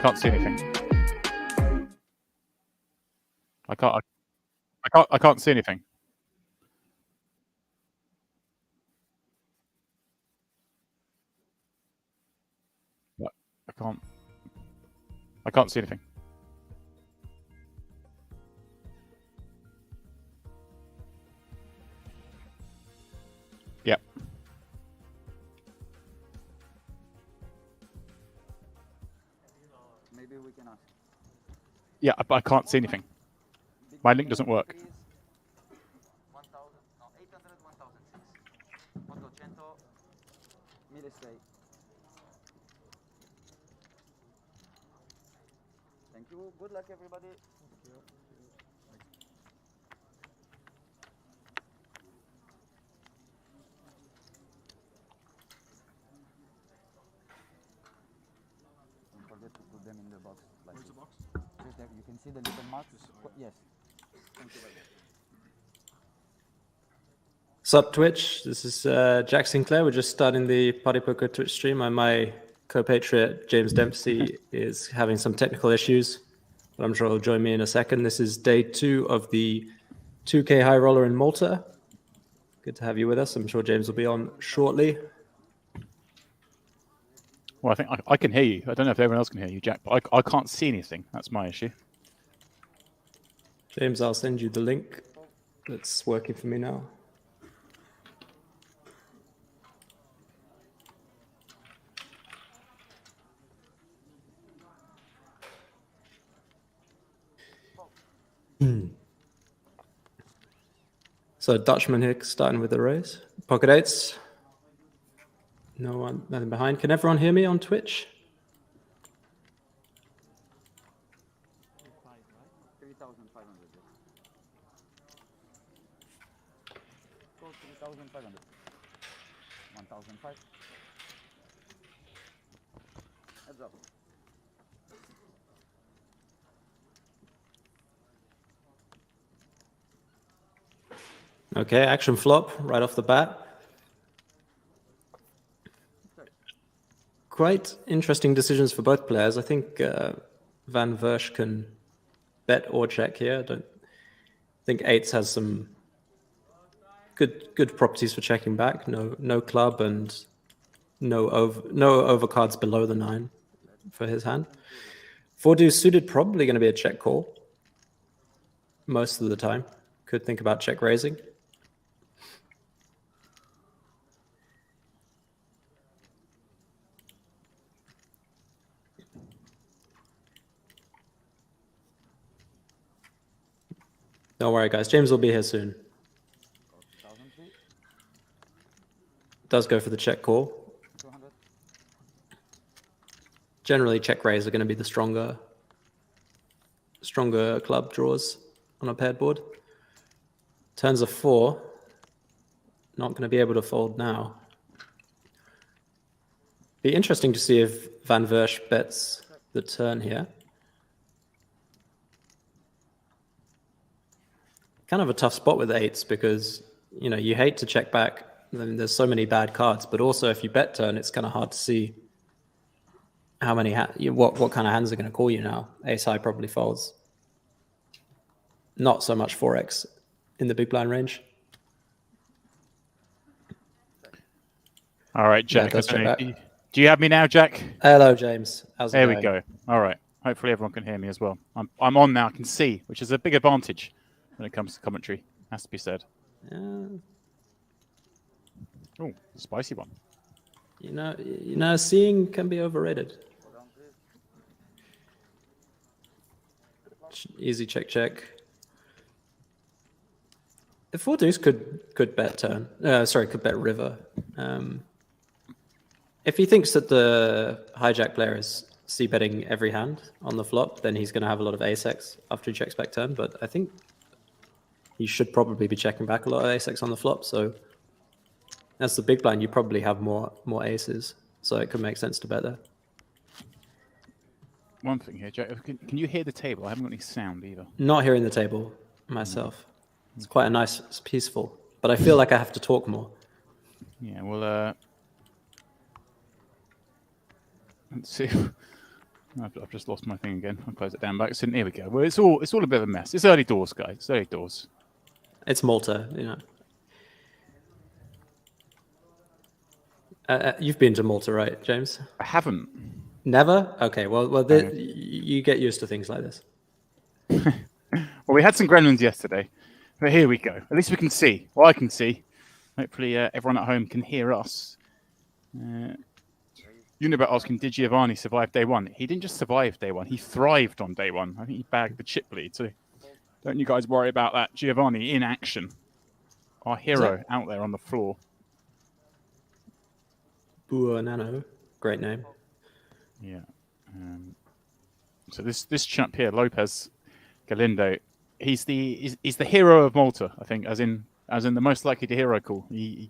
I can't see anything. I can't see anything. I can't see anything. Yep. Maybe we can ask. Yeah, but I can't see anything. My link doesn't work. 1,800, Thank you. Good luck, everybody. Thank you. Don't forget to put them in the box. Like where's the box? Just there. You can see the little marks. Yes. Thank you very much. Sup Twitch, this is Jack Sinclair. We're just starting the Party Poker Twitch stream, and my compatriot James Dempsey is having some technical issues, but I'm sure he'll join me in a second. This is day 2 of the 2K High Roller in Malta. Good to have you with us. I'm sure James will be on shortly. Well, I think I can hear you. I don't know if everyone else can hear you, Jack, but I can't see anything. That's my issue. James, I'll send you the link. That's working for me now. So Dutchman here starting with the raise. Pocket eights. No one, nothing behind. Can everyone hear me on Twitch? 3,500. Go 3,500. 1,500. Heads up. Okay, action flop right off the bat. Quite interesting decisions for both players. I think Van Versch can bet or check here. I don't think eights has some good properties for checking back. No club and no overcards below the 9 for his hand. 4 deuce suited, probably going to be a check call most of the time. Could think about check raising. Don't worry, guys. James will be here soon. 1003, Does go for the check call. 200. Generally, check raise are going to be the stronger club draws on a paired board. Turns a 4. Not going to be able to fold now. Be interesting to see if Van Versh bets the turn here. Kind of a tough spot with eights because, you know, you hate to check back. Then there's so many bad cards, but also if you bet turn, it's kind of hard to see how many what kind of hands are going to call you now. Ace high probably folds. Not so much 4x in the big blind range. All right, Jack. Yeah, check back. Do you have me now, Jack? Hello, James. How's it There going? we go. All right. Hopefully everyone can hear me as well. I'm on now. I can see, which is a big advantage when it comes to commentary. Has to be said. Oh, spicy one. You know, seeing can be overrated. Easy check. The 4 deuce could bet turn. Could bet river. If he thinks that the hijack player is c-betting every hand on the flop, then he's going to have a lot of ace-x after he checks back turn. But I think he should probably be checking back a lot of ace-x on the flop. So as the big blind, you probably have more aces. So it could make sense to bet there. One thing here, Jack. Can you hear the table? I haven't got any sound either. Not hearing the table myself. It's quite a nice, it's peaceful. But I feel like I have to talk more. Yeah, well, let's see. I've just lost my thing again. I'll close it down back. So here we go. Well, it's all a bit of a mess. It's early doors, guys. It's early doors. It's Malta, you know. You've been to Malta, right, James? I haven't. Never? Okay, well, you get used to things like this. Well, we had some gremlins yesterday, but here we go. At least we can see. Well, I can see. Hopefully, everyone at home can hear us. Unibet asking, did Giovanni survive day one? He didn't just survive day one. He thrived on day one. I think he bagged the chip lead. So don't you guys worry about that. Giovanni in action. Our hero out there on the floor. Buonanno. Great name. Yeah. So this chap here, Lopez Galindo, he's the hero of Malta, I think, as in the most likely to hero call. He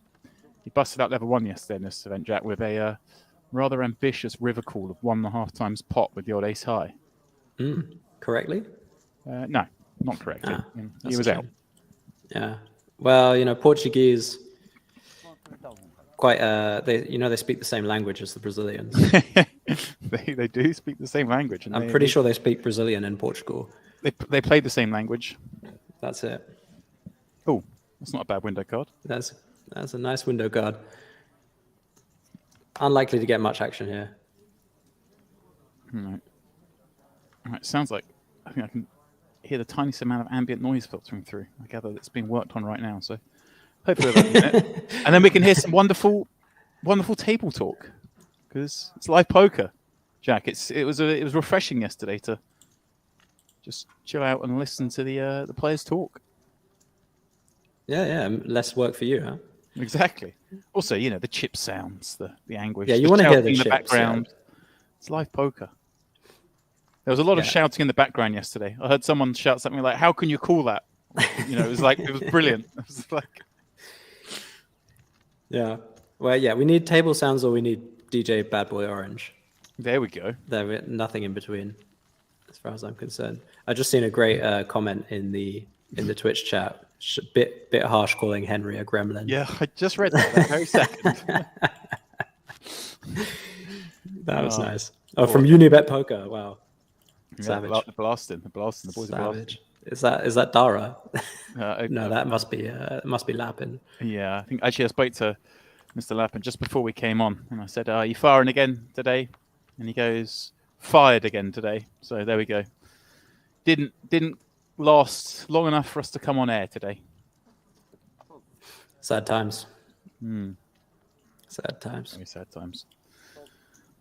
busted out level 1 yesterday in this event, Jack, with a rather ambitious river call of 1.5 times pot with the old ace high. Correctly? No, not correctly. He was out. Yeah. Well, you know, Portuguese quite they speak the same language as the Brazilians. they do speak the same language. And I'm pretty sure they speak Brazilian in Portugal. They play the same language. That's it. Oh, that's not a bad window card. That's a nice window card. Unlikely to get much action here. All right. Sounds like I think I can hear the tiniest amount of ambient noise filtering through. I gather that's being worked on right now. So hopefully about a minute, and then we can hear some wonderful table talk because it's live poker, Jack. It was refreshing yesterday to just chill out and listen to the players talk. Yeah. Less work for you, huh? Exactly. Also, you know, the chip sounds, the anguish. Yeah, you want to hear the in chips, the background. Yeah. It's live poker. There was a lot of shouting in the background yesterday. I heard someone shout something like, "How can you call that?" You know, it was brilliant. It was like, yeah. Well, yeah, we need table sounds or we need DJ Bad Boy Orange. There we go. There, nothing in between, as far as I'm concerned. I just seen a great comment in the Twitch chat. Bit harsh calling Henry a gremlin. Yeah, I just read that very second. That was nice. Oh, from Unibet Poker. Wow. Yeah, Savage. The blasting. The boys are blasting. Is that Dara? No, that must be Lapin. Yeah, I think actually I spoke to Mr. Lapin just before we came on, and I said, "Are you firing again today?" And he goes, "Fired again today." So there we go. Didn't last long enough for us to come on air today. Sad times. Sad times. Very sad times.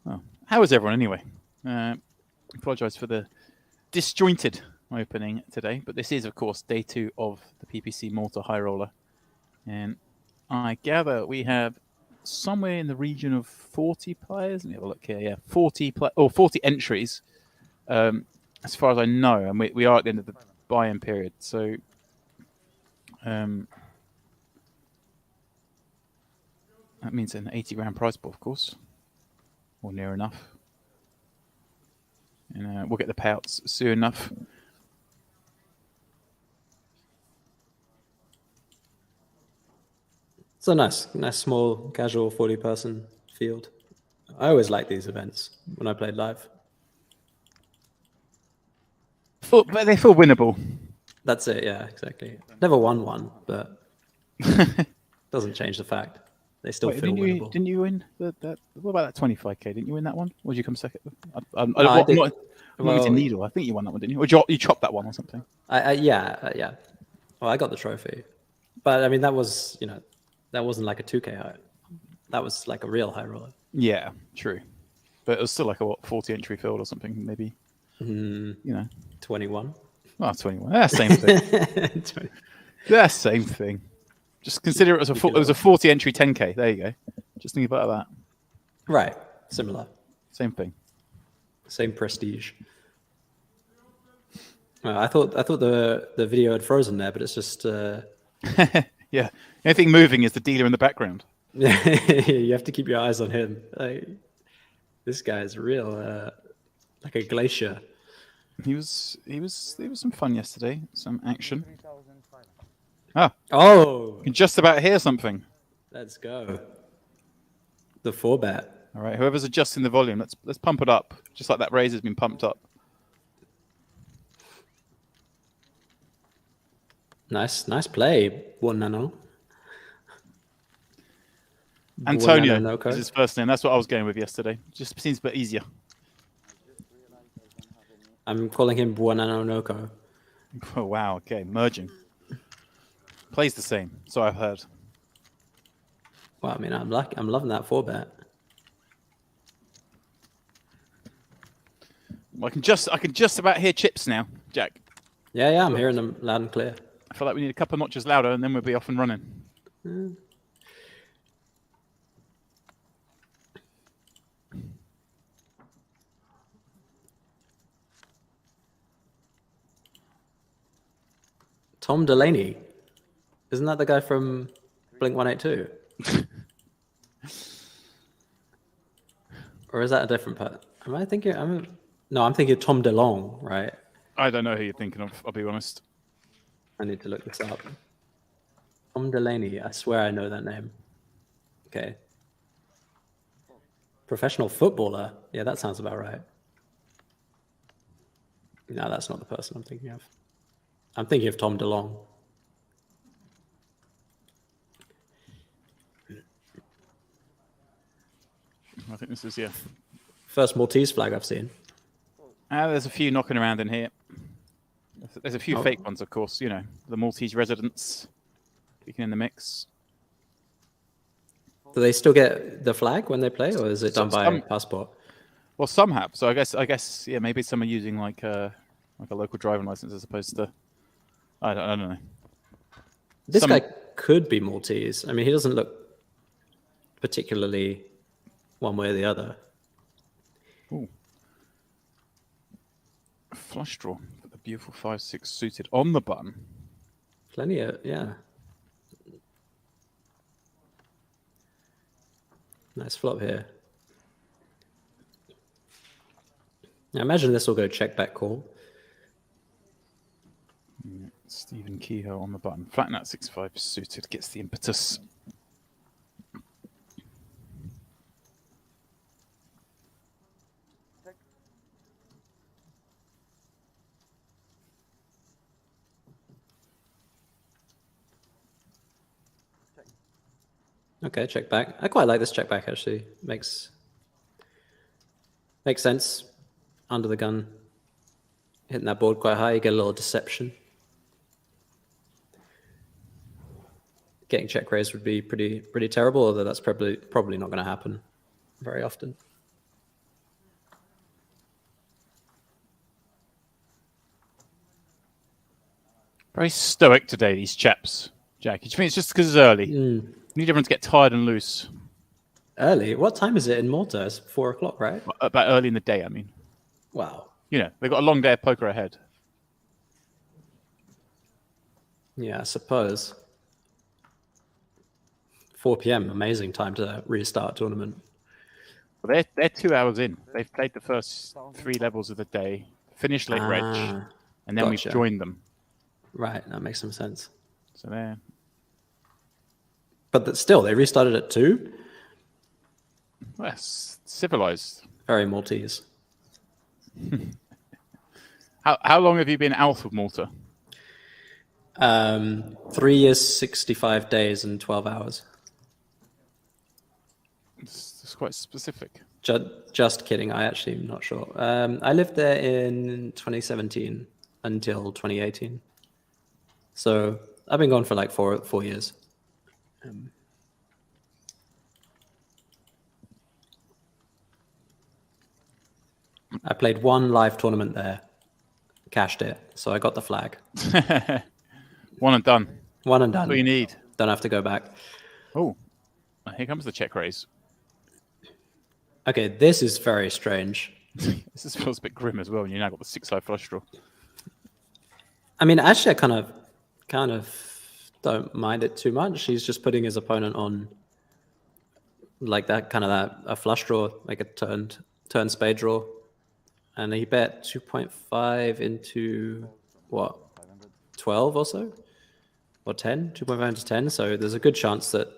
Oh, how is everyone anyway? Apologise for the disjointed opening today. But this is, of course, day 2 of the PPC Malta High Roller. And I gather we have somewhere in the region of 40 players. Let me have a look here. Yeah, 40 entries, as far as I know. And we are at the end of the buy-in period. So that means an 80 grand prize pool, of course, or near enough. And we'll get the payouts soon enough. It's a nice small, casual 40-person field. I always like these events when I played live. But they feel winnable. That's it, yeah, exactly. Never won one, but doesn't change the fact. They still feel winnable. Didn't you win that? What about that 25k? Didn't you win that one? Or did you come second? I did. Not using needle. I think you won that one, didn't you? Or you chopped that one or something? Yeah. Well, I got the trophy, but I mean that was that wasn't like a 2k high. That was like a real high roller. Yeah, true. But it was still like a 40 entry field or something, maybe. 21. Oh, 21. That's same thing. That's same thing. Just consider it as it was a 40 entry 10k. There you go. Just think about that. Right. Similar. Same thing. Same prestige. I thought the video had frozen there, but it's just. Yeah. Anything moving is the dealer in the background. You have to keep your eyes on him. This guy is real, like a glacier. There was some fun yesterday. Some action. 3,500. Oh! You can just about hear something. Let's go. The 4-bet. All right. Whoever's adjusting the volume, let's pump it up, just like that raise has been pumped up. Nice play, Buonanno. Antonio is his first name. That's what I was going with yesterday. Just seems a bit easier. I'm calling him Buonanno Noko. Oh, wow. Okay. Merging. Plays the same. So I've heard. Well, I mean, I'm loving that 4-bet. I can just about hear chips now, Jack. Yeah, I'm hearing them loud and clear. I feel like we need a couple of notches louder, and then we'll be off and running. Tom Delaney, isn't that the guy from Blink 182? Or is that a different part? Am I thinking? I'm thinking Tom DeLong, right? I don't know who you're thinking of. I'll be honest. I need to look this up. Tom Delaney. I swear I know that name. Okay. Professional footballer. Yeah, that sounds about right. No, that's not the person I'm thinking of. I'm thinking of Tom DeLong. I think this is, yeah. First Maltese flag I've seen. There's a few knocking around in here. There's a few fake ones, of course. You know, the Maltese residents speaking in the mix. Do they still get the flag when they play, or is it done by passport? Well, some have. So I guess, yeah, maybe some are using like a local driving license as opposed to. I don't know. This guy could be Maltese. I mean, he doesn't look particularly one way or the other. Ooh. Flush draw for the beautiful 5-6 suited on the button. Plenty of, yeah. Nice flop here. Now imagine this will go check back call. Yeah, Stephen Kehoe on the button. Flatten out 6-5 suited, gets the impetus. Okay, check back. I quite like this check back actually. Makes sense. Under the gun, hitting that board quite high, you get a little deception. Getting check raised would be pretty terrible, although that's probably not going to happen very often. Very stoic today, these chaps. Jack, do you think it's just because it's early? Mm. We need everyone to get tired and loose. Early? What time is it in Malta? It's 4 o'clock, right? About early in the day, I mean. Wow. You know, they've got a long day of poker ahead. Yeah, I suppose. 4 p.m. Amazing time to restart a tournament. Well, they're 2 hours in. They've played the first 3 levels of the day, finished late reg, and then we've joined them. Right, that makes some sense. So they're... But still, they restarted at 2? Well, it's civilized. Very Maltese. How long have you been out of Malta? 3 years, 65 days, and 12 hours. It's quite specific. Just kidding. I actually am not sure. I lived there in 2017 until 2018. So I've been gone for like 4 years. I played 1 live tournament there, cashed it, so I got the flag. One and done. One and done. That's what you need. Don't have to go back. Oh, here comes the check raise. Okay, this is very strange. This feels a bit grim as well. And you now got the 6-side flush draw. I mean, actually, I kind of don't mind it too much. He's just putting his opponent on like that a flush draw, like a turn spade draw, and he bet 2.5 into what, 12 or so, or 10, 2.5 into 10. So there's a good chance that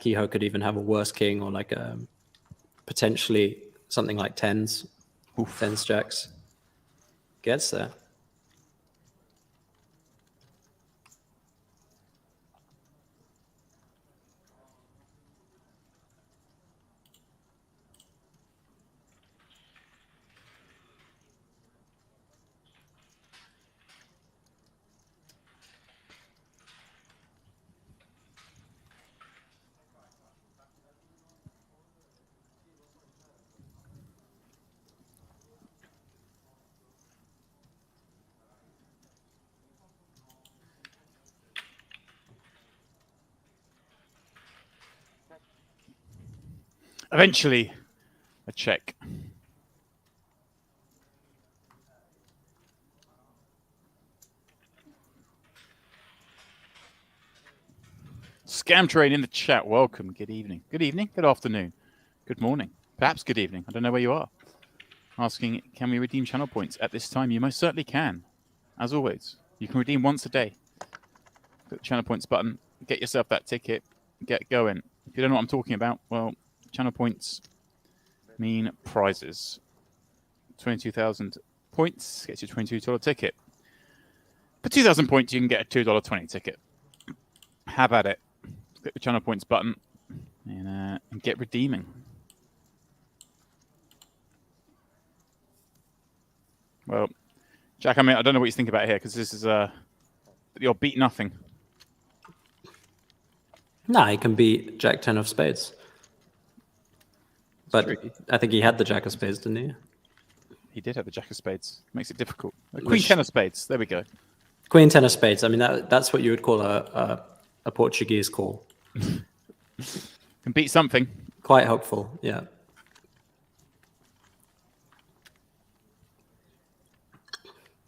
Kehoe could even have a worse king or like potentially something like 10s, 10s jacks. Gets there. Eventually, a check. Scam Train in the chat. Welcome. Good evening. Good evening. Good afternoon. Good morning. Perhaps good evening. I don't know where you are. Asking, can we redeem channel points at this time? You most certainly can. As always, you can redeem once a day. Click the channel points button. Get yourself that ticket. Get going. If you don't know what I'm talking about, well, channel points mean prizes. 22,000 points gets you a $22 ticket. For 2,000 points, you can get a $2.20 ticket. Have at it. Click the channel points button and get redeeming. Well, Jack, I mean, I don't know what you think about here because this is you're beat nothing. No, he can beat Jack 10 of spades. But I think he had the Jack of spades, didn't he? He did have the Jack of spades. Makes it difficult. Queen 10 of spades. There we go. Queen 10 of spades. I mean, that's what you would call a Portuguese call. Can beat something. Quite hopeful, yeah.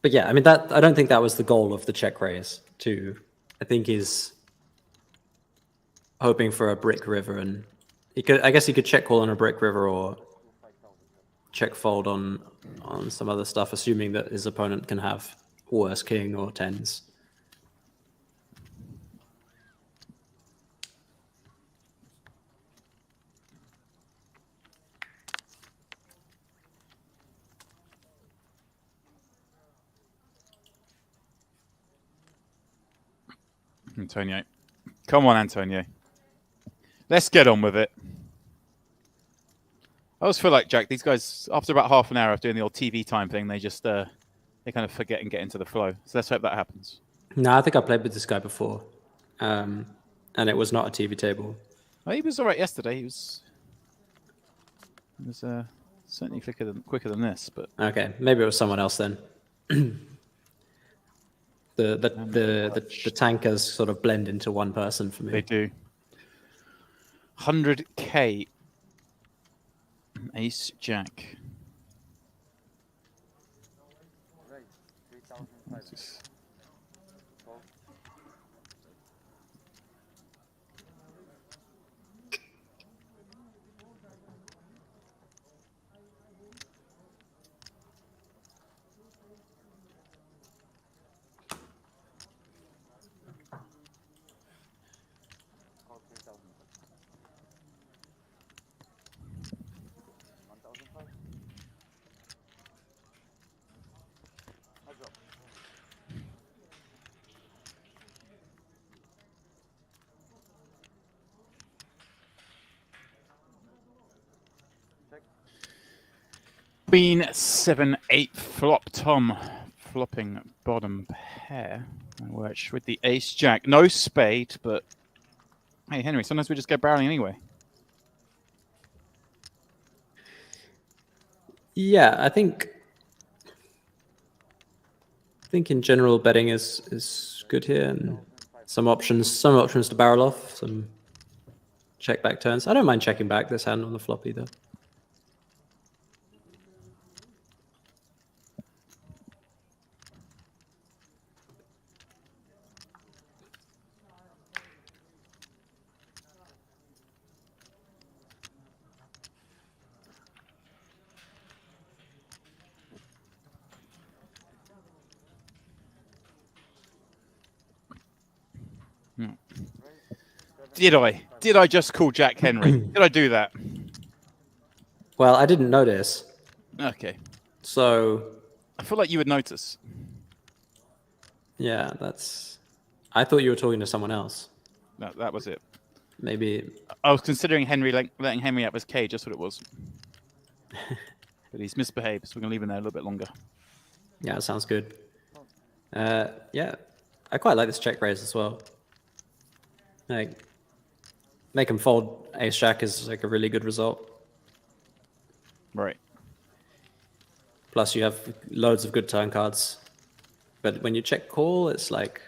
But yeah, I mean, I don't think that was the goal of the check raise. I think he's hoping for a brick river, and I guess he could check call on a brick river or check fold on some other stuff, assuming that his opponent can have worse king or 10s. Antonio. Come on, Antonio. Let's get on with it. I always feel like, Jack, these guys, after about half an hour of doing the old TV time thing, they just they kind of forget and get into the flow. So let's hope that happens. No, I think I played with this guy before. And it was not a TV table. Well, he was all right yesterday. He was certainly quicker than this. But okay, maybe it was someone else then. The tankers sort of blend into one person for me. They do. 100k. Ace Jack. Right. 3,500. Fold. Call 3,000. 1,005. I drop. Check. Queen 7-8 flop. Tom flopping bottom pair. Which with the Ace Jack, no spade, but hey Henry, sometimes we just go barreling anyway. Yeah, I think in general betting is good here, and some options to barrel off, some check back turns. I don't mind checking back this hand on the flop either. Did I just call Jack Henry? Did I do that? Well, I didn't notice, Okay. so I feel like you would notice. yeah, I thought you were talking to someone else. No, that was it. Maybe. I was considering Henry letting Henry out of his cage. That's what it was. But he's misbehaved, so we're gonna leave him there a little bit longer. Yeah, that sounds good. Yeah, I quite like this check raise as well. Like, make him fold Ace Jack is like a really good result. Right. Plus, you have loads of good turn cards. But when you check call, it's like,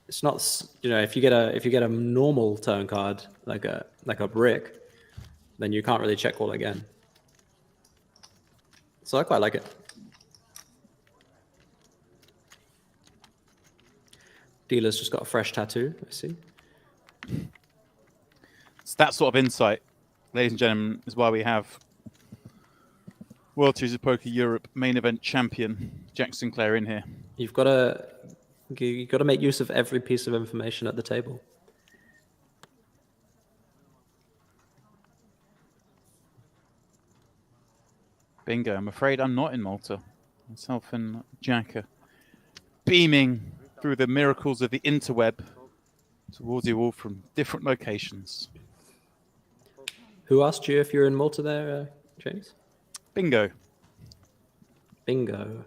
it's not, you know, if you get a normal turn card like a brick, then you can't really check call again. So I quite like it. Dealer's just got a fresh tattoo, I see. It's that sort of insight, ladies and gentlemen, is why we have World Series of Poker Europe main event champion Jack Sinclair in here. You've got to make use of every piece of information at the table. Bingo. I'm afraid I'm not in Malta. Myself and Jack are beaming through the miracles of the interweb towards you all from different locations. Who asked you if you're in Malta there, James? Bingo. Bingo.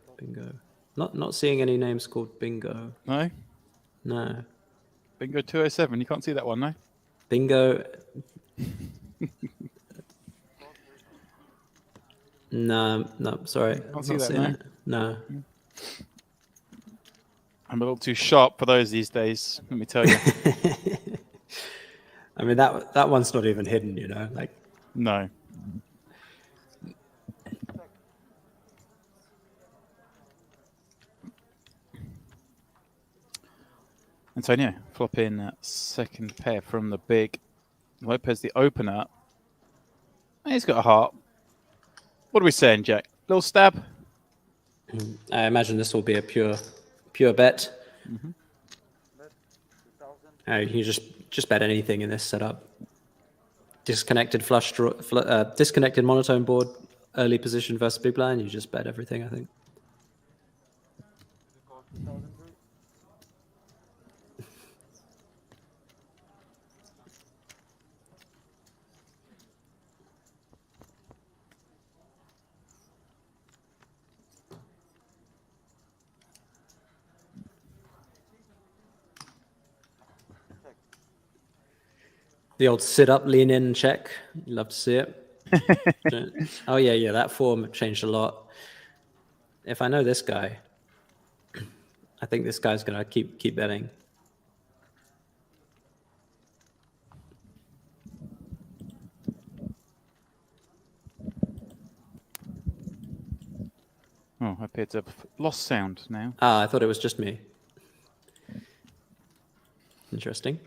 Not seeing any names called Bingo. No? No. Bingo 207. You can't see that one, no? Bingo. No, sorry. Can't see that, no. I'm a little too sharp for those these days, let me tell you. I mean, that one's not even hidden, you know? Like, No. Antonio, flop in second pair from the big. Lopez, the opener. He's got a heart. What are we saying, Jack? Little stab? I imagine this will be a pure bet. Mm-hmm. You just bet anything in this setup. Disconnected flush draw, disconnected monotone board, early position versus big blind. You just bet everything, I think. The old sit up, lean in, check. You love to see it. Oh yeah, that form changed a lot. If I know this guy, I think this guy's gonna keep betting. Oh, I appear to have lost sound now. Ah, I thought it was just me. Interesting.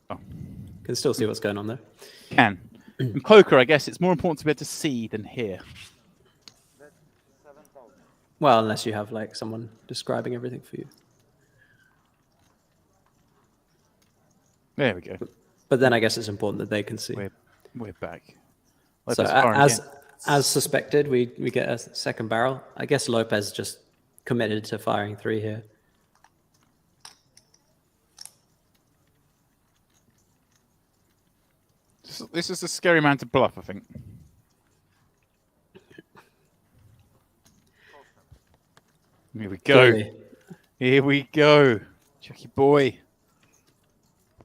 Oh. Can still see what's going on there. Can. In poker, I guess it's more important to be able to see than hear. That's 7,000. Well, unless you have like someone describing everything for you. There we go. But then I guess it's important that they can see. We're back. So as suspected, we get a second barrel. I guess Lopez just committed to firing 3 here. This is a scary man to bluff, I think. Here we go. Clearly. Here we go. Jackie boy.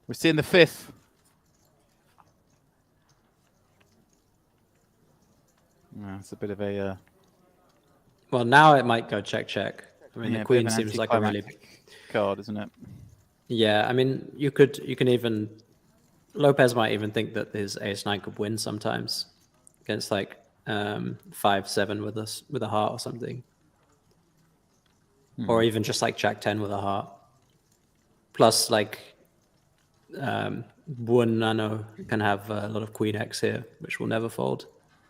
We're seeing the 5th. That's a bit of a... Well, now it might go check. I mean, the queen seems like a really card, isn't it? Yeah, I mean, you can even Lopez might even think that his ace-9 could win sometimes against like 5-7 with a heart or something, or even just like Jack-10 with a heart. Plus, like Buonanno can have a lot of Queen X here, which will never fold.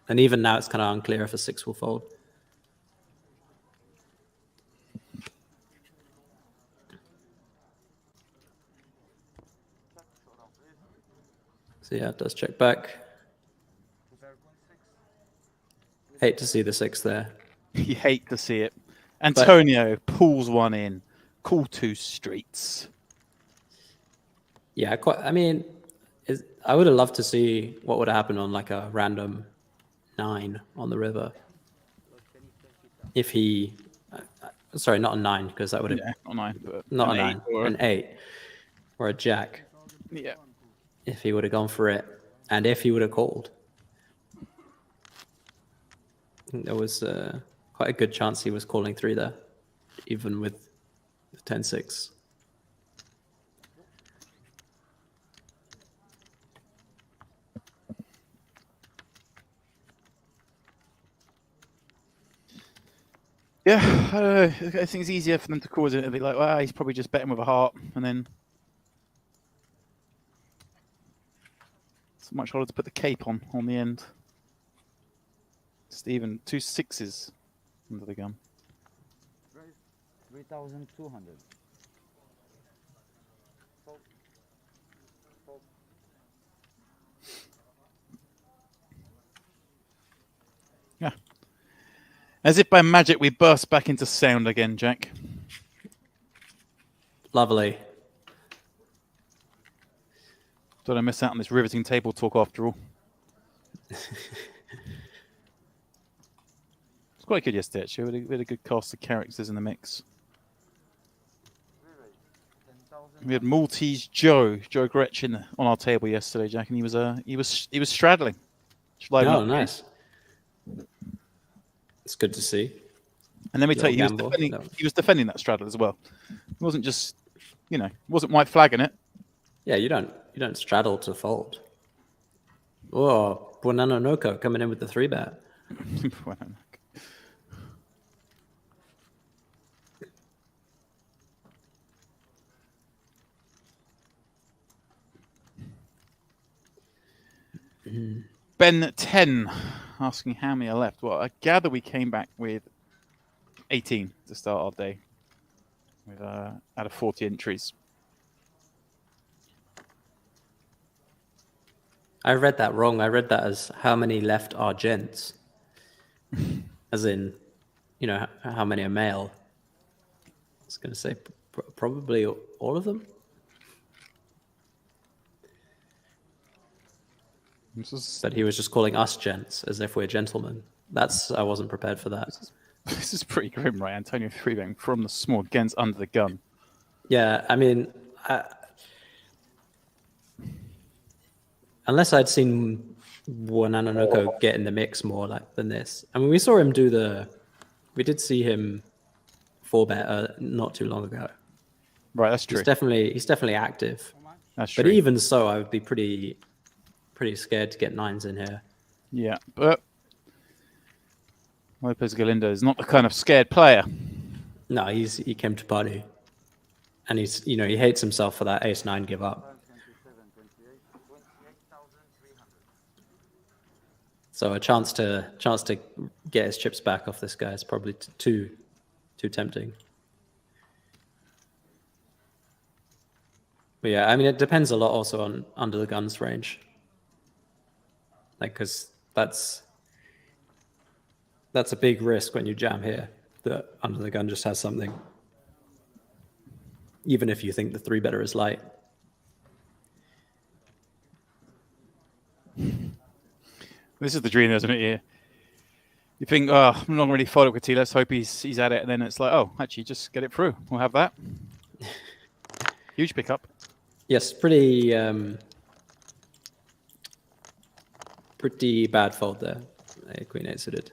And even now, it's kind of unclear if a 6 will fold. So yeah, it does check back. Hate to see the 6 there. You hate to see it. Antonio pulls one in. Call 2 streets. Yeah, I mean, I would have loved to see what would happen on like a random 9 on the river. If he, sorry, not a 9, because that would have not 9, but not an a 9, or an 8, or a Jack. Yeah. If he would have gone for it, and if he would have called, I think there was quite a good chance he was calling 3 there, even with the 10-6. Yeah, I don't know. I think it's easier for them to cause it. It'd be like, well, he's probably just betting with a heart, and then it's much harder to put the cape on the end. Just even 2 6s under the gun. 3,200. Yeah. As if by magic, we burst back into sound again, Jack. Lovely. Don't I miss out on this riveting table talk after all? It's quite good yesterday, actually. We had a good cast of characters in the mix. We had Maltese Joe Gretchen on our table yesterday, Jack, and he was straddling. Oh, nice. It's good to see. And let me tell you, he was defending that straddle as well. It wasn't just, wasn't white flagging it. Yeah, you don't straddle to fold. Oh, Buonanno Noko coming in with the 3-bet. Ben 10 asking how many are left. Well, I gather we came back with 18 to start our day with out of 40 entries. I read that wrong. I read that as how many left are gents. As in, how many are male. I was going to say probably all of them. But he was just calling us gents as if we're gentlemen. I wasn't prepared for that. This is pretty grim, right? Antonio 3-betting from the small against under the gun. Yeah, I mean, unless I'd seen Wananoko get in the mix more like than this. I mean, we saw him we did see him 4-bet not too long ago. Right, that's true. He's definitely active. That's But true. even so, I would be pretty scared to get 9s in here. Yeah, but Lopez Galindo is not the kind of scared player. No, he came to party, and he hates himself for that ace-9 give up. So a chance to get his chips back off this guy is probably too tempting. But yeah, I mean, it depends a lot also on under the guns range. Like, because that's a big risk when you jam here, that under the gun just has something. Even if you think the 3-better is light. This is the dream, isn't it? You think, oh, I'm not really following with T. Let's hope he's at it. And then it's like, oh, actually, just get it through. We'll have that. Huge pickup. Yes, pretty bad fold there. Queen 8 suited.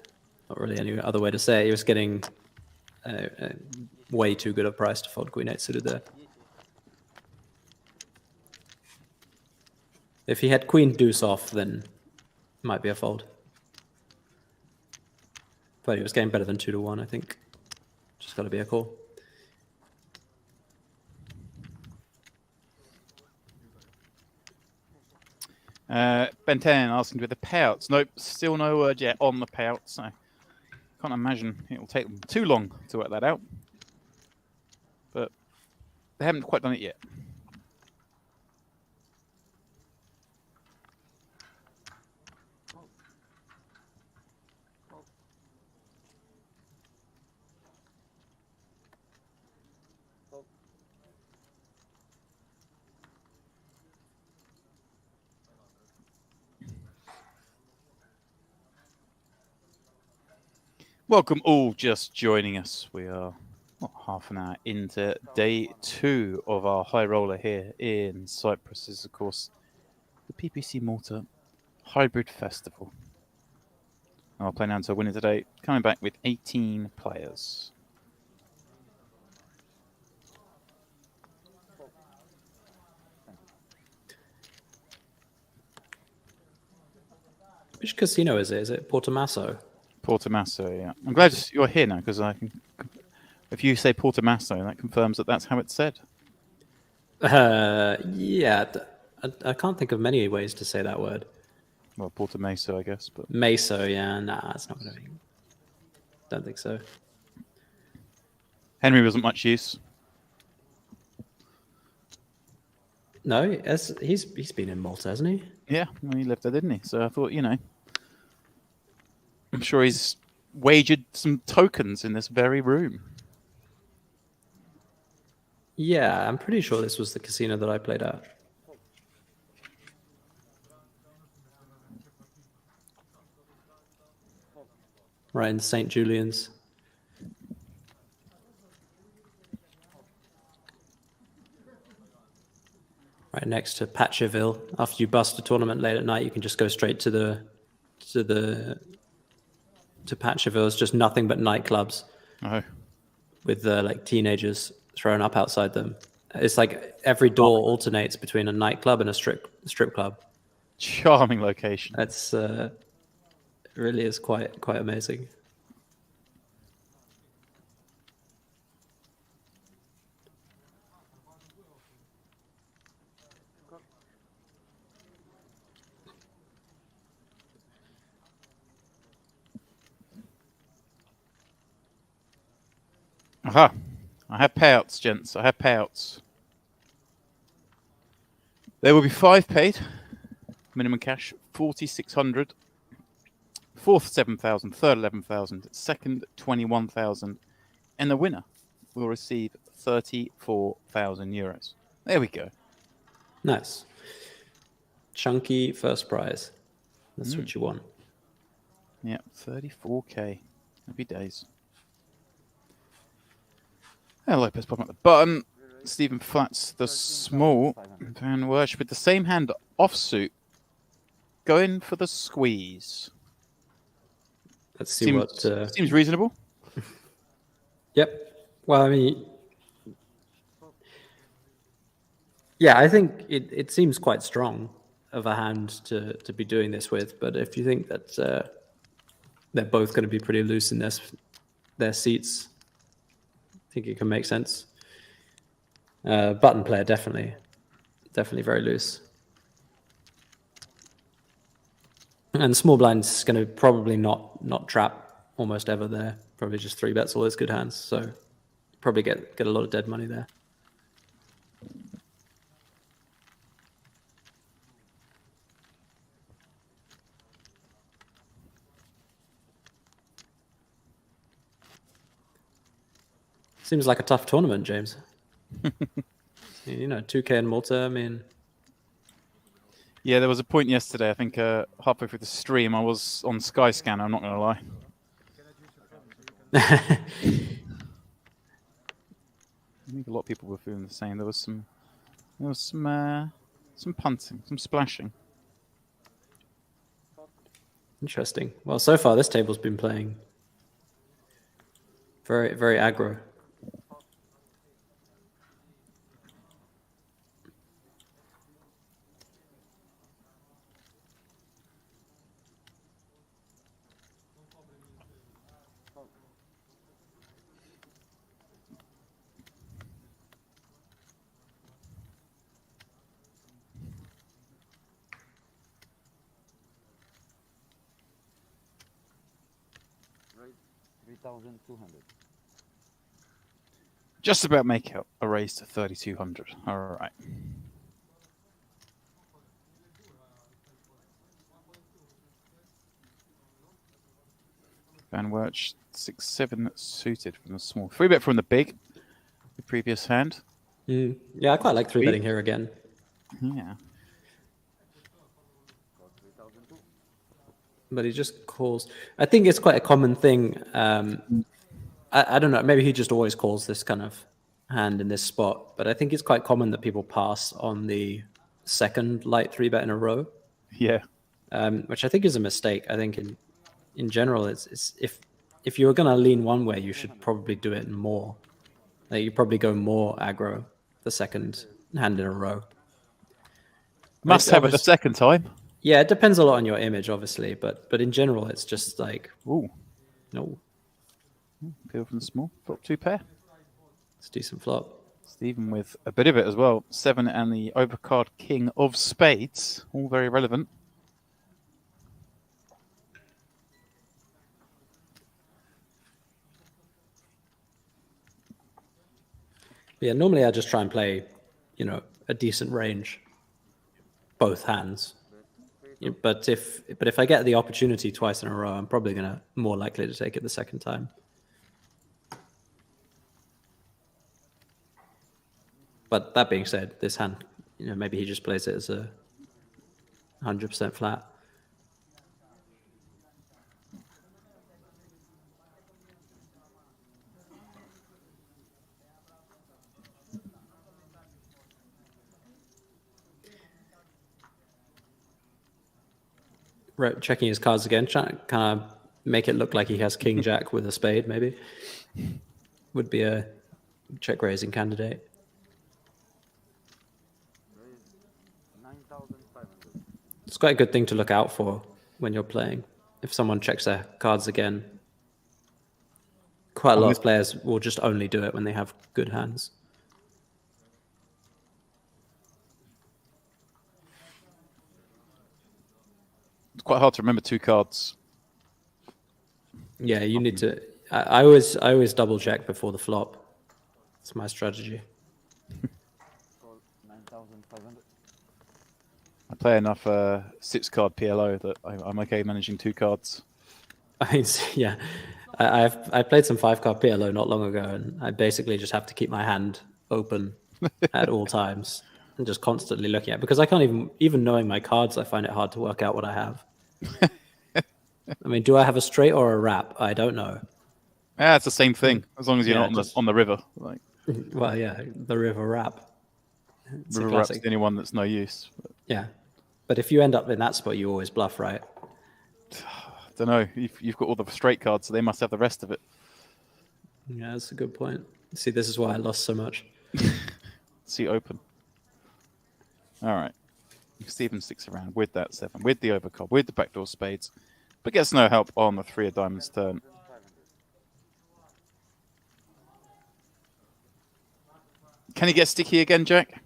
Not really any other way to say it. He was getting way too good a price to fold Queen 8 suited there. If he had Queen deuce off, then might be a fold. But he was getting better than 2-1, I think. Just got to be a call. Ben 10 asking with the payouts. Nope, still no word yet on the payout, so can't imagine it will take them too long to work that out. But they haven't quite done it yet. Welcome all just joining us. We are half an hour into day 2 of our high roller here in Cyprus. This is, of course, the PPC Malta Hybrid Festival. I'll play now to a winner today, coming back with 18 players. Which casino is it? Is it Portomaso? Portomaso, yeah. I'm glad you're here now, because I can. If you say Portomaso, that confirms that that's how it's said. Yeah, I can't think of many ways to say that word. Well, Portomaso, I guess. But Meso, yeah, nah, it's not going to be. Don't think so. Henry wasn't much use. No, he's been in Malta, hasn't he? Yeah, well, he lived there, didn't he? So I thought, I'm sure he's wagered some tokens in this very room. Yeah, I'm pretty sure this was the casino that I played at. Right in St. Julian's. Right next to Patcherville. After you bust a tournament late at night, you can just go straight to Patcherville. It's just nothing but nightclubs. Oh. With like teenagers thrown up outside them. It's like every door alternates between a nightclub and a strip club. Charming location. That's it really is quite amazing. Aha. I have payouts, gents. I have payouts. There will be 5 paid. Minimum cash, 4,600. Fourth, 7,000. Third, 11,000. Second, 21,000. And the winner will receive 34,000 euros. There we go. Nice. Chunky first prize. That's what you want. Yeah, 34k. Happy days. Lopez popping up the button. Stephen flats the small. Van Wersh with the same hand offsuit going for the squeeze. Let's see what... Seems reasonable. Yep. Well, I mean... Yeah, I think it seems quite strong of a hand to be doing this with, but if you think that they're both going to be pretty loose in their seats, I think it can make sense. Button player, definitely very loose. And small blind's going to probably not trap almost ever there. Probably just 3-bets all his good hands, so probably get a lot of dead money there. Seems like a tough tournament, James. 2K in Malta, I mean... Yeah, there was a point yesterday, I think halfway through the stream, I was on Skyscanner, I'm not going to lie. I think a lot of people were feeling the same. There was some punting, some splashing. Interesting. Well, so far this table's been playing very, very aggro. Right, 3,200. Just about make out a raise to 3,200. All right. Van Werch 6-7 suited from the small. 3-bet from the big. The previous hand. Yeah, I quite like 3-betting here again. Yeah. But he just calls. I think it's quite a common thing. I don't know. Maybe he just always calls this kind of hand in this spot. But I think it's quite common that people pass on the second light 3-bet in a row. Yeah. Which I think is a mistake. I think in general, it's if you're gonna lean one way, you should probably do it more. Like you probably go more aggro the second hand in a row. Must have it the second time. Yeah, it depends a lot on your image, obviously, but in general, it's just like, ooh, no. Peel from the small, flop 2 pair. It's a decent flop. Stephen with a bit of it as well. 7 and the overcard king of spades, all very relevant. Yeah, normally I just try and play, a decent range, both hands. But if I get the opportunity twice in a row, I'm probably more likely to take it the second time. But that being said, this hand, maybe he just plays it as a 100% flat. Right, checking his cards again, trying to kind of make it look like he has King Jack with a spade, maybe. Would be a check raising candidate. 9,500. It's quite a good thing to look out for when you're playing. If someone checks their cards again, quite a lot of players will just only do it when they have good hands. It's quite hard to remember 2 cards. Yeah, you need to. I always double check before the flop. It's my strategy. 9,500. I play enough 6-card PLO that I'm okay managing 2 cards. I mean, yeah, I played some 5-card PLO not long ago, and I basically just have to keep my hand open at all times and just constantly looking at it, because I can't even knowing my cards, I find it hard to work out what I have. I mean, do I have a straight or a wrap? I don't know. Yeah, it's the same thing as long as you're not on the river. Like, well, yeah, the river wrap. River wrap's the only one that's no use. But... Yeah, But if you end up in that spot, you always bluff, right? Don't know. You've got all the straight cards, so they must have the rest of it. Yeah, that's a good point. See, this is why I lost so much. See open. All right. Stephen sticks around with that 7, with the overcard, with the backdoor spades, but gets no help on the 3 of diamonds turn. Can he get sticky again, Jack?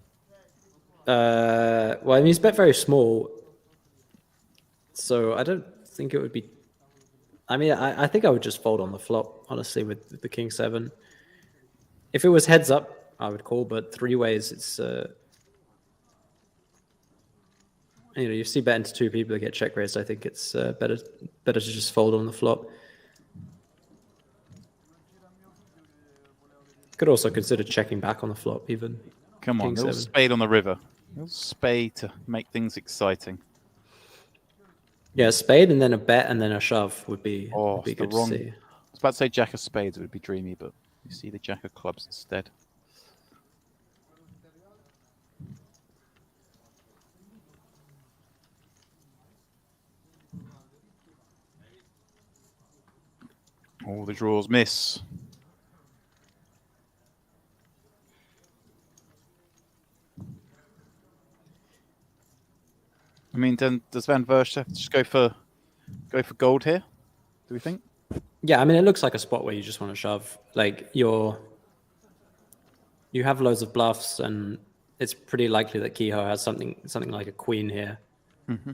Well, I mean, he's bet very small, so I don't think it would be. I mean, I think I would just fold on the flop, honestly, with the king 7. If it was heads up, I would call, but 3 ways, it's you see bet into 2 people that get check raised. I think it's better to just fold on the flop. Could also consider checking back on the flop, even. Come on, king little 7. spade on the river. Little spade to make things exciting. Yeah, a spade and then a bet and then a shove would be It's good the wrong. to see. I was about to say jack of spades would be dreamy, but you see the jack of clubs instead. All the draws miss. I mean, then does Van Versch have to just go for gold here? Do we think? Yeah, I mean, it looks like a spot where you just want to shove. Like you have loads of bluffs, and it's pretty likely that Kehoe has something like a queen here. Mm-hmm.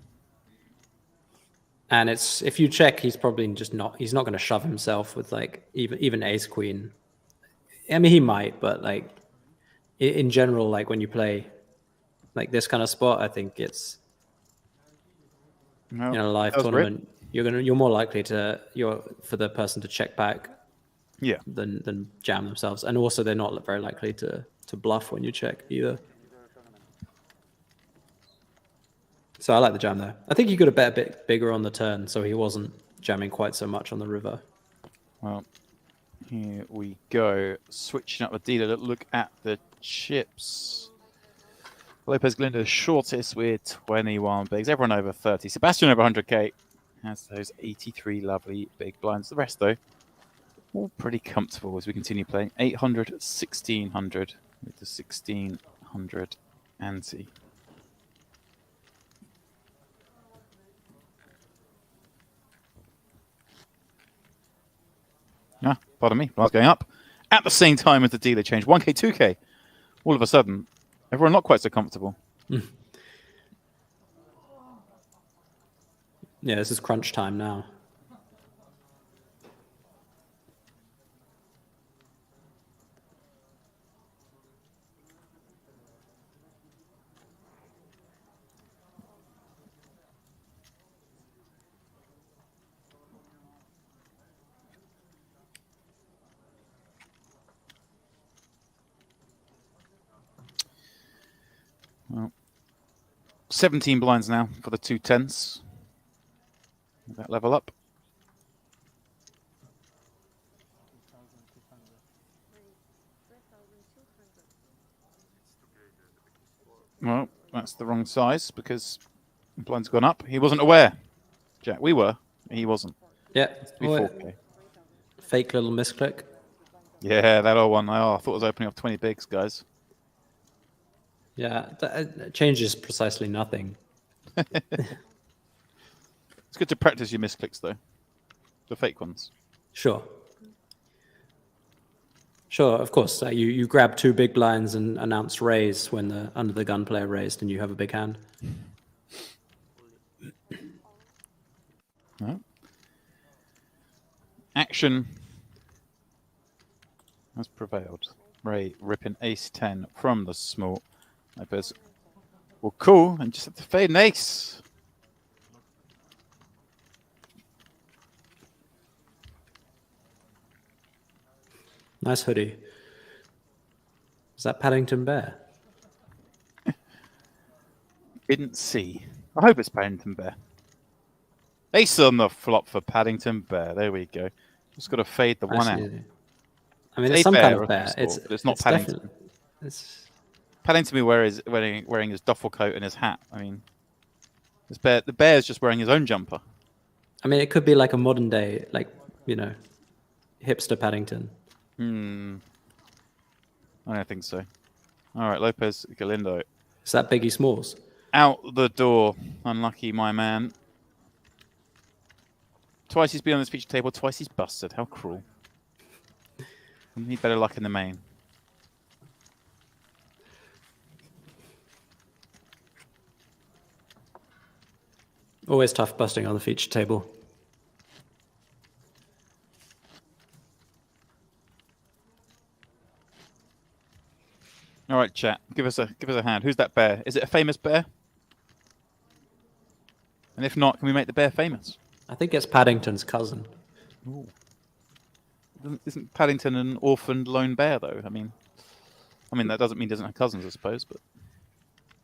And it's if you check, he's probably just not. He's not going to shove himself with like even ace queen. I mean, he might, but like in general, like when you play like this kind of spot, I think it's No, in a live tournament. You're more likely for the person to check back, yeah, than jam themselves, and also they're not very likely to bluff when you check either. So I like the jam there. I think you could have bet a bit bigger on the turn, so he wasn't jamming quite so much on the river. Well, here we go. Switching up the dealer. Look at the chips. Lopez Galindo shortest with 21 bigs. Everyone over 30. Sebastian over 100k has those 83 lovely big blinds. The rest, though, all pretty comfortable as we continue playing. 800, 1600 with the 1600 ante. Pardon me, I was going up at the same time as the dealer change. 1k, 2k. All of a sudden, everyone not quite so comfortable. Yeah, this is crunch time now. Well, 17 blinds now for the 2/10s. That level up. Well, that's the wrong size because the blind's gone up. He wasn't aware. Jack, we were. He wasn't. Yeah. Well, 4K. Fake little misclick. Yeah, that old one. Oh, I thought it was opening up 20 bigs, guys. Yeah, that changes precisely nothing. It's good to practice your misclicks, though. The fake ones. Sure. Sure, of course. You grab 2 big blinds and announce raise when the under the gun player raised and you have a big hand. No. Action has prevailed. Ray ripping ace-10 from the small. Lopez will call and just have to fade an ace. Nice hoodie. Is that Paddington Bear? Didn't see. I hope it's Paddington Bear. Ace on the flop for Paddington Bear. There we go. Just got to fade the one out. I mean, it's some kind of bear. But it's not Paddington. Paddington be wearing his duffel coat and his hat. I mean, The bear's just wearing his own jumper. I mean, it could be like a modern day, like, you know, hipster Paddington. I don't think so. All right, Lopez Galindo. Is that Biggie Smalls? Out the door. Unlucky, my man. Twice he's been on this feature table, twice he's busted. How cruel. We need better luck in the main. Always tough busting on the feature table. All right, chat. Give us a hand. Who's that bear? Is it a famous bear? And if not, can we make the bear famous? I think it's Paddington's cousin. Ooh. Isn't Paddington an orphaned lone bear, though? I mean, that doesn't mean he doesn't have cousins, I suppose, but...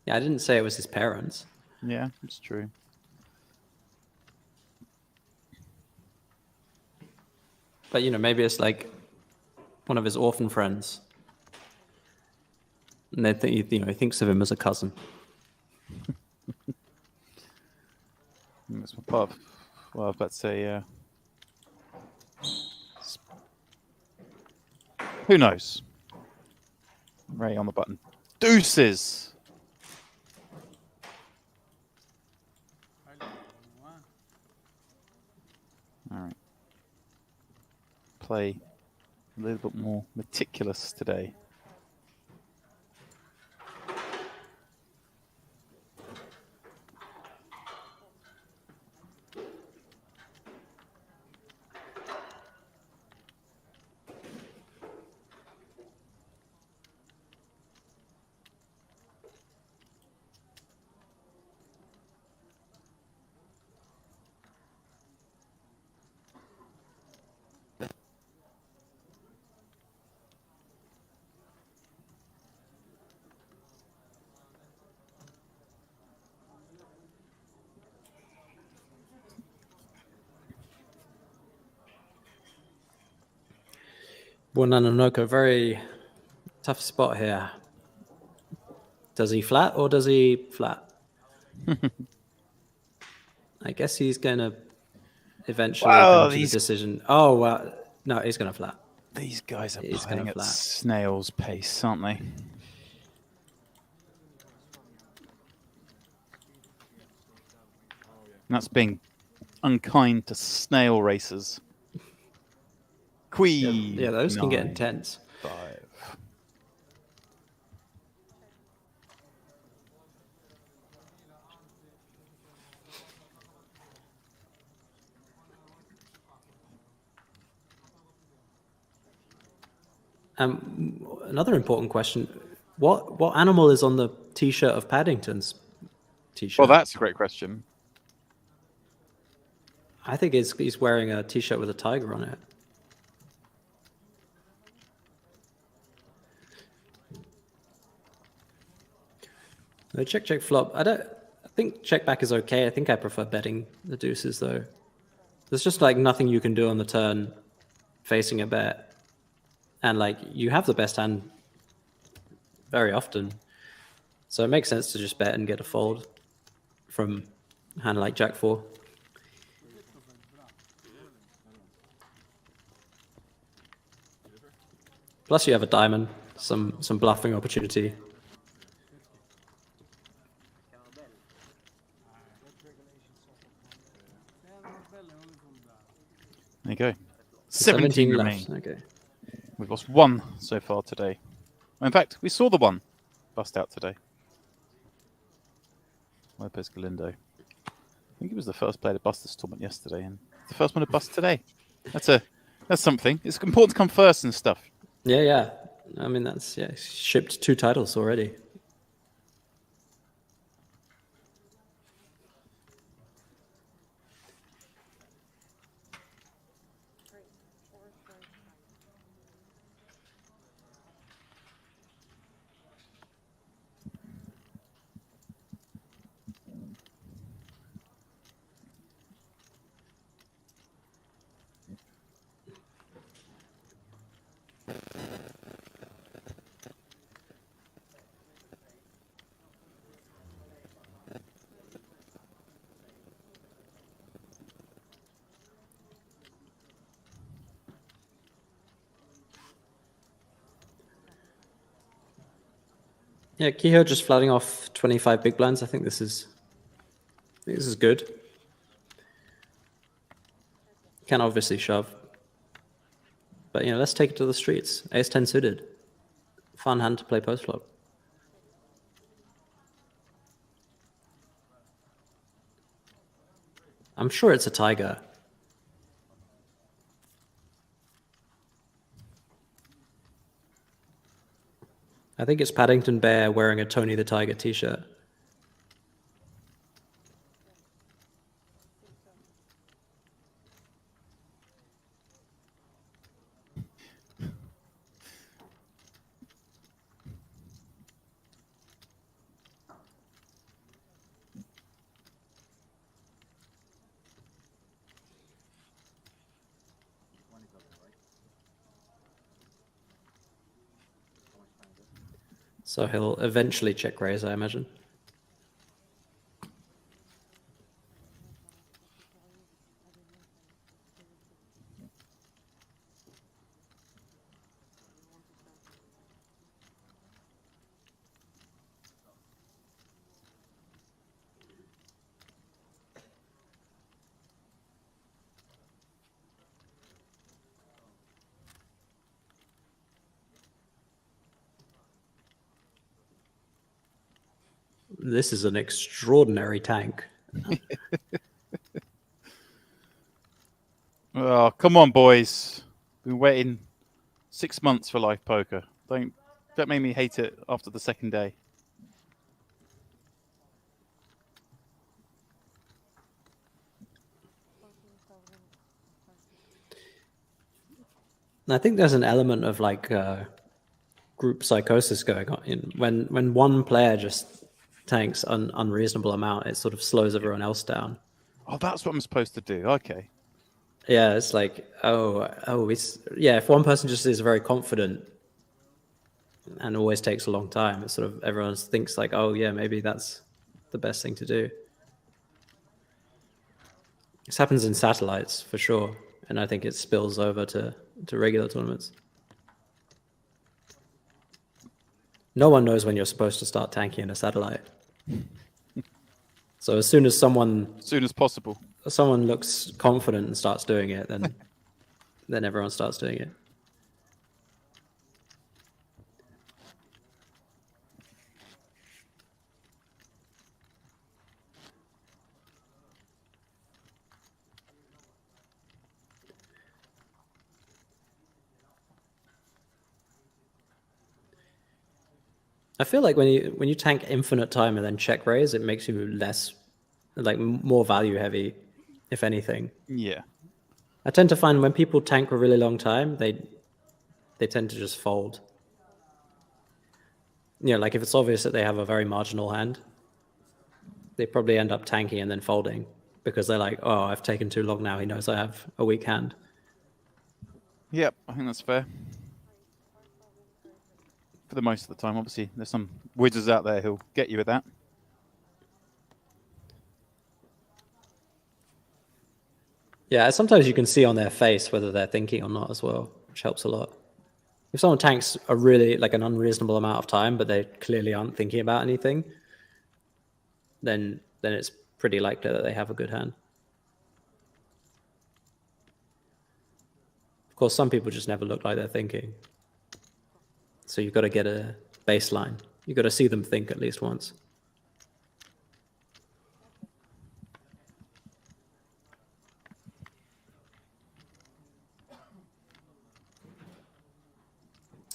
Yeah, I didn't say it was his parents. Yeah, it's true. But, you know, maybe it's like one of his orphan friends. And they think, you know, he thinks of him as a cousin. That's part of, well, I was about to say, who knows? Ray on the button. Deuces! All right. Play a little bit more meticulous today. Wananonoko, very tough spot here. Does he flat or does he flat? I guess he's going to eventually come to the decision. Oh, well, no, he's going to flat. These guys are playing at snail's pace, aren't they? And that's being unkind to snail racers. Queen. Yeah, those 9, can get intense. 5. Another important question: what animal is on the T-shirt of Paddington's T-shirt? Well, that's a great question. I think he's wearing a T-shirt with a tiger on it. No, check flop. I think check back is okay. I think I prefer betting the deuces though. There's just like nothing you can do on the turn facing a bet. And like you have the best hand very often. So it makes sense to just bet and get a fold from a hand like Jack 4. Plus you have a diamond, some bluffing opportunity. There you go. 17 remain. Okay. We've lost 1 so far today. In fact, we saw the 1 bust out today. Lopez Galindo. I think he was the first player to bust this tournament yesterday, and the first one to bust today. That's something. It's important to come first and stuff. Yeah. I mean, shipped 2 titles already. Yeah, Kehoe just flooding off 25 big blinds. I think this is good. Can obviously shove. But, let's take it to the streets. Ace-10 suited. Fun hand to play post-flop. I'm sure it's a tiger. I think it's Paddington Bear wearing a Tony the Tiger t-shirt. So he'll eventually check raise, I imagine. This is an extraordinary tank. Oh, come on, boys. Been waiting 6 months for live poker. Don't make me hate it after the second day. I think there's an element of group psychosis going on. When one player just tanks an unreasonable amount, it sort of slows everyone else down. Oh, that's what I'm supposed to do. Okay. Yeah, it's like, if one person just is very confident and always takes a long time, it's sort of everyone thinks like, oh yeah, maybe that's the best thing to do. This happens in satellites for sure, and I think it spills over to regular tournaments. No one knows when you're supposed to start tanking in a satellite. So as soon as possible. someone looks confident and starts doing it, then everyone starts doing it. I feel like when you tank infinite time and then check raise, it makes you less, more value heavy, if anything. Yeah. I tend to find when people tank for a really long time, they tend to just fold. Like if it's obvious that they have a very marginal hand, they probably end up tanking and then folding because they're like, oh, I've taken too long now. He knows I have a weak hand. Yep, I think that's fair. For the most of the time, obviously, there's some wizards out there who'll get you with that. Yeah, sometimes you can see on their face whether they're thinking or not as well, which helps a lot. If someone tanks a really, an unreasonable amount of time, but they clearly aren't thinking about anything, then it's pretty likely that they have a good hand. Of course, some people just never look like they're thinking. So you've got to get a baseline. You've got to see them think at least once.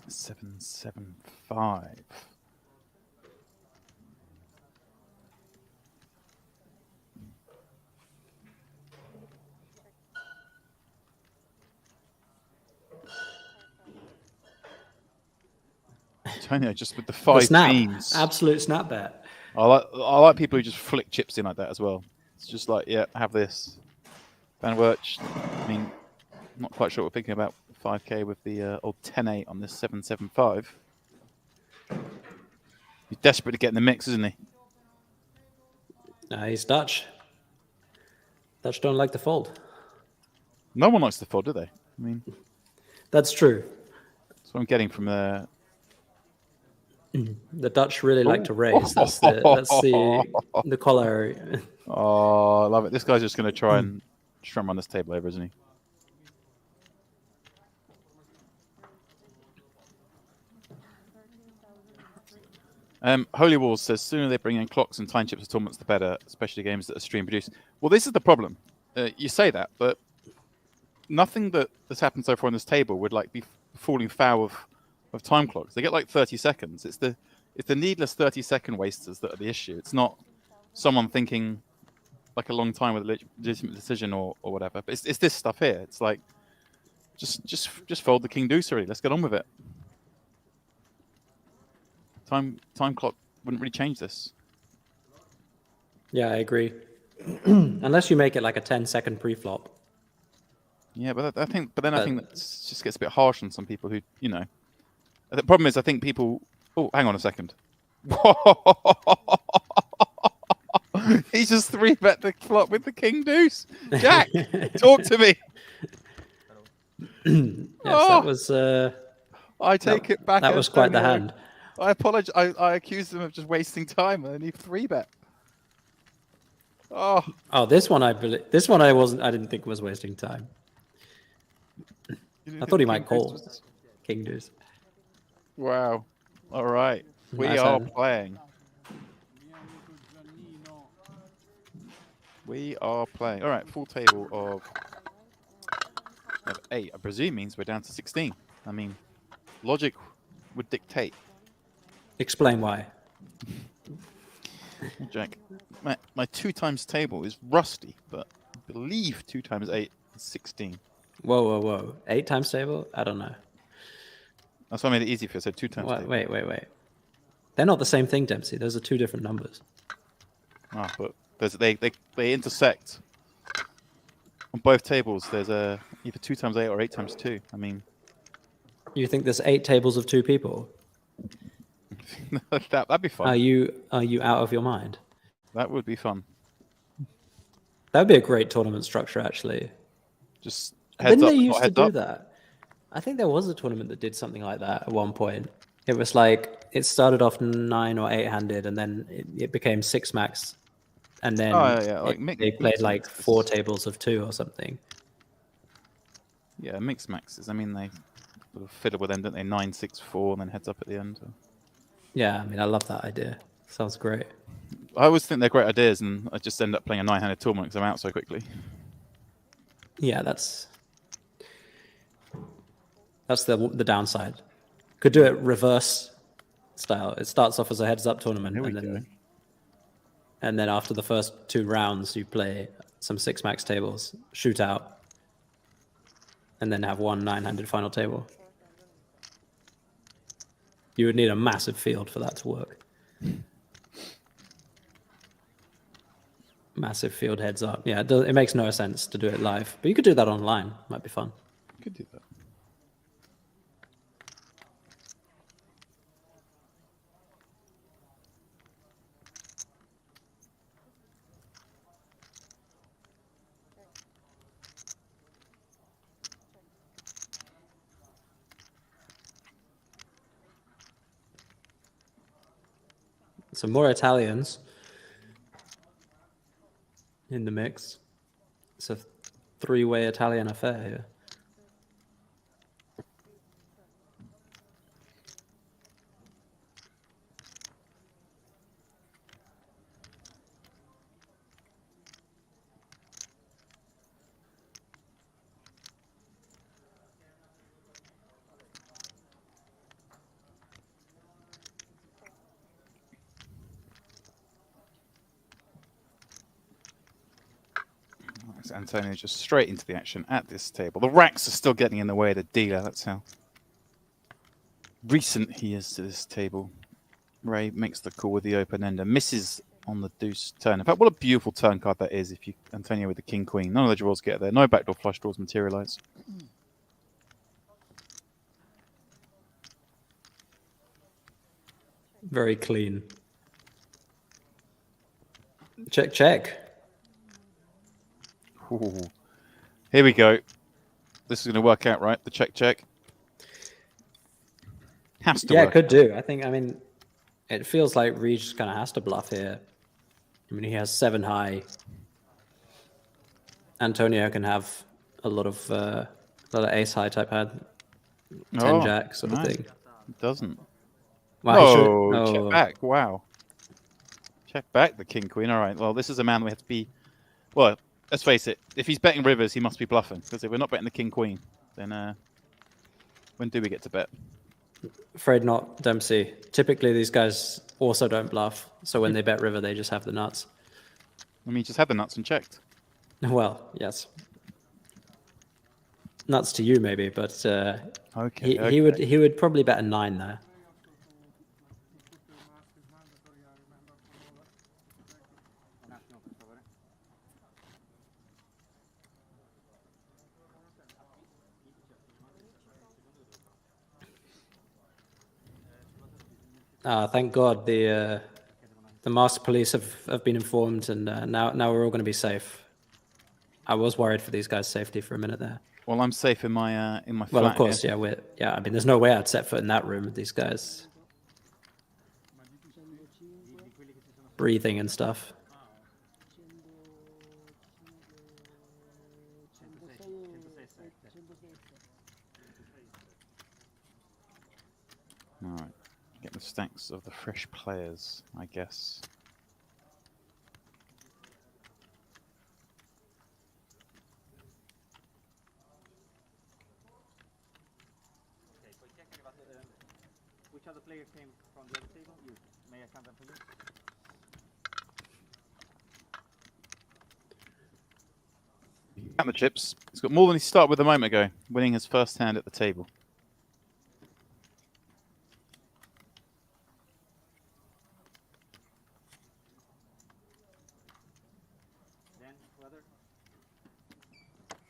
Seven, 7-5. Antonio just with the 5 beams. Absolute snap bet. I like people who just flick chips in like that as well. It's just like, yeah, have this. Van Werch, I mean, not quite sure what we're thinking about 5k with the old 10-8 on this 7-7-5. He's desperate to get in the mix, isn't he? He's Dutch. Dutch don't like to fold. No one likes to fold, do they? I mean, that's true. that's what I'm getting from the The Dutch really like to raise. That's the corollary. Oh, I love it. This guy's just going to try and run this table over, isn't he? Holy Wars says, sooner they bring in clocks and time chips to tournaments, the better, especially games that are stream produced. Well, this is the problem. You say that, but nothing that's happened so far on this table would like be falling foul of time clocks. They get like 30 seconds. It's the needless 30-second wasters that are the issue. It's not someone thinking like a long time with a legitimate decision or whatever. But it's this stuff here. It's like just fold the king deuce already. Let's get on with it. Time clock wouldn't really change this. Yeah, I agree. Unless you make it like a 10-second pre-flop. Yeah, but I think that just gets a bit harsh on some people who, you know. The problem is, I think people. Oh, hang on a second. He just 3-bet the flop with the king deuce. Jack, talk to me. Yes, that was. I take it back. That was quite the hand. I apologize. I accused him of just wasting time, and he 3-bet. Oh, this one I believe. This one I didn't think was wasting time. I thought he might call king deuce. Wow. All right. We Nice are hand. playing. We are playing. All right. Full table of 8. I presume means we're down to 16. I mean, logic would dictate. Explain why. Jack, my 2 times table is rusty, but I believe 2 times 8 is 16. Whoa. 8 times table? I don't know. That's why I made it easy for you. I said 2 times table. Wait. They're not the same thing, Dempsey. Those are 2 different numbers. But they intersect. On both tables, there's either 2 times 8 or 8 times 2. I mean... You think there's 8 tables of 2 people? That'd be fun. Are you out of your mind? That would be fun. That would be a great tournament structure, actually. Just heads Didn't up, they used to heads do up. that? I think there was a tournament that did something like that at one point. It was like it started off 9 or 8-handed, and then it became 6 max, and then they played like 4 tables of 2 or something. Yeah, mixed maxes. I mean, they sort of fiddle with them, don't they? 9, 6, 4, and then heads up at the end. Yeah, I mean, I love that idea. Sounds great. I always think they're great ideas, and I just end up playing a 9-handed tournament because I'm out so quickly. Yeah, that's the downside. Could do it reverse style. It starts off as a heads-up tournament, and then after the first 2 rounds, you play some 6 max tables, shoot out, and then have 1 9-handed final table. You would need a massive field for that to work. Massive field heads up. Yeah, it makes no sense to do it live, but you could do that online. Might be fun. Could do that. Some more Italians in the mix. It's a 3-way Italian affair here. Antonio just straight into the action at this table. The racks are still getting in the way of the dealer. That's how recent he is to this table. Ray makes the call with the open ender, misses on the deuce turn. In fact, what a beautiful turn card that is if you Antonio with the king queen. None of the draws get there. No backdoor flush draws materialize. Very clean. Check. Ooh. Here we go. This is going to work out, right? The check. Has to Yeah, work. could do. I mean, It feels like Reed just kind of has to bluff here. I mean, he has 7 high. Antonio can have a lot of ace high type hand, 10 jack sort of thing. It doesn't. Wow, Check back. Wow. Check back the king queen. All right. Well, this is a man we have to be. Well, let's face it. If he's betting rivers, he must be bluffing. Because if we're not betting the king queen, then when do we get to bet? Afraid not, Dempsey. Typically, these guys also don't bluff. So when they bet river, they just have the nuts. I mean, just had the nuts and checked. Well, yes. Nuts to you, maybe, but he would probably bet a 9 there. Thank God the master police have been informed, and now we're all going to be safe. I was worried for these guys' safety for a minute there. Well, I'm safe in my flat. Well, of course, here. I mean, there's no way I'd set foot in that room with these guys breathing and stuff. All right. Get the stacks of the fresh players, I guess. Okay, so check which other player came from the other table? You. May I count them for you? Count the chips. He's got more than he started with a moment ago, winning his first hand at the table. Then, brother?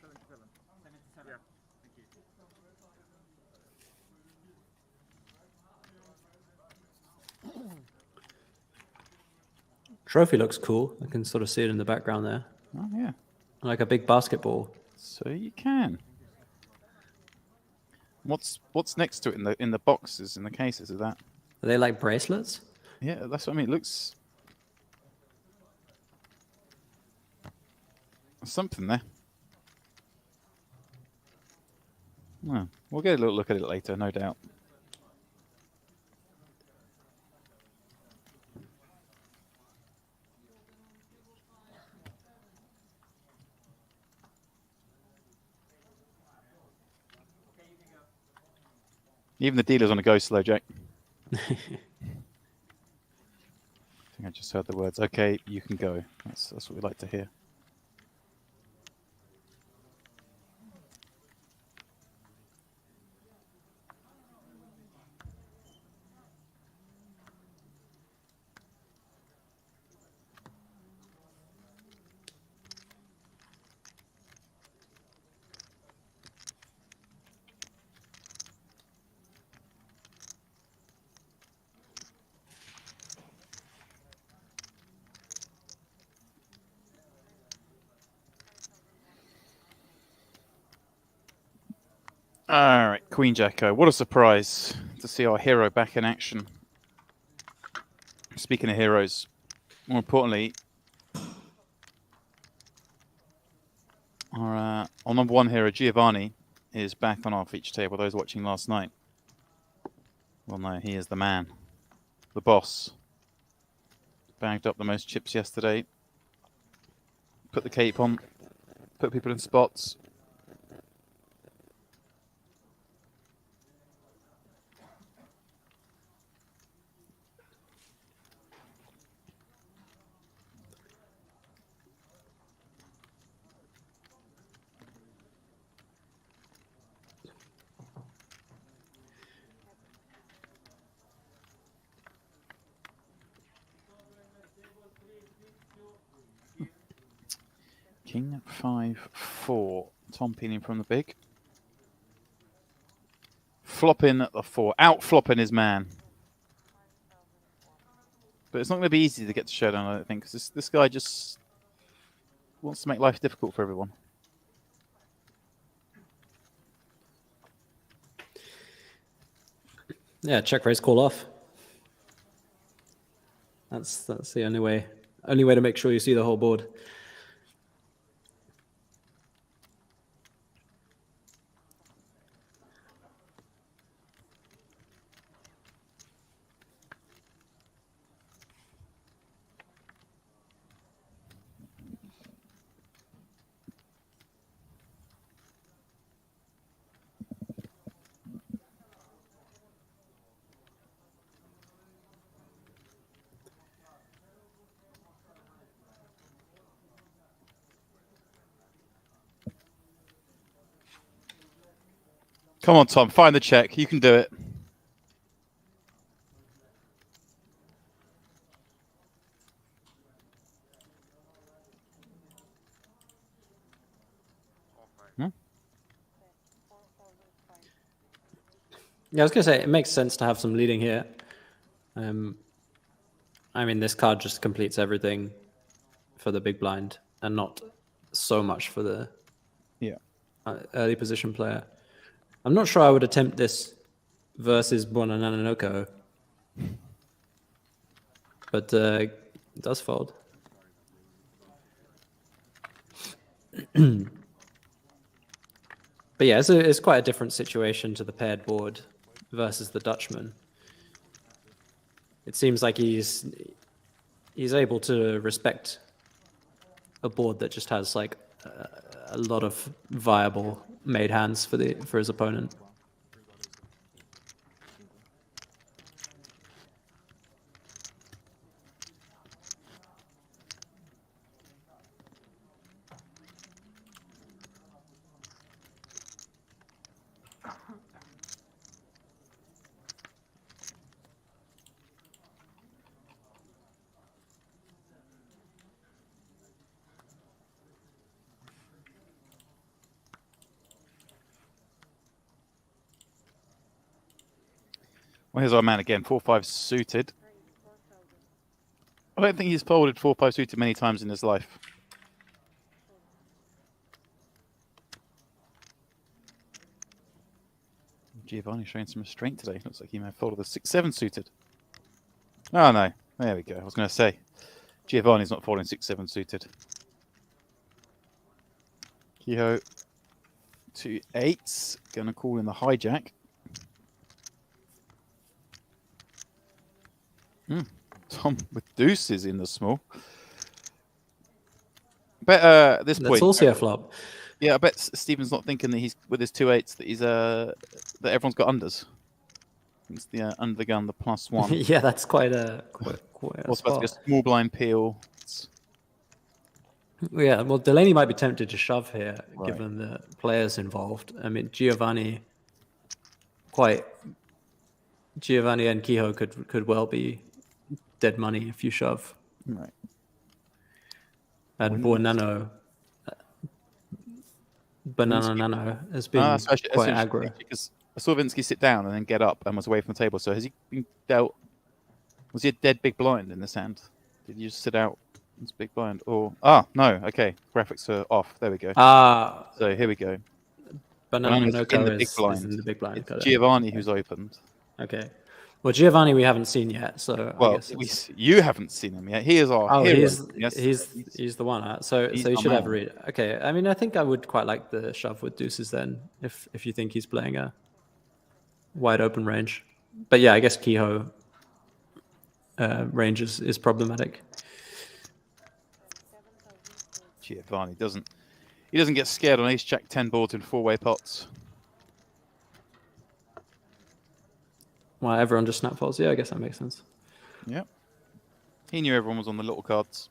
77. 77. Yeah. Thank you. Trophy looks cool. I can sort of see it in the background there. Oh, yeah. Like a big basketball. So you can. What's next to it in the boxes, in the cases of that? Are they like bracelets? Yeah, that's what I mean. It looks something there. Well, we'll get a little look at it later, no doubt. Even the dealer's on a go slow, Jack. I think I just heard the words, okay, you can go. That's what we like to hear. All right, Queen Jacko. What a surprise to see our hero back in action. Speaking of heroes, more importantly, our number one hero, Giovanni, is back on our feature table. Those watching last night will know he is the man, the boss. Bagged up the most chips yesterday. Put the cape on, put people in spots. King 5-4. Tom peeling from the big. Flopping at the 4. Out flopping his man. But it's not going to be easy to get to showdown, I don't think, because this guy just wants to make life difficult for everyone. Yeah, check raise call off. That's the only way to make sure you see the whole board. Come on, Tom, find the check. You can do it. Yeah, I was going to say, it makes sense to have some leading here. I mean, this card just completes everything for the big blind and not so much for the early position player. I'm not sure I would attempt this versus Bonananoko, but it does fold. But yeah, it's quite a different situation to the paired board versus the Dutchman. It seems like he's able to respect a board that just has like a lot of viable made hands for his opponent. Well, here's our man again, 4-5 suited. I don't think he's folded 4-5 suited many times in his life. Giovanni showing some restraint today. Looks like he may have folded the 6-7 suited. Oh, no. There we go. I was going to say, Giovanni's not folding 6-7 suited. Kehoe, 2 8s. Going to call in the hijack. Tom with deuces in the small. But at this point, that's also a flop. Yeah, I bet Stephen's not thinking that he's with his 2 8s that he's that everyone's got unders. It's the under the gun, the +1. Yeah, that's quite a Also about to go small blind peel. Yeah, well, Delaney might be tempted to shove here, given the players involved. I mean, Giovanni and Kehoe could well be dead money if you shove. Right. And Banana Nano has been quite aggro. Because I saw Vinsky sit down and then get up and was away from the table. So has he been dealt? Was he a dead big blind in this hand? Did you just sit out as big blind? Or no, okay. Graphics are off. There we go. So here we go. Banana is in the big blind. It's Giovanni who's opened. Okay. Well, Giovanni we haven't seen yet, so well, I guess you haven't seen him yet. He is our hero. He's the one. So you should have a read. Okay. I mean, I think I would quite like the shove with deuces then, if you think he's playing a wide open range. But yeah, I guess Kehoe range is problematic. Giovanni doesn't get scared on ace jack 10 boards in 4-way pots. Well, everyone just snap folds. Yeah, I guess that makes sense. Yeah. He knew everyone was on the little cards.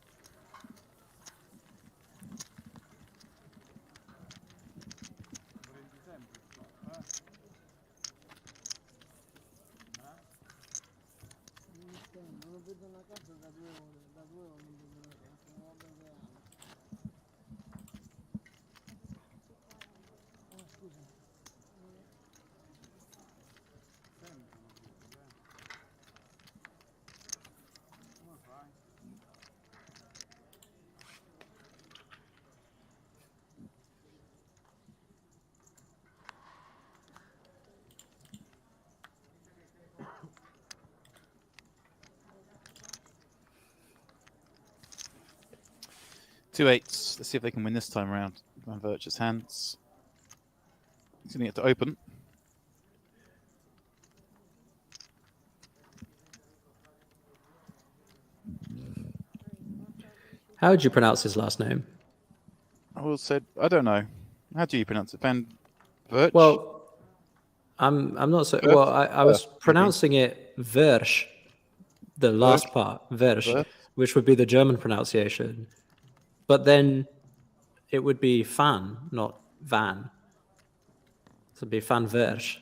2 8s. Let's see if they can win this time around. Van Virtue's hands. He's going to get to open. How would you pronounce his last name? I will say, I don't know. How do you pronounce it? Van Virtue? Well, I'm not so. Well, I was pronouncing it Versch, the last part, Versch, which would be the German pronunciation. But then it would be Fan, not Van. So it'd be Van Versch,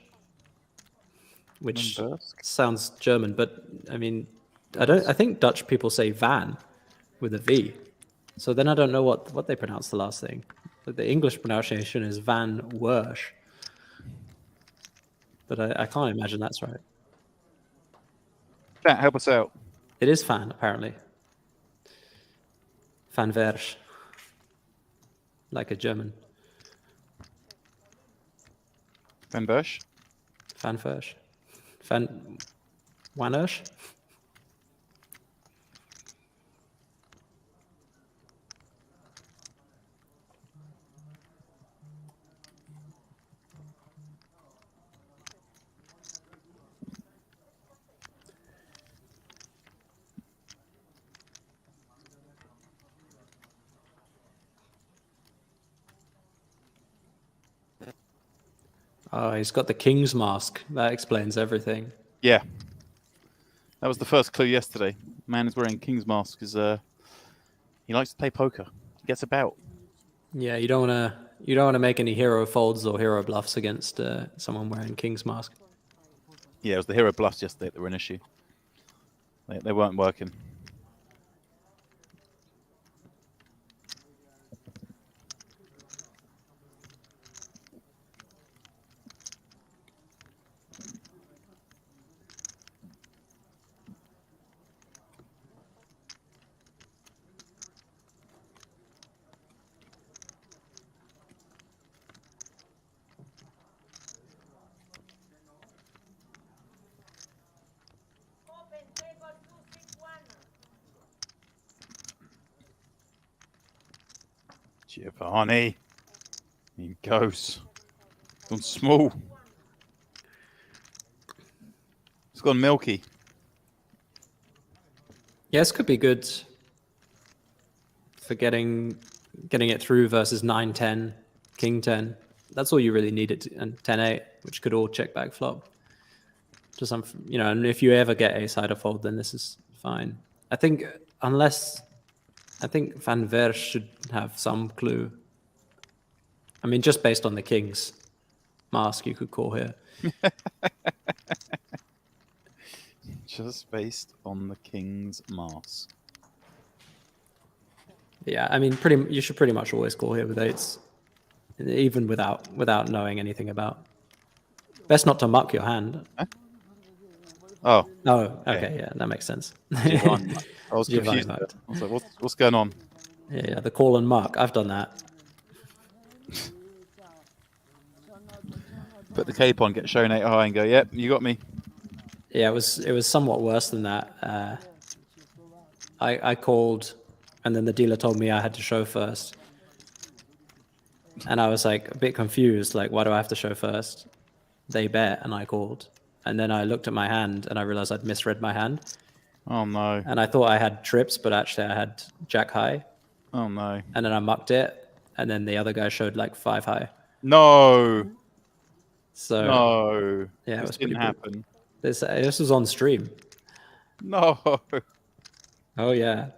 which sounds German. But I mean, I think Dutch people say Van with a V. So then I don't know what they pronounce the last thing. But the English pronunciation is Van Wersch. But I can't imagine that's right. Chat, help us out. It is Fan, apparently. Van Wersch. Like a German. Van Bersch? Van Wersch. Van Wanersch? Oh, he's got the king's mask. That explains everything. Yeah. That was the first clue yesterday. Man is wearing king's mask because he likes to play poker. He gets about. Yeah, you don't want to make any hero folds or hero bluffs against someone wearing king's mask. Yeah, it was the hero bluffs yesterday that were an issue. They weren't working. Giovanni. He goes. Gone small. It's gone milky. Yes, could be good for getting it through versus 9-10, king 10. That's all you really needed, and 10-8, which could all check back flop. To some, and if you ever get a-side fold, then this is fine. I think Van Versch should have some clue. I mean, just based on the king's mask, you could call here. Just based on the king's mask. Yeah, I mean, you should pretty much always call here with eights, even without knowing anything about. Best not to muck your hand. Huh? Oh, okay, yeah, that makes sense. I was confused. I was like, what's going on? Yeah, the call and muck. I've done that. Put the cape on, get shown 8 high, and go, yep, you got me. Yeah, it was somewhat worse than that. I called, and then the dealer told me I had to show first. And I was like a bit confused, like, why do I have to show first? They bet, and I called. And then I looked at my hand, and I realized I'd misread my hand. Oh, no. And I thought I had trips, but actually I had jack high. Oh, no. And then I mucked it, and then the other guy showed like 5 high. No. So no. Yeah, this didn't happen. This was on stream. No. Oh yeah,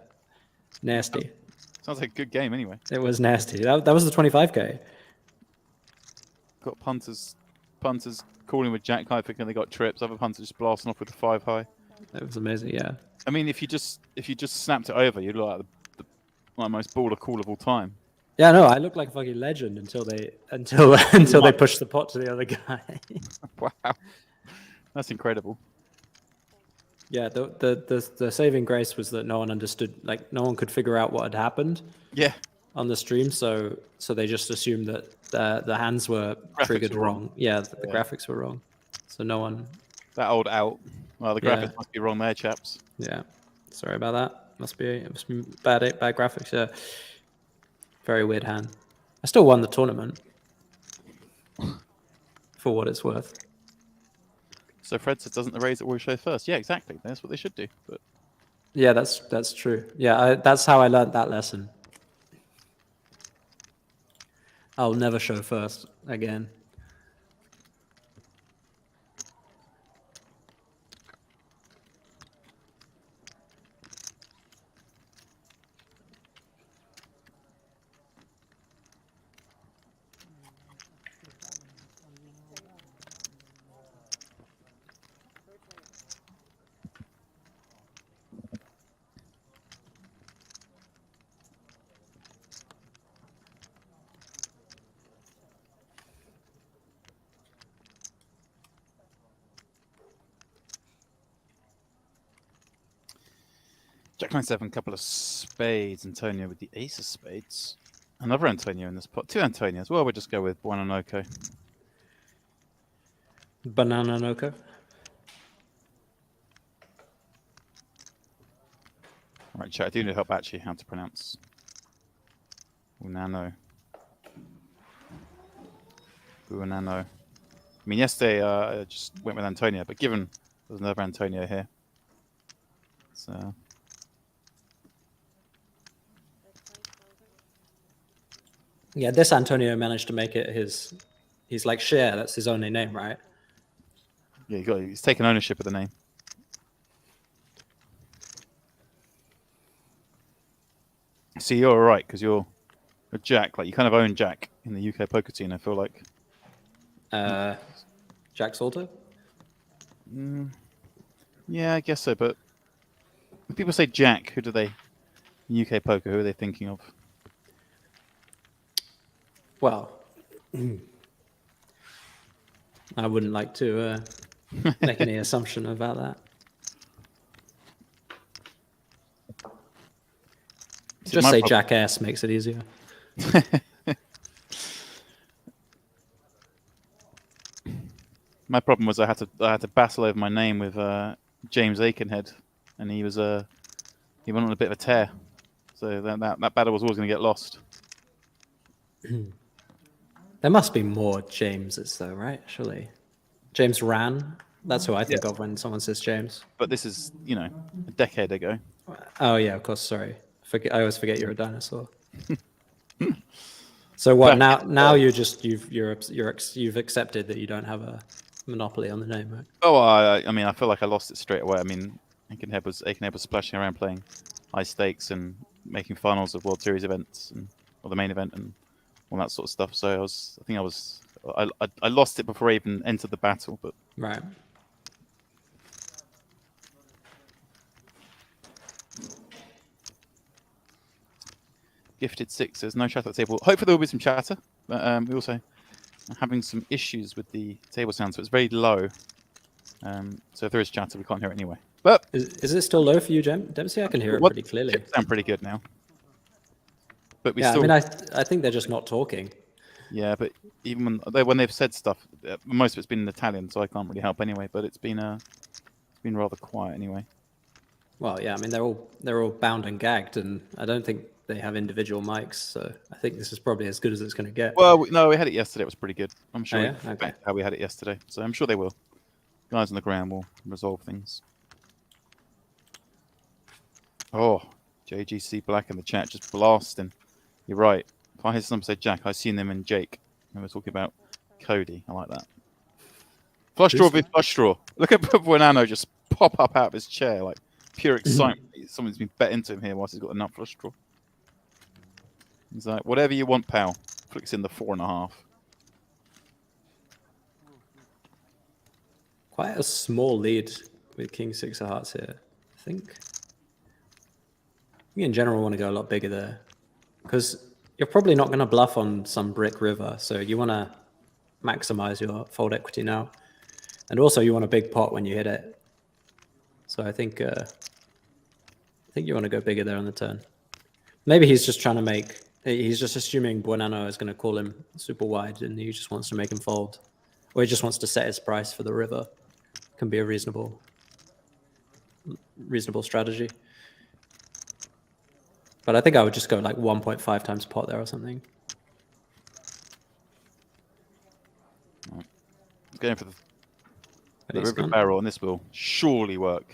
nasty. Sounds like a good game anyway. It was nasty. That was the 25k. Got punters calling with jack high thinking they got trips. Other punters just blasting off with the 5 high. It was amazing. Yeah. I mean, if you just snapped it over, you'd look like the most baller call of all time. Yeah, no, I looked like a fucking legend until they pushed the pot to the other guy. Wow, that's incredible. Yeah, the saving grace was that no one understood, like no one could figure out what had happened. Yeah. On the stream, so they just assumed that the hands were triggered wrong. Yeah, the graphics were wrong. So no one. That old out. Well, the graphics must be wrong there, chaps. Yeah, sorry about that. Must be bad graphics. Yeah. Very weird hand. I still won the tournament. For what it's worth. So Fred says, doesn't the raise always show first? Yeah, exactly. That's what they should do. But Yeah, that's true. Yeah, that's how I learned that lesson. I'll never show first again. Jack 9-7, couple of spades. Antonio with the ace of spades. Another Antonio in this pot. 2 Antonios. Well, we'll just go with Buonanoco. Banana Noko. Right, chat. I do need help actually how to pronounce Buonano. Buonano. I mean, yesterday I just went with Antonio, but given there's another Antonio here, so. Yeah, this Antonio managed to make it his. He's like Cher. That's his only name, right? Yeah, he's taken ownership of the name. See, you're all right because you're Jack. Like you kind of own Jack in the UK poker scene. I feel like. Jack Salter. Yeah, I guess so. But when people say Jack, who do they? In UK poker, who are they thinking of? Well, I wouldn't like to make any assumption about that. Just say Jackass makes it easier. My problem was I had to battle over my name with James Aikenhead, and he went on a bit of a tear, so that battle was always going to get lost. There must be more Jameses, though, right? Surely, James Ran. That's who I think of when someone says James. But this is, a decade ago. Oh yeah, of course. Sorry, I always forget you're a dinosaur. So what? Now you've accepted that you don't have a monopoly on the name, right? Oh, I feel like I lost it straight away. I mean, Aikenhead was splashing around playing high stakes and making finals of World Series events or the main event and all that sort of stuff. So I lost it before I even entered the battle. But right. Gifted Six says no chatter at the table. Hopefully there will be some chatter. But we also are having some issues with the table sound, so it's very low. So if there is chatter, we can't hear it anyway. But is it still low for you, Dempsey? I can hear it pretty clearly. Chips sound pretty good now. But I mean, I think they're just not talking. Yeah, but even when they've said stuff, most of it's been in Italian, so I can't really help anyway. But it's been rather quiet anyway. Well, yeah, I mean they're all bound and gagged, and I don't think they have individual mics, so I think this is probably as good as it's going to get. Well, no, we had it yesterday. It was pretty good. I'm sure Okay. how we had it yesterday, so I'm sure they will. Guys on the ground will resolve things. Oh, JGC Black in the chat just blasting. You're right. If I hear someone say Jack, I've seen them in Jake. And we're talking about Cody. I like that. Flush draw with flush draw. Look at Buonano just pop up out of his chair like pure excitement. Someone's been bet into him here whilst he's got a nut flush draw. He's like, whatever you want, pal. Flicks in the 4.5. Quite a small lead with King Six of Hearts here, I think. You in general want to go a lot bigger there, because you're probably not going to bluff on some brick river, so you want to maximize your fold equity now, and also you want a big pot when you hit it. So I think you want to go bigger there on the turn. Maybe he's just trying to make. He's just assuming Buonano is going to call him super wide, and he just wants to make him fold, or he just wants to set his price for the river. Can be a reasonable strategy. But I think I would just go like 1.5 times pot there or something. Going for the river barrel, and this will surely work.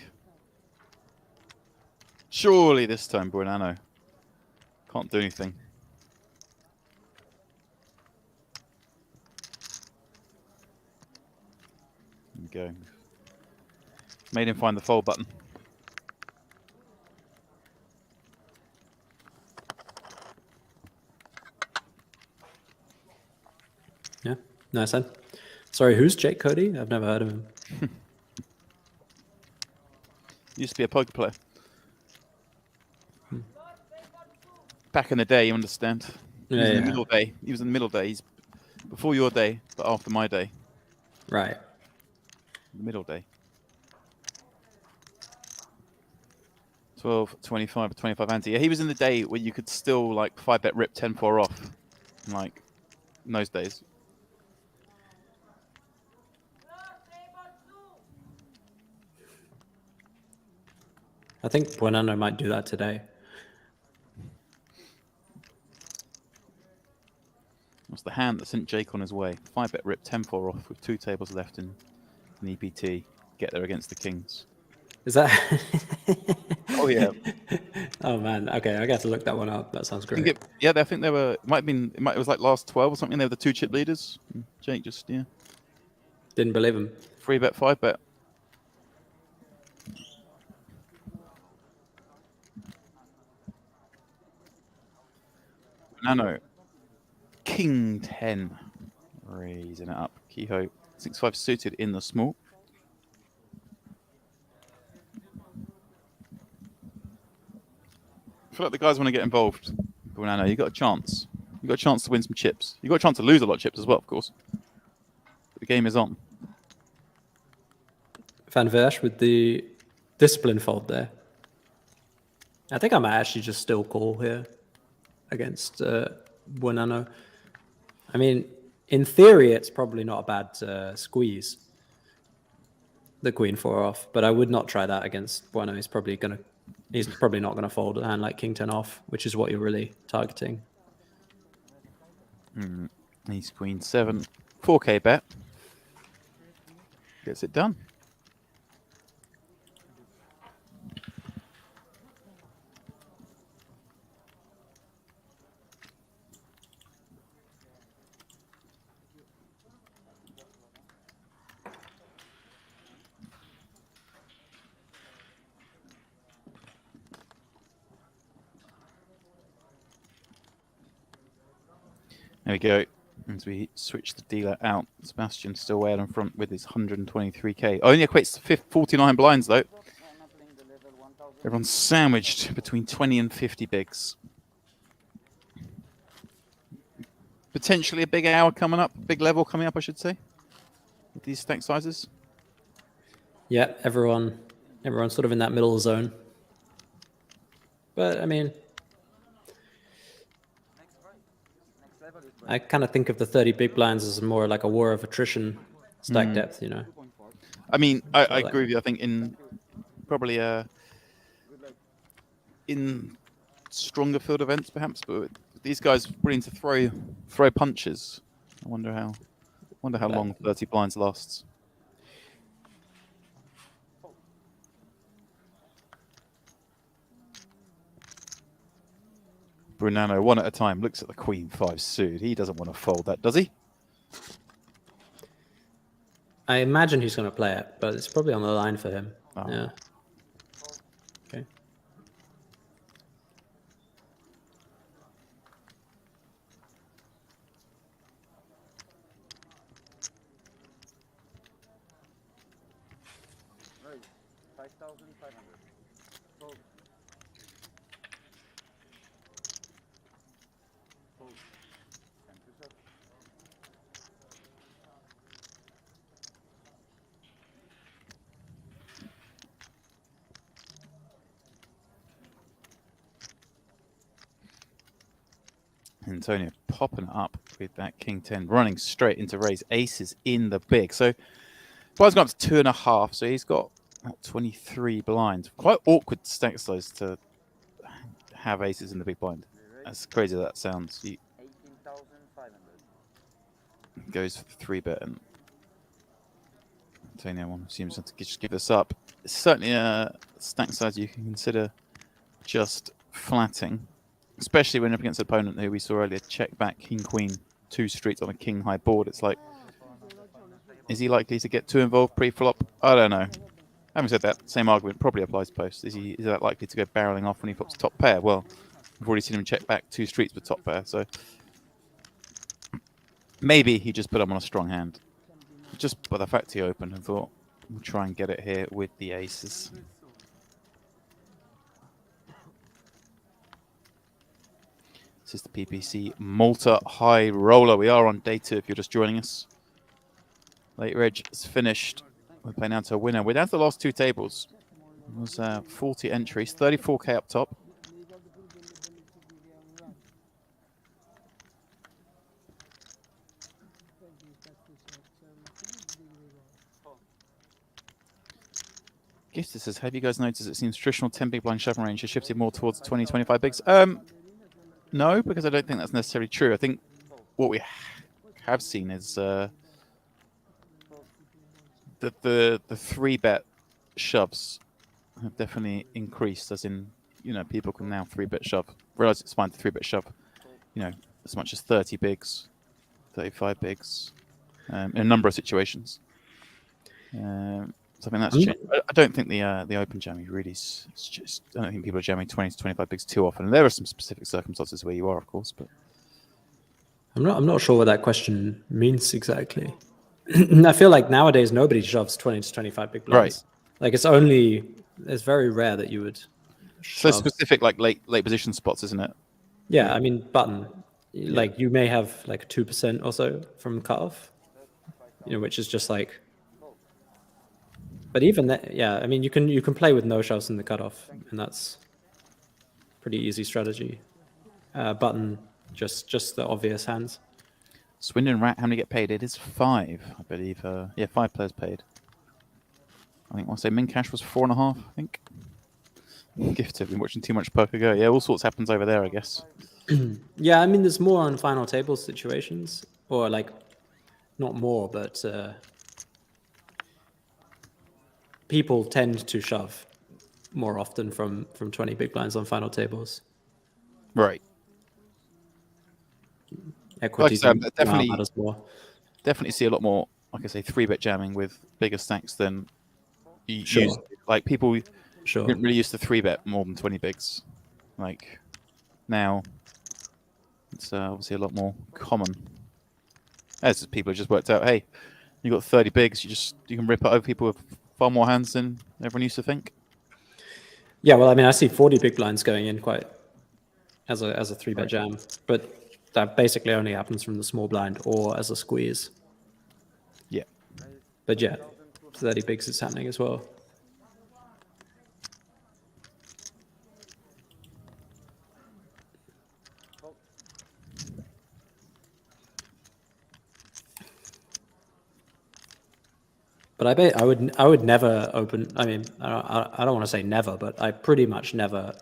Surely this time, Buonanno. Can't do anything. There we go. Made him find the fold button. Yeah, nice then. Sorry, who's Jake Cody? I've never heard of him. Used to be a poker player. Back in the day, you understand. He was in the middle day. He was in the middle day. He's before your day, but after my day. Right. The middle day. 12, 25, 25 ante. Yeah, he was in the day where you could still like 5-bet rip 10-4 off. Like in those days. I think Buonanno might do that today. What's the hand that sent Jake on his way? 5-bet rip 10-4 off with 2 tables left in EPT. Get there against the Kings. Is that? Oh yeah. Oh man. Okay, I got to look that one up. That sounds great. I think they were. It was like last 12 or something. They were the 2 chip leaders. Jake just Didn't believe him. 3-bet, 5-bet. No. King 10. Raising it up. Keyhoe 6-5 suited in the small. I feel like the guys want to get involved. Buonanno, you got a chance. You got a chance to win some chips. You got a chance to lose a lot of chips as well, of course. But the game is on. Van Versh with the discipline fold there. I think I might actually just still call here against Buonanno. I mean, in theory, it's probably not a bad squeeze. The queen 4 off, but I would not try that against Buonanno. He's probably not gonna fold a hand like king 10 off, which is what you're really targeting. He's queen 7, 4K bet. Gets it done. There we go. As we switch the dealer out, Sebastian still way out in front with his 123k. Only equates to 49 blinds though. Everyone's sandwiched between 20 and 50 bigs. Potentially a big hour coming up, big level coming up, I should say, with these stack sizes. Yeah, everyone's sort of in that middle zone. But I mean, I kind of think of the 30 big blinds as more like a war of attrition stack depth, you know. I mean, I agree with you. I think in probably in stronger field events, perhaps, but these guys willing to throw punches. I wonder how long 30 blinds lasts. Buonanno, one at a time, looks at the queen 5 suit. He doesn't want to fold that, does he? I imagine he's going to play it, but it's probably on the line for him. Oh. Yeah. Okay. Right. 5,500. Fold. Fold. 10%. Antonio popping it up with that king 10, running straight into raise. Aces in the big. So Blinds gone up to 2.5, so he's got 23 blinds. Quite awkward stack size to have aces in the big blind. As crazy as that sounds, he 18,500. goes for the 3-bet, and Antonio one seems to just give this up. It's certainly a stack size you can consider just flatting, especially when up against an opponent who we saw earlier check back king queen 2 streets on a king high board. It's like, is he likely to get too involved pre-flop? I don't know. Having said that, same argument probably applies post. Is that likely to go barreling off when he flops top pair? Well, we've already seen him check back 2 streets with top pair, so maybe he just put him on a strong hand. Just by the fact he opened and thought, we'll try and get it here with the aces. This is the PPC Malta High Roller. We are on day 2 if you're just joining us. Late Reg is finished. We're playing down to a winner. We're down to the last 2 tables. It was 40 entries, 34k up top. Gifter says, have you guys noticed it seems traditional 10 big blind shoving range has shifted more towards 20-25 bigs? No, because I don't think that's necessarily true. I think what we have seen is that the 3-bet shoves have definitely increased, as in, you know, people can now 3-bet shove. Realize it's fine to 3-bet shove, you know, as much as 30 bigs, 35 bigs, in a number of situations. So I think that's changed. I don't think the open jamming really is just. I don't think people are jamming 20 to 25 bigs too often. And there are some specific circumstances where you are, of course, but I'm not sure what that question means exactly. I feel like nowadays nobody shoves 20 to 25 big blinds. Right. Like it's very rare that you would shove. So specific like late position spots, isn't it? Yeah, I mean button. Yeah. Like you may have like 2% or so from cutoff, you know, which is just like. But even that, yeah, I mean you can play with no shoves in the cutoff, and that's pretty easy strategy. Button, just the obvious hands. Swindon Rat, how many get paid? It is 5, I believe. 5 players paid. I think I'll say min cash was 4.5. I think. Gifted, been watching too much poker go. Yeah, all sorts happens over there, I guess. Yeah, I mean there's more on final table situations, or like not more, but people tend to shove more often from 20 big blinds on final tables. Right. Equity definitely see a lot more, like I say, 3-bet jamming with bigger stacks than you use. Like people didn't really used to 3-bet more than 20 bigs. Like now, it's obviously a lot more common. As people have just worked out, hey, you got 30 bigs, you can rip it over people with far more hands than everyone used to think. Yeah, well, I mean, I see 40 big blinds going in quite as a 3-bet jam, but that basically only happens from the small blind or as a squeeze. Yeah. But yeah, 30 bigs is happening as well. But I would never open. I mean, I don't want to say never, but I pretty much never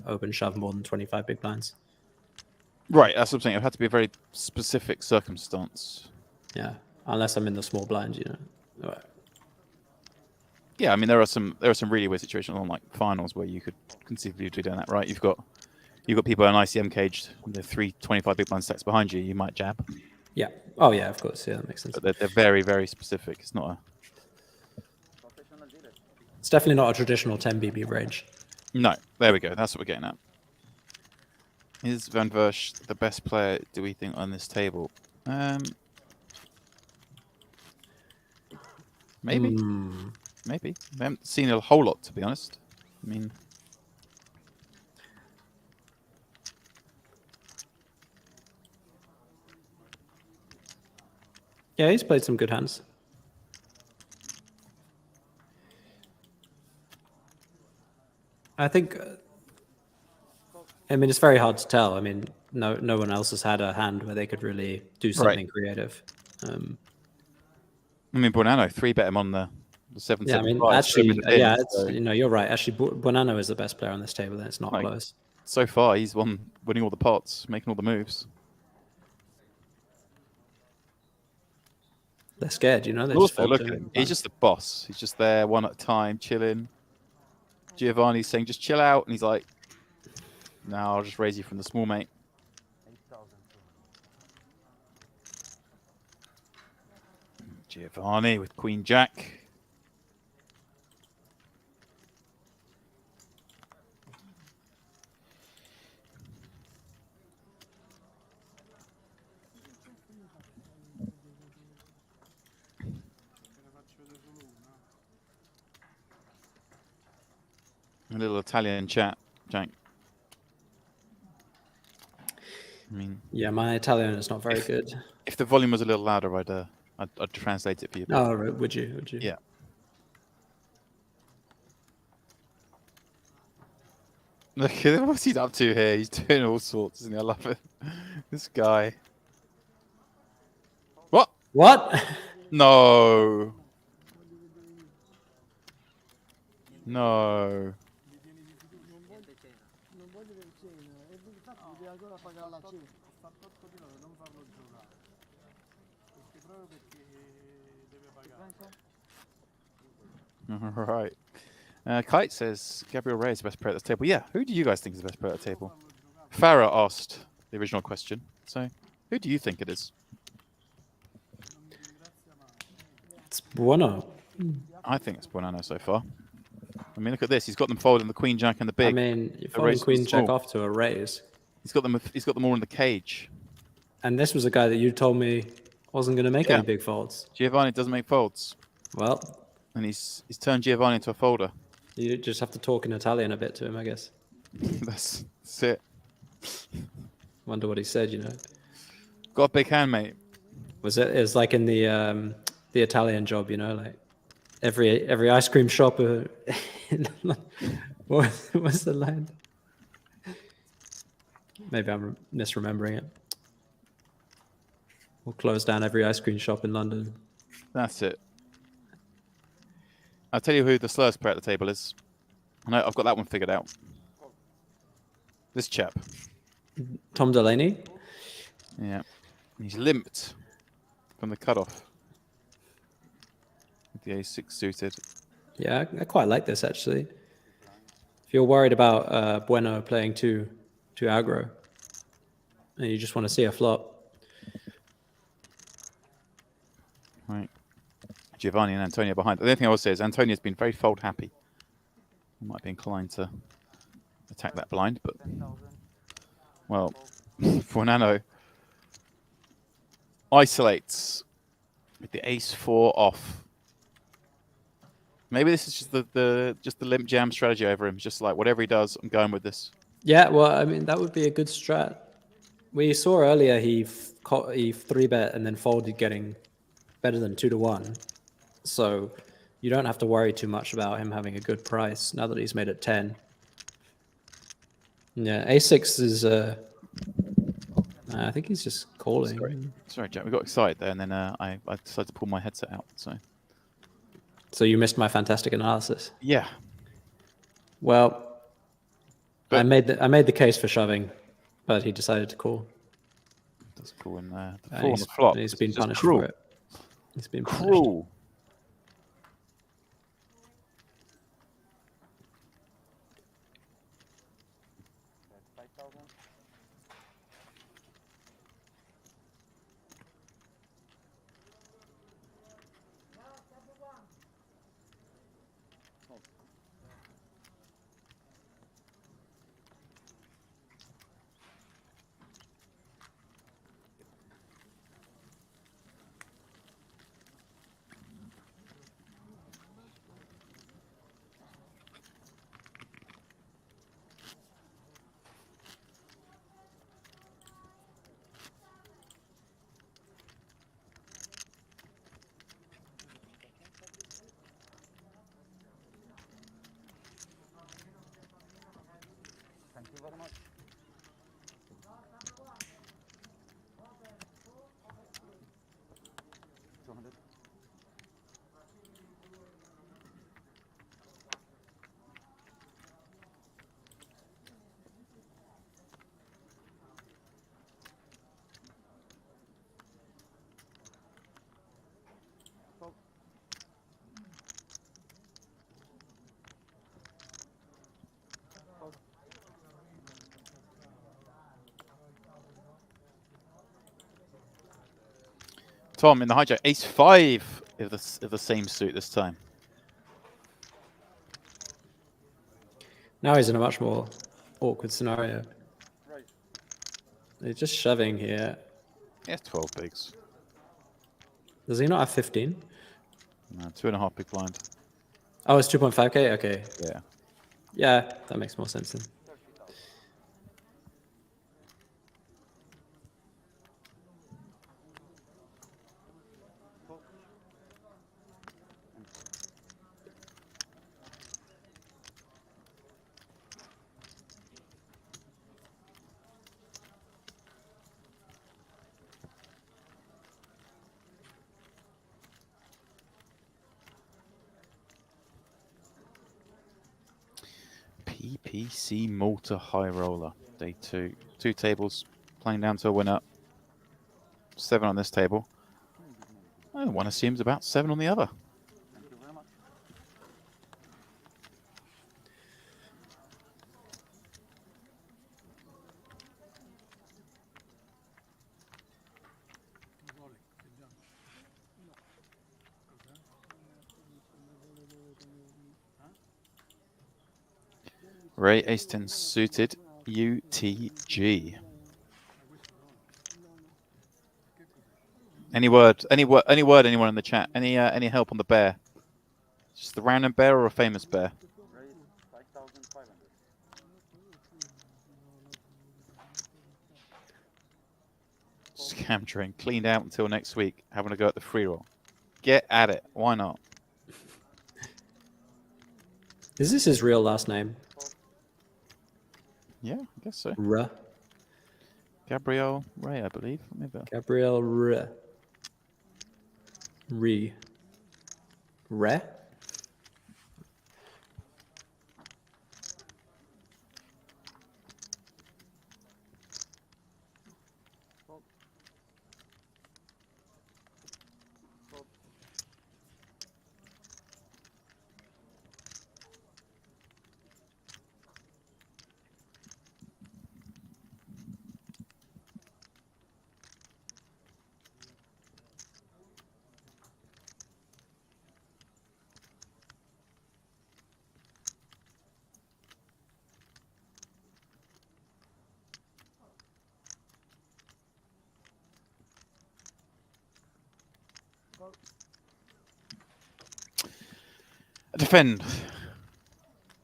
open shove more than 25 big blinds. Right, that's what I'm saying. It had to be a very specific circumstance. Yeah, unless I'm in the small blind, you know. Right. Yeah, I mean there are some really weird situations on like finals where you could conceivably be doing that, right? You've got people in ICM caged with the 3 25 big blind stacks behind you. You might jab. Yeah. Oh yeah, of course. Yeah, that makes sense. But they're very, very specific. It's not a. It's definitely not a traditional 10 BB range. No, there we go. That's what we're getting at. Is Van Versh the best player, do we think, on this table? Maybe. Maybe. We haven't seen a whole lot, to be honest. I mean... Yeah, he's played some good hands. I think... I mean, it's very hard to tell. I mean, no one else has had a hand where they could really do something creative. I mean, Bonanno 3-bet him on the 7-7. Yeah, I mean, actually, yeah, it's, you know, you're right. Actually, Bonanno is the best player on this table, and it's not close. so far he's winning all the pots, making all the moves. They're scared, you know. They just Also, fold look to at him. him. He's just the boss. He's just there one at a time, chilling. Giovanni's saying, just chill out. And he's like, no, I'll just raise you from the small, mate. 8,000. Giovanni with Queen Jack. A little Italian chat, Jack. I mean, Yeah, my Italian is not very good. if the volume was a little louder, I'd translate it for you. Oh, would you? Would you? Yeah. Look at what he's up to here. He's doing all sorts, isn't he? I love it. This guy. What? What? No. No. All right. Kite says Gabriel Ray is the best player at the table. Yeah, who do you guys think is the best player at the table? Farah asked the original question. So, who do you think it is? It's Bueno. I think it's Bonanno so far. I mean, look at this. He's got them folding the Queen Jack and the big. I mean, you're The folding raise Queen was Jack small. off to a raise. He's got them all in the cage. And this was a guy that you told me wasn't going to make Yeah. any big folds. Giovanni doesn't make folds, Well, and he's turned Giovanni into a folder. you just have to talk in Italian a bit to him, I guess. That's it. Wonder what he said, you know. Got a big hand, mate. It's like in the Italian Job, you know, like every ice cream shop. What's the line? Maybe I'm misremembering it. We'll close down every ice cream shop in London. That's it. I'll tell you who the slowest player at the table is. I know I've got that one figured out. This chap. Tom Delaney. Yeah. He's limped from the cutoff. With the A6 suited. Yeah, I quite like this actually. If you're worried about Bueno playing too aggro, and you just want to see a flop, Right. Giovanni and Antonio behind. The only thing I will say is Antonio's been very fold happy. He might be inclined to attack that blind, but 10,000. well, Fornano isolates with the ace-4 off. Maybe this is just the limp jam strategy over him. Just like whatever he does, I'm going with this. yeah. Well, I mean that would be a good strat. We saw earlier he 3-bet and then folded, getting better than 2-1. So you don't have to worry too much about him having a good price now that he's made it 10. Yeah, A6 is. I think he's just calling. Sorry, Jack. We got excited there, and then I decided to pull my headset out. So you missed my fantastic analysis. yeah, Well, But- I made the case for shoving, but he decided to call. that's cool. And the And 4 on the flop. he's It's been just punished cruel. for it. He's been punished. Cruel. That's 5,000. Tom in the hijack. Ace 5 of the same suit this time. Now he's in a much more awkward scenario. Right. He's just shoving here. He has 12 bigs. Does he not have 15? No, 2.5 big blind. Oh, it's 2.5k? Okay. Yeah. Yeah, that makes more sense then. PPC Malta High Roller, day 2. 2 tables, playing down to a winner. 7 on this table. Oh, one assumes about 7 on the other. Thank you very much. Ray Ace-10 suited, UTG. Any word? Anyone in the chat? Any help on the bear? Just the random bear or a famous bear? Raise 5,500. Scam train cleaned out until next week. Having a go at the free roll. Get at it. Why not? Is this his real last name? Yeah, I guess so. Ruh. Gabriel Ray, I believe. Maybe. Gabriel Ruh. Re? Call. Defend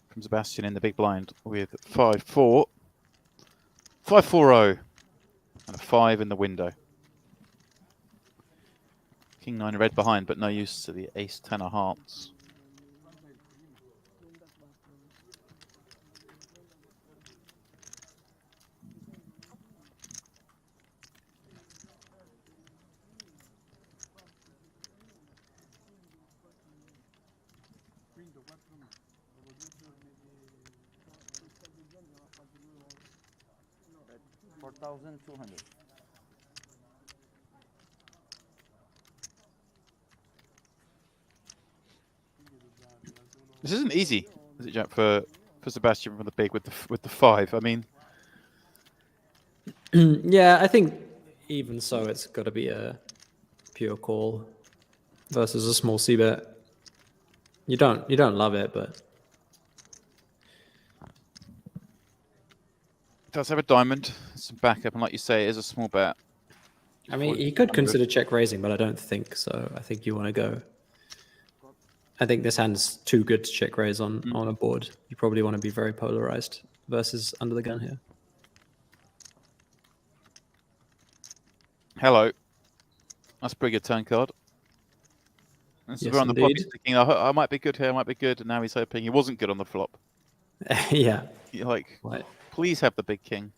from Sebastian in the big blind with 5-4, 5-4-0, and a 5 in the window. King 9 red behind, but no use to the Ace 10 of hearts. Bet 4,200. This isn't easy, is it, Jack, for Sebastian from the big with the 5? I mean, Yeah, I think even so, it's got to be a pure call versus a small C bet. You don't love it, but does have a diamond, some backup, and like you say, it is a small bet. I mean, he could consider check raising, but I don't think so. I think you want to go. I think this hand's too good to check raise on a board. You probably want to be very polarized versus under the gun here. Hello. That's a pretty good turn card. This is Yes, where on the flop indeed. he's thinking, I might be good here, I might be good, and now he's hoping he wasn't good on the flop. Yeah. You're like, Right. please have the big king.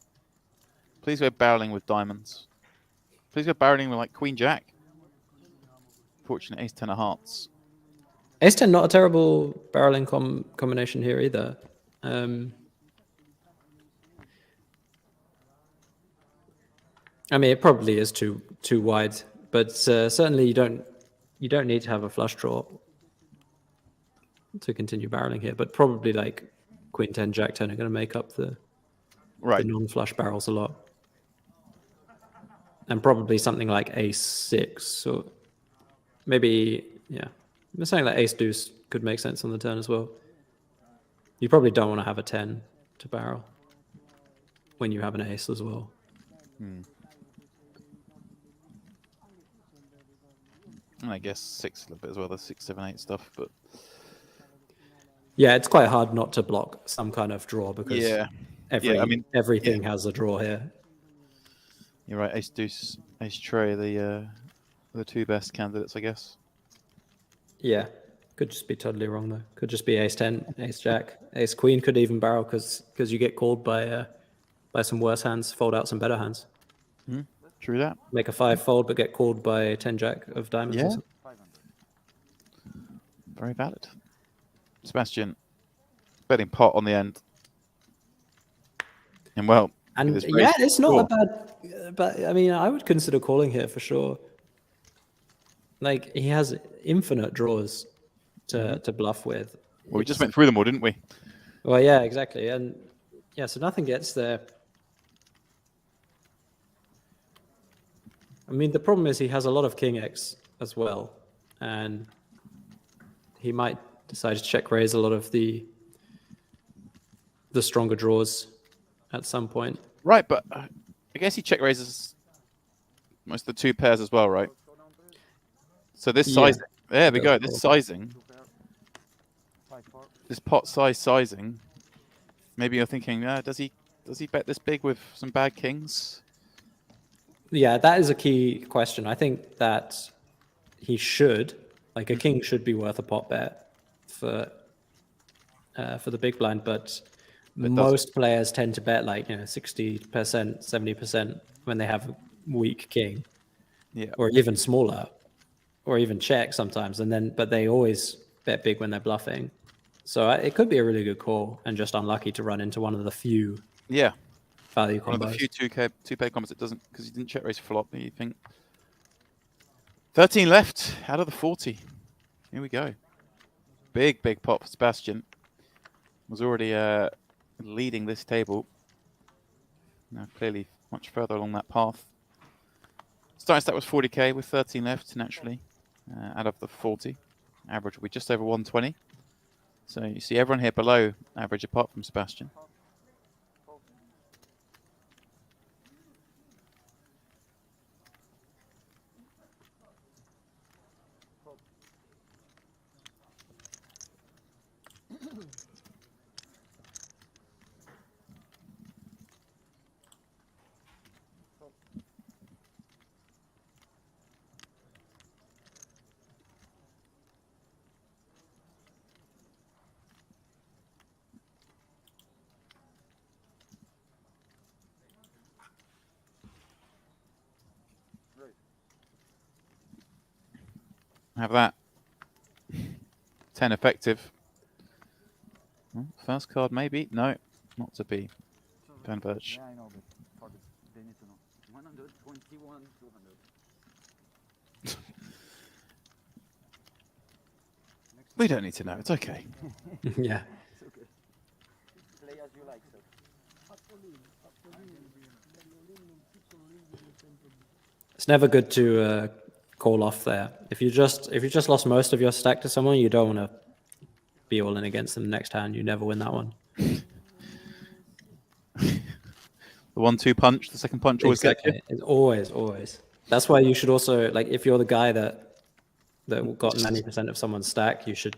Please go barreling with diamonds. Please go barreling with like Queen Jack. Fortunate Ace 10 of hearts. Ace 10, not a terrible barreling combination here either. I mean, it probably is too wide, but certainly you don't need to have a flush draw to continue barreling here. But probably like Queen 10, Jack 10 are going to make up the Right. non-flush barrels a lot. and probably something like ace 6. So maybe, yeah, something like ace deuce could make sense on the turn as well. You probably don't want to have a 10 to barrel when you have an ace as well. And I guess 6 a little bit as well, the 6, 7, 8 stuff, but yeah, it's quite hard not to block some kind of draw because everything has a draw here. You're right, ace deuce, ace tray, the 2 best candidates, I guess. Yeah, could just be totally wrong though. Could just be ace 10, ace jack, ace queen could even barrel because you get called by some worse hands, fold out some better hands. True that. Make a 5 fold but get called by 10 jack of diamonds. Yeah. Very valid. Sebastian, betting pot on the end. And well, it's not a bad, but I mean, I would consider calling here for sure. Like, he has infinite draws to bluff with. Well, we just went through them all, didn't we? Well, yeah, exactly. And yeah, so nothing gets there. I mean, the problem is he has a lot of king X as well. And he might decide to check raise a lot of the stronger draws at some point. Right, but I guess he check raises most of the 2 pairs as well, right? So this sizing, there we go. This sizing, this pot size sizing. Maybe you're thinking, does he bet this big with some bad kings? Yeah, that is a key question. I think that he should, like, a king should be worth a pot bet for the big blind, but most players tend to bet like 60%, 70% when they have a weak king, or even smaller, or even check sometimes, but they always bet big when they're bluffing. So it could be a really good call, and just unlucky to run into one of the few value combos. One of the few 2-pair combos that doesn't, because he didn't check raise flop. You think 13 left out of the 40. Here we go. Big pot for Sebastian. Was already leading this table. Now clearly much further along that path. Starting stack was 40k with 13 left naturally out of the 40. Average will be just over 120. So you see everyone here below average apart from Sebastian. Have that. 10 effective. First card maybe? No, not to be. Converge. Yeah, I know, but they need to know. 121, 200. We don't need to know. It's okay. Yeah. It's okay. Play as you like, sir. It's never good to call off there. If you just lost most of your stack to someone, you don't want to be all in against them next hand. You never win that one. The 1-2 punch, the second punch always gets you. It's always. That's why you should also, like, if you're the guy that got 90% of someone's stack, you should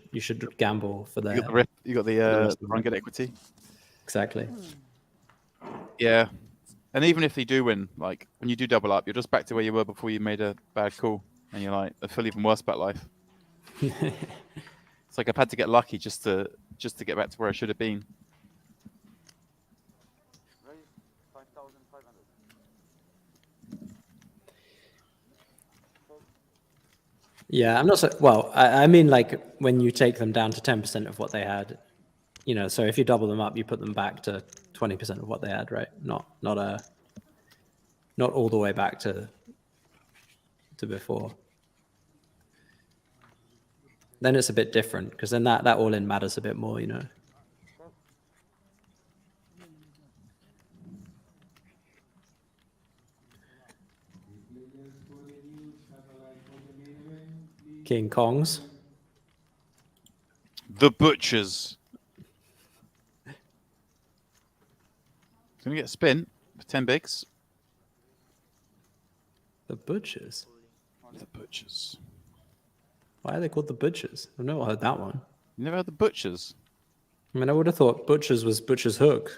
gamble for that. You got the run get equity. Exactly. Yeah. And even if they do win, like when you do double up, you're just back to where you were before you made a bad call, and you're like, I feel even worse about life. It's like I've had to get lucky just to get back to where I should have been. Ready? 5,500. Yeah, I'm not so well. I mean, like when you take them down to 10% of what they had, so if you double them up, you put them back to 20% of what they had, right? Not all the way back to before. Then it's a bit different because then that all in matters a bit more, King Kongs. The Butchers. Gonna get a spin for 10 bigs. The Butchers. The Butchers. Why are they called the Butchers? I've never heard that one. You never had the Butchers? I mean, I would have thought Butchers was Butcher's Hook.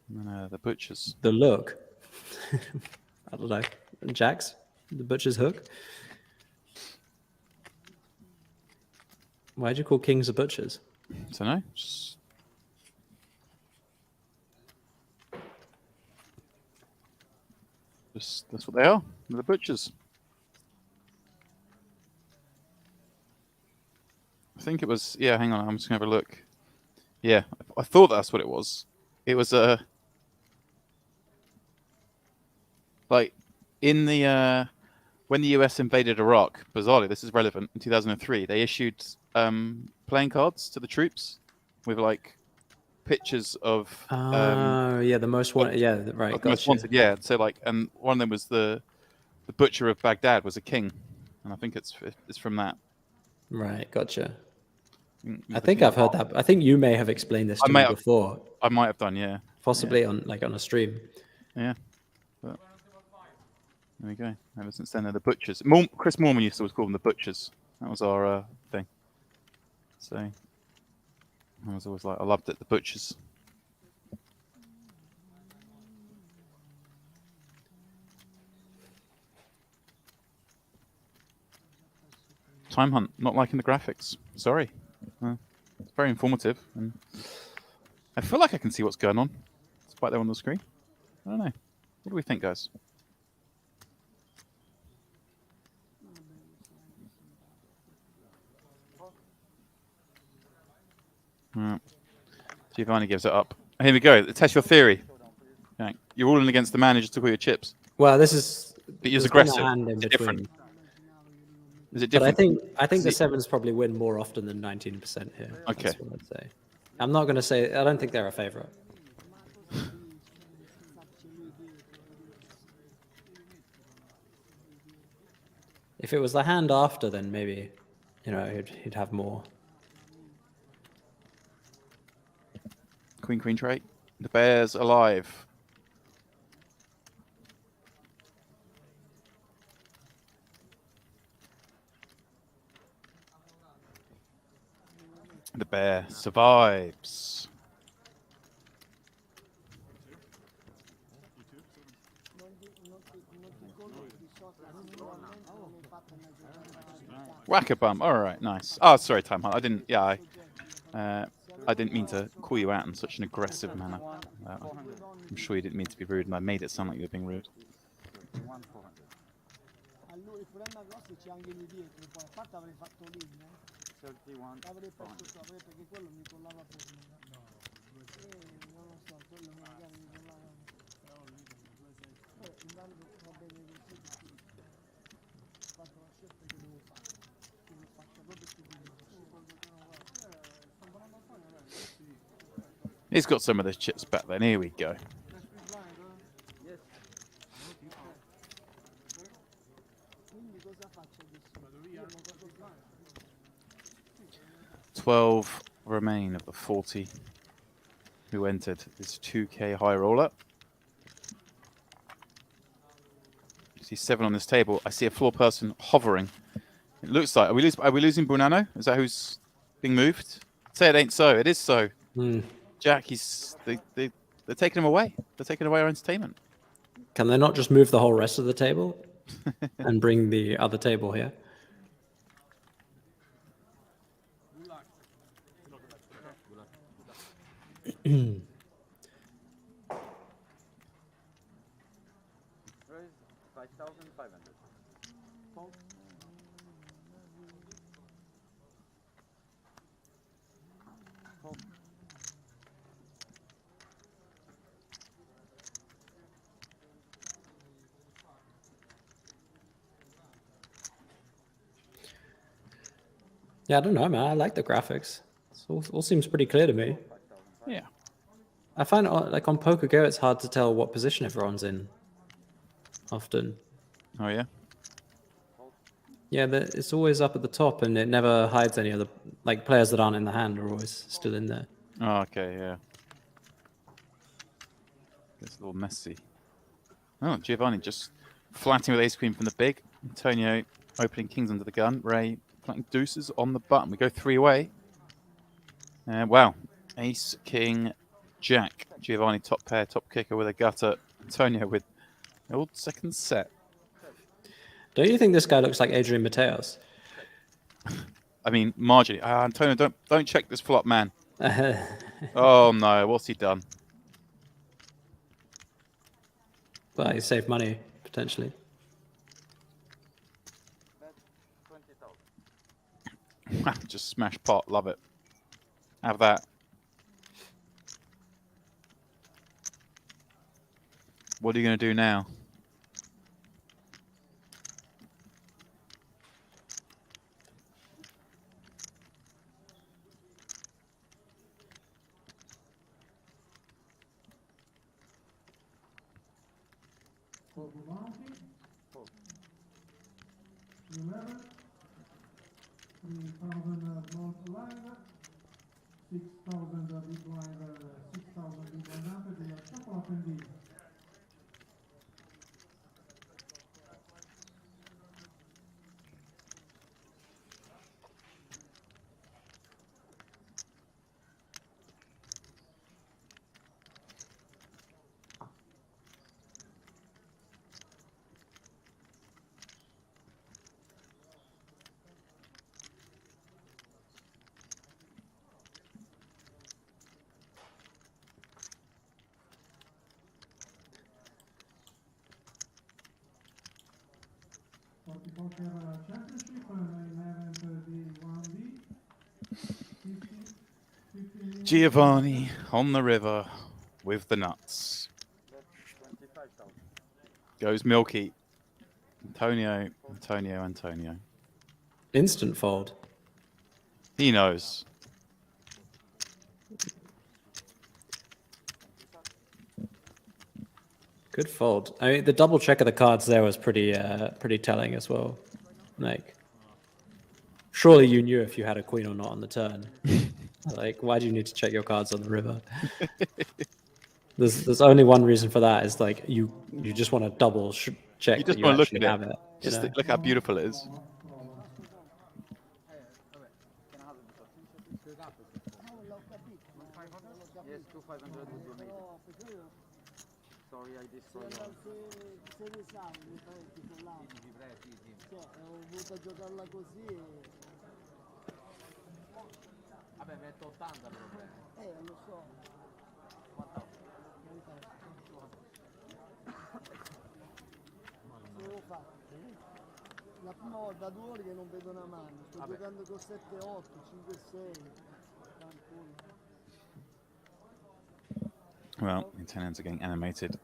No, the Butchers. The Look. I don't know. Jax, the Butcher's Hook. Why'd you call Kings the Butchers? I don't know. Just that's what they are. They're the Butchers. I think it was. Yeah, hang on. I'm just gonna have a look. Yeah, I thought that's what it was. It was like in the when the US invaded Iraq. Bizarrely, this is relevant. In 2003, they issued playing cards to the troops with like pictures of. Yeah, the most wanted. Yeah, right. Most Gotcha. wanted, yeah. So like, and one of them was the butcher of Baghdad was a king, and I think it's from that. Right, gotcha. I think I've heard that. I think you may have explained this to me before. I might have done, yeah. Possibly on a stream. Yeah. But there we go. Ever since then, they're the Butchers. Chris Moorman used to always call them the Butchers. That was our thing. So I was always like, I loved it, the Butchers. Time Hunt, not liking the graphics. Sorry. It's very informative, and I feel like I can see what's going on. It's right there on the screen. I don't know. What do we think, guys? Giovanni gives it up. Here we go. Test your theory. Okay. You're all in against the man who just took all your chips. Well, this is. But he was aggressive. Is it different? Is it But different? I think the sevens probably win more often than 19% here. Okay. That's what I'd say. I'm not going to say. I don't think they're a favorite. If it was the hand after, then maybe, he'd have more. Queen trait. The bear's alive. The bear survives. Whack-a-bum. All right, nice. Oh, sorry, Time Hunt. I didn't. Yeah, I didn't mean to call you out in such an aggressive manner. I'm sure you didn't mean to be rude, and I made it sound like you were being rude. He's got some of those chips back then. Here we go. $12 remain of the 40 who entered this 2K high roller. You see 7 on this table. I see a floor person hovering. It looks like, are we losing Brunano? Is that who's being moved? Say it ain't so. It is so. Jack, they're taking him away. They're taking away our entertainment. Can they not just move the whole rest of the table and bring the other table here? Yeah, I don't know, man. I like the graphics. It all seems pretty clear to me. Yeah. I find like on PokerGo, it's hard to tell what position everyone's in. Often. Oh yeah. Yeah, it's always up at the top, and it never hides any other players that aren't in the hand are always still in there. Oh, okay, yeah. It's a little messy. Oh, Giovanni just flatting with ace queen from the big. Antonio opening kings under the gun. Ray flatting deuces on the button. We go 3 away. Wow. Ace, king, jack. Giovanni top pair, top kicker with a gutter. Antonio with the old second set. Don't you think this guy looks like Adrian Mateos? I mean, marginally. Antonio, don't check this flop, man. Oh no, what's he done? Well, he saved money potentially. Just smash pot, love it. Have that. What are you going to do now? Portomaso, 11, 3,000 small blind, 6,000 big blind, 6,000 big blind up, and a couple of ND. PPC Championship, an event the 1D. Giovanni on the river with the nuts. Goes Milky. Antonio. Instant fold. He knows. Good fold. I mean, the double check of the cards there was pretty telling as well. Surely you knew if you had a queen or not on the turn. Why do you need to check your cards on the river? There's only one reason for that is you just want to double check. You just that want to look actually at have it. it. Just look how beautiful it is. Yes, 2,500 would be amazing. Sorry, I destroyed all. Se ne sanno i differenti sull'auto. Cioè, ho voluto giocarla così e... Vabbè, metto 80 però. lo so. Devo fare. La prima volta 2 ore che non vedo una mano. Sto giocando con 7-8, 5-6. Tranquillo. Well, the Italians are getting animated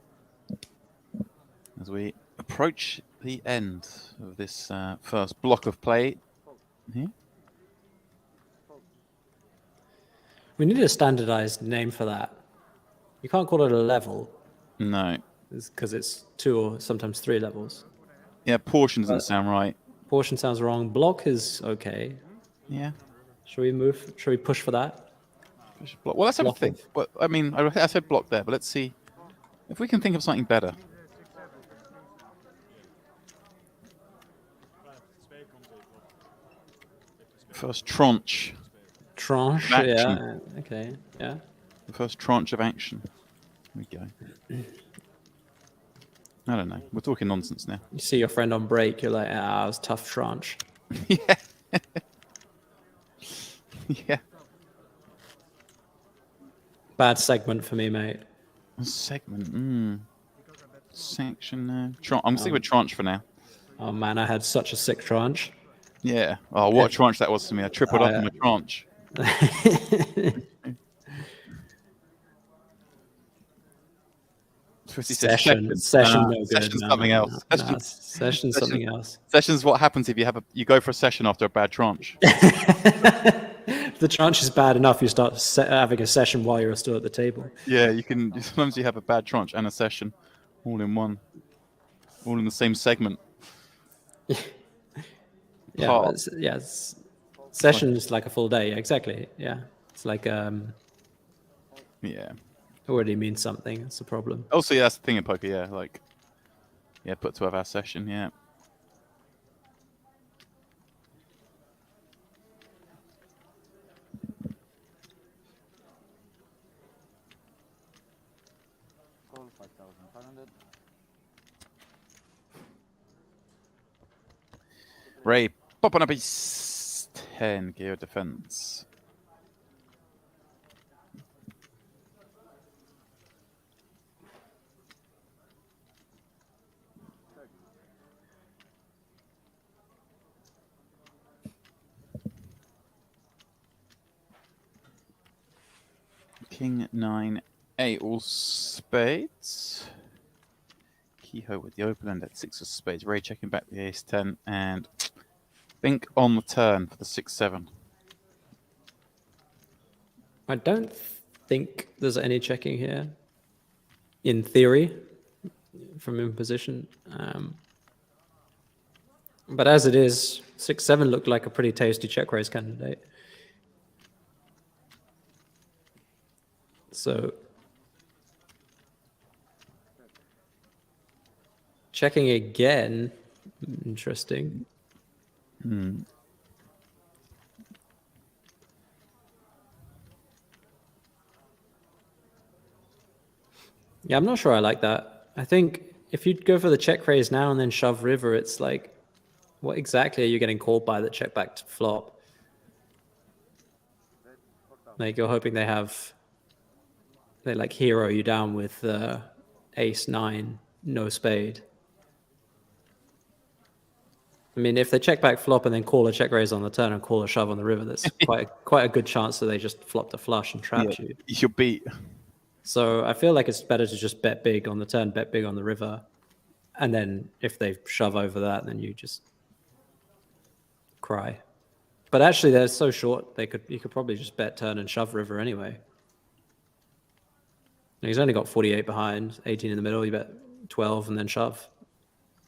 as we approach the end of this first block of play. Here. We need a standardized name for that. You can't call it a level. No. Because it's 2 or sometimes 3 levels. Yeah, portion doesn't sound right. Portion sounds wrong. Block is okay. Yeah. Should we push for that? Well, let's have a think. Well, I mean, I said block there, but let's see if we can think of something better. First tranche. Tranche, yeah. Okay, yeah. The first tranche of action. Here we go. I don't know. We're talking nonsense now. You see your friend on break, you're like, it was tough tranche. Yeah. Yeah. Bad segment for me, mate. Segment. Section. I'm sticking with tranche for now. Oh man, I had such a sick tranche. Yeah. Oh, what a tranche that was to me. I tripled up on my tranche. Session, no good. Session's something else. Session's something else. Session's what happens if you go for a session after a bad tranche. If the tranche is bad enough, you start having a session while you're still at the table. Yeah, you can. Sometimes you have a bad tranche and a session, all in one, all in the same segment. Yeah, part. but session is like a full day. Exactly. Yeah, it's like Yeah. already means something. That's the problem. Also, yeah, that's the thing in poker. Yeah, like put 12-hour session. Yeah. Call 5,500. Ray, pop on a piece 10 gear defense. King 9 8 all spades. Kehoe with the open end at 6 of spades. Ray checking back the ace 10 and think on the turn for the 6-7. I don't think there's any checking here. In theory, from in position. But as it is, 6-7 looked like a pretty tasty check raise candidate. So checking again, interesting. Yeah, I'm not sure I like that. I think if you go for the check raise now and then shove river, it's like, what exactly are you getting called by that check back to flop? Like you're hoping they like hero you down with ace 9, no spade. I mean, if they check back flop and then call a check raise on the turn and call a shove on the river, that's quite a good chance that they just flopped a flush and trapped you. You'll beat. So I feel like it's better to just bet big on the turn, bet big on the river, and then if they shove over that, then you just cry. But actually, they're so short, you could probably just bet turn and shove river anyway. And he's only got 48 behind, 18 in the middle. You bet 12 and then shove.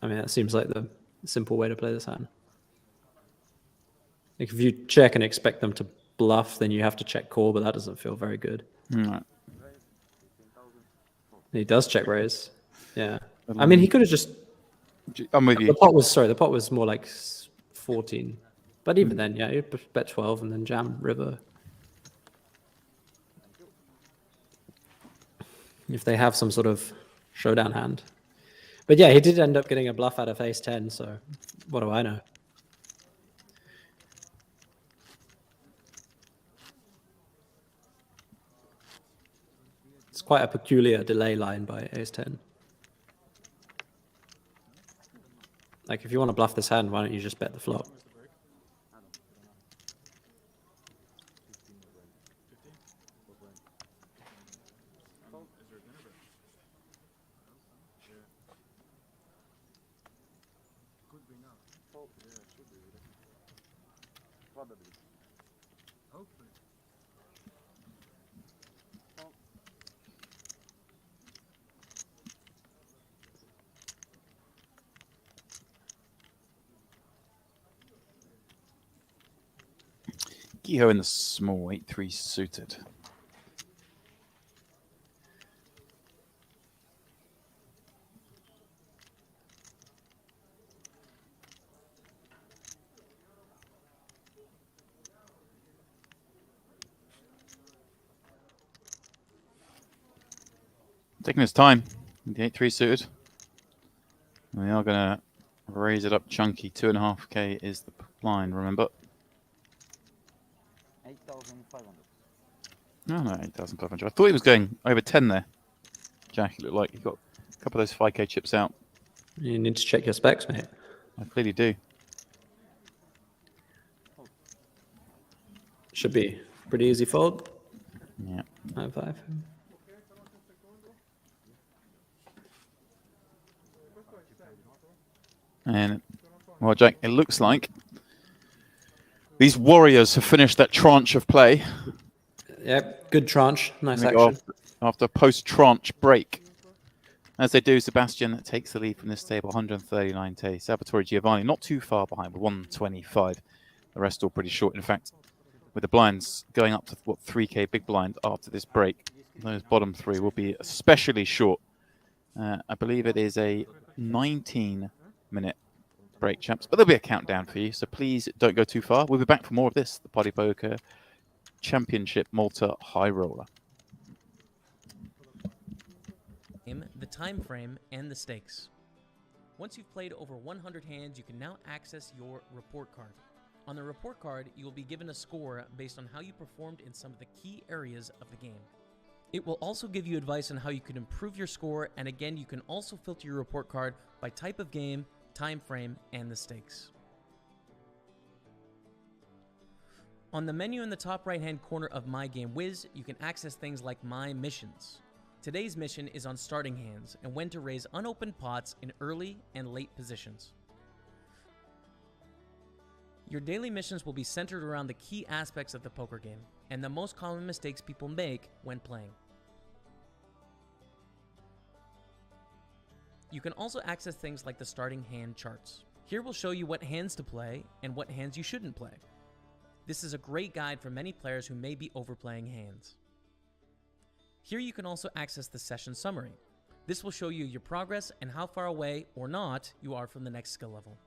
I mean, that seems like the simple way to play this hand. Like if you check and expect them to bluff, then you have to check call, but that doesn't feel very good. Right. He does check raise. Yeah. I mean, he could have just... I'm with you. The pot was more like 14. But even then, yeah, you bet 12 and then jam river. If they have some sort of showdown hand. But yeah, he did end up getting a bluff out of ace 10, so what do I know? It's quite a peculiar delay line by ace 10. Like, if you want to bluff this hand, why don't you just bet the flop? Kehoe in the small 8-3 suited. Taking his time. The 8-3 suited. We are going to raise it up chunky. 2.5k is the line, remember? 8,500. No, 8,500. I thought he was going over 10 there. Jack, it looked like he got a couple of those 5k chips out. You need to check your specs, mate. I clearly do. Should be pretty easy fold. Yeah. 9-5. And, well, Jack, it looks like these Warriors have finished that tranche of play. Yep, good tranche. Nice They go action. after a post-tranche break. As they do, Sebastian takes the lead from this table, 139k. Salvatore Giovanni not too far behind with 125. The rest all pretty short. In fact, with the blinds going up to, what, 3k big blind after this break, those bottom three will be especially short. I believe it is a 19-minute break, chaps, but there'll be a countdown for you, so please don't go too far. We'll be back for more of this, the Party Poker Championship Malta High Roller. The time frame and the stakes. Once you've played over 100 hands, you can now access your report card. On the report card, you will be given a score based on how you performed in some of the key areas of the game. It will also give you advice on how you can improve your score, and again, you can also filter your report card by type of game, time frame, and the stakes. On the menu in the top right-hand corner of My Game Wiz, you can access things like My Missions. Today's mission is on starting hands and when to raise unopened pots in early and late positions. Your daily missions will be centered around the key aspects of the poker game and the most common mistakes people make when playing. You can also access things like the starting hand charts. Here we'll show you what hands to play and what hands you shouldn't play. This is a great guide for many players who may be overplaying hands. Here you can also access the session summary. This will show you your progress and how far away or not you are from the next skill level.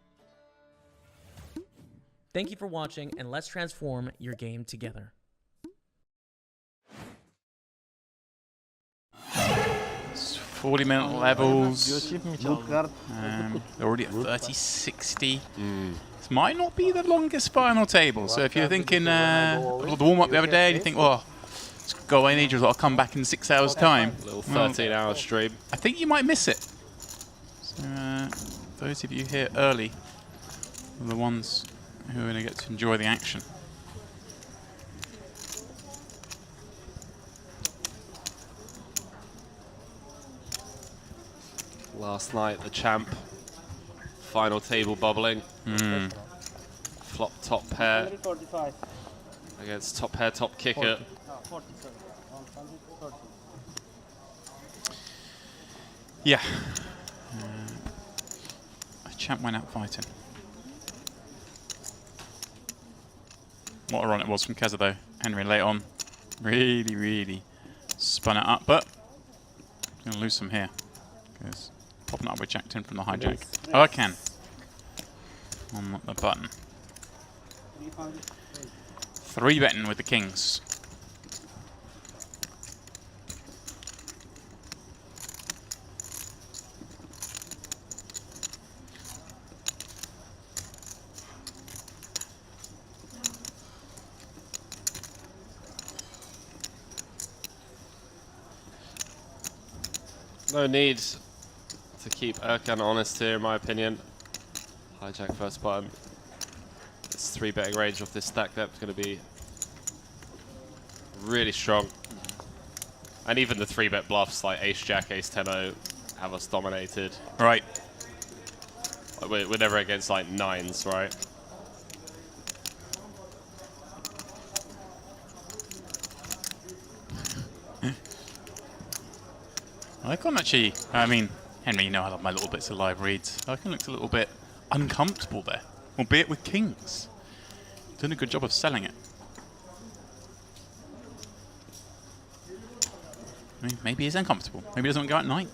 Thank you for watching, and let's transform your game together. It's 40-minute levels. They're already at 30-60. This might not be the longest final table. So if you're thinking the warm-up the other day and you think, well, it's go away in ages, I'll come back in 6 hours' time. A little 13-hour stream. I think you might miss it. So those of you here early are the ones who are going to get to enjoy the action. Last night, the champ. Final table bubbling. Flop top pair. Against top pair, top kicker. Yeah. Champ went out fighting. What a run it was from Keza though. Henry late on. Really, really spun it up, but going to lose some here. Because popping up with Jack 10 from the hijack. Oh, I can. On the button. 3-betting with the kings. No need to keep Erkan honest here, in my opinion. Hijack first button. This 3-betting range off this stack depth is going to be really strong. And even the 3-bet bluffs like Ace-Jack, Ace-10-0 have us dominated. Right. We're never against like 9s, right? I can't actually, I mean, Henry, you know I love my little bits of live reads. I can look a little bit uncomfortable there, albeit with kings. Doing a good job of selling it. I mean, maybe he's uncomfortable. Maybe he doesn't want to go out 9th.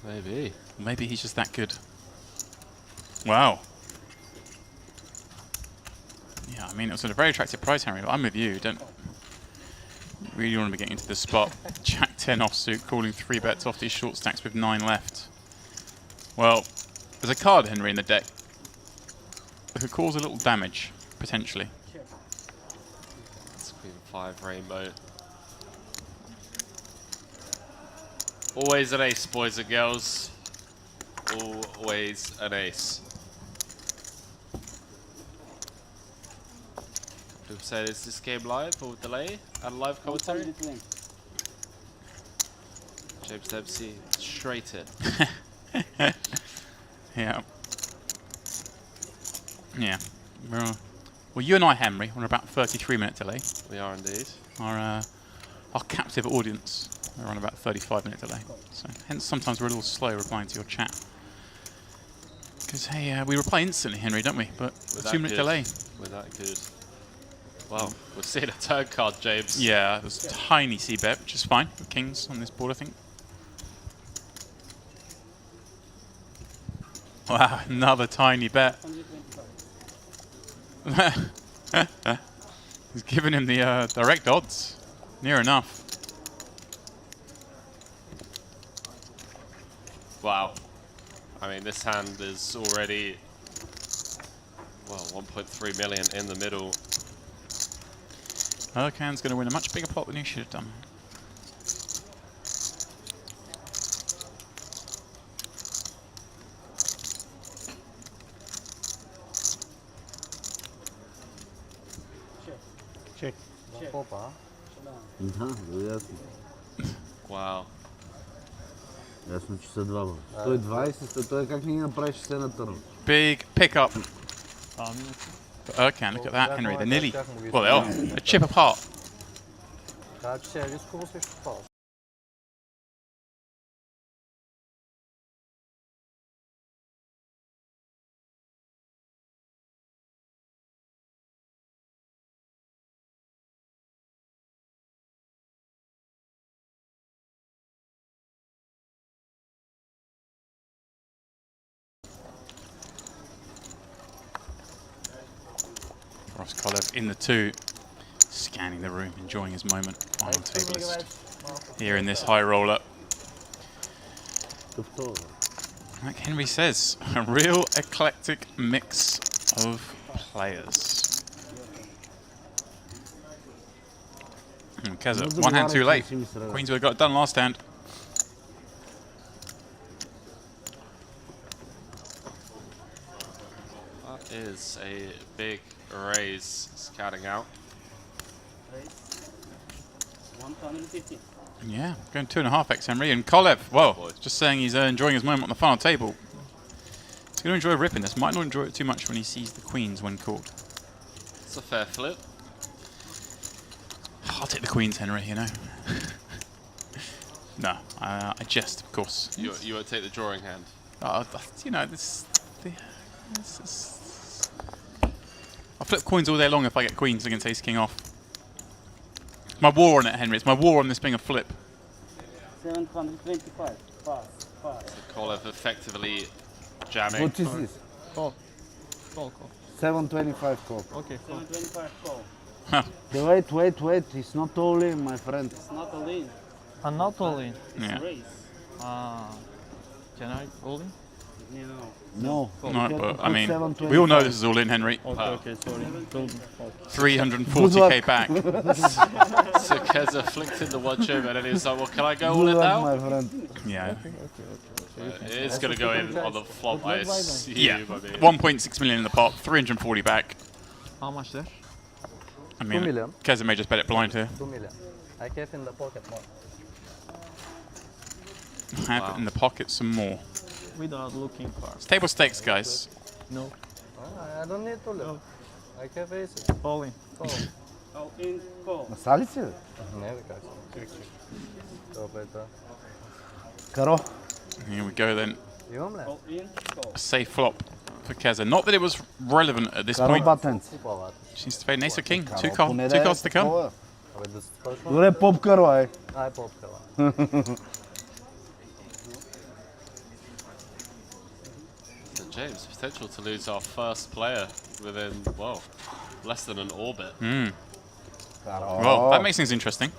Maybe. Maybe he's just that good. Wow. Yeah, I mean, it was a very attractive price, Henry, but I'm with you. Don't really want to be getting into this spot. Jack 10 offsuit, calling 3 bets off these short stacks with 9 left. Well, there's a card, Henry, in the deck that could cause a little damage, potentially. That's Queen 5 Rainbow. Always an ace, boys and girls. Always an ace. People say, is this game live or delay? And live commentary? James Dempsey, straight in. Yeah. Yeah. Well, you and I, Henry, we're about 33-minute delay. We are indeed. Our captive audience We're on about 35-minute delay. So hence sometimes we're a little slow replying to your chat. Because, hey, we reply instantly, Henry, don't we? But a 2-minute delay. We're that good. Well, we're seeing a turn card, James. Yeah, there's a tiny c-bet, which is fine with kings on this board, I think. Wow, another tiny bet. He's giving him the direct odds. Near enough. Wow. I mean, this hand is already, well, 1.3 million in the middle. Erkan's going to win a much bigger pot than he should have done. Check. Wow. Ясно, че са двама. 120, той как ни направиш все на търн? Big pickup. For Erkan, look at that, Henry. They're nearly, well, they are a chip apart. Kollev in the 2, scanning the room, enjoying his moment. Final tableist here in this high roller. Like Henry says, a real eclectic mix of players. Keza, one hand too late. Queens would have got it done last hand. That is a big raise scouting out. 150. Yeah, going 2.5x Henry. And Kollev, well, just saying he's enjoying his moment on the final table. He's going to enjoy ripping this. Might not enjoy it too much when he sees the queens when called. It's a fair flip. I'll take the queens, Henry, you know. No, I jest, of course. You won't take the drawing hand? You know, I'll flip coins all day long if I get queens against ace king off. My war on it, Henry. It's my war on this being a flip. 725. Pass. So Kollev effectively jamming. What is this? Call. 725 call. Okay, 725 call. Huh. Wait. It's not all in, my friend. It's not a lean. Not all in. Yeah. Raise. Can I all in? No. No, but I mean, 725. we all know this is all in, Henry. Okay, sorry. 340k back. So Keza flicked in the one chip and then he's like, well, can I go all Good in luck, now? my friend. Yeah. It's going to go in on the flop, I assume. Yeah. I mean. 1.6 million in the pot, 340 back. How much there? I mean, 2 million. Keza may just bet it blind here. 2 million. I kept in the pocket more. Have it in the pocket some more. Without looking far. It's table stakes, guys. No. I don't need to look. I kept aces. All in. All in, call. Масалите? Не, бе, как се. Добре, да. Каро. Here we go then. Имам ли? All in, call. A safe flop for Keza. Not that it was relevant at this Каро point. батенци. She needs to fade an ace or king. Каро, Two поне да е cards to come. такова. Абе, да се точно. Добре, поп каро, ай. Ай, попкала. James, potential to lose our first player within, well, less than an orbit. Каро. Well, that makes things interesting.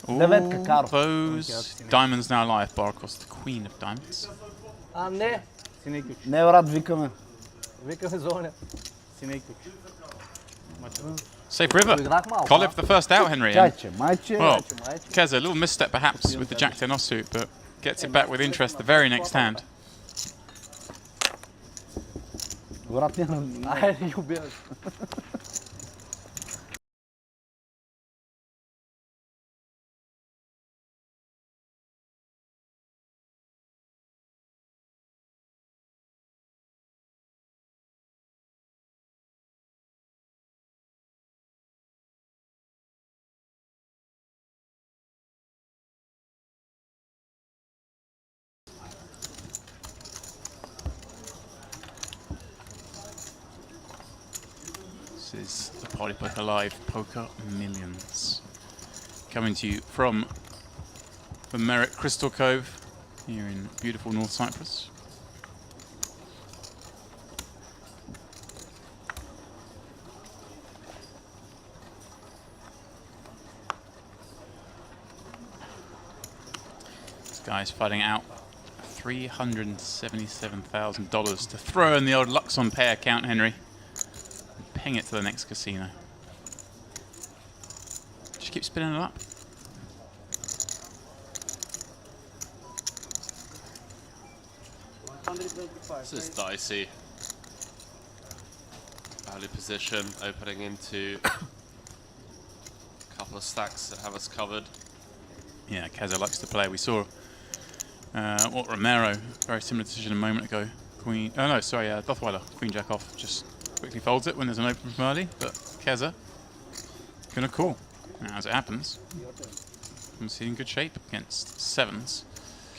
Деветка, каро. Those diamonds now live bar across the queen of diamonds. А, не! Не, брат, викаме. Викаме зоня. Safe river. Играх малко. Kollev the first out, Henry. And, Чайче, майче. well, Keza, a little misstep perhaps with the jack 10 offsuit, but gets it back with interest the very next hand. Брат, няма. Айде, ги убиваш. This is the PartyPoker Live Poker Millions. Coming to you from the Merritt Crystal Cove here in beautiful North Cyprus. This guy's fighting out $377,000 to throw in the old Luxon Pay account, Henry. And ping it to the next casino. Just keep spinning it up. This is dicey. Value position, opening into a couple of stacks that have us covered. Yeah, Keza likes to play. We saw what Romero, very similar decision a moment ago. Queen, oh no, sorry, Dothweiler, Queen Jack off, just quickly folds it when there's an open from early, but Keza gonna call. Now, as it happens, I'm seeing good shape against sevens.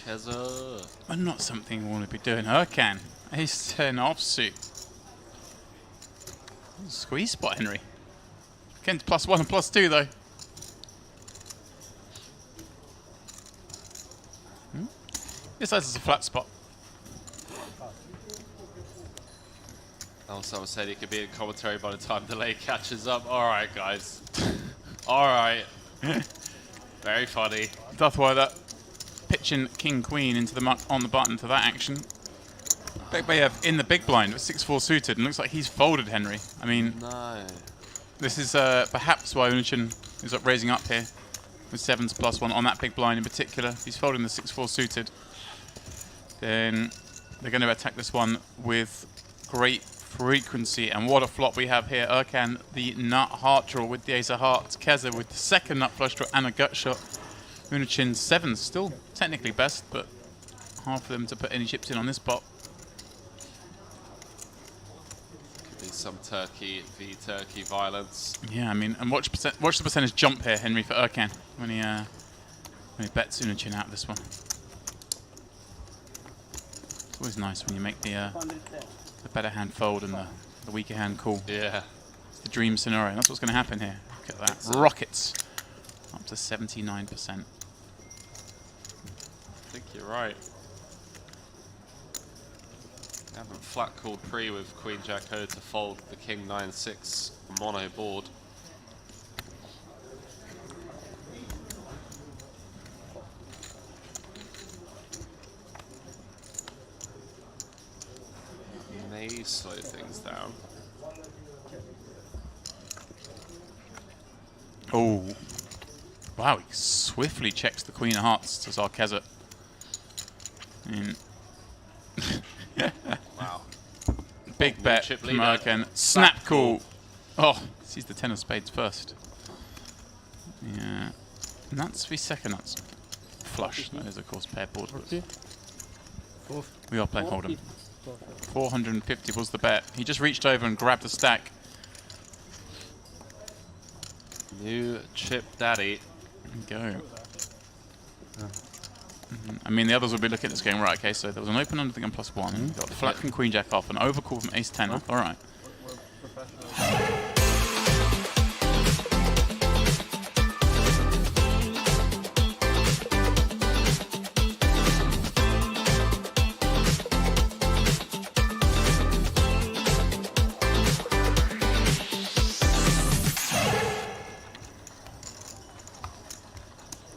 Keza. But not something we want to be doing. Urkan, ace 10 offsuit. Squeeze spot, Henry. Against +1 and +2 though. This is a flat spot. Also, I said he could be in commentary by the time delay catches up. All right, guys. All right. Very funny. Dothweiler pitching King Queen into the muck on the button to that action. Bekbayev in the big blind with 6-4 suited, and looks like he's folded, Henry. I mean, no. This is perhaps why Unichin is up raising up here with 7s +1 on that big blind in particular. He's folding the 6-4 suited. Then they're going to attack this one with great frequency. And what a flop we have here. Urkan, the nut heart draw with the ace of hearts. Keza with the second nut flush draw and a gut shot. Unichin 7s, still technically best, but hard for them to put any chips in on this pot. Could be some Turkey v Turkey violence. Yeah, I mean, and watch the percentage jump here, Henry, for Urkan when he bets Unichin out this one. It's always nice when you make the better hand fold and the weaker hand call. Yeah. It's the dream scenario. That's what's going to happen here. Look at that. Rockets. Up to 79%. I think you're right. I haven't flat called pre with Queen Jack O to fold the King 9-6 mono board. May slow things down. Oh. Wow, he swiftly checks the Queen of Hearts to Zarkeza. Wow. Big bet from Urkan. Snap call. Oh, sees the 10 of spades first. Yeah. Nuts v second nuts. Flush, that is of course paired board. We are playing Hold'em. 450 was the bet. He just reached over and grabbed a stack. New chip daddy. Go. I mean, the others will be looking at this game, right? Okay, so there was an open under the gun +1. Got the flat from Queen Jack off, an overcall from Ace 10 off. All right.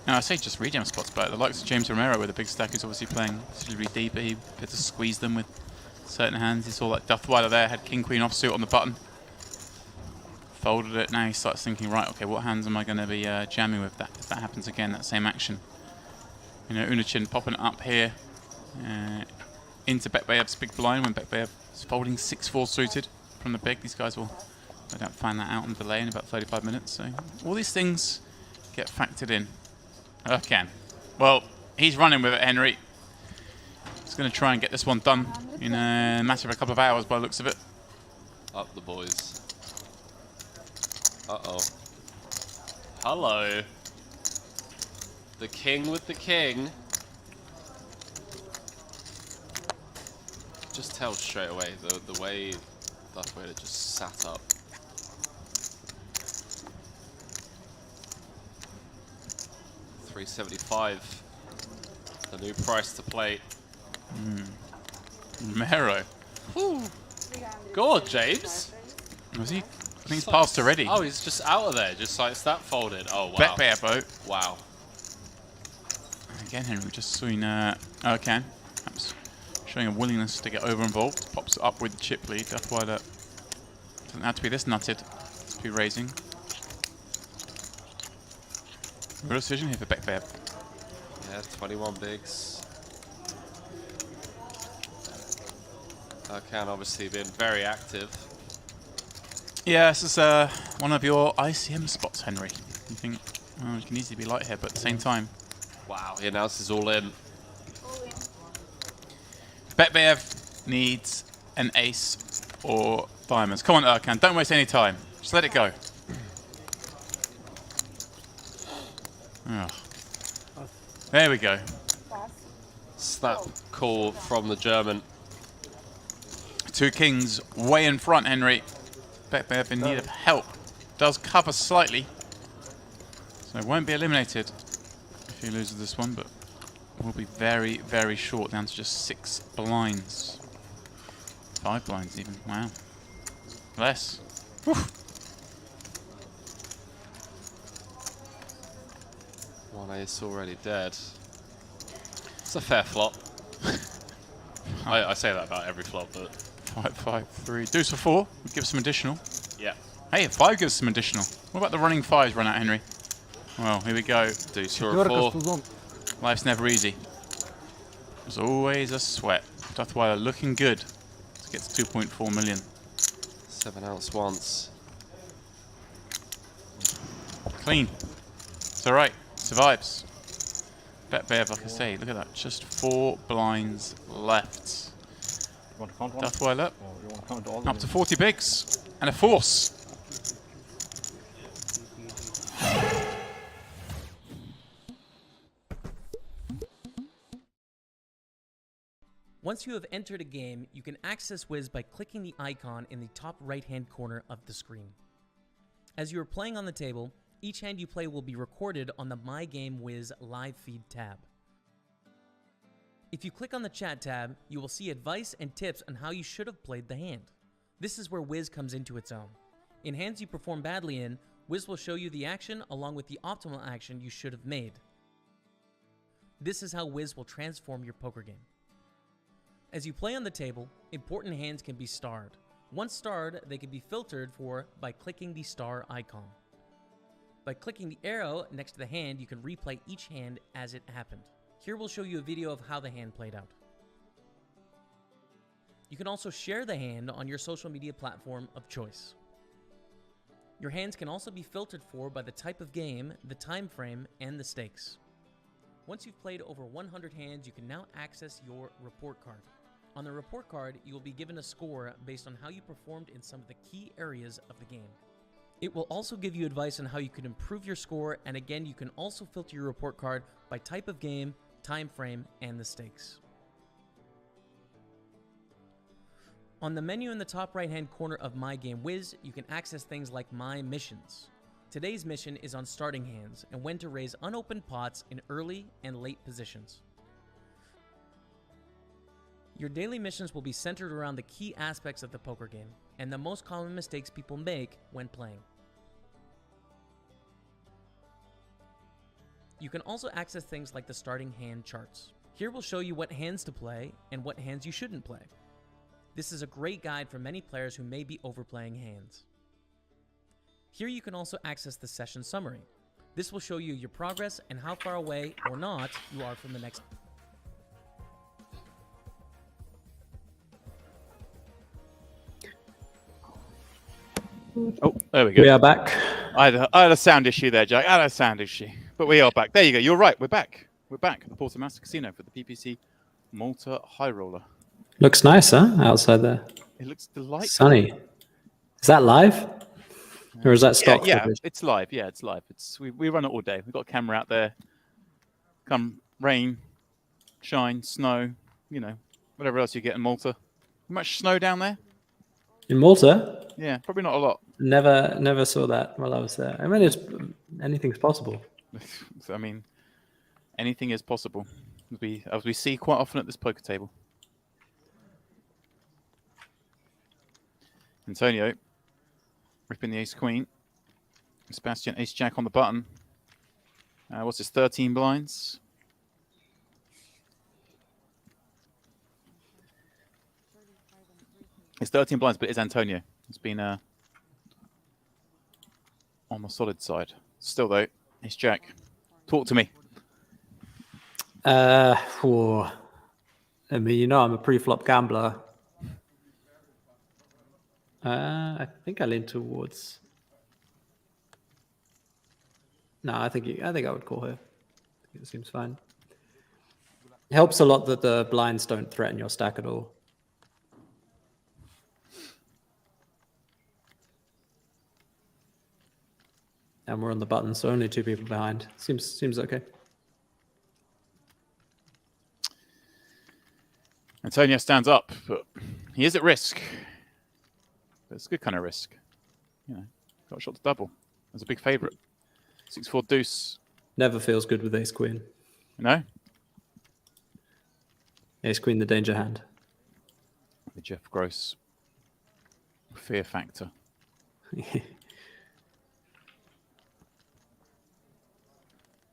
Now, I say just rejam spots, but the likes of James Romero with a big stack who's obviously playing considerably deeper. He had to squeeze them with certain hands. He saw like Dothweiler there, had King Queen offsuit on the button. Folded it. Now he starts thinking, right, okay, what hands am I going to be jamming with that if that happens again, that same action? You know, Unichin popping it up here into Bekbayev's big blind when Bekbayev is folding 6-4 suited from the big. These guys will, I don't find that out on delay in about 35 minutes. So all these things get factored in. Urkan. Well, he's running with it, Henry. He's going to try and get this one done in a matter of a couple of hours by the looks of it. Up the boys. Uh-oh. Hello. The king with the king. Just tell straight away the way Dothweiler just sat up. 375. The new price to play. Mero. God, James. Was he? I think he's passed already. Oh, he's just out of there, just like that folded. Oh, wow. Bet bear boat. Wow. Again, Henry, just seen Ercan. Perhaps showing a willingness to get over involved. Pops it up with the chip lead. That's why that doesn't have to be this nutted to be raising. Real decision here for Bet bear. Yeah, 21 bigs. Ercan obviously been very active. Yeah, this is one of your ICM spots, Henry. You think, well, you can easily be light here, but at the same time. Wow, he announces all in. Betbev needs an ace or diamonds. Come on, Ercan, don't waste any time. Just let it go. Oh. There we go. Snap call from the German. Two kings way in front, Henry. Betbev in need of help. Does cover slightly. So won't be eliminated if he loses this one, but will be very, very short, down to just 6 blinds. 5 blinds even, wow. Less. Whew. One ace already dead. It's a fair flop. I say that about every flop, but 5, 5, 3. Deuce for 4 would give some additional. yeah. Hey, 5 gives some additional. What about the running 5s run out, Henry? Well, here we go. Deuce for a 4. Life's never easy. There's always a sweat. Duthweiler looking good to get to 2.4 million. 7 ounce once. Clean. It's alright. Survives. Betbev, like I say, look at that. Just 4 blinds left. Duthweiler up to 40 bigs and a force. Once you have entered a game, you can access Wiz by clicking the icon in the top right-hand corner of the screen. As you are playing on the table, each hand you play will be recorded on the My Game Wiz live feed tab. If you click on the chat tab, you will see advice and tips on how you should have played the hand. This is where Wiz comes into its own. In hands you perform badly in, Wiz will show you the action along with the optimal action you should have made. This is how Wiz will transform your poker game. As you play on the table, important hands can be starred. Once starred, they can be filtered for by clicking the star icon. By clicking the arrow next to the hand, you can replay each hand as it happened. Here we'll show you a video of how the hand played out. You can also share the hand on your social media platform of choice. Your hands can also be filtered for by the type of game, the time frame, and the stakes. Once you've played over 100 hands, you can now access your report card. On the report card, you will be given a score based on how you performed in some of the key areas of the game. It will also give you advice on how you can improve your score, and again, you can also filter your report card by type of game, time frame, and the stakes. On the menu in the top right-hand corner of My Game Wiz, you can access things like My Missions. Today's mission is on starting hands and when to raise unopened pots in early and late positions. Your daily missions will be centered around the key aspects of the poker game and the most common mistakes people make when playing. You can also access things like the starting hand charts. Here we'll show you what hands to play and what hands you shouldn't play. This is a great guide for many players who may be overplaying hands. Here you can also access the session summary. This will show you your progress and how far away or not you are from the next. Oh, there we go. We are back. I had a sound issue there, Jack. I had a sound issue. But we are back. There you go. You're right. We're back. We're back at the Portomaso Casino for the PPC Malta High Roller. Looks nice, huh? Outside there. It looks delightful. Sunny. Is that live? Or is that stock? Yeah, it's live. Yeah, it's live. We run it all day. We've got a camera out there. Come rain, shine, snow, whatever else you get in Malta. Much snow down there? In Malta? Yeah, probably not a lot. Never saw that while I was there. I mean, anything's possible. I mean, anything is possible, as we see quite often at this poker table. Antonio ripping the ace-queen. Sebastian ace-jack on the button. What's his 13 blinds? It's 13 blinds, but it's Antonio. It's been on the solid side. Still, though, ace-jack. Talk to me. I mean, you know, I'm a pre-flop gambler. I think I lean towards. No, I think I would call here. I think it seems fine. It helps a lot that the blinds don't threaten your stack at all. And we're on the button, so only 2 people behind. Seems okay. Antonio stands up, but he is at risk. But it's a good kind of risk. You know, got a shot to double. That's a big favourite. 6-4 deuce. Never feels good with ace queen. No? Ace queen, the danger hand. The Jeff Gross fear factor.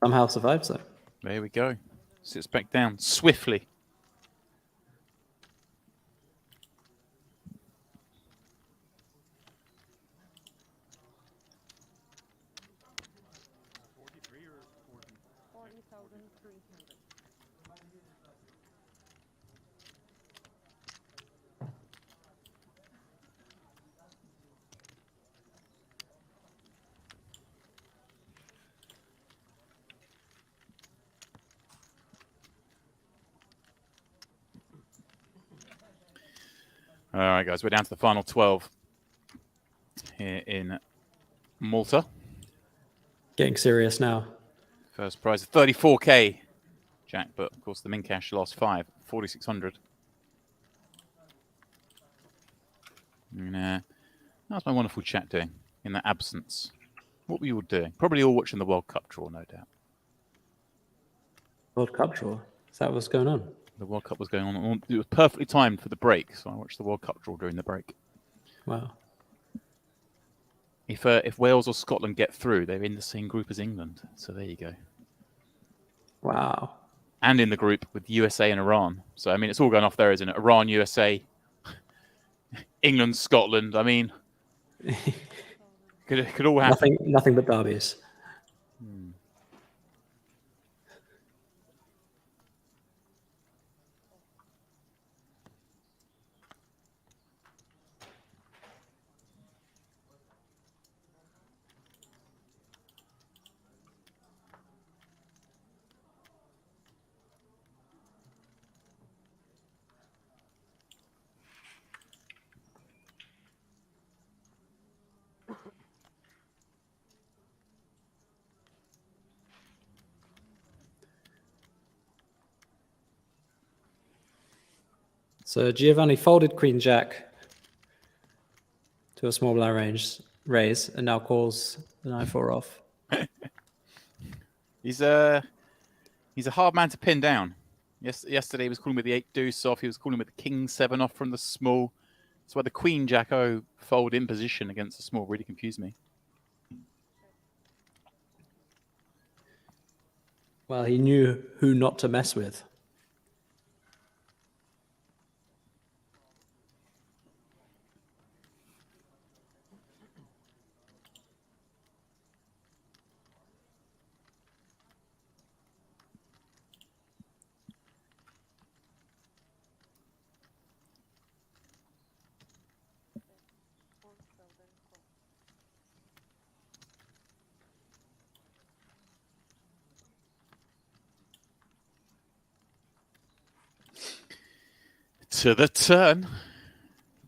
Somehow survives though. There we go. Sits back down swiftly. All right, guys, we're down to the final 12 here in Malta. Getting serious now. First prize of 34k, Jack, but of course the min cash lost 4,600. How's my wonderful chat doing in that absence? What were you all doing? Probably all watching the World Cup draw, no doubt. World Cup draw? Is that what's going on? The World Cup was going on. It was perfectly timed for the break, so I watched the World Cup draw during the break. Wow. If Wales or Scotland get through, they're in the same group as England. So there you go. Wow. And in the group with USA and Iran. So, I mean, it's all going off there, isn't it? Iran, USA, England, Scotland. I mean, could all happen. Nothing but derbies. So Giovanni folded Queen Jack to a small blind raise, and now calls the 9-4 off. He's a hard man to pin down. Yesterday he was calling with the 8 deuce off. He was calling with the King 7 off from the small. That's why the Queen Jack O fold in position against the small really confused me. Well, he knew who not to mess with. To the turn.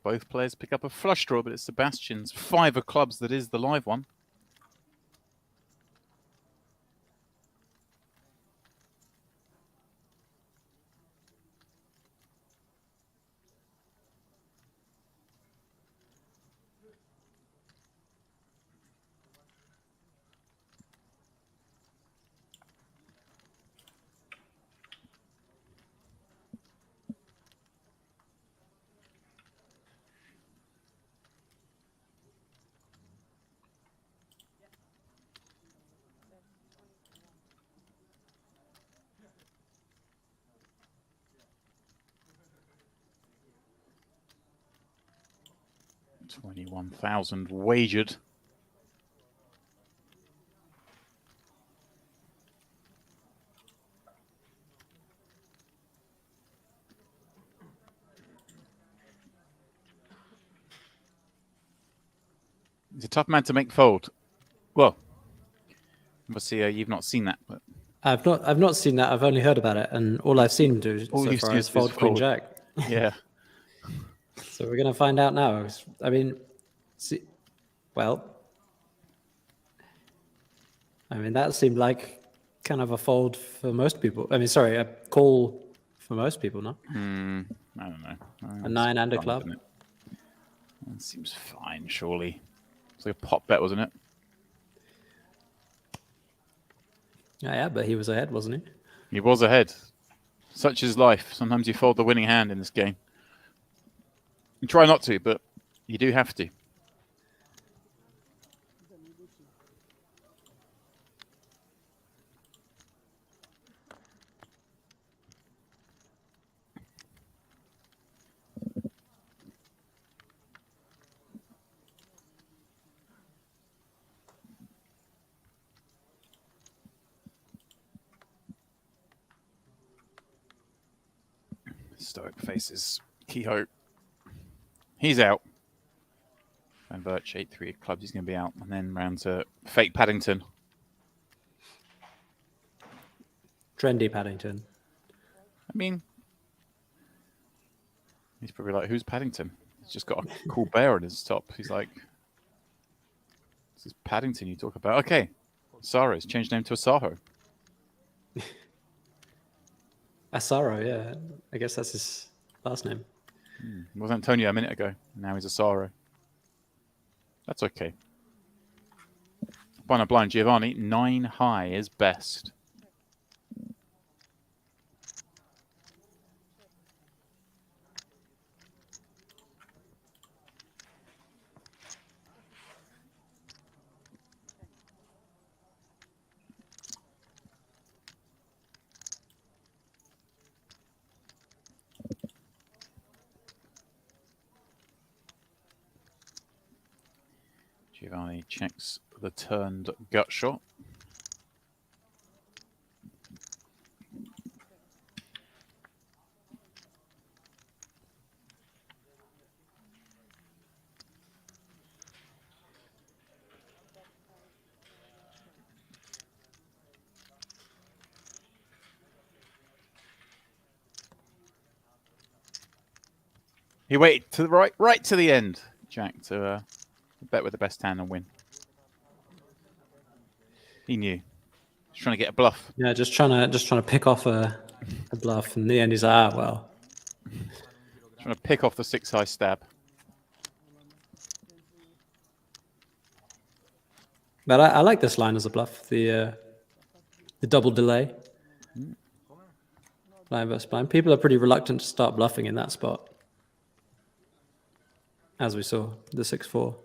Both players pick up a flush draw, but it's Sebastian's 5 of clubs that is the live one. 21,000 wagered. He's a tough man to make fold. Well, obviously you've not seen that, but I've not seen that. I've only heard about it, and all I've seen him do all so you've far seen is is fold Queen fold. Jack. Yeah. So we're gonna find out now. I mean, well, that seemed like kind of a fold for most people. I mean, sorry, a call for most people, no? I don't know. A 9 and a club. That seems fine, surely. It's like a pot bet, wasn't it? Yeah, but he was ahead, wasn't he? He was ahead. Such is life. Sometimes you fold the winning hand in this game. You try not to, but you do have to. Stoic faces Kehoe. He's out. Van Birch, 8-3 of clubs, he's going to be out. And then round to fake Paddington. Trendy Paddington. I mean, he's probably like, who's Paddington? He's just got a cool bear on his top. He's like, this is Paddington you talk about. Okay. Saro's changed name to Asaho. Asaro, yeah. I guess that's his last name. It was Antonio a minute ago. Now he's Asaro. That's okay. Final blind, Giovanni. 9 high is best. Giovanni checks the turned gut shot. He waited to the right to the end, Jack, to bet with the best hand and win. He knew. He's trying to get a bluff. Yeah, just trying to pick off a bluff, and in the end he's well. Trying to pick off the 6 high stab. But I like this line as a bluff. The double delay. Blind versus blind. People are pretty reluctant to start bluffing in that spot, as we saw the 6-4.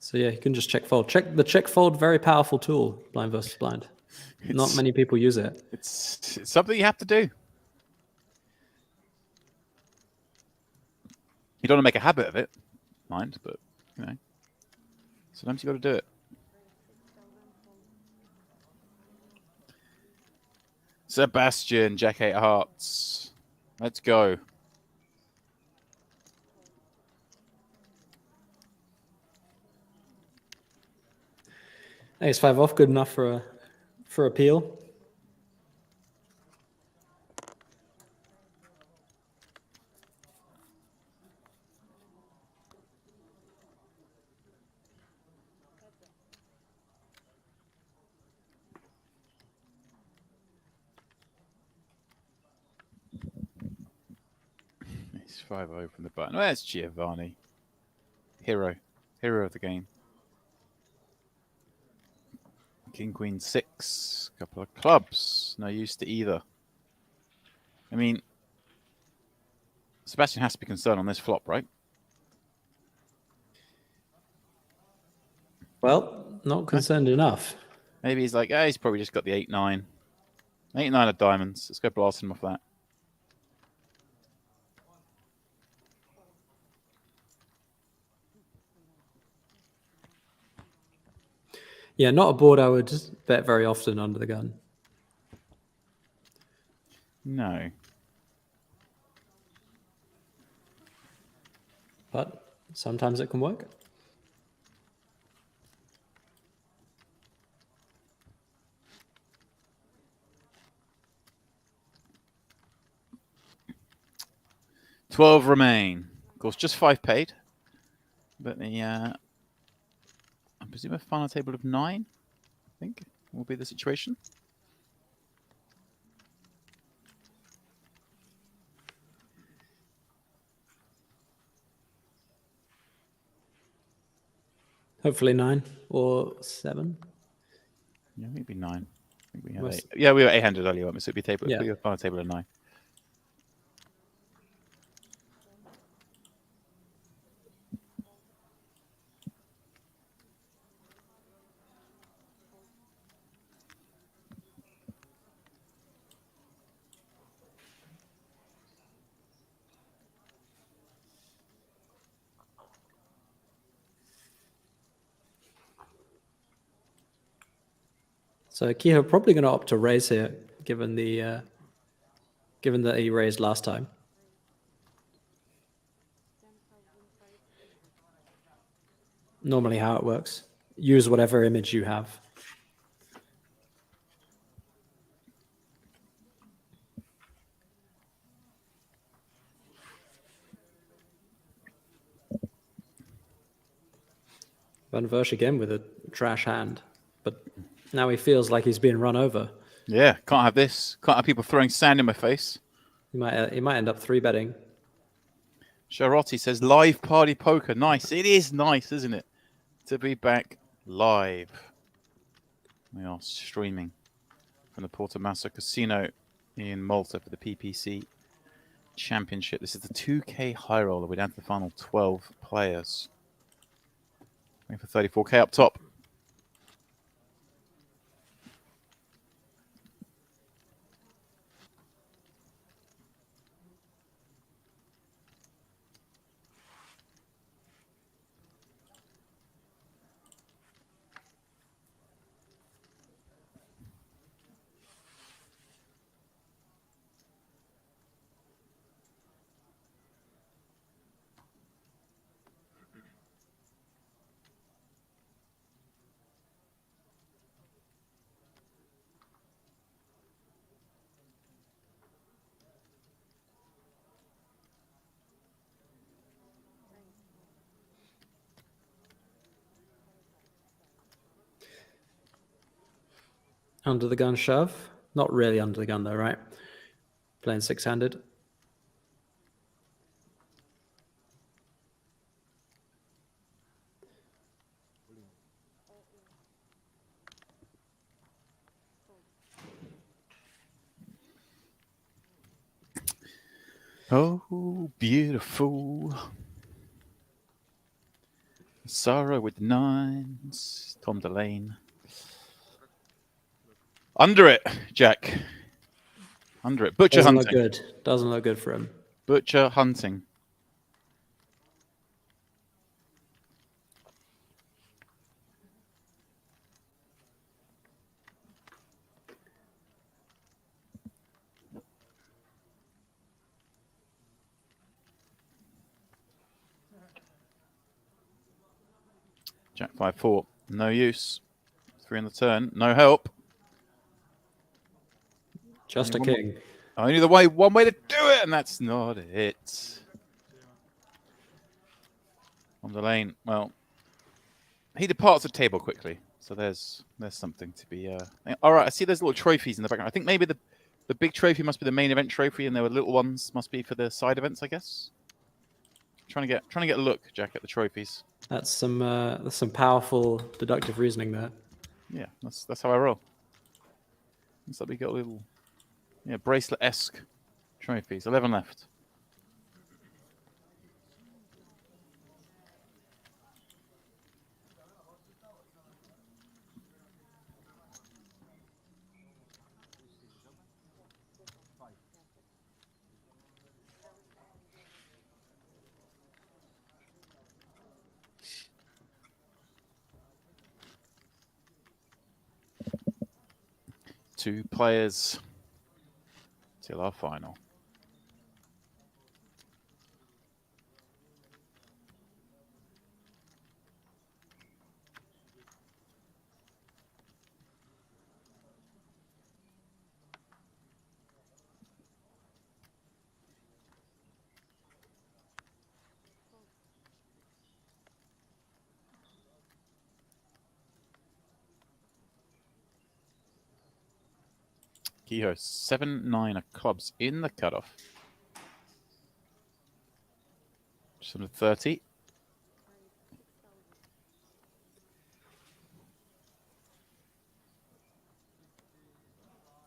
So yeah, you can just check fold. Check fold, very powerful tool, blind versus blind. Not many people use it. It's something you have to do. You don't want to make a habit of it, mind, but you know, sometimes you got to do it. Sebastian, Jack 8 hearts. Let's go. Ace 5 off, good enough for appeal. Ace 5-0 from the button. Where's Giovanni? Hero of the game. King, Queen, 6. Couple of clubs. No use to either. I mean, Sebastian has to be concerned on this flop, right? Well, not concerned enough. Maybe he's like, he's probably just got the 8-9. 8-9 of diamonds. Let's go blast him off that. Yeah, not a board I would bet very often under the gun. No. But sometimes it can work. $12 remain. Of course, just 5 paid. But the I presume a final table of 9, I think, will be the situation. Hopefully 9 or 7. Yeah, maybe 9. I think we have 8. Yeah, we were 800 earlier, so it'd be table. Yeah. It'd be a final table of 9. So Kehoe probably going to opt to raise here, given the given that he raised last time. Normally, how it works: use whatever image you have. Van Versh again with a trash hand, but now he feels like he's being run over. Yeah, can't have this. Can't have people throwing sand in my face. He might end up 3-betting. Sharotti says live party poker. Nice. It is nice, isn't it? To be back live. We are streaming from the Portomaso Casino in Malta for the PPC Championship. This is the 2K high roller. We're down to the final 12 players. Waiting for 34K up top. Under the gun shove. Not really under the gun though, right? Playing 6-handed. Oh, beautiful. Sorrow with 9s. Tom Delane. Under it, Jack. Under it. Butcher Doesn't hunting. look good. Doesn't look good for him. Butcher hunting. Jack 5-4. No use. 3 on the turn. No help. Just a king. Only one way to do it, and that's not it. On the lane. Well, he departs the table quickly, so there's something to be. All right, I see there's little trophies in the background. I think maybe the big trophy must be the main event trophy, and there were little ones must be for the side events, I guess. Trying to get a look, Jack, at the trophies. That's some powerful deductive reasoning there. Yeah, that's how I roll. Looks like we got a little, bracelet-esque trophies. 11 left. 2 players till our final. Kehoe, 7-9 of clubs in the cutoff. Just under 30.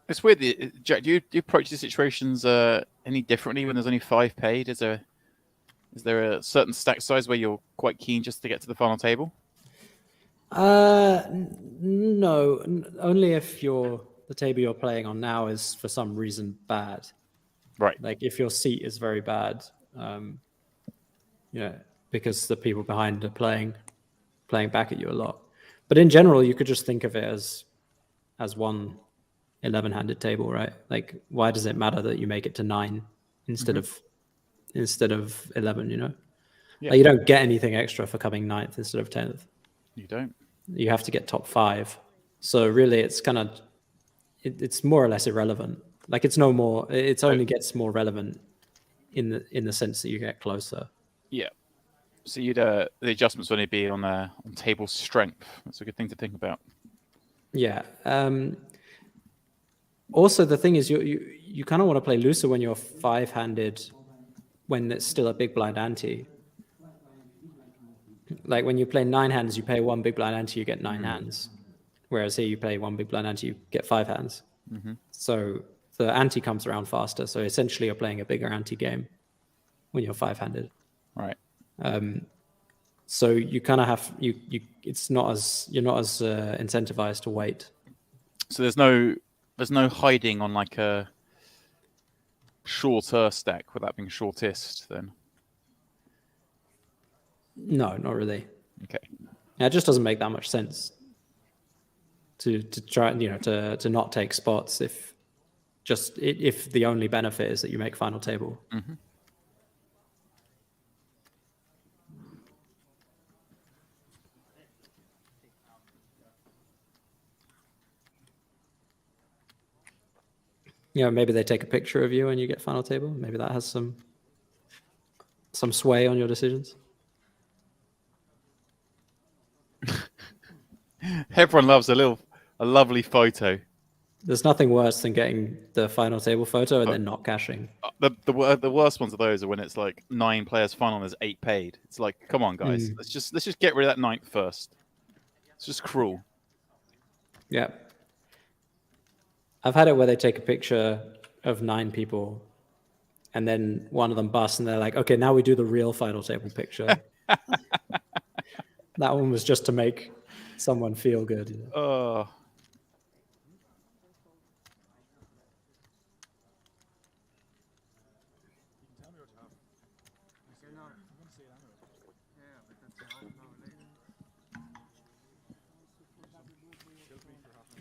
It's weird, Jack. Do you approach the situations any differently when there's only 5 paid? Is there a certain stack size where you're quite keen just to get to the final table? No, only if the table you're playing on now is for some reason bad. Right. Like if your seat is very bad, because the people behind are playing back at you a lot. But in general, you could just think of it as one 11-handed table, right? Like, why does it matter that you make it to 9 instead of 11? Yeah. Like, you don't get anything extra for coming 9th instead of 10th. You don't. You have to get top 5. So really, it's kind of it's more or less irrelevant. Like it's no more. It only gets more relevant in the sense that you get closer. Yeah. So the adjustments only be on table strength. That's a good thing to think about. Yeah. Also, the thing is, you kind of want to play looser when you're 5-handed, when it's still a big blind ante. Like when you play 9 hands, you pay 1 big blind ante, you get 9 hands. Whereas here you play 1 big blind ante, you get 5 hands. So the ante comes around faster. So essentially, you're playing a bigger ante game when you're 5-handed. Right. So you kind of have you're not as incentivized to wait. So there's no hiding on like a shorter stack without being shortest then. No, not really. Okay. Yeah, it just doesn't make that much sense to try to not take spots if the only benefit is that you make final table. Maybe they take a picture of you and you get final table. Maybe that has some sway on your decisions. Everyone loves a lovely photo. There's nothing worse than getting the final table photo and then not cashing. The worst ones of those are when it's like 9 players final and there's 8 paid. It's like, come on, guys, let's just get rid of that 9th first. It's just cruel. Yeah. I've had it where they take a picture of 9 people and then one of them busts and they're like, okay, now we do the real final table picture. That one was just to make someone feel good. Oh.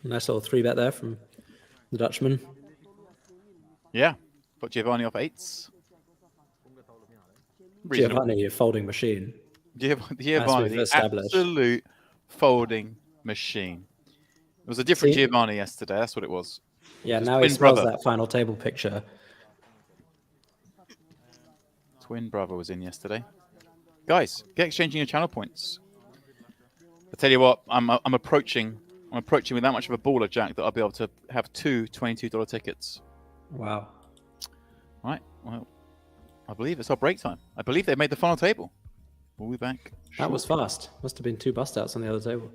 Nice little 3-bet there from the Dutchman. Yeah. Got Giovanni off 8s. Giovanni, a folding machine. Giovanni, the absolute folding machine. It was a different Giovanni yesterday. That's what it was. Yeah, now he smells that final table picture. Twin brother was in yesterday. Guys, get exchanging your channel points. I tell you what, I'm approaching with that much of a baller, Jack, that I'll be able to have 2 $22 tickets. Wow. Right. Well, I believe it's our break time. I believe they made the final table. We'll be back. That was fast. Must have been 2 bust outs on the other table.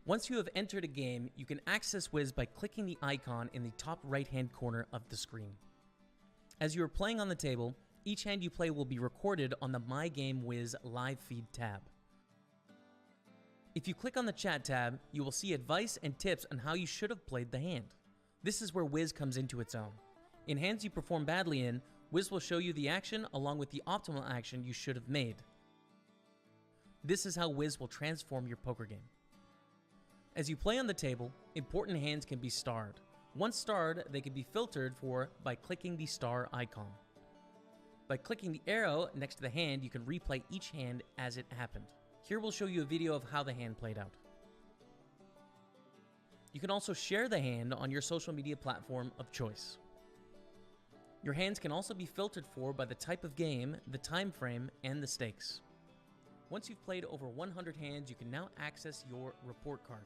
Once you have entered a game, you can access Wiz by clicking the icon in the top right-hand corner of the screen. As you are playing on the table, each hand you play will be recorded on the My Game Wiz live feed tab. If you click on the chat tab, you will see advice and tips on how you should have played the hand. This is where Wiz comes into its own. In hands you perform badly in, Wiz will show you the action along with the optimal action you should have made. This is how Wiz will transform your poker game. As you play on the table, important hands can be starred. Once starred, they can be filtered for by clicking the star icon. By clicking the arrow next to the hand, you can replay each hand as it happened. Here we'll show you a video of how the hand played out. You can also share the hand on your social media platform of choice. Your hands can also be filtered for by the type of game, the time frame, and the stakes. Once you've played over 100 hands, you can now access your report card.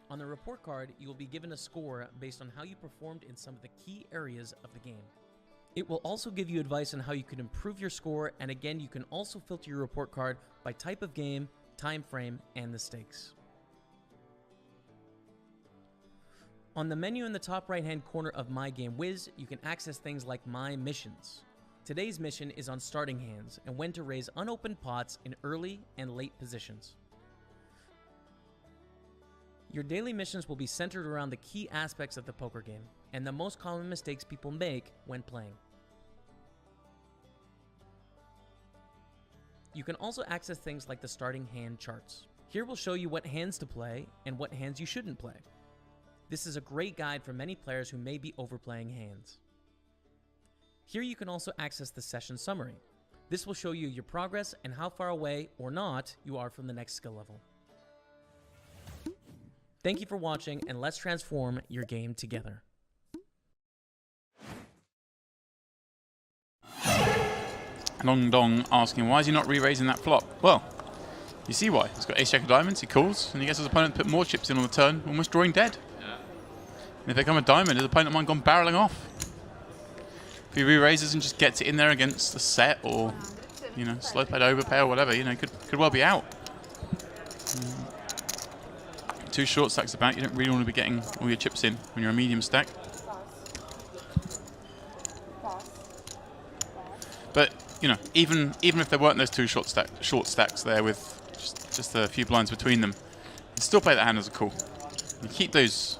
On the report card, you will be given a score based on how you performed in some of the key areas of the game. It will also give you advice on how you can improve your score, and again, you can also filter your report card by type of game, time frame, and the stakes. On the menu in the top right-hand corner of My Game Wiz, you can access things like My Missions. Today's mission is on starting hands and when to raise unopened pots in early and late positions. Your daily missions will be centered around the key aspects of the poker game and the most common mistakes people make when playing. You can also access things like the starting hand charts. Here we'll show you what hands to play and what hands you shouldn't play. This is a great guide for many players who may be overplaying hands. Here you can also access the session summary. This will show you your progress and how far away or not you are from the next skill level. Thank you for watching, and let's transform your game together. Long Dong asking, why is he not re-raising that flop? Well, you see why. He's got ace-jack of diamonds, he calls, and he gets his opponent to put more chips in on the turn, almost drawing dead. Yeah. And if they come a diamond, his opponent might have gone barreling off. If he re-raises and just gets it in there against the set, or, you know, slow played overpay or whatever, you know, could well be out. Two short stacks about, you don't really want to be getting all your chips in when you're a medium stack. But, you know, even if there weren't those two short stacks there with just a few blinds between them, you still play that hand as a call. You keep those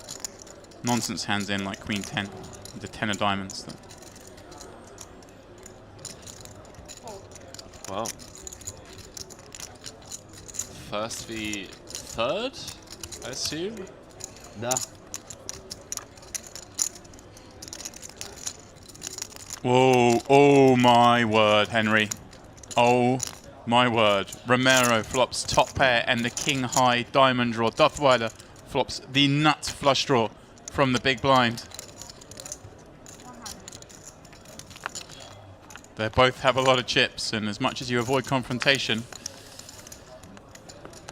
nonsense hands in, like Queen 10, the 10 of diamonds. Well, first v third, I assume? Da. Whoa, oh my word, Henry. Oh my word. Romero flops top pair and the king high diamond draw. Duffweiler flops the nut flush draw from the big blind. They both have a lot of chips, and as much as you avoid confrontation,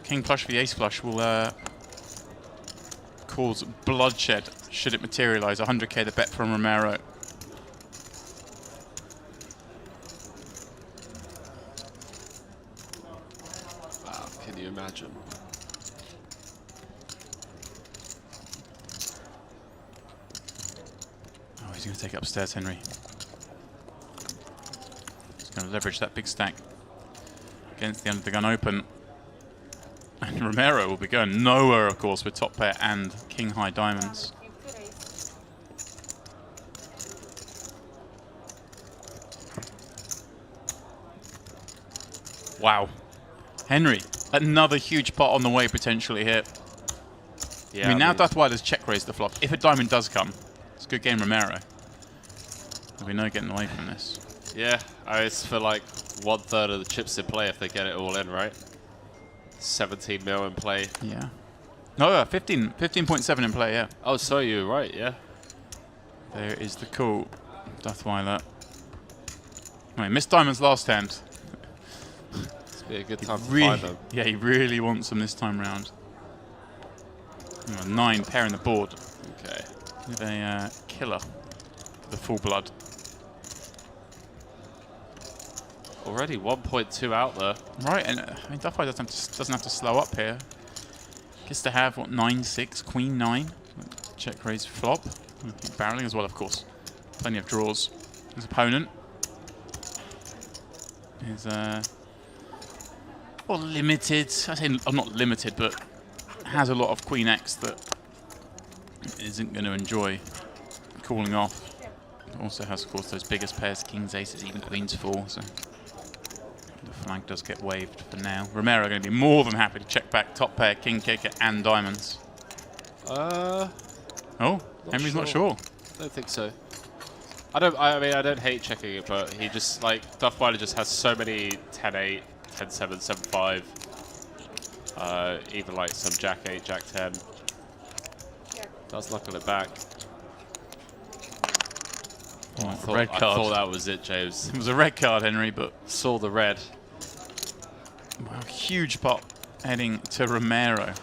king flush v ace flush will cause bloodshed should it materialize. 100k the bet from Romero. Wow, can you imagine? Oh, he's going to take it upstairs, Henry. He's going to leverage that big stack against the end of the gun open. And Romero will be going nowhere, of course, with top pair and king high diamonds. Wow. Henry, another huge pot on the way potentially here. Yeah, I mean, now Duthweiler's check raised the flop. If a diamond does come, it's a good game, Romero. There'll be no getting away from this. Yeah, it's for like 1/3 of the chips in play if they get it all in, right? 17 mil in play. Yeah. No, 15.7 in play, yeah. Oh, so you're right, yeah. There is the call. Duthweiler. Wait, missed diamonds last hand. It's be a good time to Really, find them. yeah, he really wants them this time round. 9 pair in the board. Okay. With a killer. The full blood. Already 1.2 out there. Right, and I mean, Duthweiler doesn't have to slow up here. Gets to have, what, 9-6, Queen 9. Check raise flop. Barreling as well, of course. Plenty of draws. His opponent is, well, limited. I say, not limited, but has a lot of Queen X that isn't going to enjoy calling off. Also has, of course, those biggest pairs, kings, aces, even queens 4. So the flag does get waived for now. Romero going to be more than happy to check back top pair, king, kicker, and diamonds. Oh, Henry's not sure. I don't think so. I mean, I don't hate checking it, but he just, like, Duff Wilder just has so many 10-8, 10-7, 7-5. Even like some Jack-8, Jack-10. Does knuckle it back. Oh, I thought that was it, James. It was a red card, Henry, but saw the red. Wow, huge pot heading to Romero.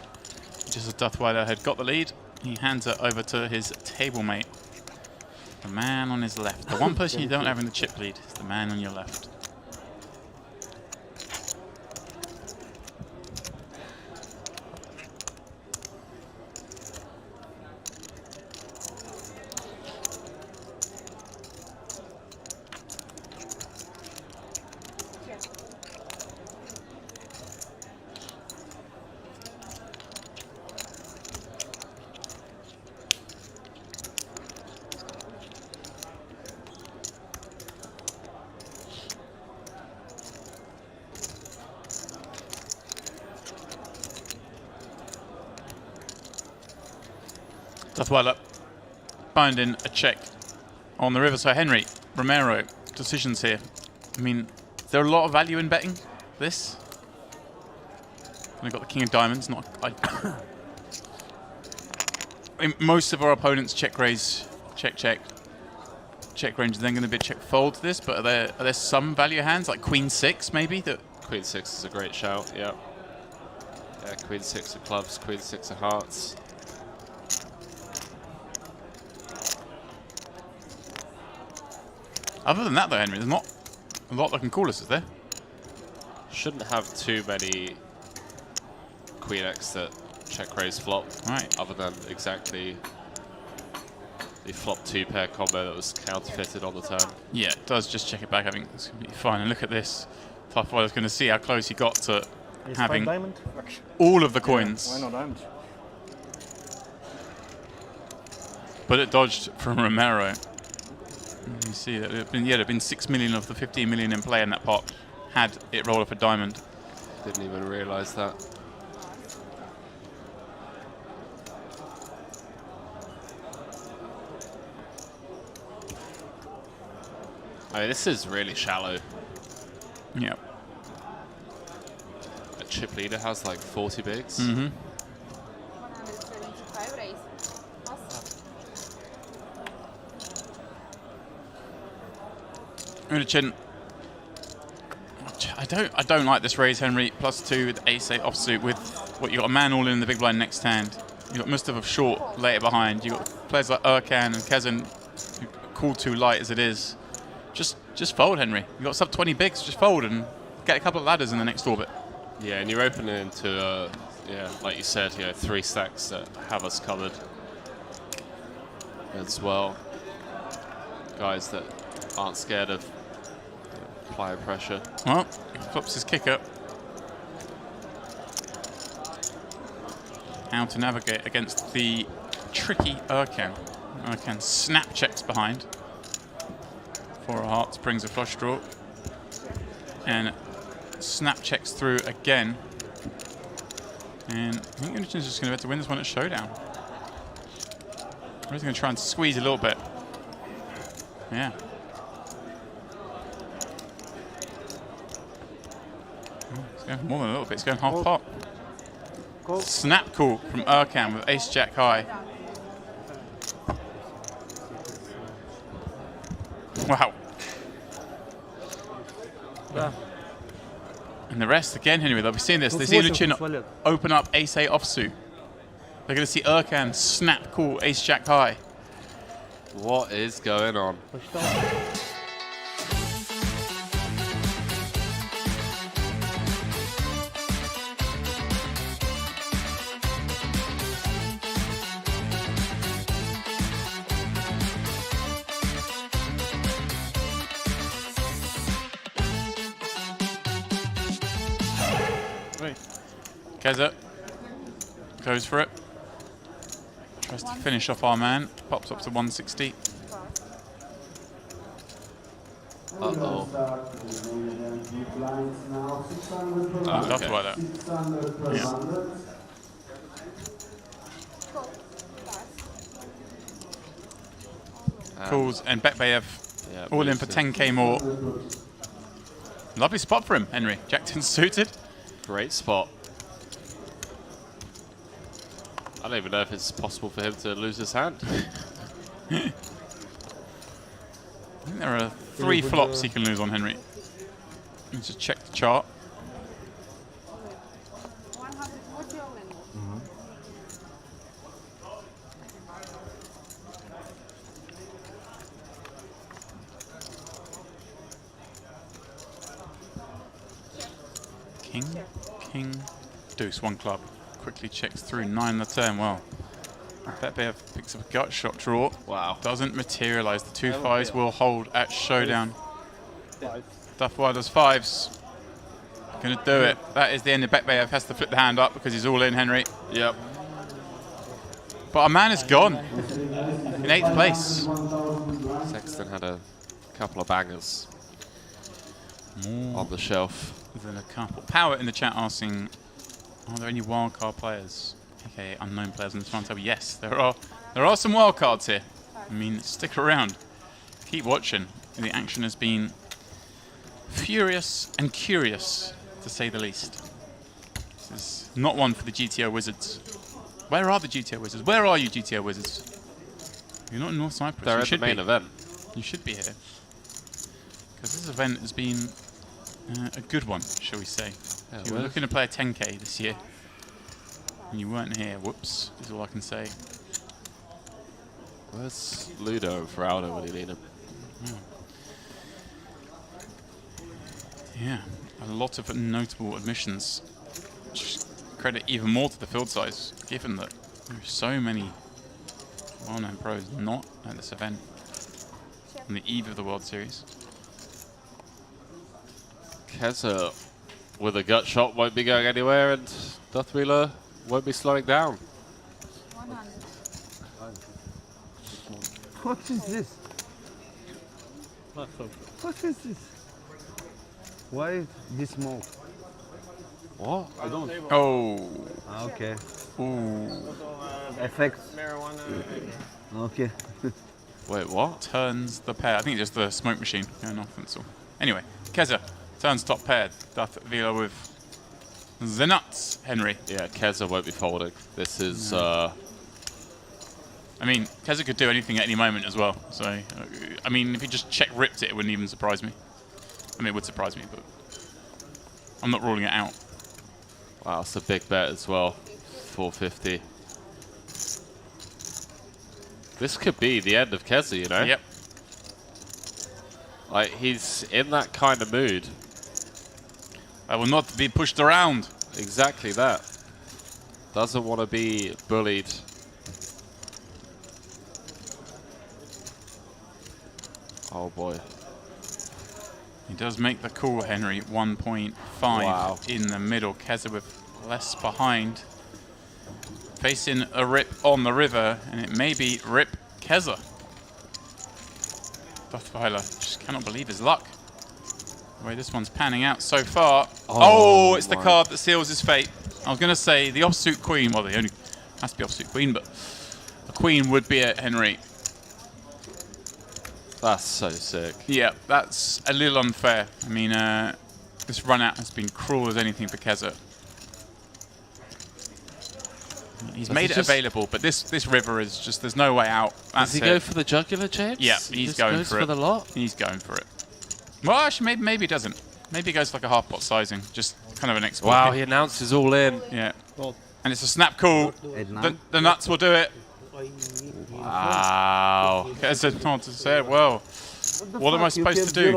Just as Duthweiler had got the lead, he hands it over to his table mate. The man on his left. The one person you don't have in the chip lead is the man on your left. Duthweiler finding a check on the river. So Henry, Romero, decisions here. I mean, is there a lot of value in betting this? We've got the king of diamonds. I mean, most of our opponents check raise, check range. Then going to be a check fold to this. But are there some value hands like queen 6 maybe? That Queen 6 is a great shout. Yeah. Yeah. Queen 6 of clubs. Queen 6 of hearts. Other than that, though, Henry, there's not a lot that can call us, is there? Shouldn't have too many Queen X that check raise flop. Right. Other than exactly the flop 2 pair combo that was counterfeited on the turn. Yeah, it does just check it back. I think it's completely fine. And look at this. Duthweiler's going to see how close he got to having all of the coins. Why not diamond? But it dodged from Romero. You see that there'd been 6 million of the 15 million in play in that pot had it rolled off a diamond. Didn't even realise that. I mean, this is really shallow. Yeah. A chip leader has like 40 bigs. Mm-hmm. Chin. I don't like this raise, Henry. +2 with ace-8 offsuit with what you got a man all in the big blind next hand. You got Mustafa short later behind. You got players like Erkan and Kezan who call too light as it is. Just fold, Henry. You got sub 20 bigs. Just fold and get a couple of ladders in the next orbit. Yeah, and you're opening into yeah, like you said, 3 stacks that have us covered as well. Guys that aren't scared of player pressure. Well, flips his kicker. How to navigate against the tricky Erkan. Erkan snap checks behind. 4 of hearts brings a flush draw. And snap checks through again. And I think Unichin's just going to have to win this one at showdown. He's going to try and squeeze a little bit. Yeah. It's going more than a little bit. It's going half pot. Snap call from Erkan with ace jack high. Wow. And the rest again, Henry. They'll be seeing this. They see Luchin open up ace-8 offsuit. They're going to see Erkan snap call ace jack high. What is going on? Keza goes for it. Tries to finish off our man. Pops up to 160. Uh-oh. Stuff like that. Yeah. Calls and Betbayev all in for 10k more. Lovely spot for him, Henry. Jack-10 suited. Great spot. I don't even know if it's possible for him to lose his hand. I think there are 3 flops he can lose on Henry. Let's just check the chart. King, king, deuce, 1 club. Quickly checks through 9 the turn. Well, Betbayev picks up a gut shot draw. Wow. Doesn't materialize. The 2 5s will hold at showdown. Duffweiler's 5s. Gonna do it. That is the end of Betbayev. Has to flip the hand up because he's all in, Henry. Yep. But our man is gone in 8th place. Sexton had a couple of bangers on the shelf. Than a couple. Power in the chat asking, are there any wildcard players? Okay, unknown players on this front table. Yes, there are. There are some wildcards here. I mean, stick around. Keep watching. The action has been furious and curious, to say the least. This is not one for the GTO Wizards. Where are the GTO Wizards? Where are you, GTO Wizards? You're not in North Cyprus. They're at the main event. You should be here. Because this event has been a good one, shall we say. Yeah, You were looking to play a 10k this year, and you weren't here. Whoops, is all I can say. Where's Ludo and Feraldo when you need him? Yeah, a lot of notable admissions. Just credit even more to the field size, given that there are so many well-known pros not at this event on the eve of the World Series. Keza with a gut shot won't be going anywhere, and Duthweiler won't be slowing down. What is this? What is this? Why this smoke? What? I don't. Oh. Okay. Ooh. Effects. Okay. Wait, what? Turns the pair. I think it's just the smoke machine going off and so. Anyway, Keza turns top pair. Duthweiler with the nuts, Henry. Yeah, Keza won't be folding. This is. No. I mean, Keza could do anything at any moment as well. So, I mean, if he just check ripped it, it wouldn't even surprise me. I mean, it would surprise me, but I'm not ruling it out. Wow, it's a big bet as well. 450. This could be the end of Keza, you know? Yep. Like, he's in that kind of mood. I will not be pushed around. Exactly that. Doesn't want to be bullied. Oh boy. He does make the call, Henry. 1.5 in the middle. Keza with less behind. Facing a rip on the river, and it may be Rip Keza. Duthweiler just cannot believe his luck. The way this one's panning out so far. Oh, it's the card that seals his fate. I was going to say the offsuit queen. Well, the only has to be offsuit queen, but the queen would be at Henry. That's so sick. Yeah, that's a little unfair. I mean, this run out has been cruel as anything for Keza. He's made it available, but this river is just, there's no way out. Does he go for the jugular, James? Yeah, he's going for it. the lot? He's going for it. Well, actually, maybe he doesn't. Maybe he goes for like a half pot sizing, just kind of an export. Wow, he announces all in. Yeah. And it's a snap call. The nuts will do it. Wow. Keza not to say it well. What am I supposed to do?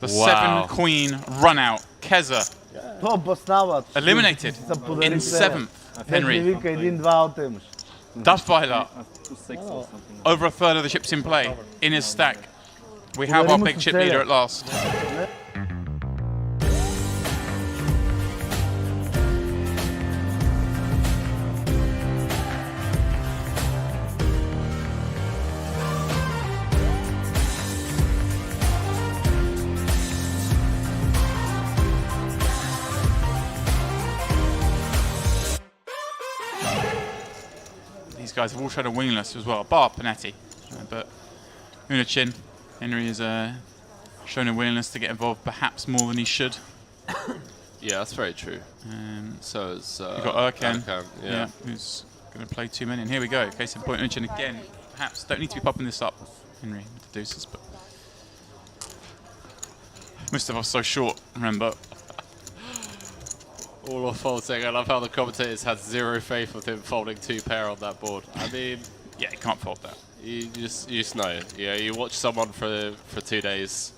The 7 queen run out. Keza eliminated in 7th, Henry. Duthweiler, over a third of the chips in play, in his stack. We have our big chip leader at last. these guys have all shown a willingness as well, bar Panetti. But Unachin, Henry has shown a willingness to get involved perhaps more than he should. Yeah, that's very true. So is you've got Erkan, yeah, who's going to play 2 men. And here we go. Case in point, Unachin again. Perhaps don't need to be popping this up, Henry, with the deuces, but most of us so short, remember. All off folding. I love how the commentators had zero faith with him folding 2 pair on that board. I mean, yeah, you can't fold that. You just know. Yeah, you watch someone for 2 days,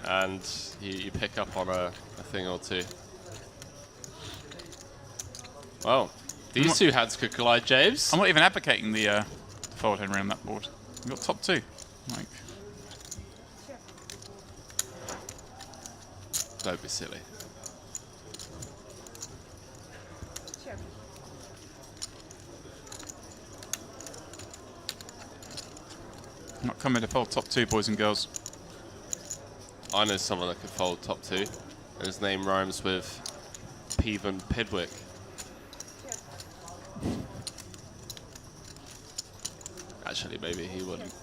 and you pick up on a thing or two. Well, these 2 hands could collide, James. I'm not even advocating the fold, Henry, on that board. We've got top 2. Like, don't be silly. I'm not coming to fold top 2, boys and girls. I know someone that could fold top 2. And his name rhymes with Peven Pidwick. Actually, maybe he wouldn't.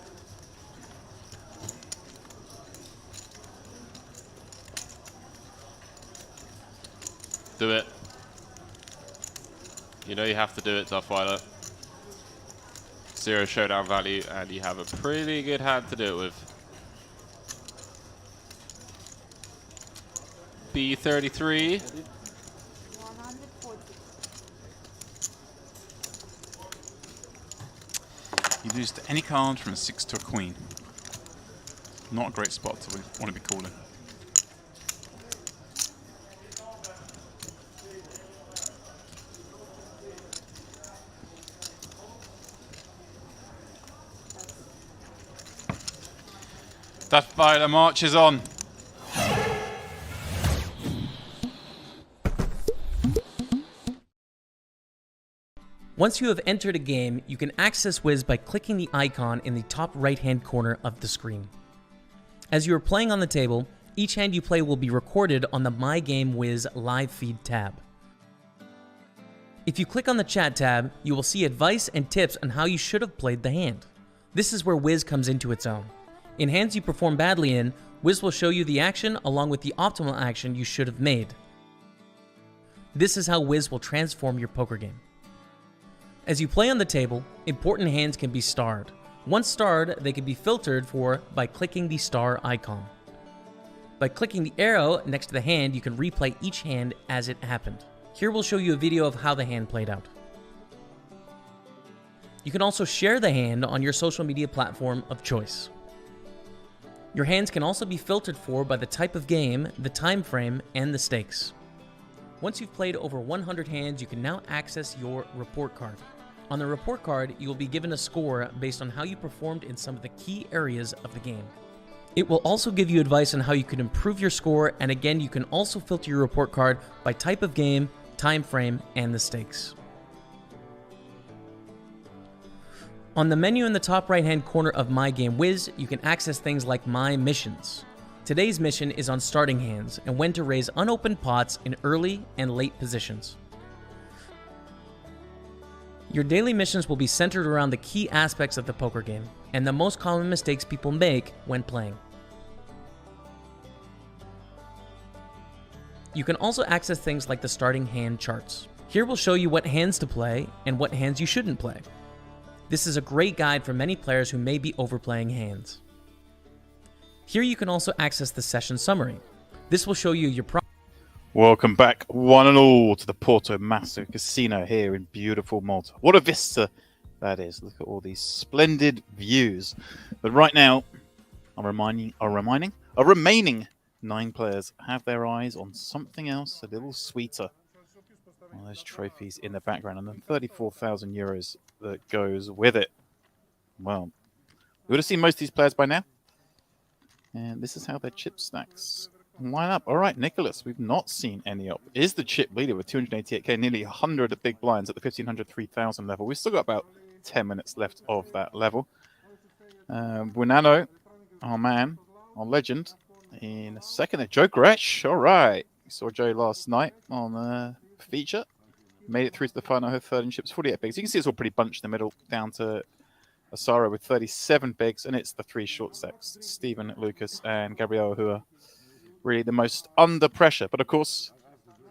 Do it. You know you have to do it, Duffweiler. 0 showdown value, and you have a pretty good hand to do it with. B33. You lose to any card from a 6 to a queen. Not a great spot to want to be calling. Duffweiler marches on. Once you have entered a game, you can access Wiz by clicking the icon in the top right-hand corner of the screen. As you are playing on the table, each hand you play will be recorded on the My Game Wiz live feed tab. If you click on the chat tab, you will see advice and tips on how you should have played the hand. This is where Wiz comes into its own. In hands you perform badly in, Wiz will show you the action along with the optimal action you should have made. This is how Wiz will transform your poker game. As you play on the table, important hands can be starred. Once starred, they can be filtered for by clicking the star icon. By clicking the arrow next to the hand, you can replay each hand as it happened. Here we'll show you a video of how the hand played out. You can also share the hand on your social media platform of choice. Your hands can also be filtered for by the type of game, the time frame, and the stakes. Once you've played over 100 hands, you can now access your report card. On the report card, you will be given a score based on how you performed in some of the key areas of the game. It will also give you advice on how you can improve your score, and again, you can also filter your report card by type of game, time frame, and the stakes. On the menu in the top right-hand corner of My Game Wiz, you can access things like My Missions. Today's mission is on starting hands and when to raise unopened pots in early and late positions. Your daily missions will be centered around the key aspects of the poker game and the most common mistakes people make when playing. You can also access things like the starting hand charts. Here we'll show you what hands to play and what hands you shouldn't play. This is a great guide for many players who may be overplaying hands. Here you can also access the session summary. This will show you your Welcome back, one and all, to the Portomaso Casino here in beautiful Malta. What a vista that is. Look at all these splendid views. But right now, a remaining 9 players have their eyes on something else a little sweeter. One of those trophies in the background, and then 34,000 euros that goes with it. Well, we would have seen most of these players by now. And this is how their chip stacks line up. All right, Nicholas, we've not seen any up. Is the chip leader with 288k, nearly 100 big blinds at the 1,500, 3,000 level. We've still got about 10 minutes left of that level. Buonanno, our man, our legend, in a second. Joe Gretsch, all right. We saw Joe last night on feature. Made it through to the final. Her third in chips, 48 bigs. You can see it's all pretty bunched in the middle, down to Asara with 37 bigs, and it's the 3 short stacks, Stephen, Lucas, and Gabriel, who are really the most under pressure. But of course,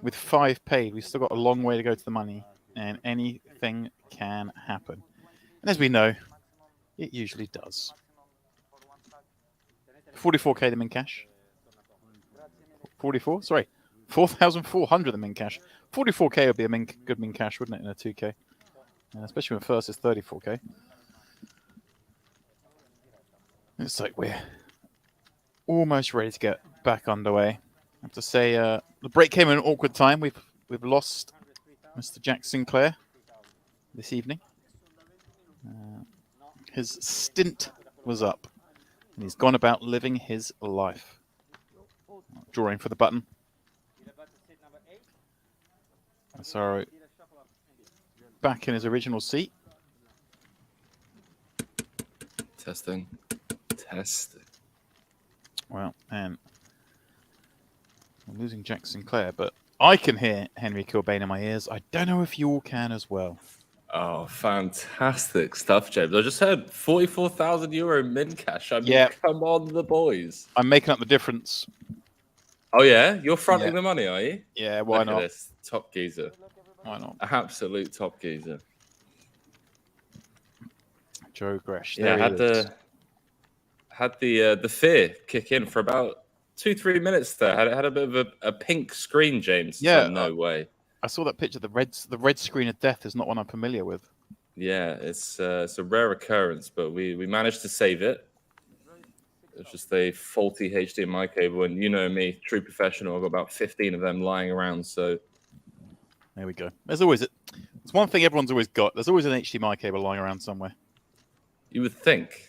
with 5 paid, we've still got a long way to go to the money, and anything can happen. And as we know, it usually does. 44k the min cash. 44? Sorry. 4,400 the min cash. 44k would be a good min cash, wouldn't it, in a 2k? Especially when first is 34k. It's like we're almost ready to get back underway. I have to say, the break came at an awkward time. We've lost Mr. Jack Sinclair this evening. His stint was up, and he's gone about living his life. Drawing for the button. So back in his original seat. Testing. Well, and I'm losing Jack Sinclair, but I can hear Henry Kilbane in my ears. I don't know if you all can as well. Oh, fantastic stuff, James. I just heard 44,000 euro min cash. I mean, come on, the boys. I'm making up the difference. Oh, yeah? You're fronting the money, are you? Yeah, why Look not? At this. Top geezer. Why not? Absolute top geezer. Joe Gresh. Yeah, had the fear kick in for about 2-3 minutes there. Had a bit of a pink screen, James. Yeah. No way. I saw that picture. The red screen of death is not one I'm familiar with. Yeah, it's a rare occurrence, but we managed to save it. It's just a faulty HDMI cable, and you know me, true professional. I've got about 15 of them lying around, so... There we go. There's always it's one thing everyone's always got. There's always an HDMI cable lying around somewhere. You would think.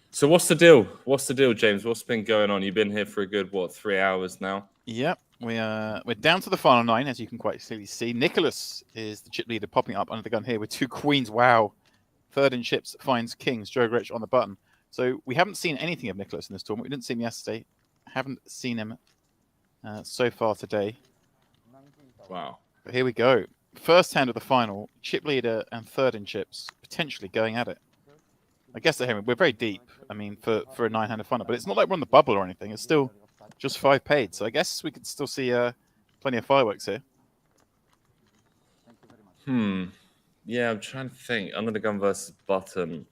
So what's the deal? James? What's been going on? You've been here for a good, 3 hours now? Yep. We're down to the final 9, as you can quite clearly see. Nicholas is the chip leader, popping up under the gun here with 2 queens. Wow. Third in chips finds kings. Joe Gretsch on the button. So we haven't seen anything of Nicholas in this tournament. We didn't see him yesterday. Haven't seen him so far today. Wow. But here we go. First hand of the final. Chip leader and third in chips potentially going at it. I guess we're very deep. I mean, for a 9-handed final, but it's not like we're on the bubble or anything. It's still just 5 paid. So I guess we could still see plenty of fireworks here. Yeah, I'm trying to think. Under the gun versus button.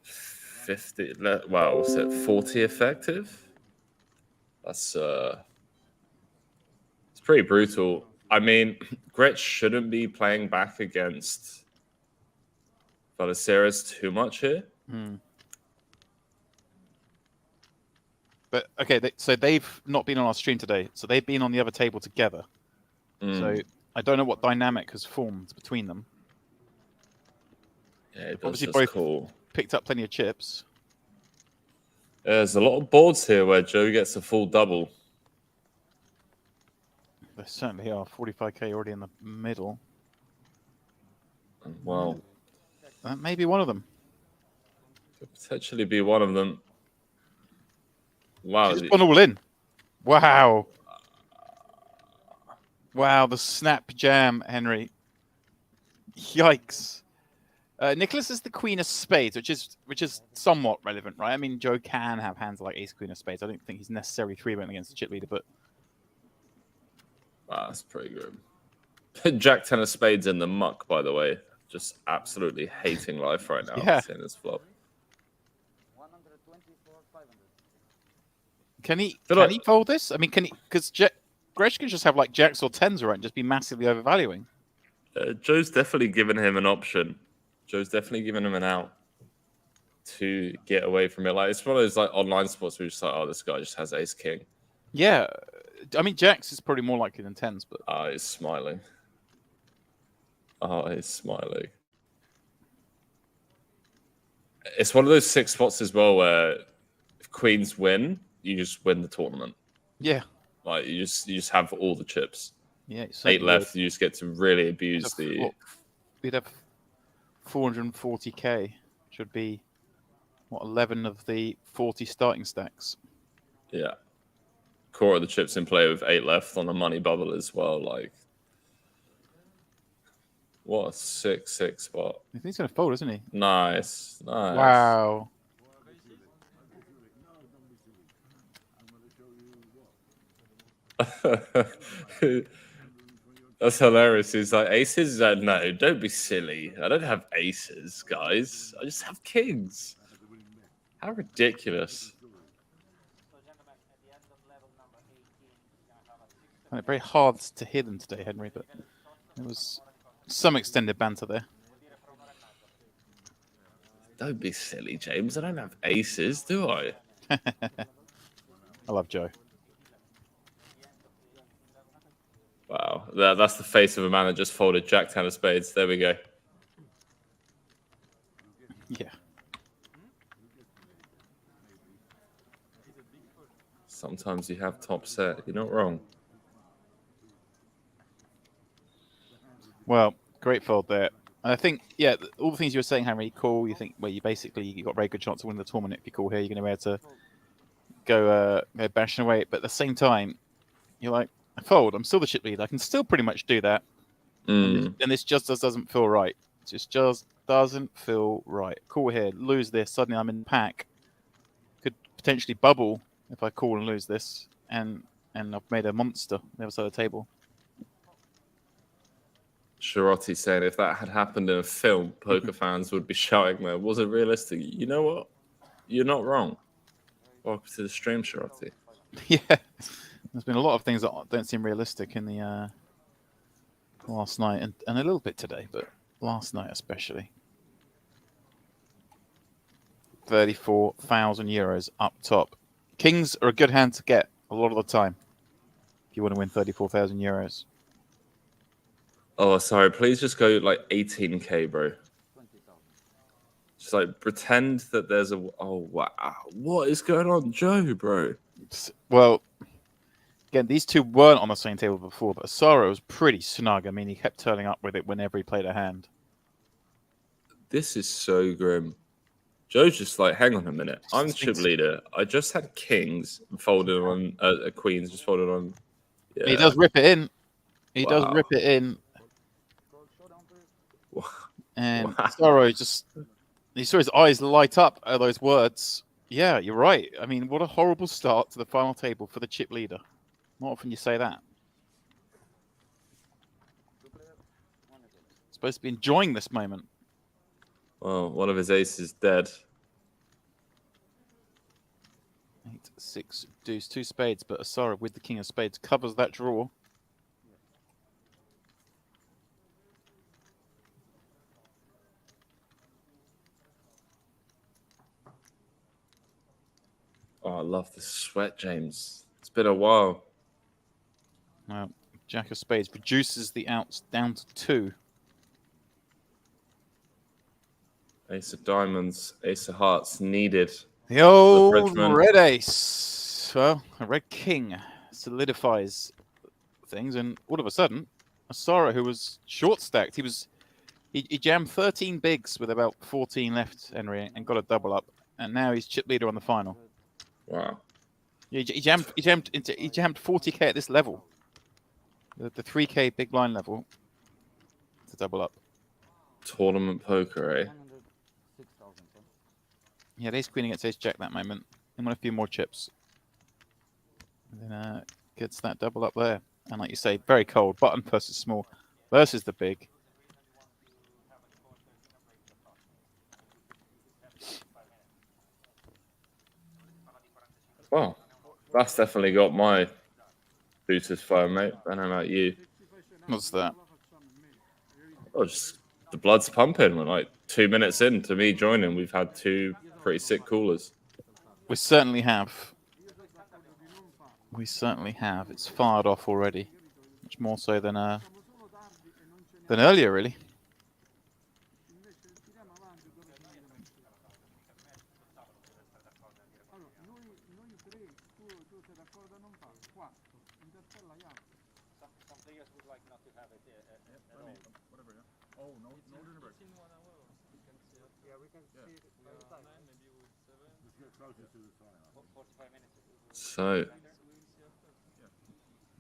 50. Wow, what's it? 40 effective? That's it's pretty brutal. I mean, Gretsch shouldn't be playing back against Valeceres too much here. But okay, so they've not been on our stream today. So they've been on the other table together. So I don't know what dynamic has formed between them. Yeah, obviously both picked up plenty of chips. There's a lot of boards here where Joe gets a full double. There certainly are. 45k already in the middle. Wow. That may be one of them. Could potentially be one of them. Wow. She's gone all in. Wow. Wow, the snap jam, Henry. Yikes. Nicholas is the queen of spades, which is somewhat relevant, right? I mean, Joe can have hands like ace queen of spades. I don't think he's necessarily 3-betting against the chip leader, but... Wow, that's pretty good. Jack 10 of spades in the muck, by the way. Just absolutely hating life right now. Yeah. Seeing this flop. Can he fold this? I mean, can he? Because Gretsch can just have like jacks or tens, right, and just be massively overvaluing. Joe's definitely given him an option. Joe's definitely given him an out to get away from it. Like, it's one of those like online spots where you're just like, oh, this guy just has ace king. Yeah, I mean, jacks is probably more likely than tens, but he's smiling. He's smiling. It's one of those 6 spots as well where if queens win, you just win the tournament. Yeah, like you just have all the chips. Yeah, 8 left. You just get to really abuse the. We'd have 440k, which would be what 11 of the 40 starting stacks. Yeah, quarter of the chips in play with 8 left on a money bubble as well. Like, what a 6-6 spot. I think he's going to fold, isn't he? Nice. Wow. That's hilarious. He's like, aces? No, don't be silly. I don't have aces, guys. I just have kings. How ridiculous. Very hard to hear them today, Henry, but there was some extended banter there. Don't be silly, James. I don't have aces, do I? I love Joe. Wow. That's the face of a man that just folded Jack 10 of spades. There we go. Yeah. Sometimes you have top set. You're not wrong. Well, great fold there. And I think, yeah, all the things you were saying, Henry, cool. You think, well, you got a very good chance to win the tournament if you call here. You're going to be able to go bashing away. But at the same time, you're like, I fold. I'm still the chip leader. I can still pretty much do that. And this just doesn't feel right. It just doesn't feel right. Call here, lose this. Suddenly I'm in the pack. Could potentially bubble if I call and lose this. And I've made a monster on the other side of the table. Shirotti saying if that had happened in a film, poker fans would be shouting there. Was it realistic? You know what? You're not wrong. Welcome to the stream, Shirotti. Yeah. There's been a lot of things that don't seem realistic in the last night and a little bit today, but last night especially. 34,000 euros up top. Kings are a good hand to get a lot of the time if you want to win 34,000 euros. Oh, sorry. Please just go like 18k, bro. Just like pretend that there's a. Oh, wow. What is going on, Joe, bro? Well, again, these two weren't on the same table before, but Asaro was pretty snug. I mean, he kept turning up with it whenever he played a hand. This is so grim. Joe's just like, hang on a minute. I'm the chip leader. I just had kings folded on queens, just folded on. Yeah. He does rip it in. He does rip it in. And Asaro just, he saw his eyes light up at those words. Yeah, you're right. I mean, what a horrible start to the final table for the chip leader. Not often you say that. Supposed to be enjoying this moment. Well, one of his aces dead. 8, 6, deuce, 2 spades, but Asaro with the king of spades covers that draw. Oh, I love the sweat, James. It's been a while. Well, Jack of spades reduces the outs down to 2. Ace of diamonds, ace of hearts needed. The old red ace. Well, a red king solidifies things, and all of a sudden, Asaro, who was short stacked, he jammed 13 bigs with about 14 left, Henry, and got a double up, and now he's chip leader on the final. Wow. He jammed 40k at this level, the 3k big blind level, to double up. Tournament poker, eh? Yeah, ace queen against ace jack that moment. And won a few more chips. And then gets that double up there. And like you say, very cold. Button versus small versus the big. Well, that's definitely got my boosters firing, mate. I don't know about you. What's that? Oh, just the blood's pumping. We're like 2 minutes in to me joining. We've had 2 pretty sick callers. We certainly have. We certainly have. It's fired off already. Much more so than earlier, really. So,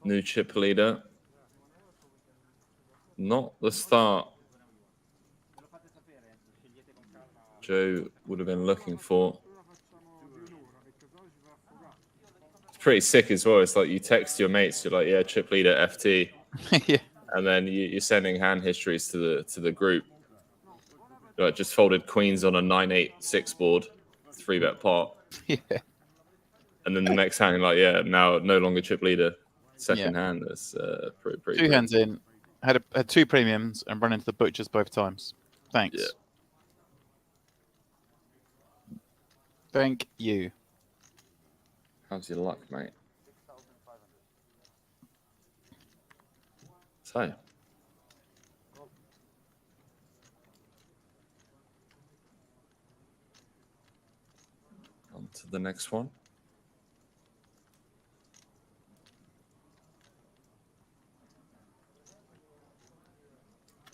New chip leader. Not the start Joe would have been looking for. It's pretty sick as well. It's like you text your mates, you're like, yeah, chip leader FT. Yeah. And then you're sending hand histories to the group. Like, just folded queens on a 9-8-6 board, 3-bet pot. Yeah. And then the next hand, you're like, yeah, now no longer chip leader. Second hand, that's pretty. Two hands in, had 2 premiums and run into the butchers both times. Thanks. Yeah. Thank you. How's your luck, mate? So. On to the next one.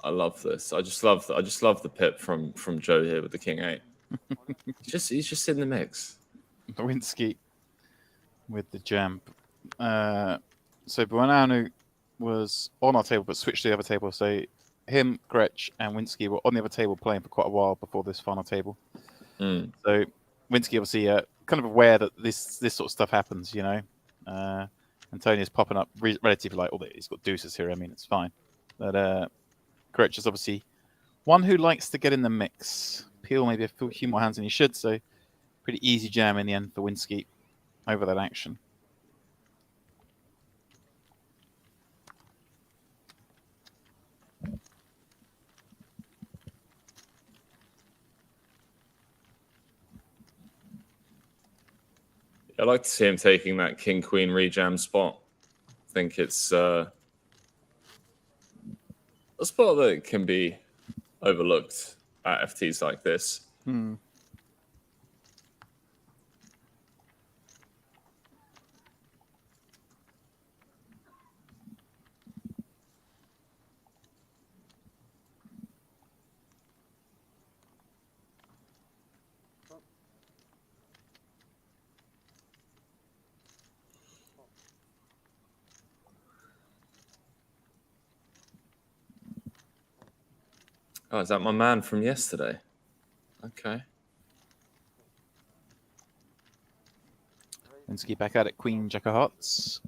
I love this. I just love the pip from Joe here with the King 8. he's just in the mix. Winsky with the jam. So Buonanno was on our table but switched to the other table. So him, Gretsch, and Winsky were on the other table playing for quite a while before this final table. Mm. So Winsky obviously kind of aware that this sort of stuff happens, you know. Antonia's popping up relatively like, although he's got deuces here, I mean, it's fine. But Gretsch is obviously one who likes to get in the mix. Peel maybe a few more hands than he should, so pretty easy jam in the end for Winsky over that action. I like to see him taking that King Queen rejam spot. I think it's a spot that can be overlooked at FTs like this. Hmm. Oh, is that my man from yesterday? Okay. Winsky back out at Queen Jack of Hearts.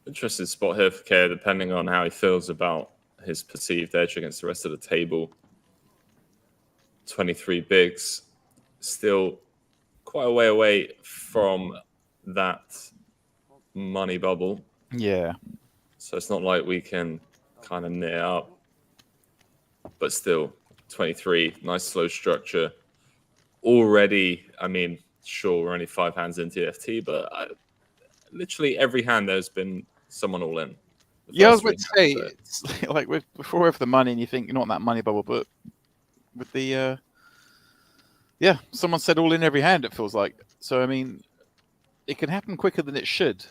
Interesting spot here for Kerr, depending on how he feels about his perceived edge against the rest of the table. 23 bigs, still quite a way away from that money bubble. Yeah. So it's not like we can kind of near up, but still 23, nice slow structure. Already, I mean, sure, we're only 5 hands into the FT, but literally every hand there's been someone all in. Yeah, I was going to say, it's like before we have the money and you think you're not in that money bubble, but with the, yeah, someone said all in every hand, it feels like. So, I mean, it can happen quicker than it should.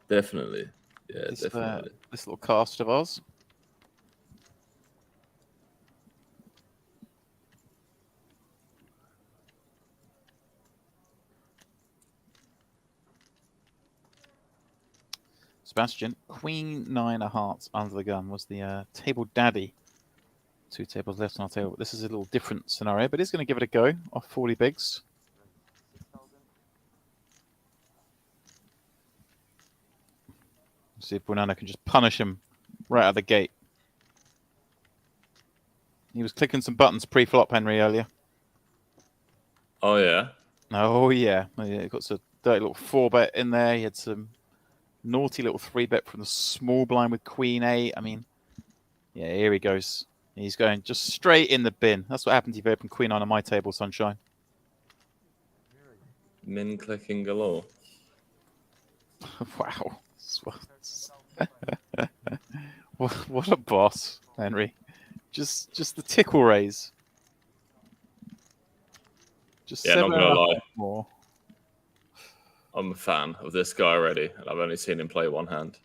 Definitely. Yeah, definitely. This little cast of ours. Sebastian, Queen 9 of Hearts under the gun was the table daddy. 2 tables left on our table. This is a little different scenario, but he's going to give it a go off 40 bigs. See if Buonanno can just punish him right out of the gate. He was clicking some buttons pre-flop, Henry, earlier. Oh, yeah? Oh, yeah. He got some dirty little 4-bet in there. He had some naughty little 3-bet from the small blind with Queen 8. I mean, yeah, here he goes. He's going just straight in the bin. That's what happens if you open Queen 9 on my table, Sunshine. Min clicking galore. Wow. What a boss, Henry. Just the tickle raise. Just yeah, not gonna lie. More. I'm a fan of this guy already, and I've only seen him play one hand.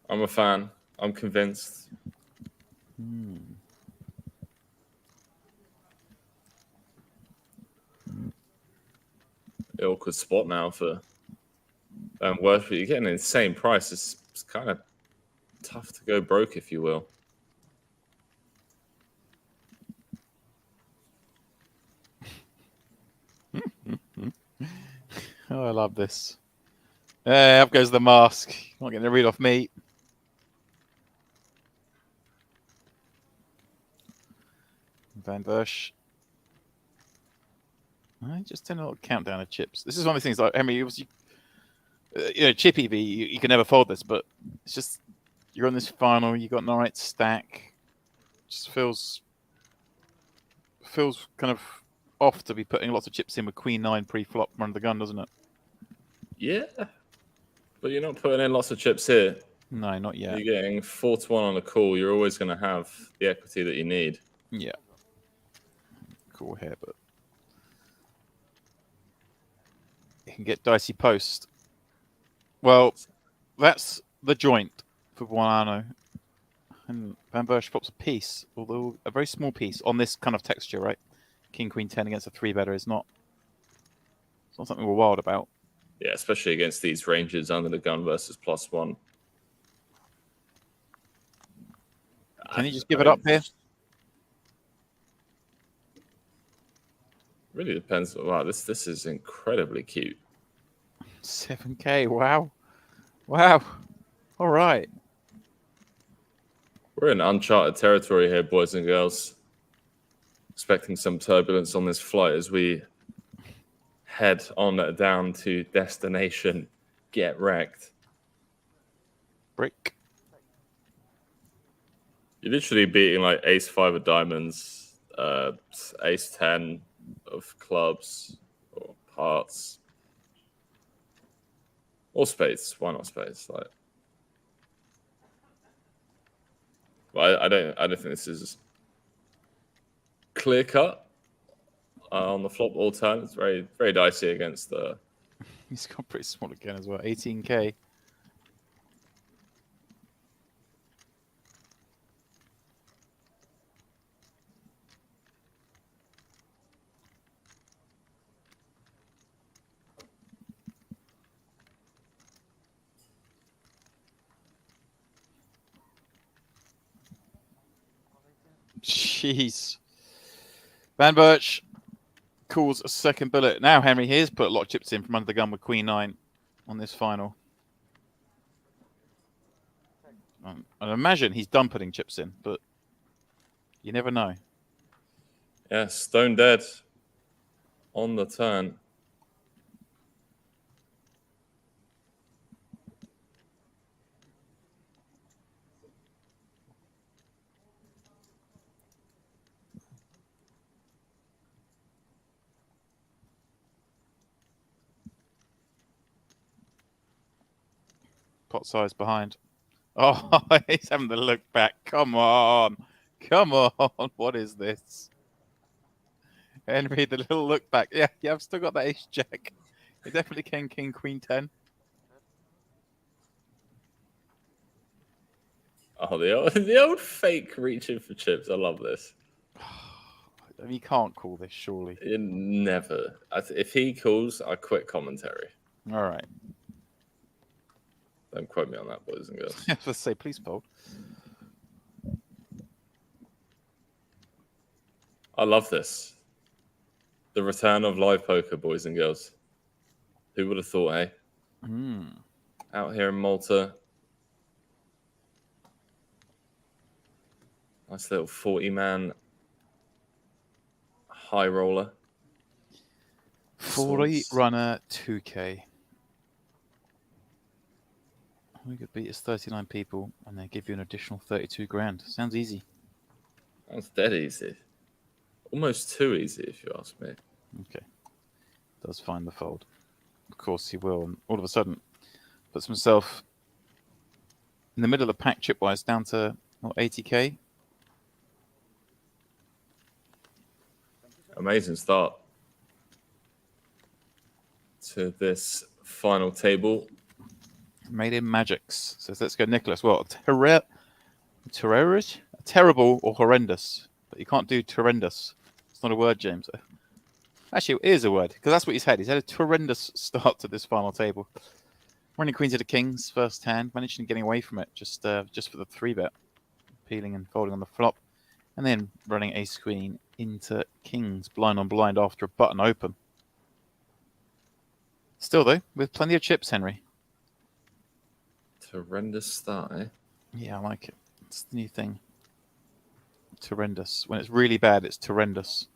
I'm a fan. I'm convinced. Awkward spot now for Worth, but you're getting an insane price. It's kind of tough to go broke, if you will. Oh, I love this. Up goes the mask. Not getting a read off me. Van Versh. Just a little countdown of chips. This is one of the things like Henry, chip EV, you can never fold this, but it's just you're on this final, you got Knight stack. Just feels kind of off to be putting lots of chips in with Queen 9 pre-flop run the gun, doesn't it? Yeah, but you're not putting in lots of chips here. No, not yet. You're getting 4-1 on a call. You're always going to have the equity that you need. Yeah. Cool here, but you can get dicey post. Well, that's the joint for Buonanno. And Van Bersch pops a piece, although a very small piece on this kind of texture, right? King, Queen 10 against a 3-better is not something we're wild about. Yeah, especially against these ranges under the gun versus +1. Can you just give it up here? Really depends. Wow, this is incredibly cute. 7K, wow. Wow. All right. We're in uncharted territory here, boys and girls. Expecting some turbulence on this flight as we head on down to destination Get Wrecked. Brick. You're literally beating like Ace-5 of diamonds, Ace-10 of clubs or hearts. Or spades. Why not spades? Like, well, I don't think this is clear cut on the flop all turn. It's very, very dicey against the. He's got pretty small again as well. 18K. Jeez. Van Birch calls a second bullet. Now Henry here's put a lot of chips in from under the gun with Queen 9 on this final. I imagine he's done putting chips in, but you never know. Yeah, stone dead on the turn. Pot size behind. Oh, he's having to look back. Come on. Come on. What is this? Henry, the little look back. Yeah, I've still got that ace jack. He definitely King, Queen 10. Oh, the old fake reaching for chips. I love this. I mean, you can't call this, surely. Never. If he calls, I quit commentary. All right. Don't quote me on that, boys and girls. Let's say, please fold. I love this. The return of live poker, boys and girls. Who would have thought, eh? Out here in Malta. Nice little 40-man high roller. 40 runner, 2K. We could beat us 39 people and then give you an additional 32 grand. Sounds easy. Sounds dead easy. Almost too easy, if you ask me. Okay. Does find the fold. Of course he will. And all of a sudden, puts himself in the middle of the pack chip-wise down to 80K. Amazing start to this final table. Made in Magics. Says, let's go, Nicholas. Well, terrible or horrendous. But you can't do horrendous. It's not a word, James. Actually, it is a word, because that's what he's had. He's had a horrendous start to this final table. Running Queens into Kings, first hand, managing getting away from it just for the 3-bet. Peeling and folding on the flop. And then running Ace Queen into Kings, blind on blind after a button open. Still, though, with plenty of chips, Henry. Horrendous start, eh? Yeah, I like it. It's the new thing. Horrendous. When it's really bad, it's horrendous.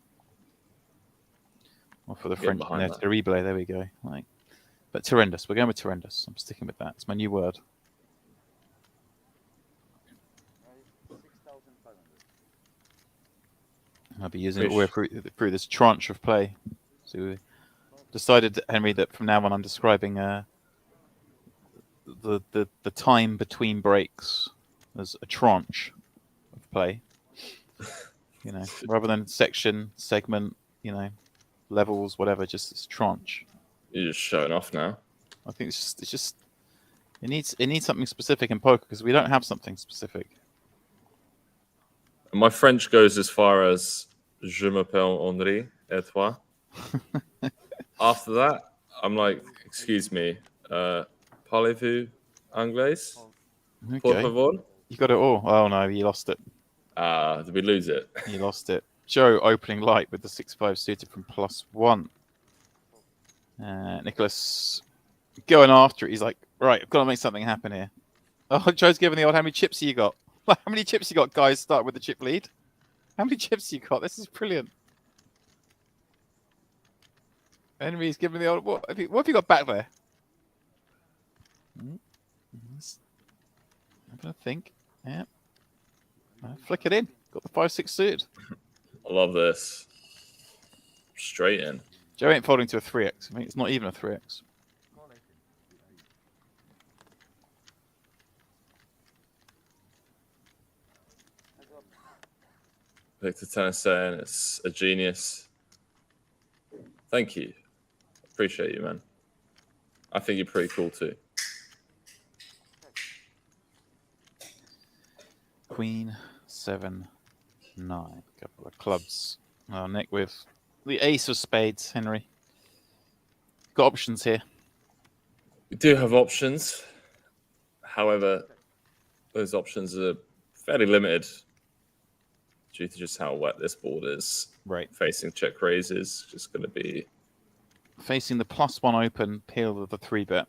Or for the French, terrible. There we go. Like, but horrendous. We're going with horrendous. I'm sticking with that. It's my new word. I'll be using it all the way through this tranche of play. So we decided, Henry, that from now on I'm describing the time between breaks as a tranche of play. You know, rather than section, segment, you know, levels, whatever, just this tranche. You're just showing off now. I think it's just it needs something specific in poker because we don't have something specific. My French goes as far as "Je m'appelle Henri, et toi." After that, I'm like, excuse me, parlez-vous anglais? Okay. Por favor? You got it all. Oh no, you lost it. Did we lose it? You lost it. Joe opening light with the 6-5 suited from +1. Nicholas going after it. He's like, right, I've got to make something happen here. Oh, Joe's giving the old, how many chips you got? How many chips you got, guys? Start with the chip lead. How many chips you got? This is brilliant. Henry's giving the old, what have you got back there? I'm going to think. Yeah. Flick it in. Got the 5-6 suited. I love this. Straight in. Joe ain't folding to a 3x. I mean, it's not even a 3x. Victor Tennis saying it's a genius. Thank you. Appreciate you, man. I think you're pretty cool too. Queen, 7, 9. Couple of clubs. Oh, Nick with the ace of spades, Henry. Got options here. We do have options. However, those options are fairly limited due to just how wet this board is. Right. Facing check raises, just going to be... Facing the +1 open, peel with the 3-bet.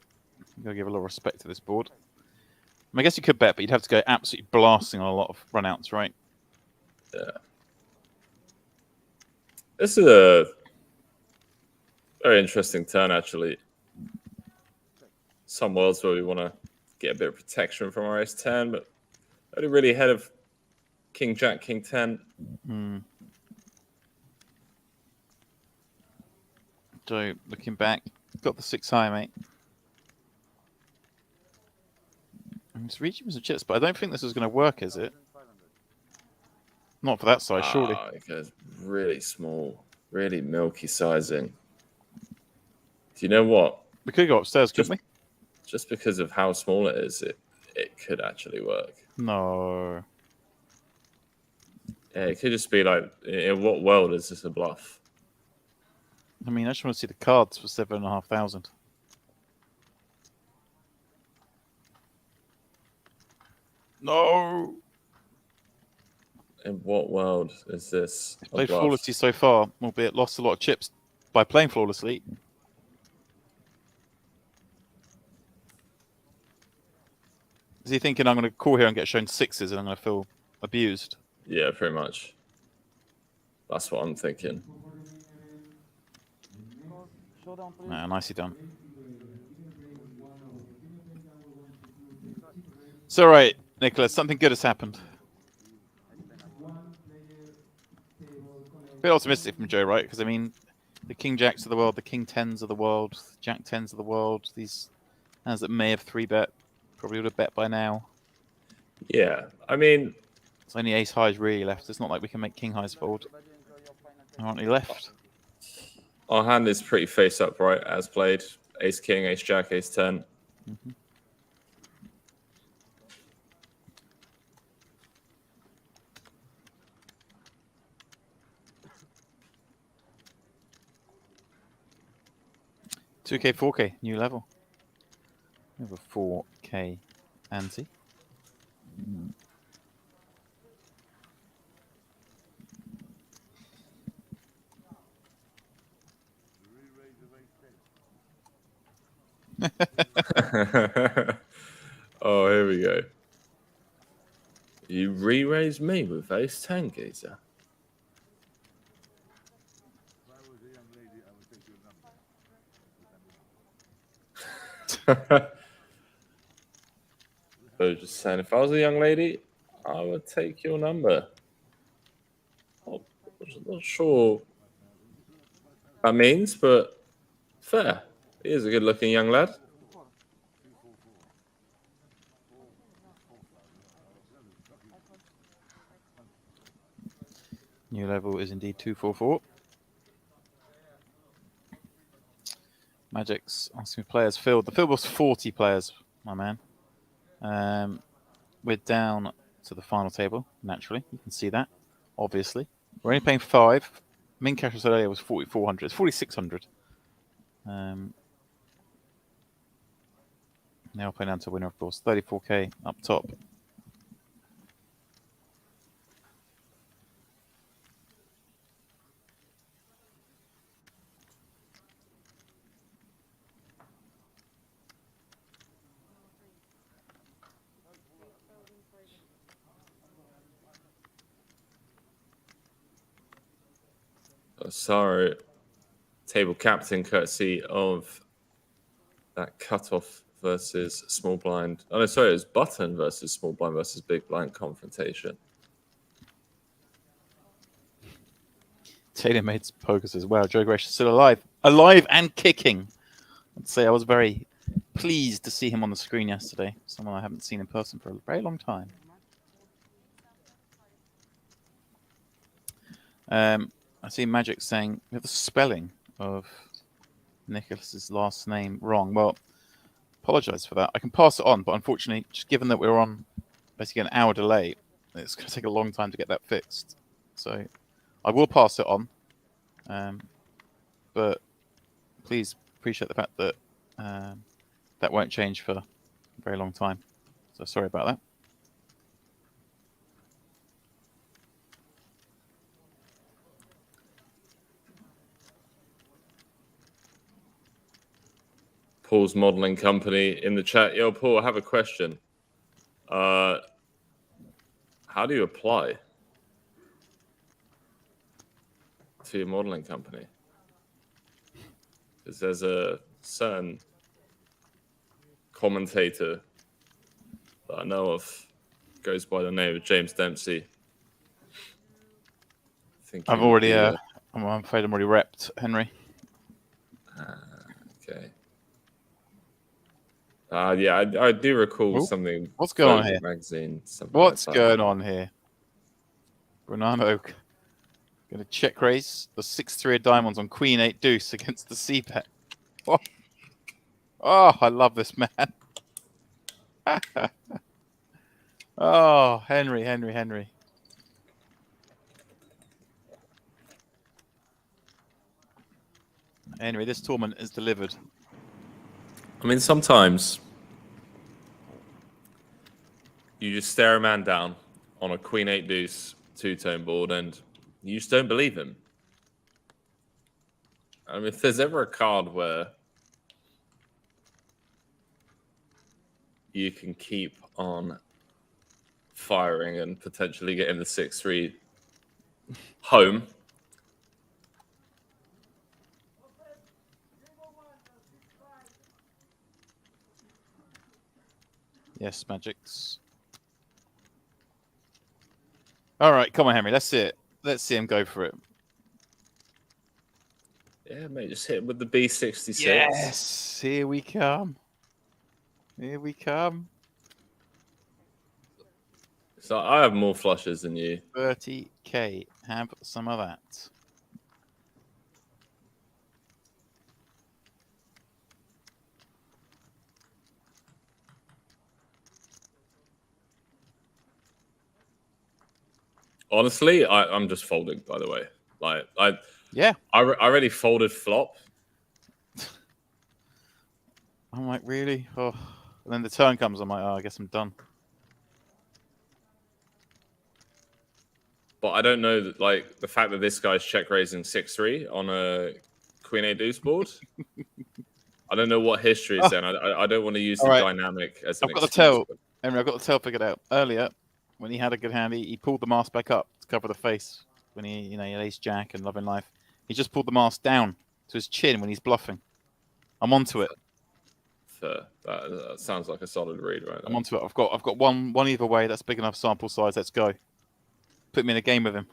You've got to give a little respect to this board. I guess you could bet, but you'd have to go absolutely blasting on a lot of runouts, right? Yeah. This is a very interesting turn, actually. Some worlds where we want to get a bit of protection from our ace-10, but only really ahead of King Jack, King 10. So, looking back, got the 6 high, mate. It's reaching some chips, but I don't think this is going to work, is it? Not for that size, surely. It goes really small, really milky sizing. Do you know what? We could go upstairs, couldn't we? Just because of how small it is, it could actually work. No. Yeah, it could just be like, in what world is this a bluff? I mean, I just want to see the cards for 7,500. No. In what world is this? He's played flawlessly so far, albeit lost a lot of chips by playing flawlessly. Is he thinking I'm going to call here and get shown 6s and I'm going to feel abused? Yeah, pretty much. That's what I'm thinking. Nah, nicely done. It's all right, Nicholas. Something good has happened. A bit optimistic from Joe, right? Because, I mean, the King Jacks of the world, the King 10s of the world, Jack 10s of the world, these hands that may have 3-bet, probably would have bet by now. Yeah, I mean... It's only ace highs really left. It's not like we can make king highs fold. There aren't any left. Our hand is pretty face upright as played. Ace king, ace jack, ace 10. 2K, 4K, new level. We have a 4K ante. Oh, here we go. You re-raised me with ace 10, geezer. I was just saying, if I was a young lady, I would take your number. I'm not sure what that means, but fair. He is a good-looking young lad. New level is indeed 244. Magic's asking players filled. The field was 40 players, my man. We're down to the final table, naturally. You can see that, obviously. We're only paying 5. Min cash was earlier was 4,400. It's 4,600. Now playing down to winner, of course. 34K up top. Sorry, table captain, courtesy of that cutoff versus small blind. Oh, no, sorry, it was button versus small blind versus big blind confrontation. Taylor made pokers as well. Joe Gracious still alive. Alive and kicking. I'd say I was very pleased to see him on the screen yesterday. Someone I haven't seen in person for a very long time. I see Magic saying we have the spelling of Nicholas's last name wrong. Well, apologise for that. I can pass it on, but unfortunately, just given that we're on basically an hour delay, it's going to take a long time to get that fixed. So I will pass it on, but please appreciate the fact that that won't change for a very long time. So sorry about that. Paul's modeling company in the chat. Yo, Paul, I have a question. How do you apply to your modeling company? Because there's a certain commentator that I know of, goes by the name of James Dempsey. I've already, I'm afraid I'm already repped, Henry. Okay. Yeah, I do recall something. What's going on here? Magazine. What's going on here? Bernardo going to check raise the 6-3 of diamonds on Queen 8 deuce against the C-bet. Oh. Oh, I love this man. Oh, Henry. Henry, this tournament is delivered. I mean, sometimes you just stare a man down on a Queen 8 deuce two-tone board and you just don't believe him. I mean, if there's ever a card where you can keep on firing and potentially getting the 6-3 home, yes, Magics. All right, come on, Henry. Let's see it. Let's see him go for it. yeah, mate, just hit him with the B66. Yes, here we come. Here we come. So I have more flushes than you. 30K. Have some of that. Honestly, I'm just folding, by the way. Like, I already folded flop. I'm like, really? Oh. And then the turn comes, I'm like, oh, I guess I'm done. But I don't know that, like, the fact that this guy's check raising 6-3 on a Queen 8 deuce board. I don't know what history is there. I don't want to use the dynamic as an I've got excuse. the tail, Henry. I've got the tail figured out. Earlier, when he had a good hand, he pulled the mask back up to cover the face. When he had ace jack and loving life, he just pulled the mask down to his chin when he's bluffing. I'm onto it. Fair. That sounds like a solid read, right? I'm onto it. I've got one either way. That's big enough sample size. Let's go. Put me in a game with him.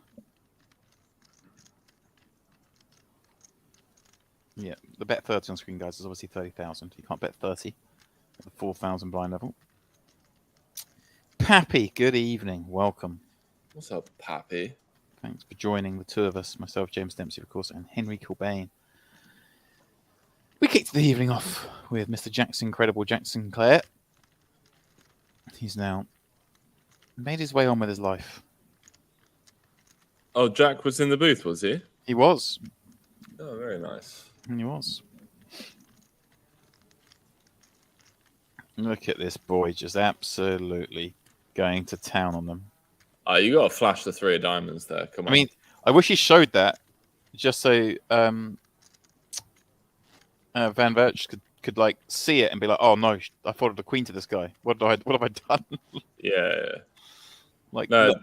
Yeah, the bet 30 on screen, guys, is obviously 30,000. You can't bet 30 at the 4,000 blind level. Pappy, good evening. Welcome. What's up, Pappy? Thanks for joining the two of us, myself, James Dempsey, of course, and Henry Kilbane. We kicked the evening off with Mr. Jackson, incredible Jackson Sinclair. He's now made his way on with his life. Oh, Jack was in the booth, was he? He was. Oh, very nice. He was. Look at this boy, just absolutely going to town on them. Oh, you got to flash the 3 of diamonds there. Come on. I mean, I wish he showed that just so Van Verch could like see it and be like, "Oh no, I folded the queen to this guy. What have I done?" Yeah. Like, no,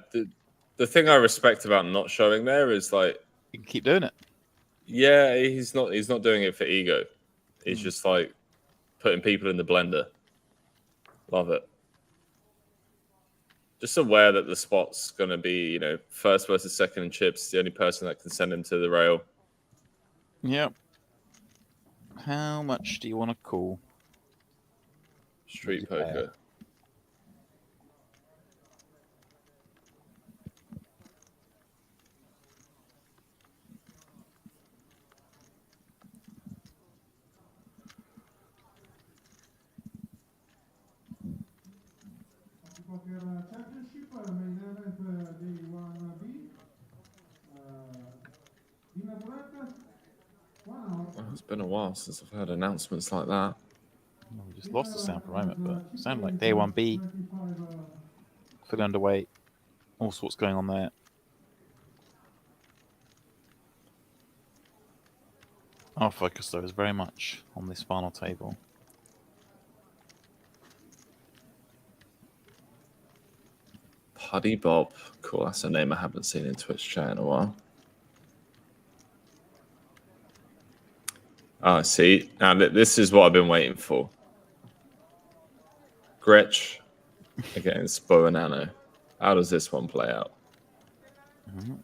the thing I respect about not showing there is like you can keep doing it. Yeah, he's not doing it for ego. He's just like putting people in the blender. Love it. Just aware that the spot's going to be, first versus second in chips. The only person that can send him to the rail. Yep. How much do you want to call? Street poker. Championship, main event day 1B. Dinner breakfast, 1 hour. Well, it's been a while since I've heard announcements like that. Well, we just lost the sound for a moment, but it sounded like day 1B. Fully underweight. All sorts going on there. Our focus, though, is very much on this final table. Puddy Bob. Cool, that's a name I haven't seen in Twitch chat in a while. Oh, see. Now, this is what I've been waiting for. Gretsch against Bo and Nano. How does this one play out?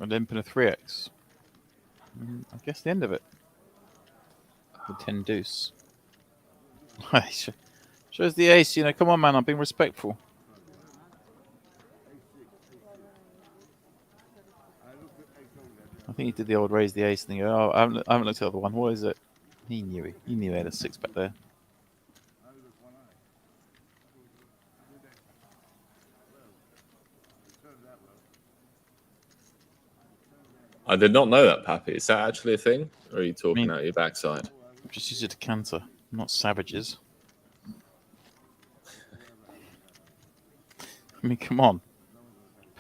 A limp and a 3x. I guess the end of it. The 10 deuce. Shows the ace, come on, man, I'm being respectful. I think he did the old raise the ace thing. Oh, I haven't looked at the other one. What is it? He knew it. He knew he had a 6 back there. I did not know that, Pappy. Is that actually a thing? Or are you talking out your backside? Just use a decanter. I'm not savages. I mean, come on.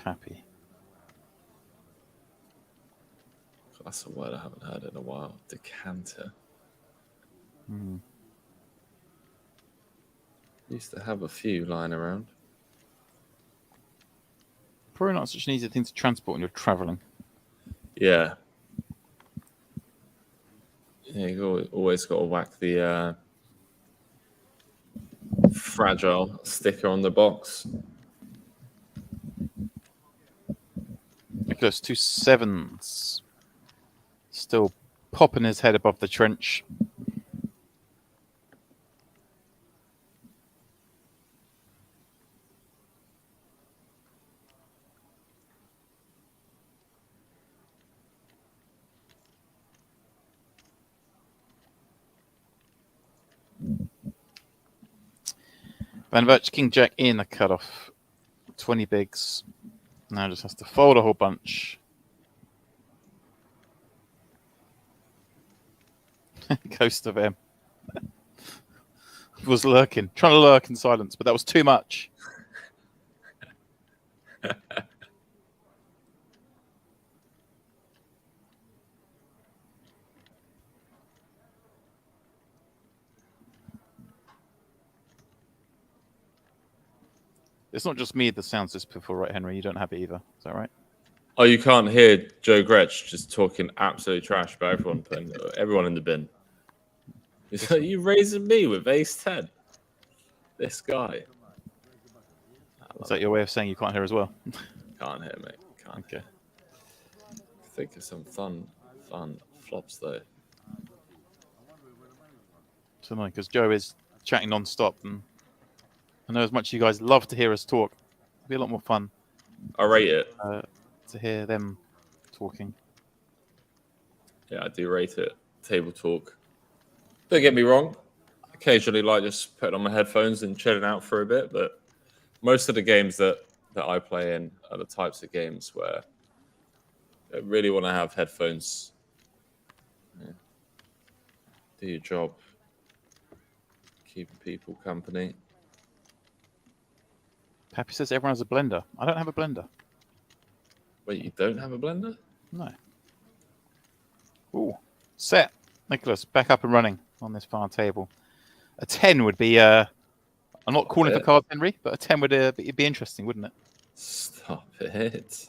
Pappy. That's a word I haven't heard in a while. Decanter. Used to have a few lying around. Probably not such an easy thing to transport when you're traveling. Yeah. Yeah, you always got to whack the fragile sticker on the box. Nicholas, 2 7s. Still popping his head above the trench. Van Verch, King Jack in the cutoff. 20 bigs. Now just has to fold a whole bunch. Ghost of M. was lurking, trying to lurk in silence, but that was too much. It's not just me that sounds this pitiful, right, Henry? You don't have it either. Is that right? Oh, you can't hear Joe Gretsch just talking absolute trash about everyone in the bin. He's like, you raising me with ace 10? This guy. Is that your way of saying you can't hear as well? Can't hear, mate. Can't hear. Think of some fun flops, though. It's annoying because Joe is chatting non-stop, and I know as much as you guys love to hear us talk, it'd be a lot more fun. I rate it. To hear them talking. Yeah, I do rate it. Table talk. Don't get me wrong. Occasionally, like just putting on my headphones and chilling out for a bit, but most of the games that I play in are the types of games where I really want to have headphones. Yeah. Do your job. Keeping people company. Pappy says everyone has a blender. I don't have a blender. Wait, you don't have a blender? No. Ooh. Set. Nicholas, back up and running on this far table. A 10 would be... I'm not calling for cards, Henry, but a 10 would be interesting, wouldn't it? Stop it.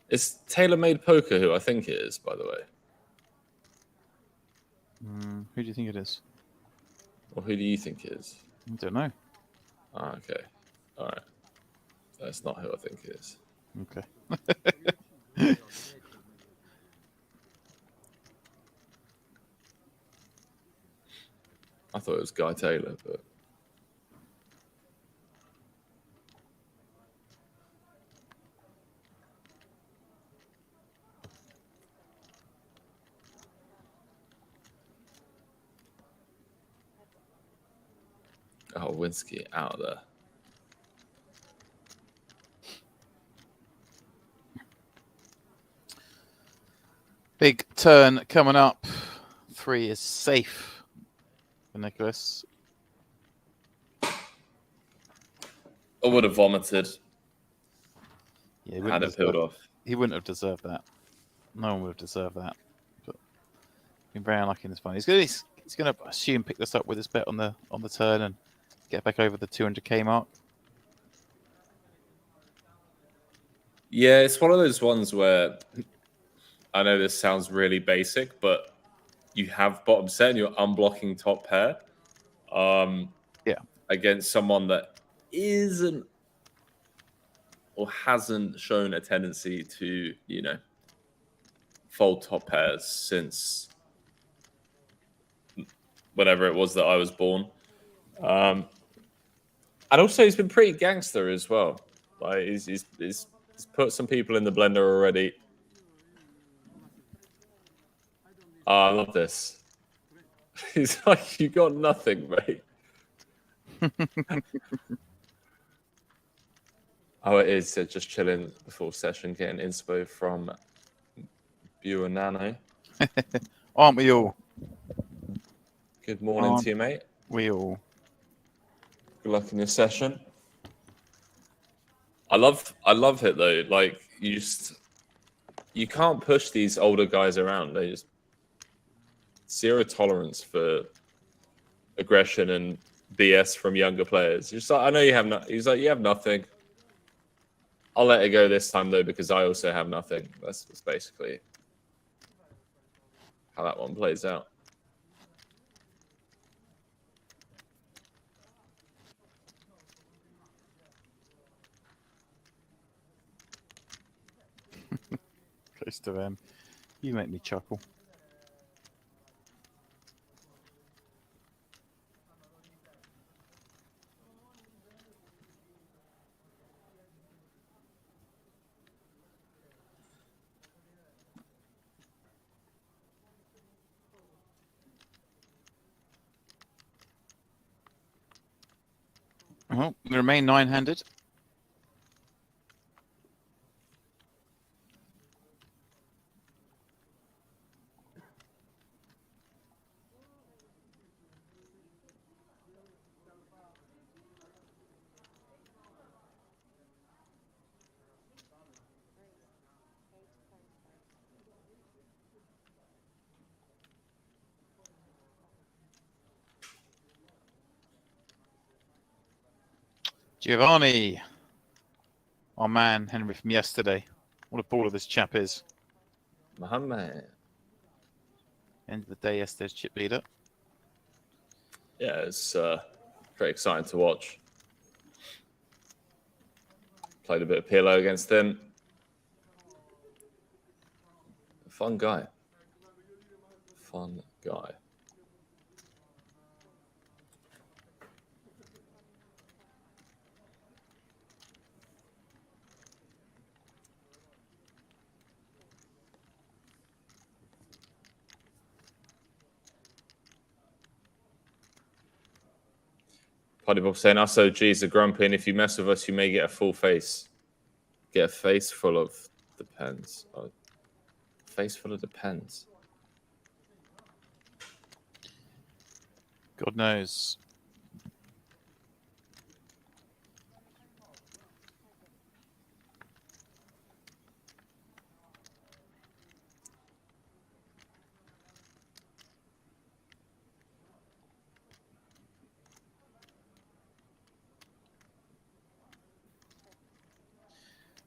It's tailor-made poker who I think it is, by the way. Who do you think it is? Or who do you think it is? I don't know. Ah, okay. All right. That's not who I think it is. Okay. I thought it was Guy Taylor, but... Oh, Winsky out of there. Big turn coming up. 3 is safe for Nicholas. I would have vomited. Yeah, had it peeled off. He wouldn't have deserved that. No one would have deserved that. But been very unlucky in this one. He's going to assume pick this up with his bet on the turn and get back over the 200k mark. Yeah, it's one of those ones where I know this sounds really basic, but you have bottom set and you're unblocking top pair. Yeah. Against someone that isn't or hasn't shown a tendency to, fold top pairs since whenever it was that I was born. And also he's been pretty gangster as well. Like he's put some people in the blender already. Oh, I love this. He's like, you got nothing, mate. Oh, it is. Just chilling before session, getting inspo from Bew and Nano. Aren't we all? Good morning to you, mate. We all. Good luck in your session. I love it though. Like you can't push these older guys around. They just zero tolerance for aggression and BS from younger players. Just like, I know you have he's like, you have nothing. I'll let it go this time though because I also have nothing. That's basically how that one plays out. Close to them. You make me chuckle. Well, we remain 9-handed. Giovanni. Our man, Henry, from yesterday. What a baller this chap is. Mohammed. End of the day, yesterday's chip leader. Yeah, it's very exciting to watch. Played a bit of PLO against him. Fun guy. Fun guy. Party Bob saying us OGs are grumpy, and if you mess with us, you may get a full face. Get a face full of depends. Oh, face full of depends. God knows.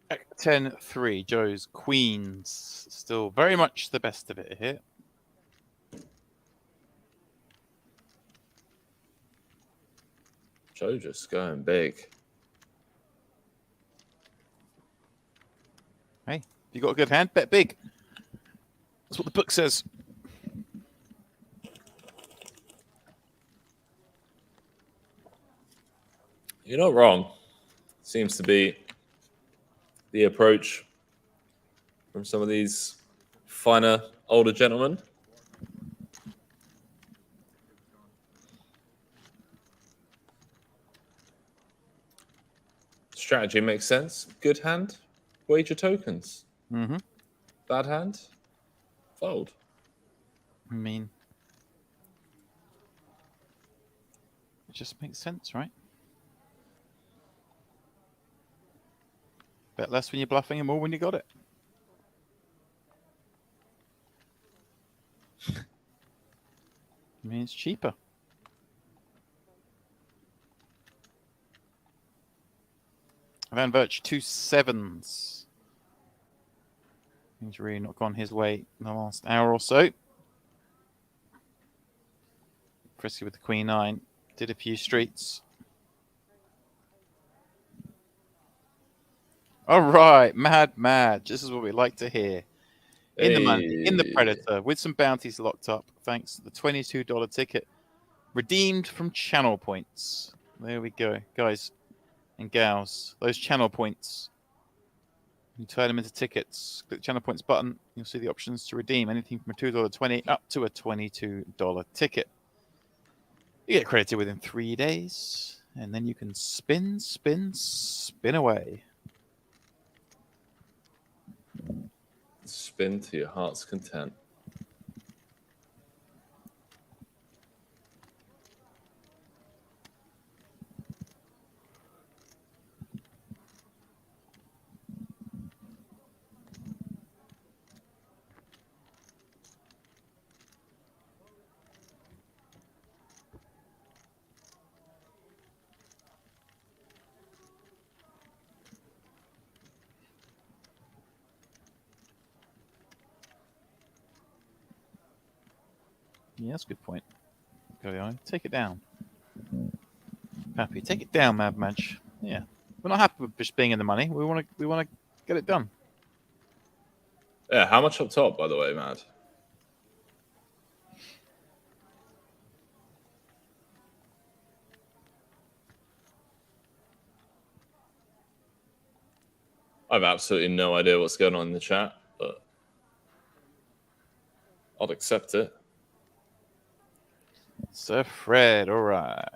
At 10-3, Joe's Queens. Still very much the best of it here. Joe just going big. Hey, if you got a good hand, bet big. That's what the book says. You're not wrong. Seems to be the approach from some of these finer, older gentlemen. Strategy makes sense. Good hand, wager tokens. Mm-hmm. Bad hand, fold. I mean, it just makes sense, right? Bet less when you're bluffing and more when you got it. I mean, it's cheaper. Van Virch, 2 7s. He's really not gone his way in the last hour or so. Frisky with the Queen 9. Did a few streets. All right, mad. This is what we like to hear. In the money, in the Predator, with some bounties locked up, thanks to the $22 ticket redeemed from channel points. There we go, guys and gals. Those channel points, you turn them into tickets. Click the channel points button. You'll see the options to redeem anything from a $2.20 up to a $22 ticket. You get credited within 3 days, and then you can spin away. Spin to your heart's content. Yeah, that's a good point. Go on, take it down. Happy, take it down, Mad Madge. Yeah, we're not happy with just being in the money. We want to get it done. Yeah, how much up top, by the way, Mad? I have absolutely no idea what's going on in the chat, but I'll accept it. Sir Fred, all right.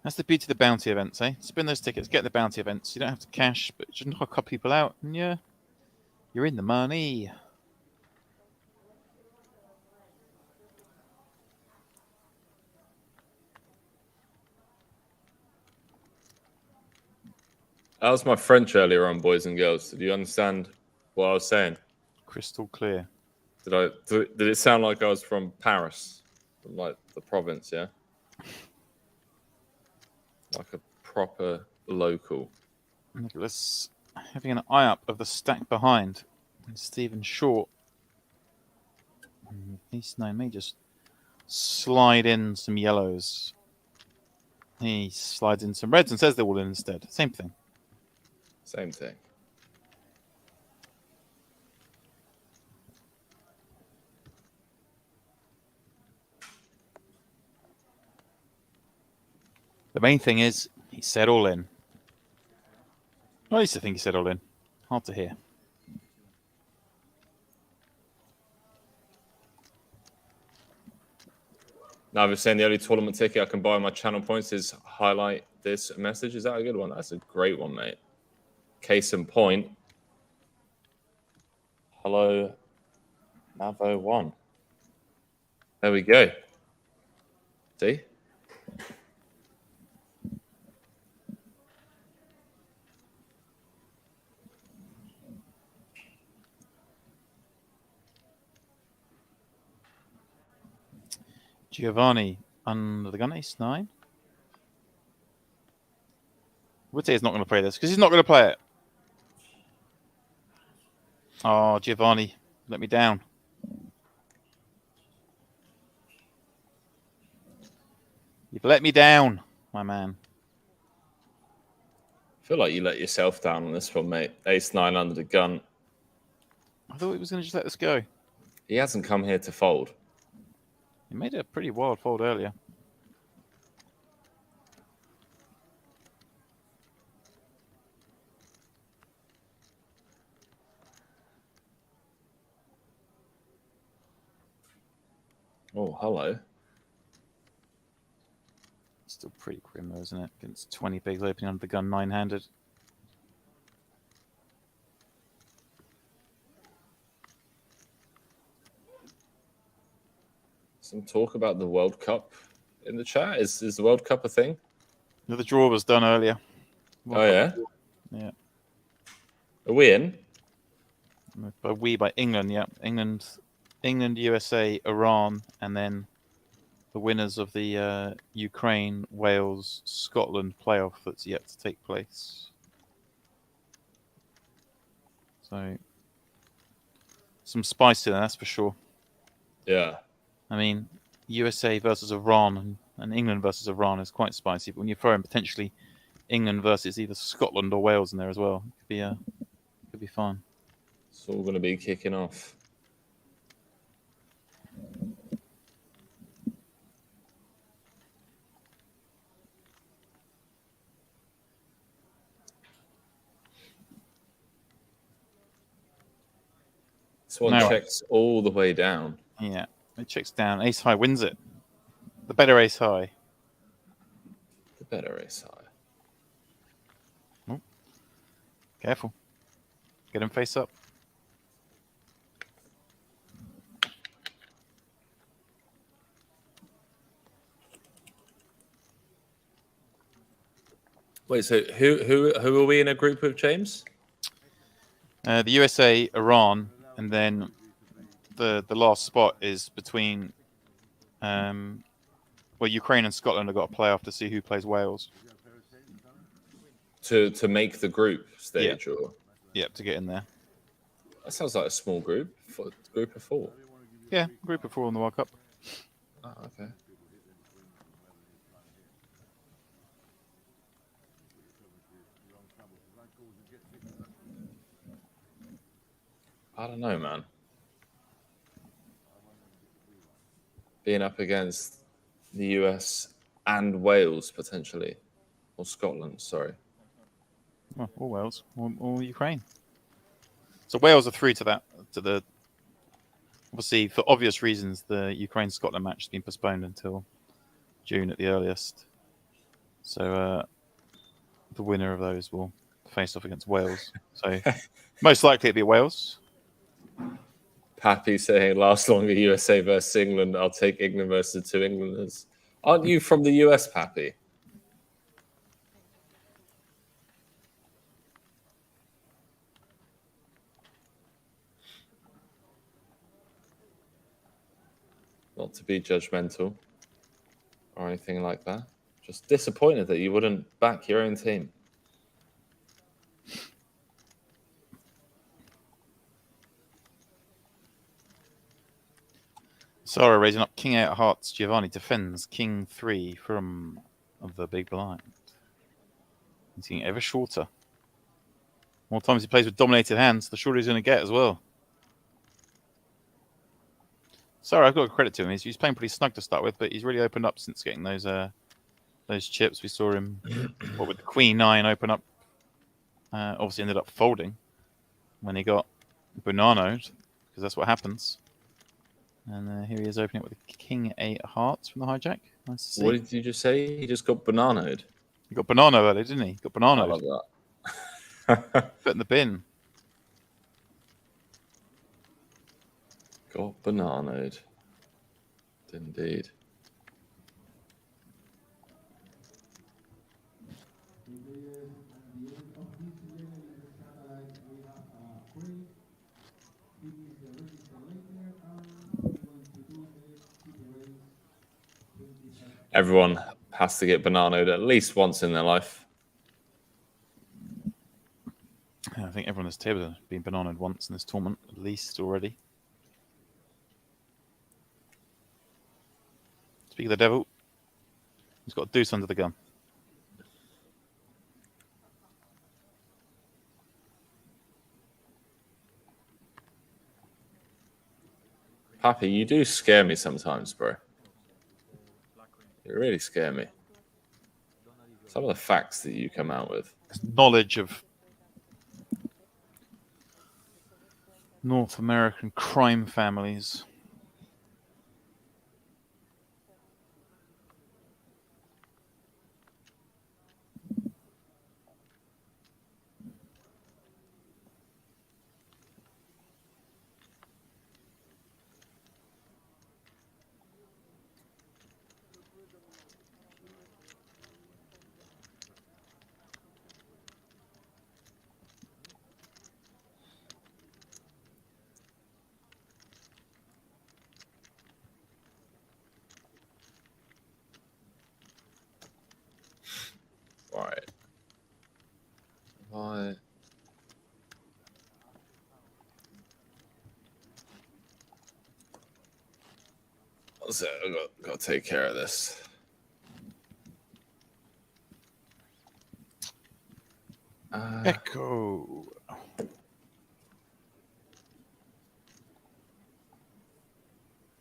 That's the beauty of the bounty events, eh? Spin those tickets, get the bounty events. You don't have to cash, but just knock a couple people out, and yeah, you're in the money. That was my French earlier on, boys and girls. Did you understand what I was saying? Crystal clear. Did it sound like I was from Paris, from like the province? Yeah. like a proper local. Nicholas having an eye up of the stack behind. And Stephen Short. Ace 9 may just slide in some yellows. He slides in some reds and says they're all in instead. Same thing. Same thing. The main thing is he said all in. I used to think he said all in. Hard to hear. Now, I've been saying the only tournament ticket I can buy on my channel points is highlight this message. Is that a good one? That's a great one, mate. Case in point. Hello, Mavo1. There we go. See? Giovanni under the gun, ace 9. Would say he's not going to play this because he's not going to play it. Oh, Giovanni, let me down. You've let me down, my man. I feel like you let yourself down on this one, mate. Ace 9 under the gun. I thought he was going to just let this go. He hasn't come here to fold. He made a pretty wild fold earlier. Oh, hello. Still pretty grim, though, isn't it? Against 20 bigs opening under the gun, 9-handed. Some talk about the World Cup in the chat. Is the World Cup a thing? No, the draw was done earlier. Oh, yeah? Yeah. Are we in? By England, yeah. England, USA, Iran, and then the winners of the Ukraine, Wales, Scotland playoff that's yet to take place. So, some spice in there, that's for sure. Yeah. I mean, USA versus Iran and England versus Iran is quite spicy, but when you throw in potentially England versus either Scotland or Wales in there as well, it could be fun. It's all going to be kicking off. This one checks all the way down. Yeah, it checks down. Ace high wins it. The better ace high. The better ace high. Oh. Careful. Get him face up. Wait, so who are we in a group with, James? The USA, Iran, and then the last spot is between Ukraine and Scotland have got a playoff to see who plays Wales. To make the group stage, or to get in there. That sounds like a small group. Group of 4. Yeah, group of 4 in the World Cup. Oh, okay. I don't know, man. Being up against the US and Wales, potentially. Or Scotland, sorry. Oh, or Wales, or Ukraine. So Wales are through to that. Obviously, for obvious reasons, the Ukraine-Scotland match has been postponed until June at the earliest. So the winner of those will face off against Wales. So most likely it'll be Wales. Pappy saying last longer USA versus England. I'll take England versus the 2 Englanders. Aren't you from the US, Pappy? Not to be judgmental or anything like that. Just disappointed that you wouldn't back your own team. Sarah raising up King 8 of Hearts. Giovanni defends King 3 from the big blind. He's getting ever shorter. More times he plays with dominated hands, the shorter he's going to get as well. Sorry, I've got to credit to him. He's playing pretty snug to start with, but he's really opened up since getting those chips. We saw him with the Queen 9 open up. Obviously ended up folding when he got bananoed, because that's what happens. And here he is opening it with a King 8 of Hearts from the hijack. Nice to see. What did you just say? He just got bananoed. He got banana earlier, didn't he? He got bananoed. I love that. Put in the bin. Got bananoed. Indeed. Everyone has to get bananoed at least once in their life. Yeah, I think everyone at this table has been bananaed once in this tournament, at least already. Speak of the devil, he's got a deuce under the gun. Pappy, you do scare me sometimes, bro. You really scare me. Some of the facts that you come out with. Knowledge of North American crime families. Right. Why? So I've got to take care of this. Echo.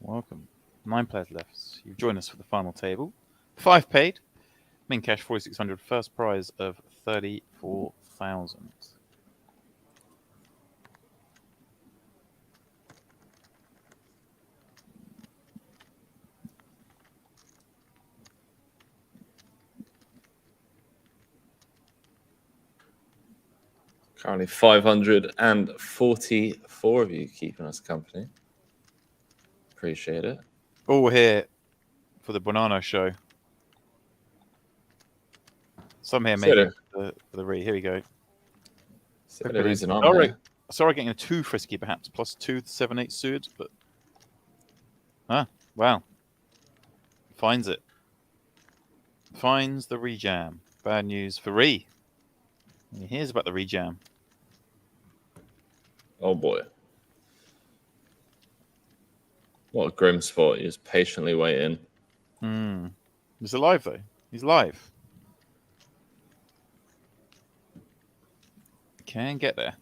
Welcome. 9 players left. You've joined us for the final table. 5 paid. Min cash 4,600. First prize of 34,000. Currently 544 of you keeping us company. Appreciate it. All here for the Bonanno show. Some here maybe for the re. Here we go. Sorry getting a 2 frisky perhaps. Plus 2 7-8 suited, but wow. Finds it. Finds the rejam. Bad news for Re. He hears about the rejam. Oh boy. What a grim spot. He's patiently waiting. He's alive though. He's live. Can get there.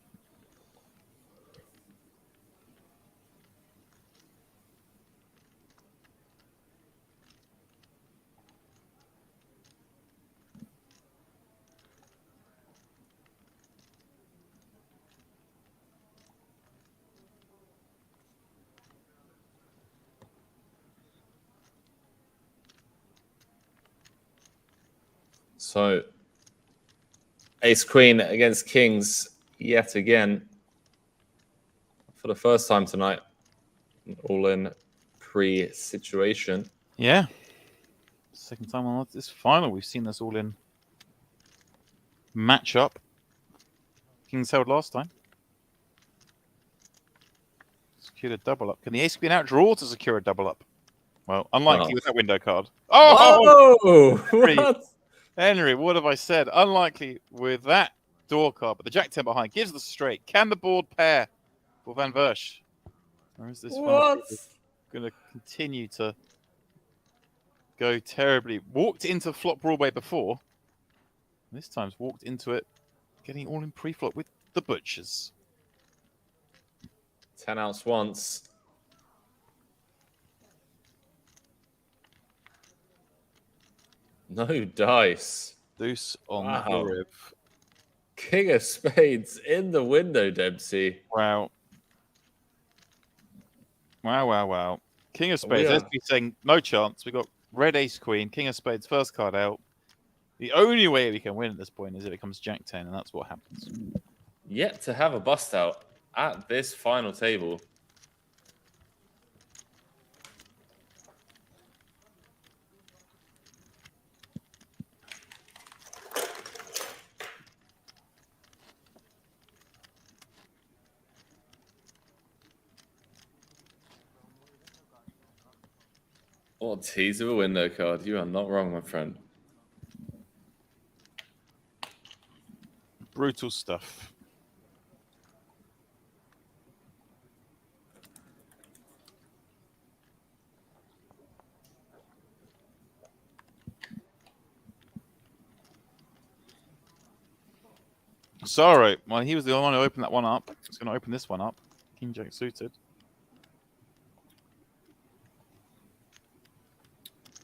So, Ace Queen against Kings yet again. For the first time tonight. All in pre-situation. Yeah. Second time on this final. We've seen this all in matchup. Kings held last time. Secured a double up. Can the Ace Queen outdraw to secure a double up? Well, unlikely Oh. with that window card. Oh! Henry, What? Henry, what have I said? Unlikely with that door card, but the Jack 10 behind gives the straight. Can the board pair for Van Versh? Or is this What? going to continue to go terribly? Walked into flop Broadway before. This time's walked into it, getting all in pre-flop with the butchers. 10 outs once. No dice. Deuce on Wow. the rib. King of spades in the window, Dempsey. Wow. Wow. King of spades. are- Let's be saying no chance. We got red ace queen, king of spades, first card out. The only way we can win at this point is if it comes Jack 10, and that's what happens. Yet to have a bust out at this final table. What a tease of a window card. You are not wrong, my friend. Brutal stuff. Sorry. Well, he was the only one who opened that one up. He's going to open this one up. King Jack suited.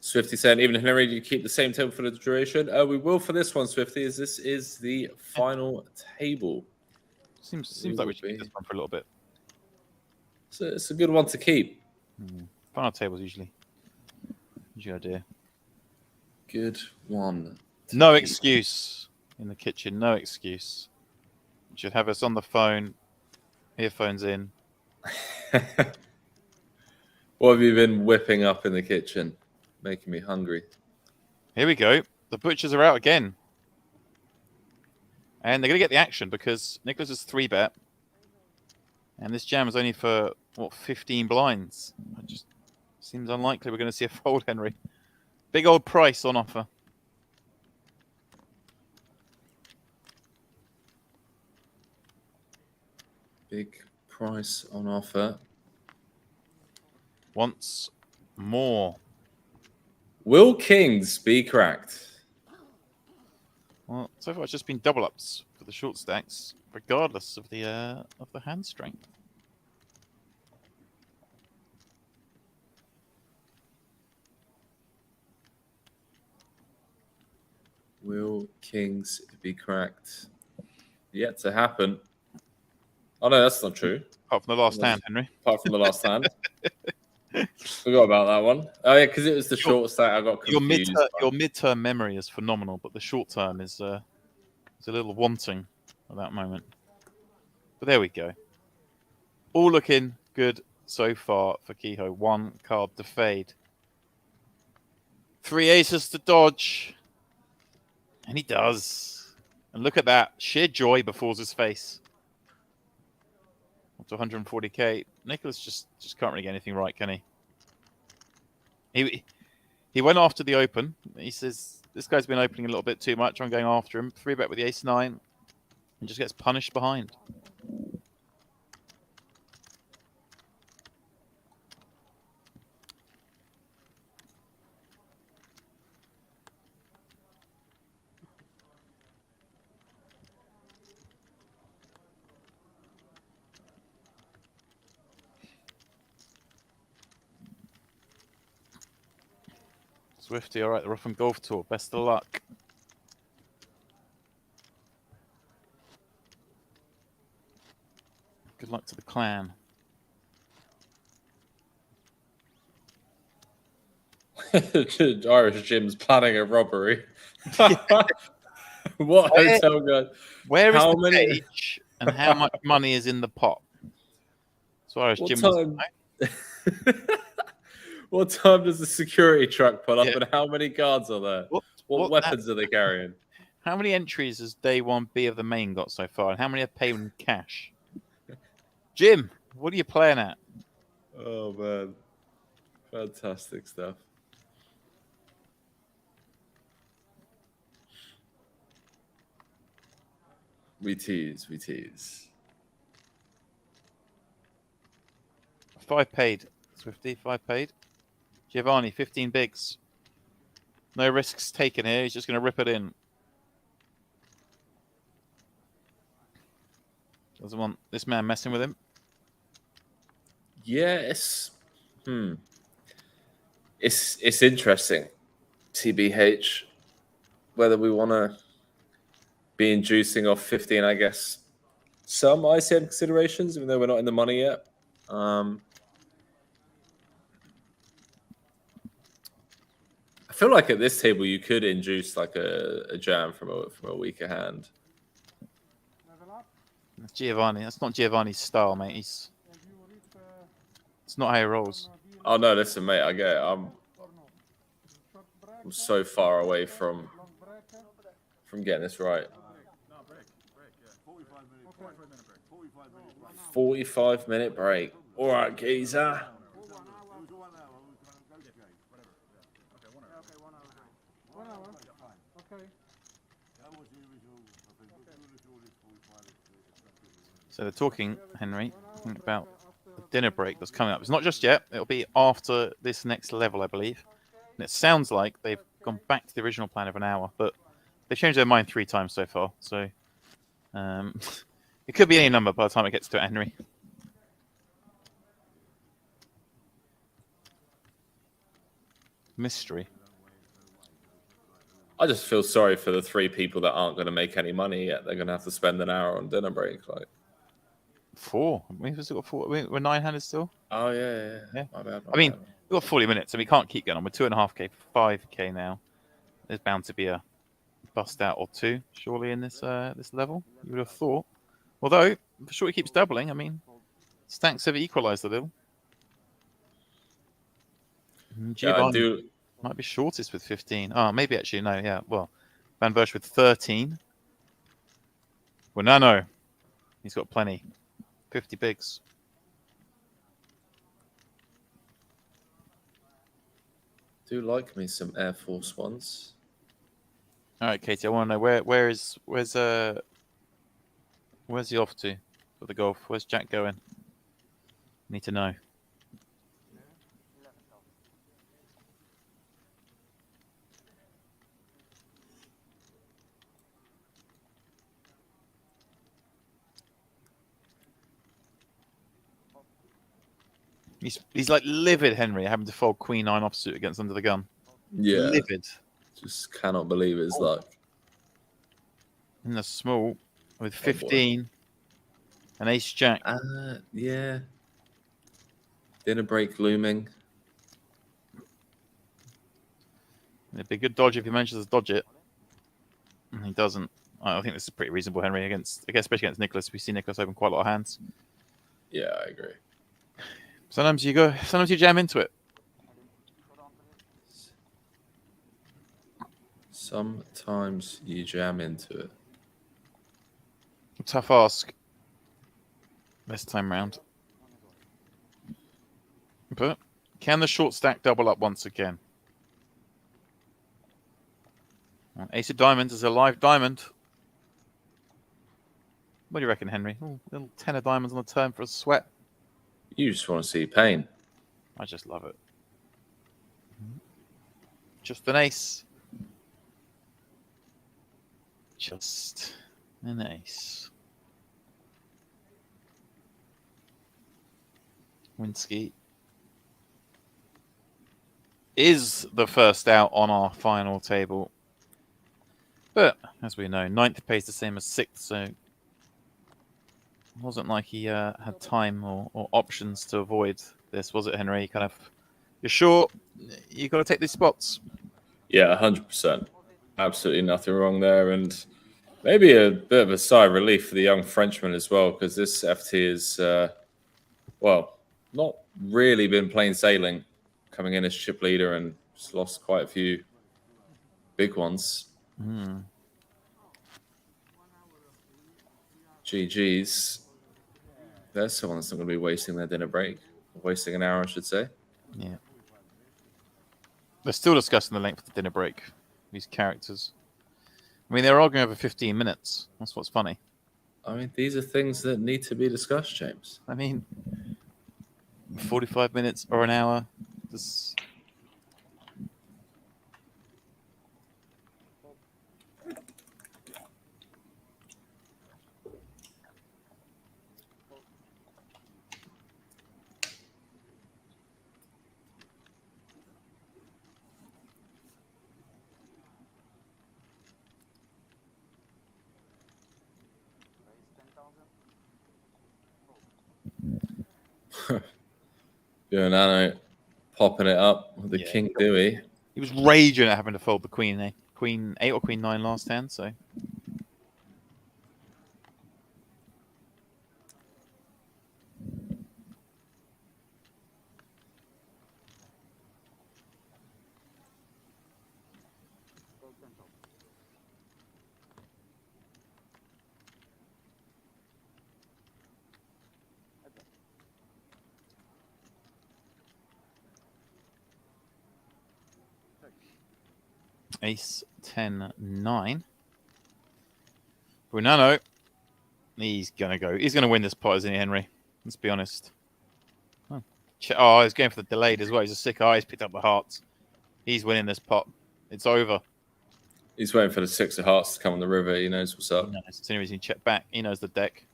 Swifty saying, even Henry, do you keep the same table for the duration? We will for this one, Swifty, as this is the final table. Seems like we should keep this one for a little bit. So it's a good one to keep. Final tables usually. Good idea. Good one. No excuse in the kitchen. No excuse. You should have us on the phone, earphones in. What have you been whipping up in the kitchen? Making me hungry. Here we go. The butchers are out again. And they're going to get the action because Nicholas is 3-bet. And this jam is only for, 15 blinds. It just seems unlikely we're going to see a fold, Henry. Big old price on offer. Big price on offer. Once more. Will kings be cracked? Well, so far it's just been double ups for the short stacks, regardless of the hand strength. Will kings be cracked? Yet to happen. Oh no, that's not true. Apart from the last hand, Henry. Apart from the last hand. Forgot about that one. Oh yeah, because it was the short stack. I got confused. Your midterm memory is phenomenal, but the short term is a little wanting at that moment. But there we go. All looking good so far for Kehoe. One card to fade. 3 aces to dodge. And he does. And look at that. Sheer joy before his face. Up to 140k. Nicholas just can't really get anything right, can he? He went after the open. He says, this guy's been opening a little bit too much. I'm going after him. 3-bet with the ace-9. And just gets punished behind. Swifty, all right, the Rougham Golf Tour. Best of luck. Good luck to the clan. Irish Jim's planning a robbery. What hotel guy? Where is the page and how much money is in the pot? So Irish Jim time? What time does the security truck pull up, and how many guards are there? What weapons are they carrying? How many entries has day 1B of the main got so far, and how many have paid in cash? Jim, what are you playing at? Oh man, Fantastic stuff. We tease. 5 paid. Swifty, 5 paid. Giovanni, 15 bigs. No risks taken here. He's just going to rip it in. Doesn't want this man messing with him. Yes. It's interesting. TBH. Whether we want to be inducing off 15, I guess. Some ICM considerations, even though we're not in the money yet. I feel like at this table you could induce like a jam from a weaker hand. That's Giovanni. That's not Giovanni's style, mate. It's not how he rolls. Oh no, listen, mate. I get it. I'm so far away from getting this right. 45-minute break. All right, geezer. So they're talking, Henry, about the dinner break that's coming up. It's not just yet. It'll be after this next level, I believe. And it sounds like they've gone back to the original plan of an hour, but they changed their mind 3 times so far. So it could be any number by the time it gets to it, Henry. Mystery. I just feel sorry for the 3 people that aren't going to make any money yet. They're going to have to spend an hour on dinner break. Like 4. We've still got 4. We're 9-handed still. Oh yeah. My bad. I mean, we've got 40 minutes, and we can't keep going on. We're 2.5k, 5k now. There's bound to be a bust out or 2, surely, in this this level. You would have thought. Although, for sure, it keeps doubling. I mean, stacks have equalised a little. Yeah, I do. Might be shortest with 15. Oh, maybe actually no. Yeah, well, Van Versch with 13. Well, no. He's got plenty. 50 bigs. Do like me some Air Force Ones. All right, Katie. I want to know where's he off to for the golf? Where's Jack going? Need to know. He's like livid, Henry, having to fold Queen 9 offsuit against under the gun. Yeah. Livid. Just cannot believe his luck. In the small with 15 and ace jack. Yeah. Dinner break looming. It'd be a good dodge if he manages to dodge it. And he doesn't. I think this is pretty reasonable, Henry, especially against Nicholas. We see Nicholas open quite a lot of hands. Yeah, I agree. Sometimes you jam into it. Sometimes you jam into it. Tough ask this time round. But can the short stack double up once again? Ace of diamonds is a live diamond. What do you reckon, Henry? Little 10 of diamonds on the turn for a sweat. You just want to see pain. I just love it. Just an ace. Just an ace. Winsky is the first out on our final table. But, as we know, 9th pays the same as 6th, so it wasn't like he had time or options to avoid this, was it, Henry? You're sure you got to take these spots? Yeah, 100%. Absolutely nothing wrong there. And maybe a bit of a sigh of relief for the young Frenchman as well, because this FT is, not really been plain sailing coming in as chip leader and just lost quite a few big ones. GG's. There's someone that's not going to be wasting their dinner break. Wasting an hour, I should say. Yeah. They're still discussing the length of the dinner break. These characters. I mean, they're arguing over 15 minutes. That's what's funny. I mean, these are things that need to be discussed, James. I mean, 45 minutes or an hour. This... Nano popping it up with the King Dewey. He was raging at having to fold the Queen, Queen 8 or Queen 9 last hand, so... Ace 10 9. Brunano, he's gonna win this pot, isn't he, Henry? Let's be honest. Oh, he's going for the delayed as well. He's a sick eye. He's picked up the hearts. He's winning this pot. It's over. He's waiting for the 6 of hearts to come on the river. He knows what's up. He knows. As soon as he check back, he knows the deck.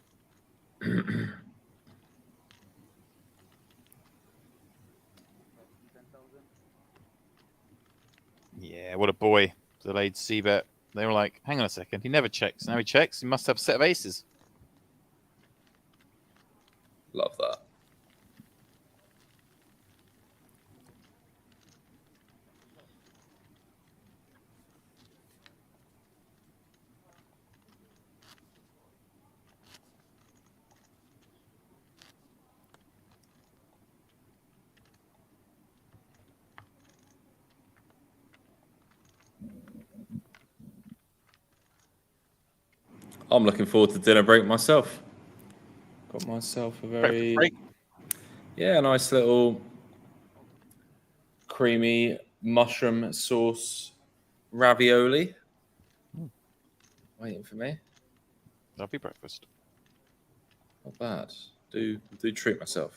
Yeah, what a boy. Delayed C-bet. They were like, hang on a second. He never checks. Now he checks. He must have a set of aces. Love that. I'm looking forward to dinner break myself. Got myself a very, nice little creamy mushroom sauce ravioli. Waiting for me. That'll be breakfast. Not bad. Do treat myself.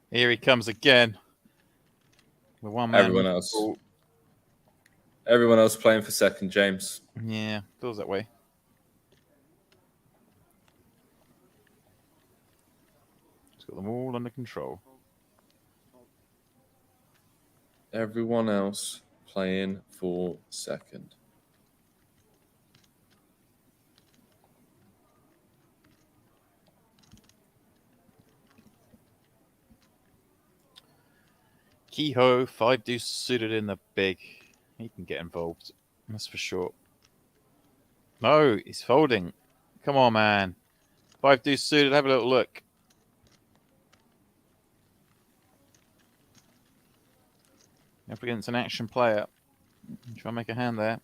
Here he comes again. With one man. Everyone else playing for second, James. Yeah, feels that way. He's got them all under control. Everyone else playing for second. Kehoe, 5 deuce suited in the big. He can get involved. That's for sure. No, he's folding. Come on, man. 5 deuce suited. Have a little look. Up against an action player. Try and make a hand there.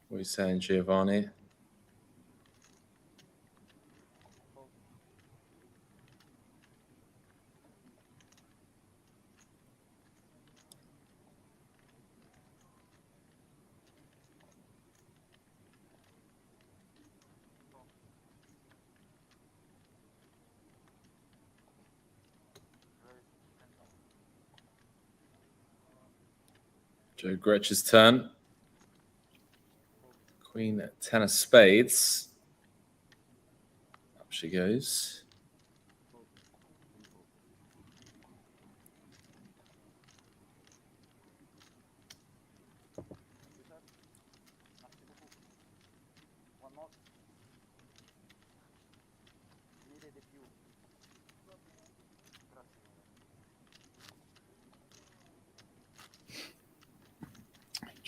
What are you saying, Giovanni? Joe Gretsch's turn. Queen 10 of spades. Up she goes.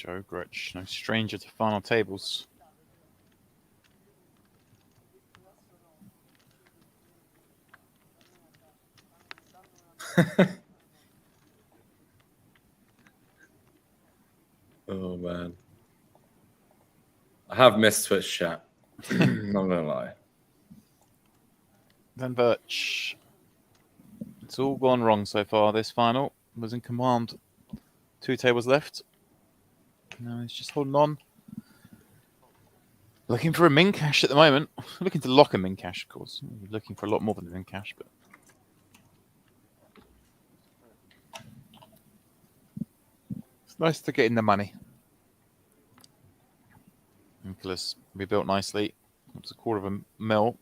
Joe Gretsch, no stranger to final tables. Oh man, I have missed Twitch chat. Not gonna lie. Van Birch. It's all gone wrong so far. This final was in command. 2 tables left. Now he's just holding on. Looking for a min cash at the moment. Looking to lock a min cash, of course. Looking for a lot more than a min cash, but it's nice to get in the money. Nicholas rebuilt nicely. It's a quarter of a mil.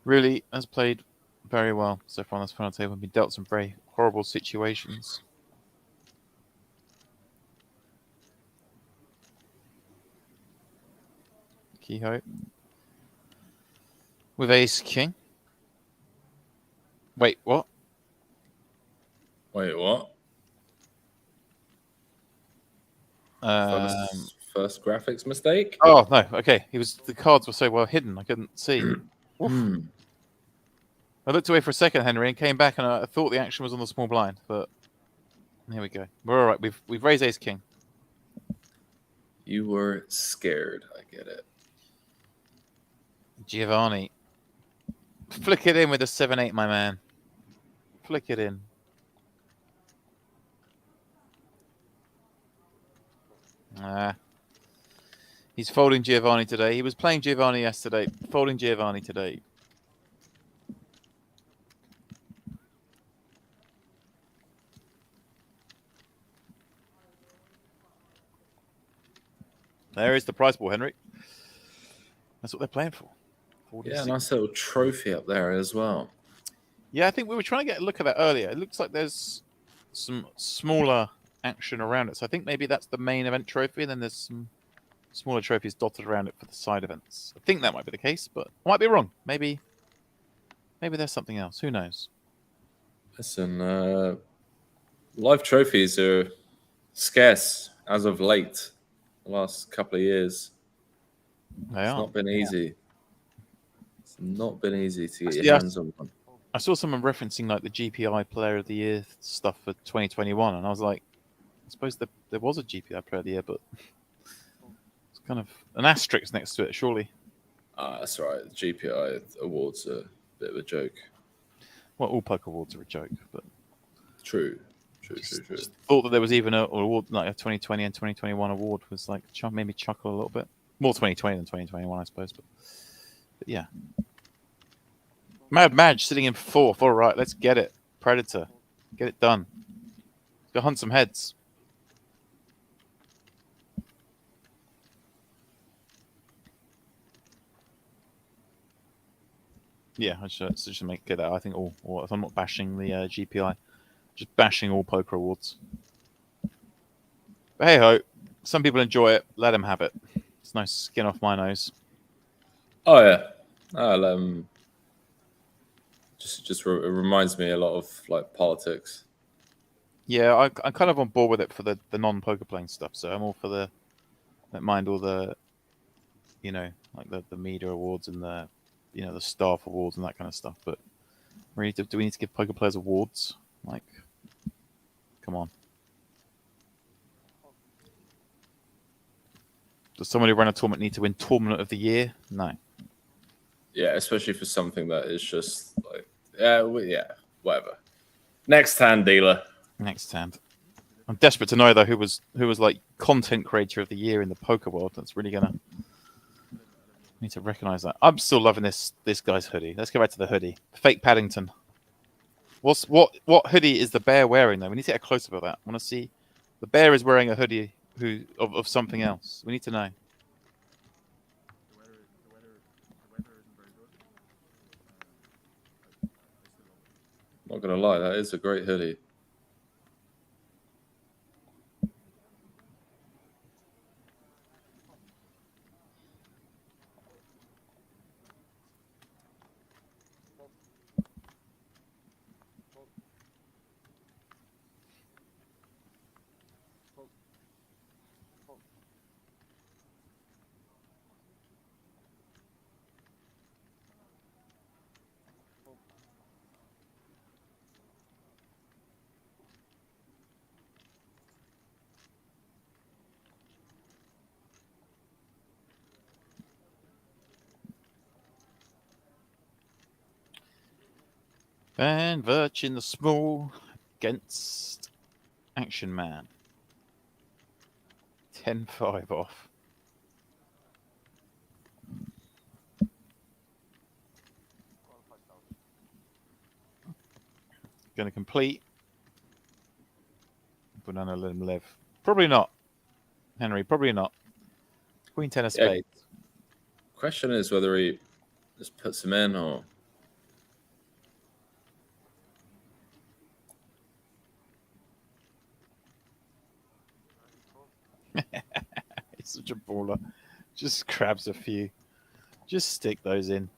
Really has played very well so far on this final table. Been dealt some very horrible situations. Kehoe with ace king. Wait, what? Wait, what? First graphics mistake? Oh no, okay. The cards were so well hidden I couldn't see. I looked away for a second, Henry, and came back, and I thought the action was on the small blind, but here we go. We're all right. We've raised ace king. You were scared. I get it. Giovanni, flick it in with a 7-8, my man. Flick it in. He's folding Giovanni today. He was playing Giovanni yesterday. Folding Giovanni today. There is the prize ball, Henry. That's what they're playing for. 46. Yeah, nice little trophy up there as well. Yeah, I think we were trying to get a look at that earlier. It looks like there's some smaller action around it. So I think maybe that's the main event trophy, and then there's some smaller trophies dotted around it for the side events. I think that might be the case, but I might be wrong. Maybe there's something else. Who knows? Listen, live trophies are scarce as of late. The last couple of years. It's not been easy. It's not been easy to get your hands on one. I saw someone referencing like the GPI Player of the Year stuff for 2021, and I was like, I suppose there was a GPI Player of the Year, but it's kind of an asterisk next to it, surely. That's right. The GPI awards are a bit of a joke. Well, all poker awards are a joke, but True. Just thought that there was even an award like a 2020 and 2021 award was like made me chuckle a little bit. More 2020 than 2021, I suppose. But yeah. Mad Madge sitting in 4th. All right, let's get it. Predator. Get it done. Let's go hunt some heads. Yeah, I should get that. I think all if I'm not bashing the GPI, just bashing all poker awards. But hey ho, some people enjoy it. Let them have it. It's nice skin off my nose. Oh yeah, it reminds me a lot of like politics. Yeah, I'm kind of on board with it for the non-poker playing stuff. So I'm all for the, don't mind all the, like the media awards and the, the staff awards and that kind of stuff. But really, do we need to give poker players awards? Like, come on. Does someone who ran a tournament need to win Tournament of the Year? No. Yeah, especially for something that is just like, whatever. Next hand, dealer. Next hand. I'm desperate to know though who was like content creator of the year in the poker world. That's really gonna need to recognize that. I'm still loving this guy's hoodie. Let's go back to the hoodie. Fake Paddington. What hoodie is the bear wearing though? We need to get a close up of that. I want to see. The bear is wearing a hoodie of something else. We need to know. Not gonna lie, that is a great hoodie. Van Virch in the small against Action Man. 10-5 off. Going to complete. Banana let him live. Probably not, Henry. Probably not. Queen 10 of spades. Question is whether he just puts him in or. He's such a baller. Just grabs a few. Just stick those in.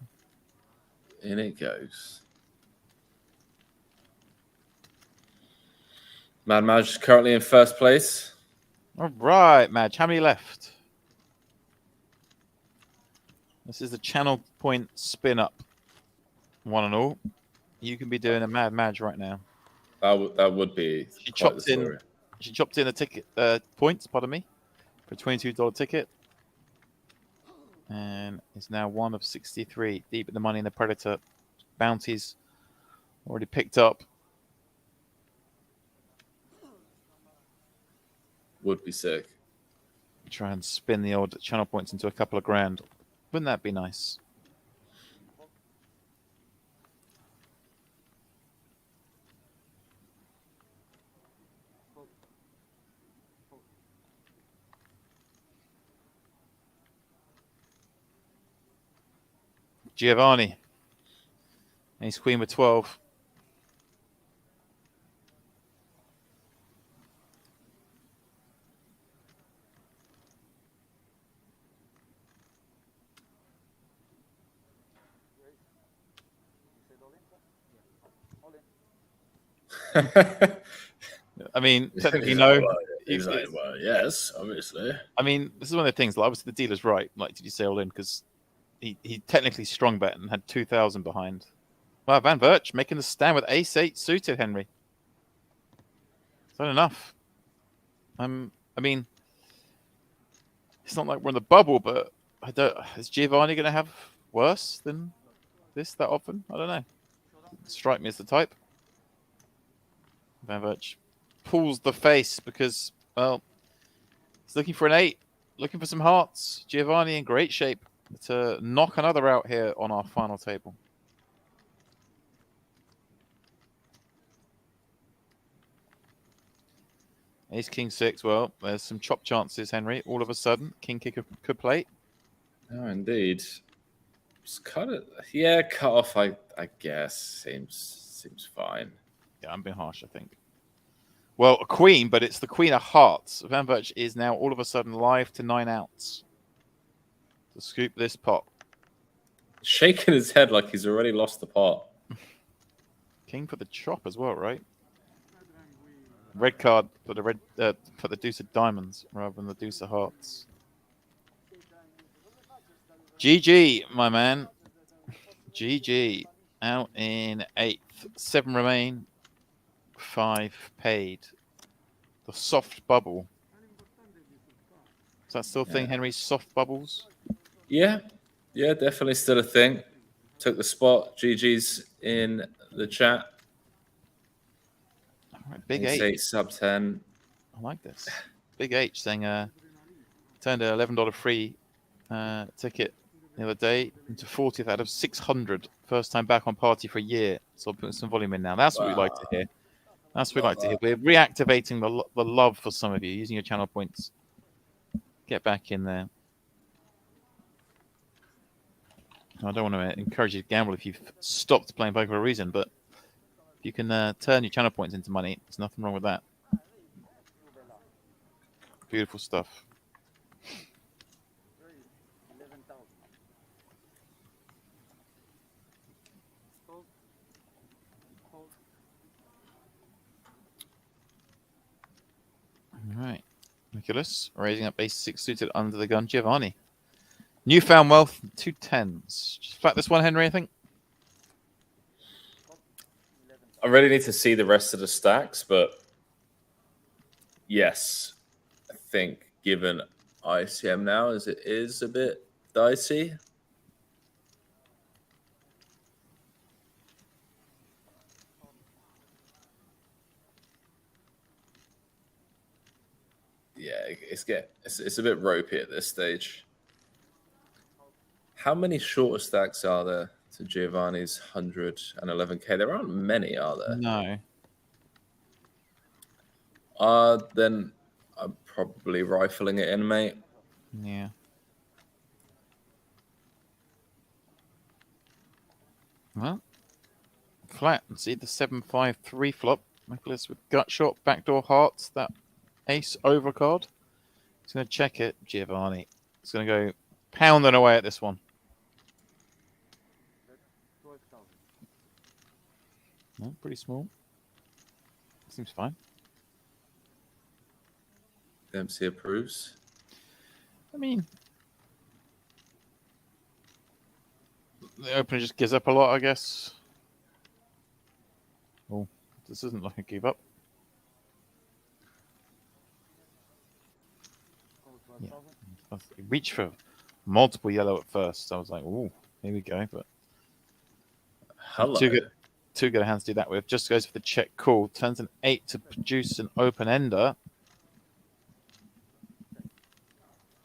In it goes. Mad Madge is currently in first place. All right, Madge. How many left? This is the channel point spin up. One and all. You can be doing a Mad Madge right now. That would be. She chopped in. She chopped in a ticket points. Pardon me, for a $22 ticket, and it's now 1 of 63. Deep in the money in the Predator. Bounties already picked up. Would be sick. Try and spin the old channel points into a couple of grand. Wouldn't that be nice? Giovanni. Ace Queen with 12. I mean, technically, no. He's like, well, yes, obviously. I mean, this is one of the things. Like, obviously, the dealer's right. Like, did you say all in? Because he technically strong bet and had 2,000 behind. Wow, Van Virch making the stand with ace 8 suited, Henry. Is that enough? I mean, it's not like we're in the bubble, but I don't. Is Giovanni going to have worse than this that often? I don't know. Doesn't strike me as the type. Van Virch pulls the face because, well, he's looking for an 8, looking for some hearts. Giovanni in great shape to knock another out here on our final table. Ace King 6. Well, there's some chop chances, Henry. All of a sudden, King Kicker could play. Oh, indeed. Just cut it. Yeah, cut off. I guess seems fine. Yeah, I'm being harsh, I think. Well, a queen, but it's the Queen of Hearts. Van Virch is now all of a sudden live to 9 outs to scoop this pot. Shaking his head like he's already lost the pot. King for the chop as well, right? Red card for the deuce of diamonds rather than the deuce of hearts. GG, my man. GG. Out in 8th. 7 remain. 5 paid. The soft bubble. Is that still a thing, Henry? Soft bubbles? Yeah, definitely still a thing. Took the spot. GG's in the chat. All right, Big Ace H. 8 sub 10. I like this. Big H saying turned an $11 free ticket the other day into 40th out of 600. First time back on party for a year. So I'm putting some volume in now. That's what we like to hear. That's what we like to hear. We're reactivating the love for some of you, using your channel points. Get back in there. I don't want to encourage you to gamble if you've stopped playing poker for a reason, but if you can turn your channel points into money, there's nothing wrong with that. Beautiful stuff. All right. Nicholas raising up ace 6 suited under the gun. Giovanni. Newfound wealth, 2 10s. Just flat this one, Henry, I think. I really need to see the rest of the stacks, but yes, I think given ICM now as it is a bit dicey. Yeah, it's a bit ropey at this stage. How many shorter stacks are there to Giovanni's 111k? There aren't many, are there? No. Then I'm probably rifling it in, mate. Yeah. Well, flat. See the 7-5-3 flop. Nicholas with gut shot, backdoor hearts. That ace overcard. He's going to check it. Giovanni. He's going to go pounding away at this one. No, pretty small. Seems fine. Dempsey approves. I mean, the opener just gives up a lot, I guess. Oh, this isn't like a give up. Yeah. Reach for multiple yellow at first. I was like, "Ooh, here we go." But hello. Two good hands to do that with. Just goes for the check call. Turns an 8 to produce an open ender.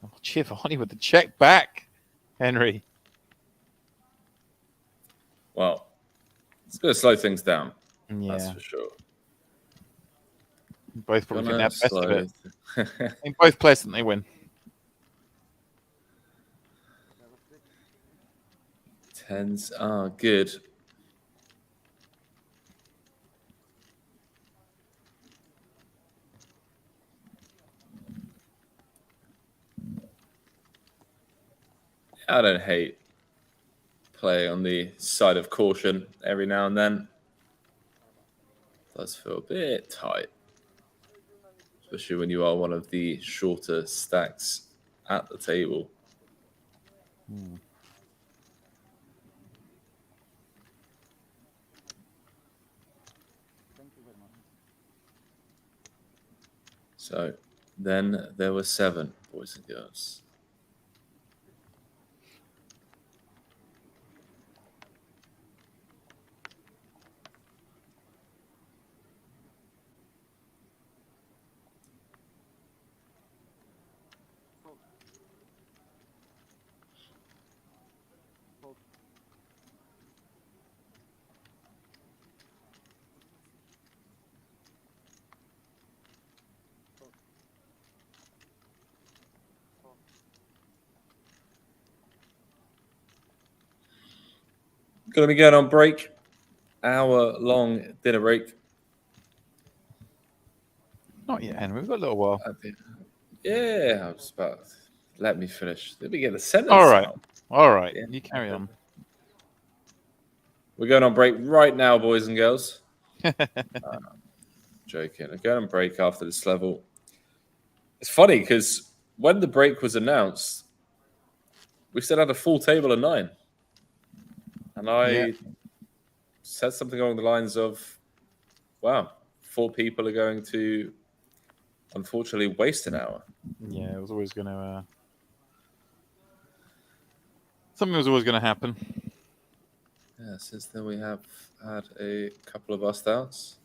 Oh, Giovanni with the check back. Henry. Well, it's going to slow things down. Yeah. That's for sure. Both probably think that's best of it. I think both players think they win. Tens are good. I don't hate playing on the side of caution every now and then. It does feel a bit tight, especially when you are one of the shorter stacks at the table. So then there were 7, boys and girls. Going to be going on break. Hour-long dinner break. Not yet, Henry. We've got a little while. Yeah, I was about to let me finish. Let me get the sentence All right. out. All right. Yeah. You carry on. We're going on break right now, boys and girls. Joking. We're going on break after this level. It's funny because when the break was announced, we still had a full table of 9. And I said something along the lines of, wow, 4 people are going to, unfortunately, waste an hour. Yeah, it was always going to... Something was always going to happen. Yeah, since then we have had a couple of bust outs.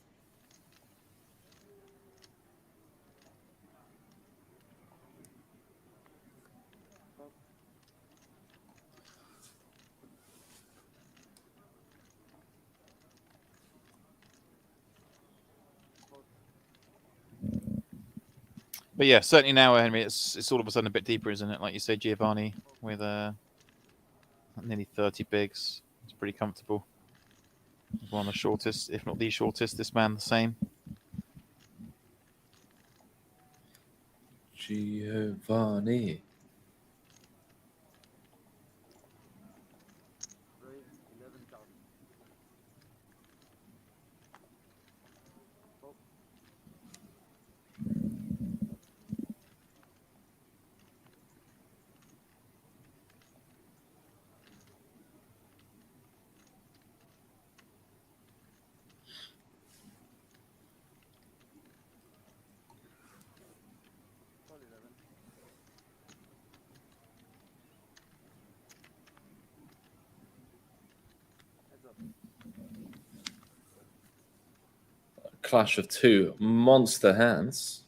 But yeah, certainly now, Henry, it's all of a sudden a bit deeper, isn't it? Like you said, Giovanni with nearly 30 bigs. It's pretty comfortable. One of the shortest, if not the shortest. This man the same. Giovanni. Clash of 2 monster hands.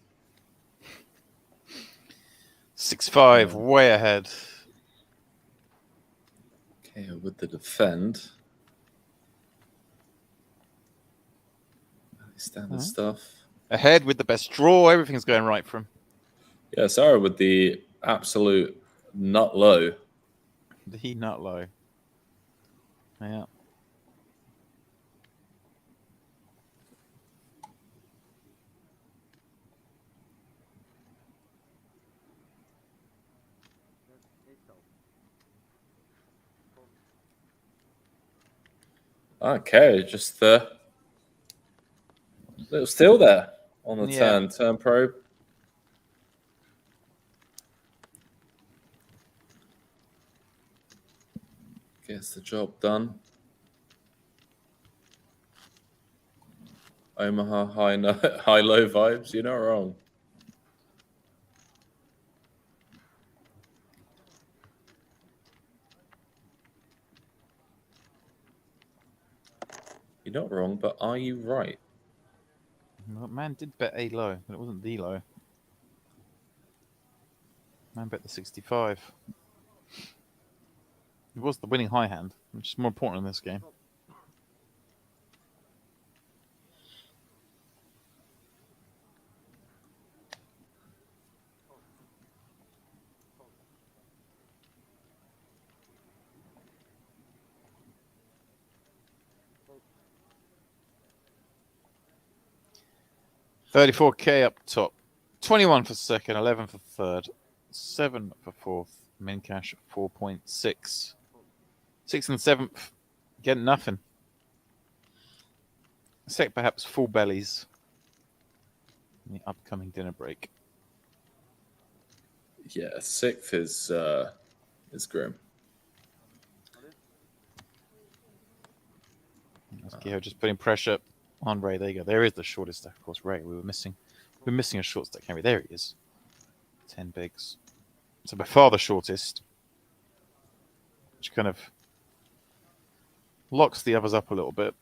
65, way ahead. Okay, with the defend. Standard stuff. Ahead with the best draw. Everything's going right for him. Yeah, Sarah with the absolute nut low. The nut low. Yeah. Okay, just little still there on the turn probe. Gets the job done. Omaha high low vibes. You're not wrong. You're not wrong, but are you right? Well, man did bet a low, but it wasn't the low. Man bet the 65. It was the winning high hand, which is more important in this game. $34K up top. 21 for second, 11 for third, 7 for fourth. Min cash 4.6. 6th and 7th, getting nothing. Except perhaps full bellies in the upcoming dinner break. Yeah, 6th is grim. That's Kehoe just putting pressure on Ray. There you go. There is the shortest stack, of course. Ray, we're missing a short stack carry. There he is. 10 bigs. So by far the shortest, which kind of locks the others up a little bit.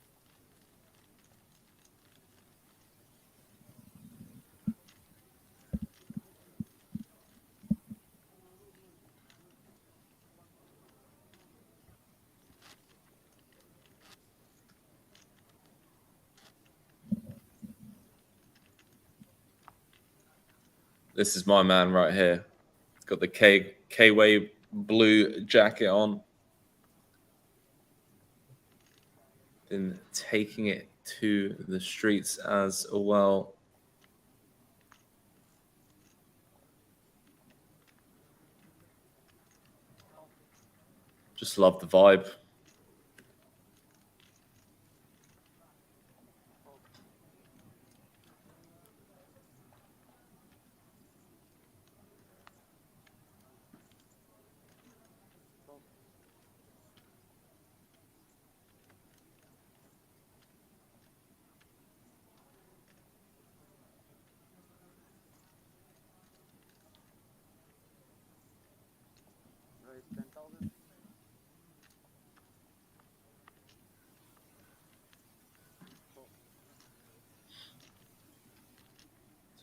This is my man right here. He's got the K-Way blue jacket on. Been taking it to the streets as well. Just love the vibe.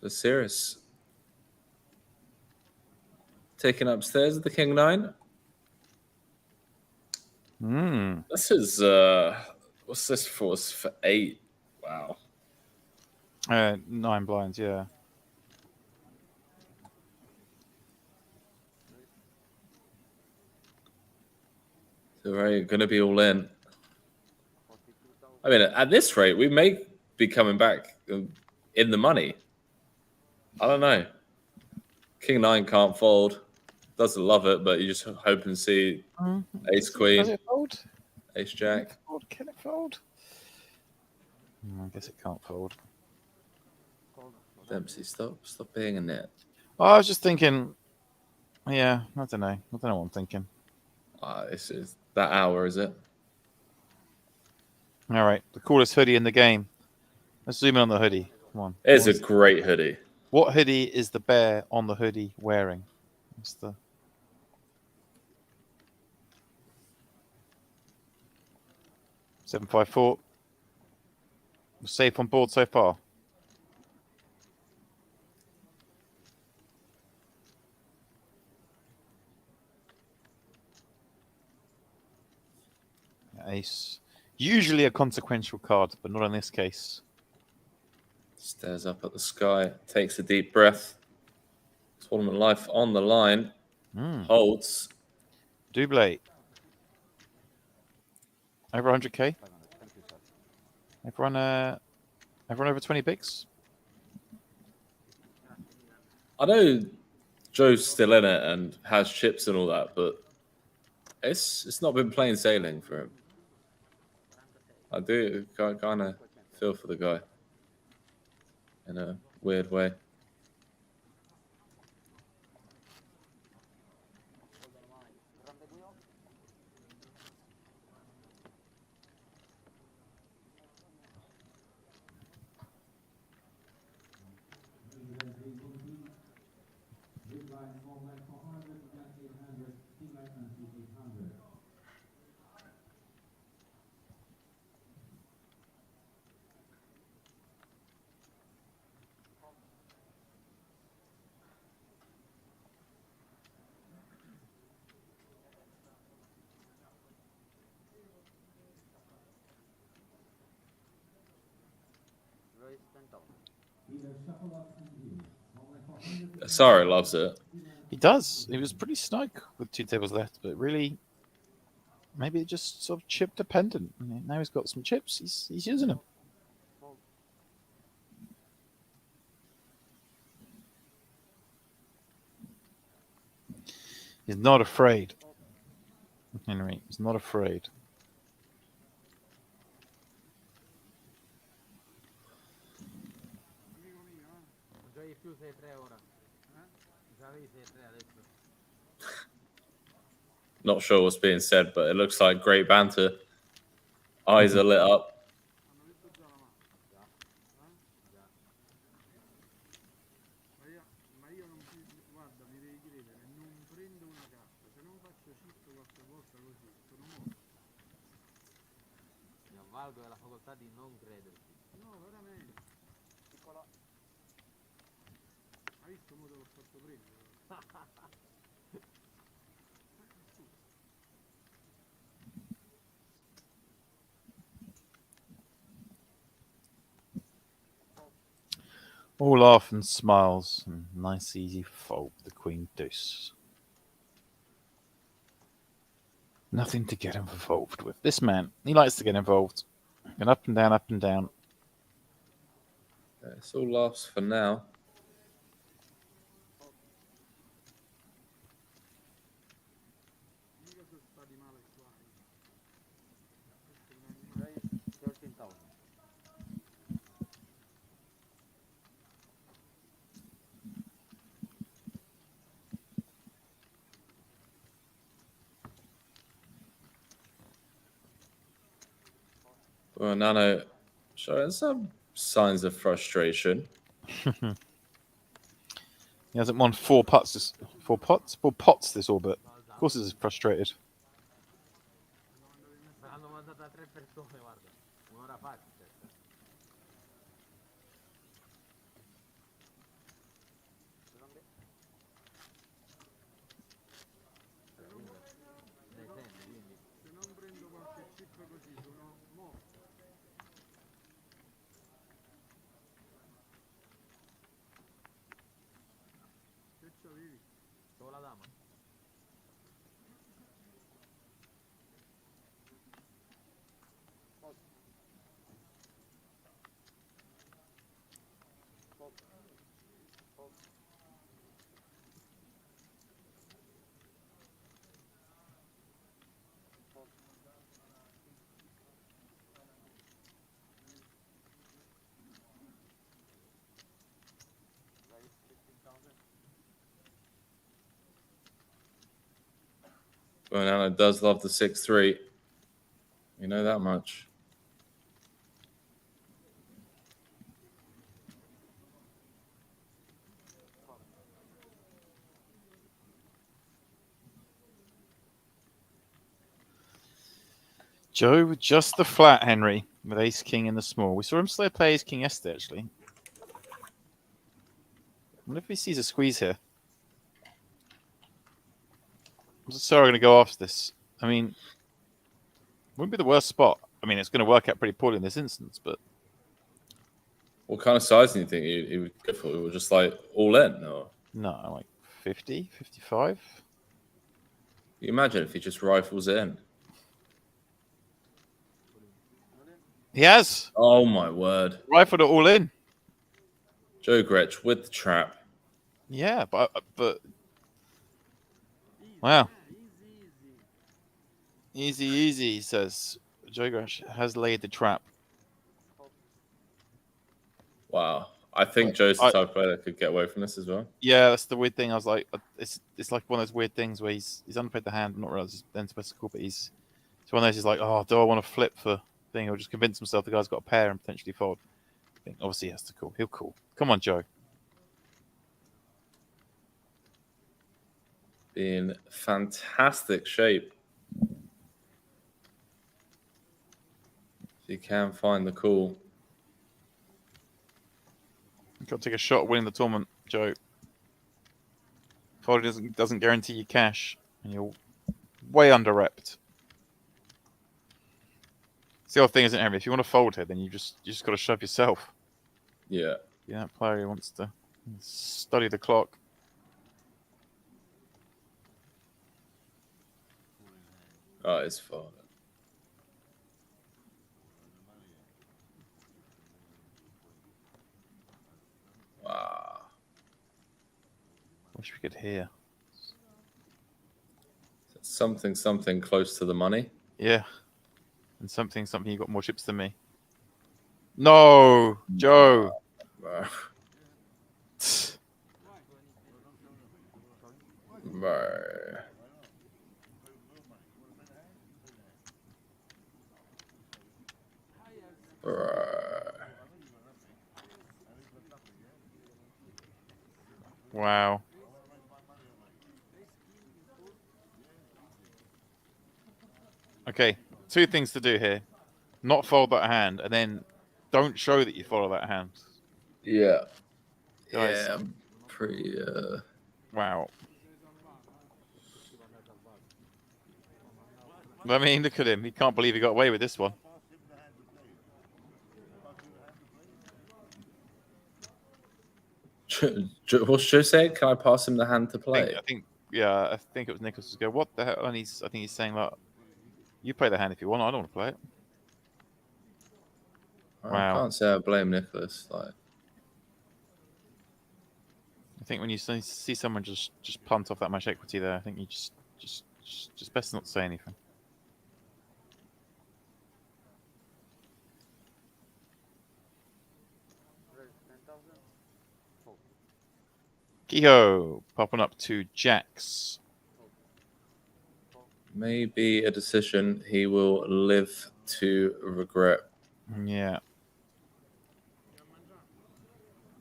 So serious. Taken upstairs at the King 9. This is what's this for? It's for 8. Wow. 9 blinds, yeah. So we're going to be all in. I mean, at this rate, we may be coming back in the money. I don't know. King 9 can't fold. Doesn't love it, but you just hope and see Ace Queen. Does it fold? Ace Jack. Can it fold? I guess it can't fold. Dempsey, stop being a net. I was just thinking, yeah, I don't know. I don't know what I'm thinking. This is that hour, is it? All right, the coolest hoodie in the game. Let's zoom in on the hoodie. Come on. It's a great hoodie. What hoodie is the bear on the hoodie wearing? What's the 754? We're safe on board so far. ace. Usually a consequential card, but not in this case. Stares up at the sky, takes a deep breath. Tournament life on the line. Holds. Double. Over 100k. Everyone over 20 bigs. I know Joe's still in it and has chips and all that, but it's not been plain sailing for him. I do kind of feel for the guy in a weird way. Sorry, loves it. He does. He was pretty snug with 2 tables left, but really, maybe it just sort of chip dependent. Now he's got some chips. He's using them. He's not afraid. Henry is not afraid. Not sure what's being said, but it looks like great banter. Eyes are lit up. All laugh and smiles. And nice easy fold. The queen deuce. Nothing to get involved with. This man, he likes to get involved. And up and down, up and down. It's all laughs for now. Well, Nano showing some signs of frustration. He hasn't won 4 pots this orbit. Of course he's frustrated. Well, Nano does love the 6-3. You know that much. Joe with just the flat, Henry, with ace king in the small. We saw him slow play ace king yesterday, actually. I wonder if he sees a squeeze here. I'm sorry, I'm going to go after this. I mean, Wouldn't be the worst spot. I mean, it's going to work out pretty poorly in this instance, but What kind of size do you think he would go for? Or just like all in, or no, like 50, 55. you imagine if he just rifles it in? He has Oh my word! rifled it all in. Joe Gretsch with the trap. Yeah, but wow. Easy, easy, he says. Joe Gresh has laid the trap. Wow. I think Joe's the type of player that could get away from this as well. Yeah, that's the weird thing. I was like, it's like one of those weird things where he's underplayed the hand, not realize he's then supposed to call, but it's one of those. He's like, oh, do I want to flip for thing, or just convince himself the guy's got a pair and potentially fold? I think obviously he has to call. He'll call. Come on, Joe. In fantastic shape. If you can find the call. You've got to take a shot at winning the tournament, Joe. Folding doesn't guarantee you cash, and you're way under-repped. It's the old thing, isn't it, Henry? If you want to fold here, then you just got to shove yourself. Yeah. Yeah, that player who wants to study the clock. Oh, it's fine. Wow. Wish we could hear. Something close to the money. Yeah. And something you got more chips than me. No, Joe. Wow. Okay, two things to do here. Not fold that hand, and then don't show that you follow that hand. Yeah. Guys. Yeah, I'm pretty... Wow. I mean, look at him. He can't believe he got away with this one. What's Joe saying? Can I pass him the hand to play? I think it was Nicholas go, what the hell? And I think he's saying, like, you play the hand if you want. I don't want to play it. I can't say I blame Nicholas. Like, I think when you see someone just punt off that much equity there, I think you just best not say anything. Kehoe popping up to jacks. maybe a decision he will live to regret. Yeah.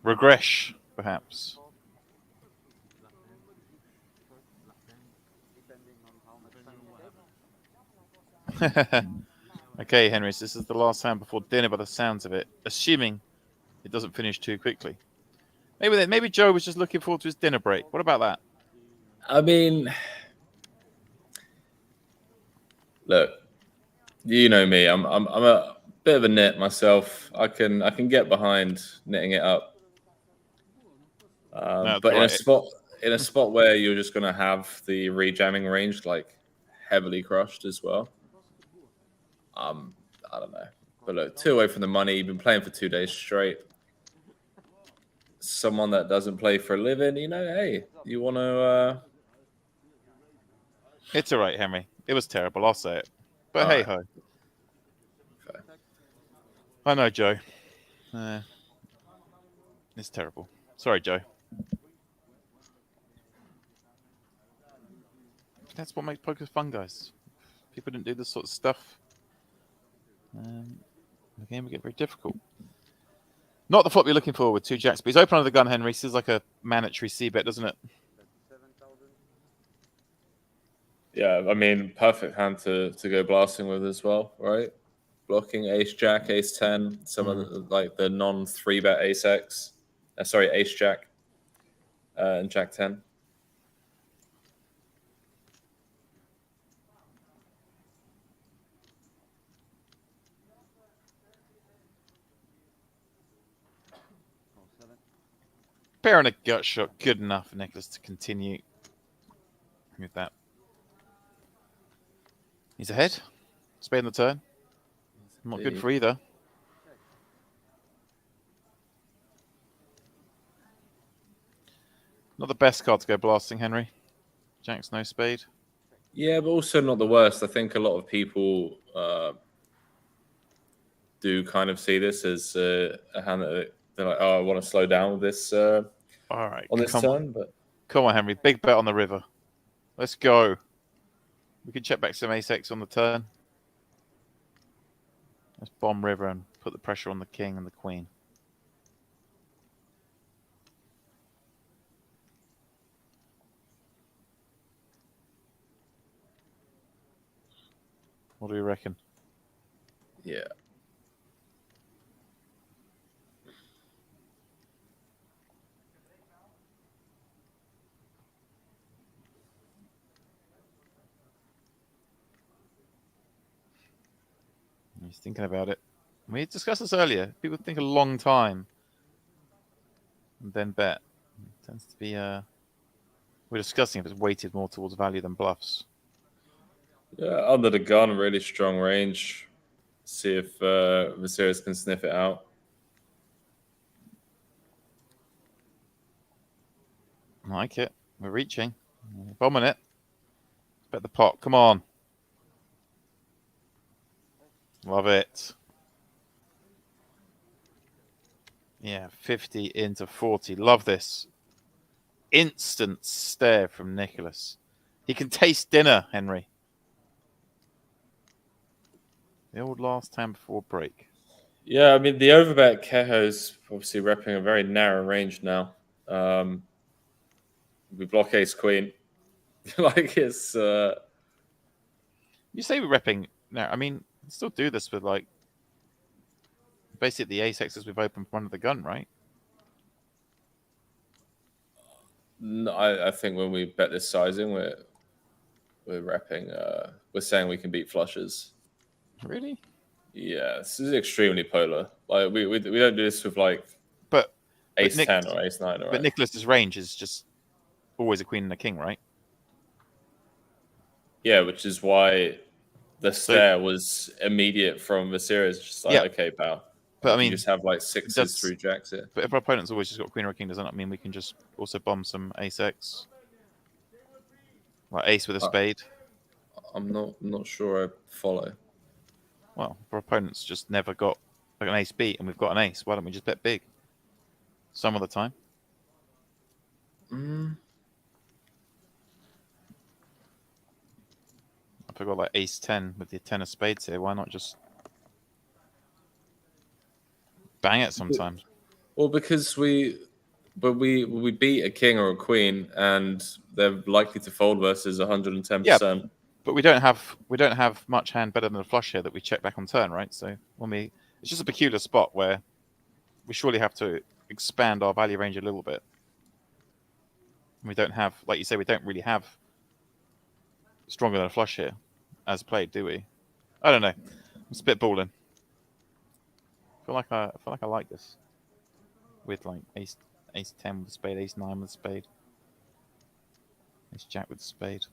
Regresh, perhaps. Okay, Henry, so this is the last hand before dinner by the sounds of it, assuming it doesn't finish too quickly. Maybe Joe was just looking forward to his dinner break. What about that? I mean, look, you know me. I'm a bit of a nit myself. I can get behind knitting it up. But in a spot where you're just going to have the rejamming range like heavily crushed as well. I don't know. But look, 2 away from the money. You've been playing for 2 days straight. Someone that doesn't play for a living, you know, hey, you want to... It's all right, Henry. It was terrible. I'll say it. But hey ho. Okay. I know, Joe. It's terrible. Sorry, Joe. That's what makes poker fun, guys. If people didn't do this sort of stuff, the game would get very difficult. Not the flop you're looking for with 2 jacks, but he's open under the gun, Henry. This is like a mandatory C-bet, doesn't it? Yeah, I mean, perfect hand to go blasting with as well, right? Blocking ace-jack, ace-10, some of the, like the non-3-bet ace-x. Ace-jack and jack-10. Pair and a gut shot, good enough for Nicholas to continue with that. He's ahead. Spade on the turn. Not good for either. Not the best card to go blasting, Henry. Jack's no spade. Yeah, but also not the worst. I think a lot of people do kind of see this as a hand that they're like, oh, I want to slow down with this all right, on this turn. But come on, Henry. Big bet on the river. Let's go. We can check back some ace-x on the turn. Let's bomb river and put the pressure on the king and the queen. What do we reckon? Yeah. He's thinking about it. We discussed this earlier. People think a long time and then bet. It tends to be we're discussing if it's weighted more towards value than bluffs. Yeah, under the gun, really strong range. See if Viserys can sniff it out. I like it. We're reaching. We're bombing it. Let's bet the pot. Come on. Love it. Yeah, 50 into 40. Love this. Instant stare from Nicholas. He can taste dinner, Henry. The old last time before break. Yeah, I mean, the overbet Kehoe's obviously repping a very narrow range now. We block ace queen. Like it's... You say we're repping now. I mean, we still do this with like... Basically, the ace-x's we've opened front of the gun, right? No, I think when we bet this sizing, we're repping... we're saying we can beat flushes. Really? Yeah, this is extremely polar. Like we don't do this with like ace 10 or ace 9, right? But Nicholas's range is just always a queen and a king, right? Yeah, which is why the stare was immediate from Viserys. Just like, okay, pal. But I mean, you just have like sixes through jacks here. But if our opponent's always just got queen or king, doesn't that mean we can just also bomb some ace-x? Like ace with a spade? I'm not sure I follow. Well, if our opponent's just never got like an ace beat and we've got an ace, why don't we just bet big? Some of the time. If I've got like ace 10 with the 10 of spades here, why not just bang it sometimes? Well, because we beat a king or a queen and they're likely to fold versus 110%. Yeah, but we don't have much hand better than a flush here that we check back on turn, right? So it's just a peculiar spot where we surely have to expand our value range a little bit. We don't have, like you say, we don't really have stronger than a flush here as played, do we? I don't know. I'm spitballing. I feel like I like this with like ace 10 with a spade, ace 9 with a spade, ace jack with a spade.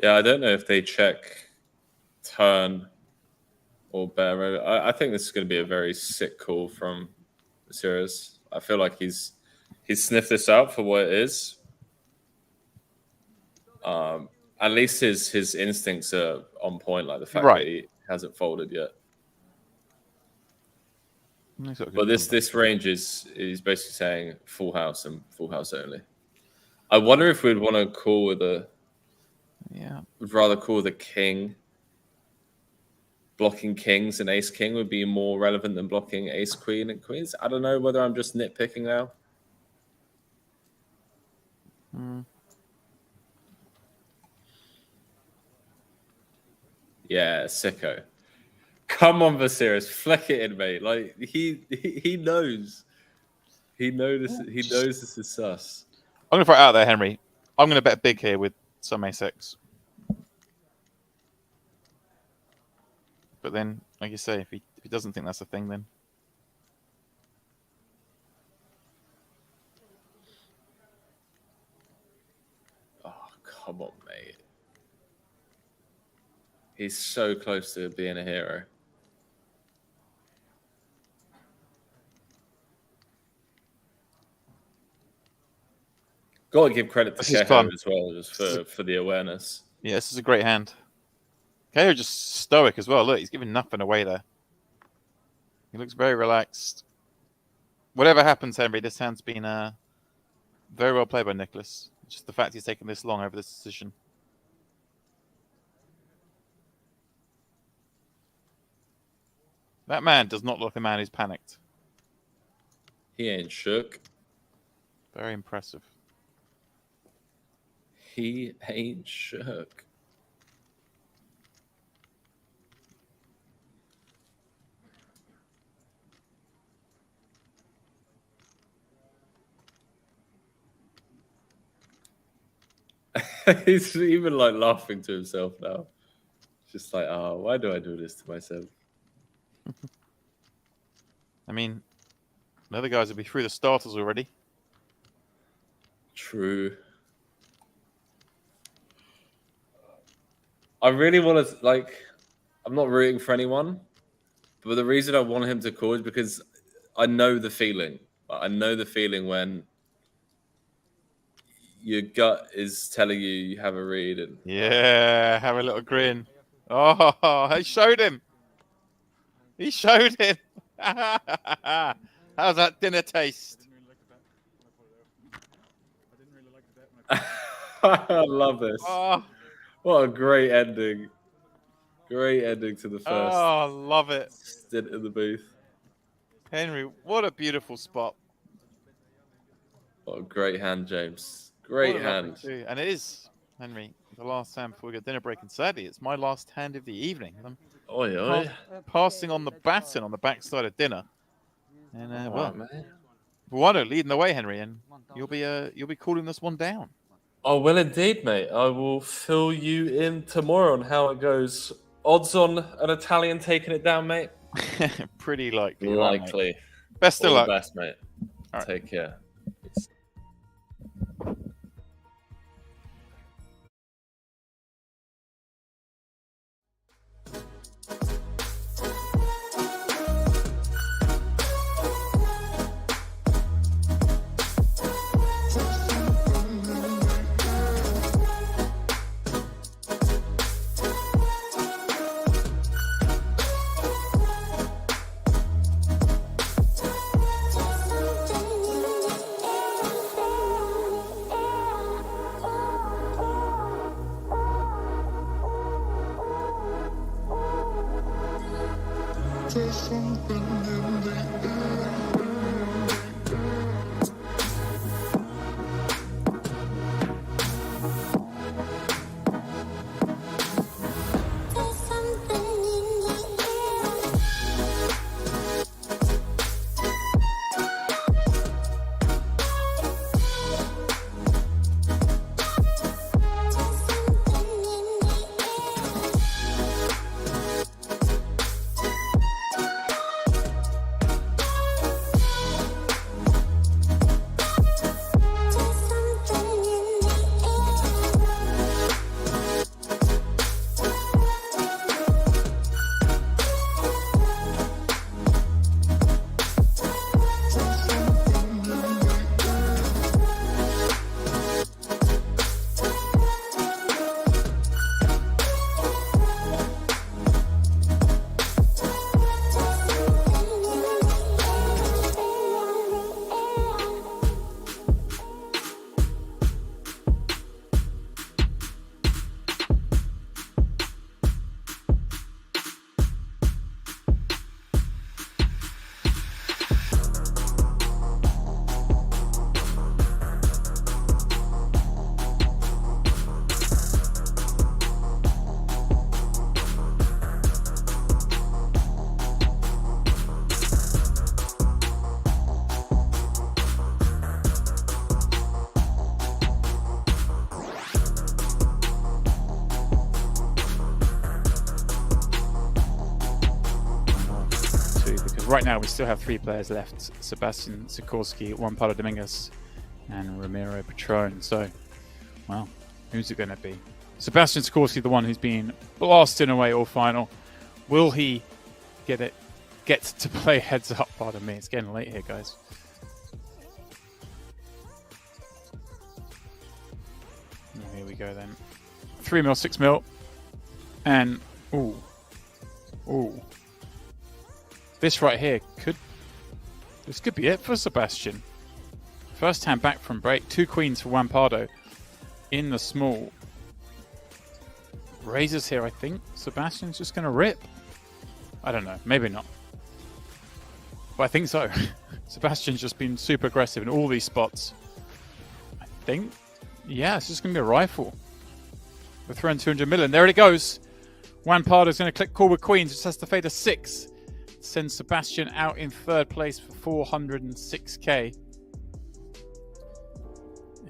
Yeah, I don't know if they check turn or bear. I think this is going to be a very sick call from Viserys. I feel like he's sniffed this out for what it is. At least his instincts are on point, like the fact that he hasn't folded yet. But this range is basically saying full house and full house only. I wonder if we'd want to call with a... Yeah. Would rather call the king. Blocking kings and ace king would be more relevant than blocking ace queen and queens. I don't know whether I'm just nitpicking now. Yeah, sicko. Come on, Viserys, flick it in, mate. Like he knows. He knows this is sus. I'm gonna throw it out there, Henry. I'm gonna bet big here with some ace-x. But then, like you say, if he doesn't think that's a thing, then Come on, mate. He's so close to being a hero. Got to give credit to Keho as well, just for the awareness. Yeah, this is a great hand. Keho just stoic as well. Look, he's giving nothing away there. He looks very relaxed. Whatever happens, Henry, this hand's been very well played by Nicholas. Just the fact he's taken this long over this decision. That man does not look a man who's panicked. He ain't shook. Very impressive. He ain't shook. He's even like laughing to himself now. Just like, oh, why do I do this to myself? I mean, the other guys will be through the starters already. True. I really want to, like, I'm not rooting for anyone, but the reason I want him to call is because I know the feeling. I know the feeling when your gut is telling you you have a read. And yeah, have a little grin. Oh, he showed him. He showed him. How's that dinner taste? I love this. Oh. What a great ending. Great ending to the first. Oh, love it. Stint in the booth. Henry, what a beautiful spot. What a great hand, James. Great hand. And it is, Henry, the last hand before we get dinner break. And sadly, it's my last hand of the evening. I'm passing on the baton on the backside of dinner. And Buono leading the way, Henry, and you'll be calling this one down. Oh, well, indeed, mate. I will fill you in tomorrow on how it goes. Odds on an Italian taking it down, mate? Pretty likely. Likely. Right, best of luck. All the best, mate. Right. Take care. Right now, we still have 3 players left. Sebastian Sikorsky, Juan Pablo Dominguez, and Ramiro Patron. So, well, Who's it going to be? Sebastian Sikorsky, the one who's been blasting away all final. Will he get to play heads up? Pardon me, it's getting late here, guys. Oh, here we go then. 3 mil, 6 mil. And, ooh. This right here this could be it for Sebastian. First hand back from break. 2 queens for Juan Pardo in the small. Raises here, I think. Sebastian's just going to rip. I don't know. Maybe not. But I think so. Sebastian's just been super aggressive in all these spots. I think. Yeah, it's just going to be a rifle. We're throwing 200 million. There it goes. Juan Pardo's going to click call with queens. Just has to fade a 6. Sends Sebastian out in 3rd place for 406k.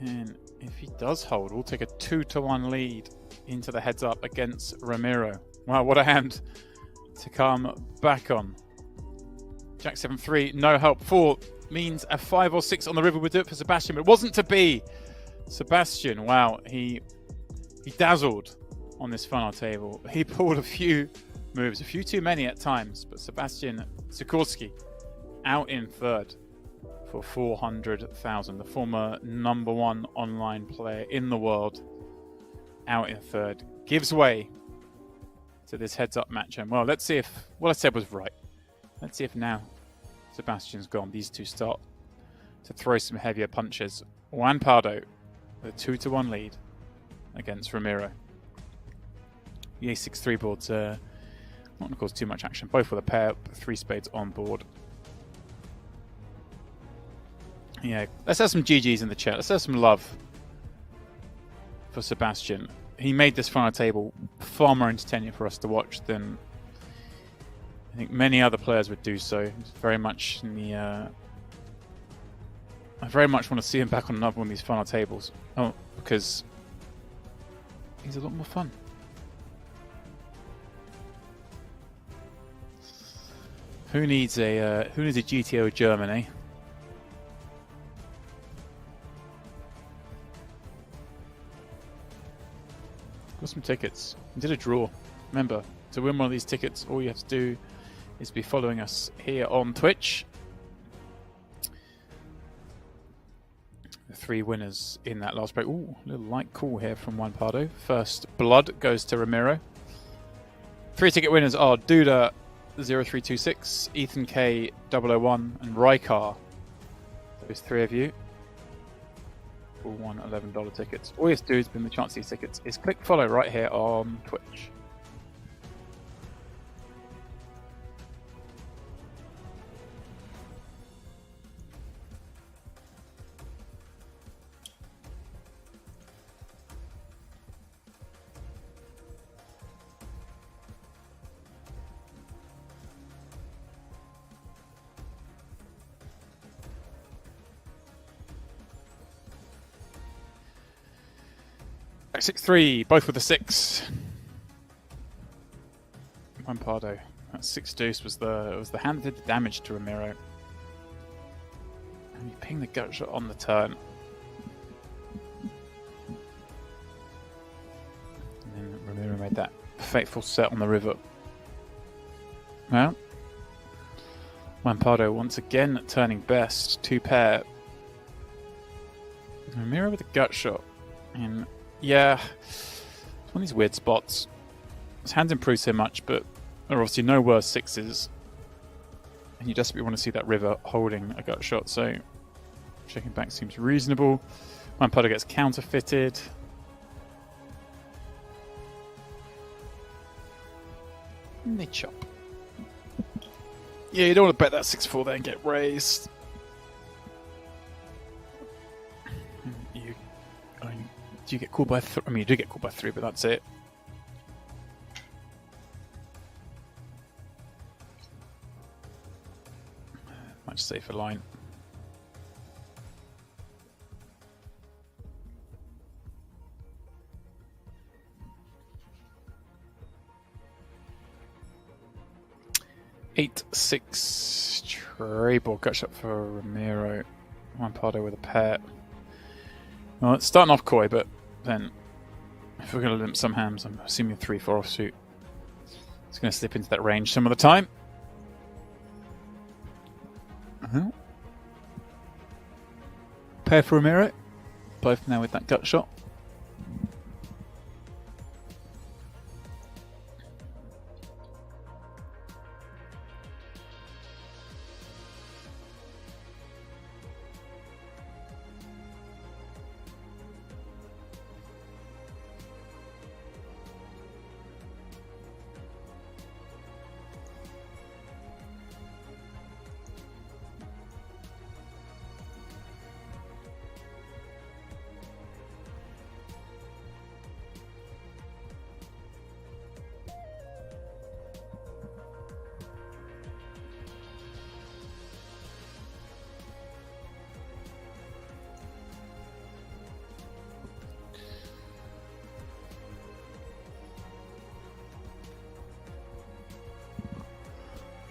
And if he does hold, we'll take a 2-1 lead into the heads up against Ramiro. Wow, what a hand to come back on. Jack 7-3, no help. 4 means a 5 or 6 on the river would do it for Sebastian, but it wasn't to be. Sebastian, wow, he dazzled on this final table. He pulled a few moves, a few too many at times, but Sebastian Sikorsky out in 3rd for 400,000. The former #1 online player in the world out in 3rd gives way to this heads-up match. And well, let's see if what I said was right. Let's see if now Sebastian's gone. These two start to throw some heavier punches. Juan Pardo with a 2-1 lead against Ramiro. The A6-3 board's not going to cause too much action. Both with a pair, 3 spades on board. Yeah, let's have some GGs in the chat. Let's have some love for Sebastian. He made this final table far more entertaining for us to watch than I think many other players would do so. It's very much in the... I very much want to see him back on another one of these final tables. Oh, because he's a lot more fun. Who needs a GTO Germany? Got some tickets. We did a draw. Remember, to win one of these tickets, all you have to do is be following us here on Twitch. The 3 winners in that last break. Ooh, a little light call here from Juan Pardo. First blood goes to Ramiro. 3 ticket winners are Duda 0326, Ethan K 001, and Rykar. Those 3 of you all won $11 tickets. All you have to do is win the chance of these tickets is click follow right here on Twitch. Back 6-3, both with a 6. Juan Pardo. That 6 deuce was the hand that did the damage to Ramiro. And he pinged the gut shot on the turn. And then Ramiro made that fateful set on the river. Well, Juan Pardo once again turning best. 2 pair. Ramiro with a gut shot. And yeah, it's one of these weird spots. His hands improved so much, but there are obviously no worse 6s. And you desperately want to see that river holding a gut shot, so checking back seems reasonable. Juan Pardo gets counterfeited. And they chop. Yeah, you don't want to bet that 6-4 there and get raised. You get called by 3. I mean, you do get called by 3, but that's it. Much safer line. Eight, 6 treble gut shot for Ramiro. Juan Pardo with a pair. Well, it's starting off coy, but then if we're going to limp some hands, I'm assuming 3-4 offsuit. It's going to slip into that range some of the time. Pair for Ramiro. Both now with that gut shot.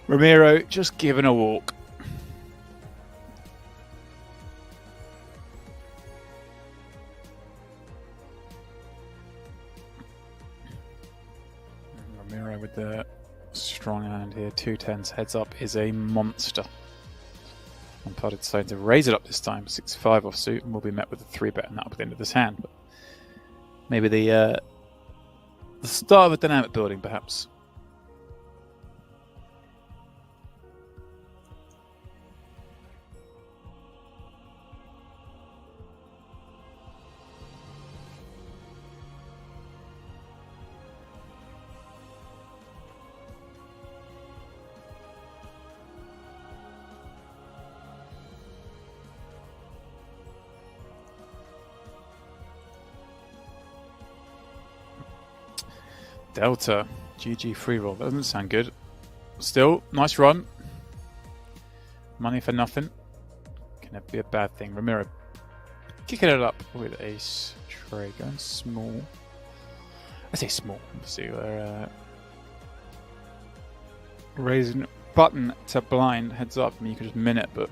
Ramiro just given a walk. Ramiro with the strong hand here. 2-10s heads up is a monster. Umpire decided to raise it up this time. 6-5 offsuit, and we'll be met with a 3-bet, and that'll be the end of this hand. But maybe the start of a dynamic building, perhaps. Delta, GG free roll. That doesn't sound good. Still, nice run. Money for nothing. Can it be a bad thing? Ramiro kicking it up with ace tray, going small. I say small. Let's see, we're raising button to blind, heads up. I mean, you can just min it, but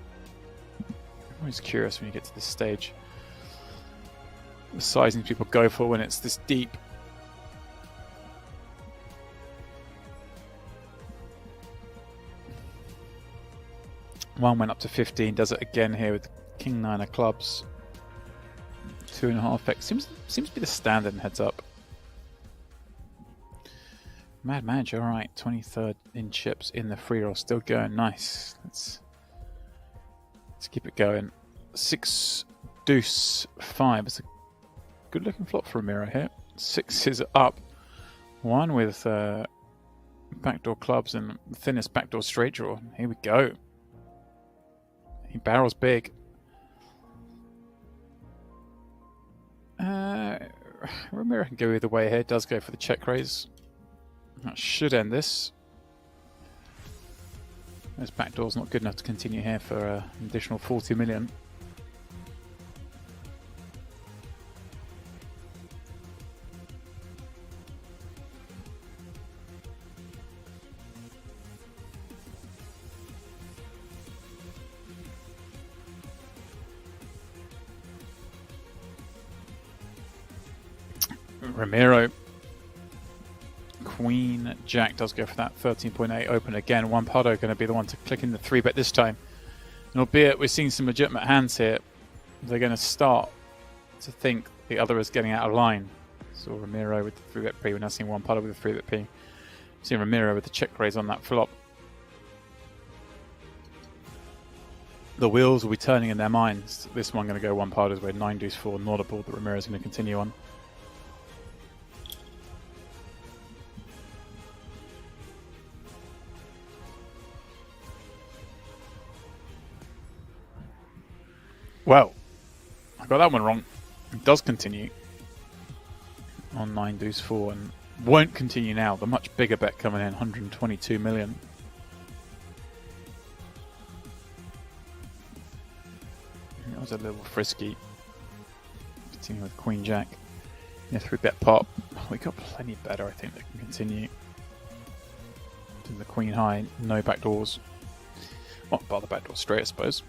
I'm always curious when you get to this stage. The sizing people go for when it's this deep. One went up to 15, does it again here with King 9 of clubs. 2.5x seems to be the standard and heads up. Mad Manager, alright, 23rd in chips in the free roll, still going, nice. Let's keep it going. 6 deuce 5. It's a good looking flop for Ramiro here. 6 is up. 1 with backdoor clubs and thinnest backdoor straight draw. Here we go. He barrels big. Ramiro can go either way here. Does go for the check raise. That should end this. This backdoor's not good enough to continue here for an additional 40 million. Ramiro, Queen, Jack does go for that 13.8 open again. One Pardo going to be the one to click in the 3-bet this time. And albeit we're seeing some legitimate hands here, they're going to start to think the other is getting out of line. So Ramiro with the 3-bet P, we're now seeing one Pardo with the 3-bet P. Seeing Ramiro with the check raise on that flop. The wheels will be turning in their minds. This one going to go one Pardo's way, 9 deuce 4, not a ball that Ramiro is going to continue on. Well, I got that one wrong. It does continue on 9 deuce 4 and won't continue now. The much bigger bet coming in, 122 million. That was a little frisky. Continue with Queen Jack. Yeah, 3-bet pot. We got plenty better, I think, that can continue. To the Queen High, no backdoors. Well, bar the backdoor straight, I suppose.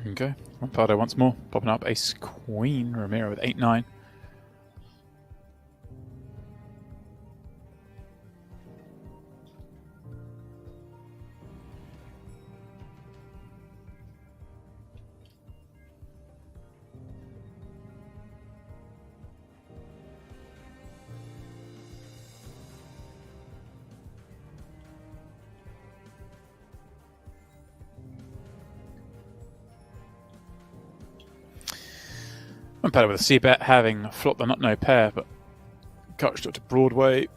Okay, Rampardo once more, popping up ace queen, Ramiro with 8-9. Rampardo with a c-bet, having flopped the not-no pair, but gut shot to Broadway.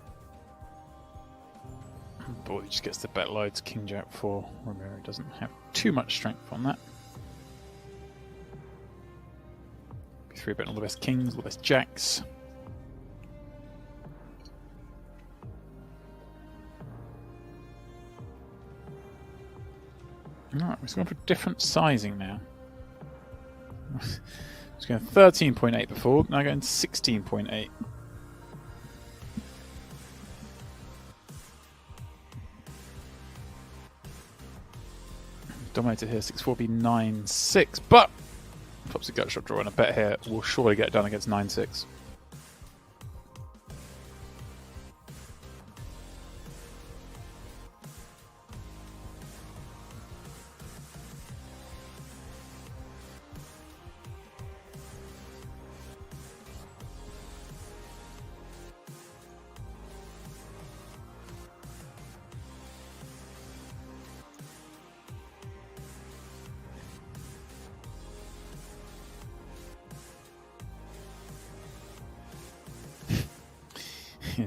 Boy, he just gets the bet loads. King Jack 4. Ramiro doesn't have too much strength on that. 3-betting all the best kings, all the best jacks. Alright, we're going for different sizing now. It's going 13.8 before, now going 16.8. Dominated here, 6-4 9-6, but pops a gut shot draw and a bet here will surely get done against 9-6.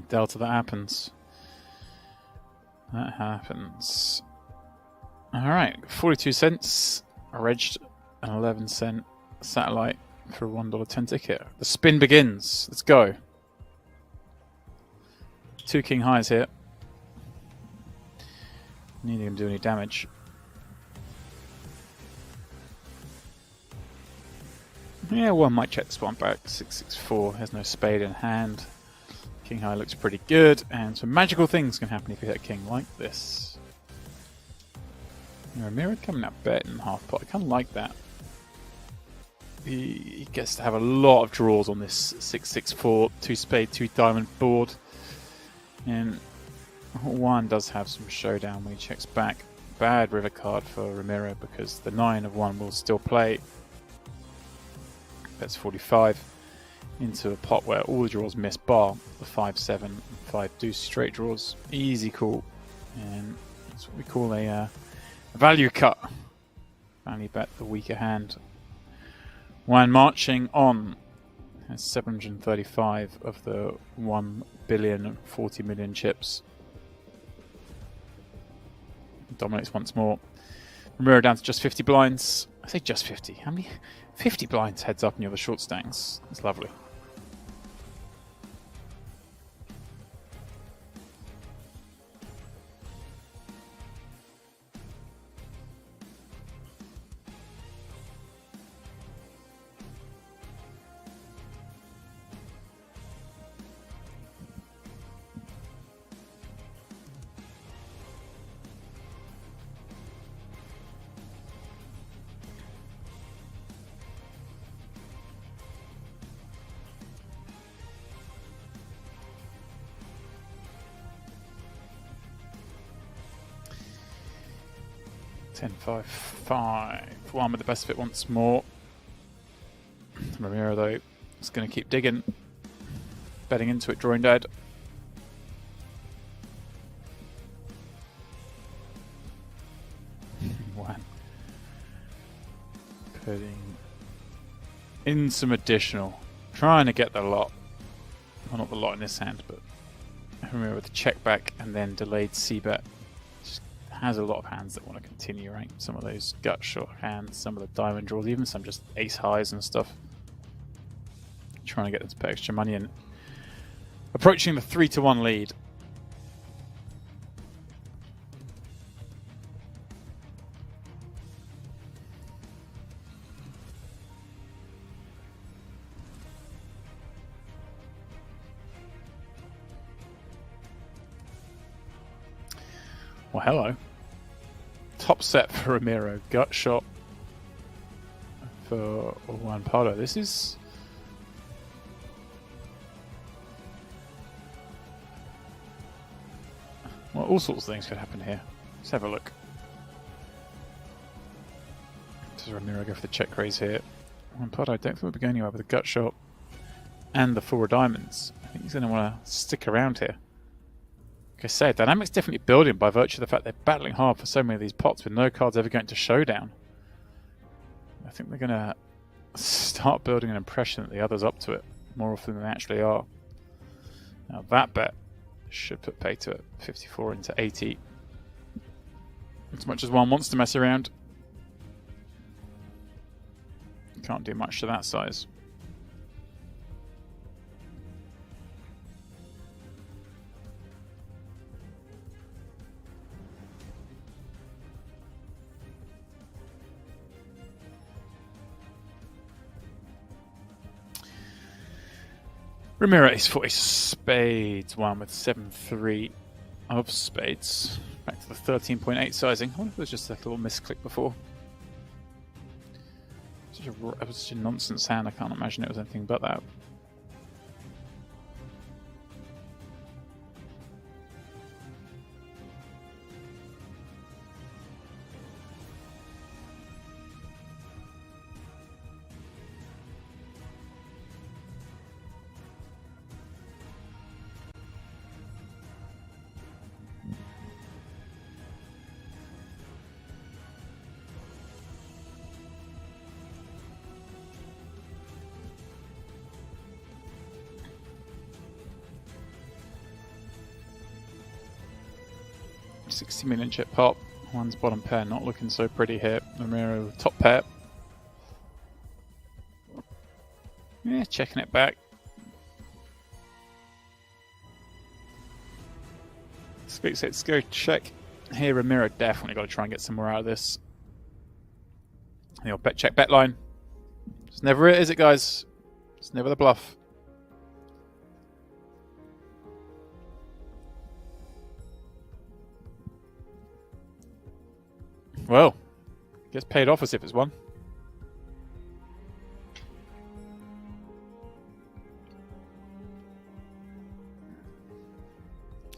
Delta, that happens. That happens. Alright, 42 cents. Regged an 11-cent satellite for a $1.10 ticket. The spin begins. Let's go. 2 king highs here. Neither of them do any damage. Yeah, one might check this one back. 6-6-4. Has no spade in hand. King high looks pretty good, and some magical things can happen if you hit a king like this. Ramiro coming up bet in half pot. I kind of like that. He gets to have a lot of draws on this 6-6-4, 2 spade, 2 diamond board. And one does have some showdown when he checks back. Bad river card for Ramiro because the 9 of 1 will still play. Bets 45 into a pot where all the draws miss bar the 5-7 and 5 deuce straight draws. Easy call. And that's what we call a value cut. Value bet the weaker hand. When marching on, has 735 of the 1 billion and 40 million chips. Dominates once more. Ramiro down to just 50 blinds. I say just 50. How many? 50 blinds heads up and you're the short stacks. It's lovely. Ten, 5, 5. One with the best of it once more. Ramiro, though, is going to keep digging. Betting into it, drawing dead. One. Putting in some additional. Trying to get the lot. Well, not the lot in this hand, but Ramiro with the check back and then delayed c-bet. Has a lot of hands that want to continue, right? Some of those gut shot hands, some of the diamond draws, even some just ace highs and stuff. Trying to get them to put extra money in. Approaching the 3-1 lead. Well, hello. Top set for Ramiro. Gut shot. for Juan Pardo. This is... Well, all sorts of things could happen here. Let's have a look. Does Ramiro go for the check raise here? Juan Pardo, I don't think we'll be going anywhere with the gut shot and the 4 of diamonds. I think he's going to want to stick around here. Like I say, dynamic's definitely building by virtue of the fact they're battling hard for so many of these pots with no cards ever going to showdown. I think they're going to start building an impression that the other's up to it more often than they actually are. Now that bet should put Payout at 54 into 80. As much as one wants to mess around, can't do much to that size. Ramiro is 40 spades, one with 7-3 of spades. Back to the 13.8 sizing. I wonder if it was just a little misclick before. It was such a nonsense hand, I can't imagine it was anything but that. $60 million chip pop. One's bottom pair not looking so pretty here. Ramiro top pair. Yeah, checking it back. Let's go check. Here, Ramiro definitely got to try and get some more out of this. The old bet check bet line. It's never it, is it, guys? It's never the bluff. Well, gets paid off as if it's one.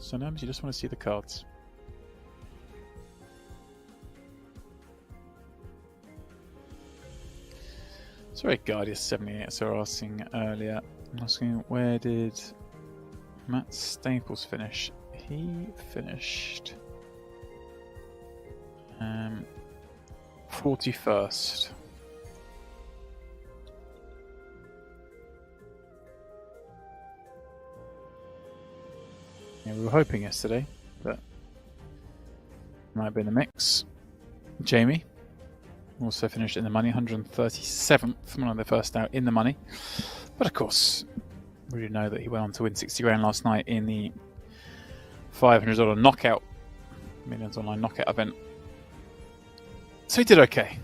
Sometimes you just want to see the cards. Sorry, Guardius78 are asking earlier. Asking where did Matt Staples finish? He finished 41st. Yeah, we were hoping yesterday that might be in the mix. Jamie also finished in the money, 137th, one of the first out in the money. But of course, we did know that he went on to win 60 grand last night in the $500 knockout, Millions Online knockout event. So he did okay.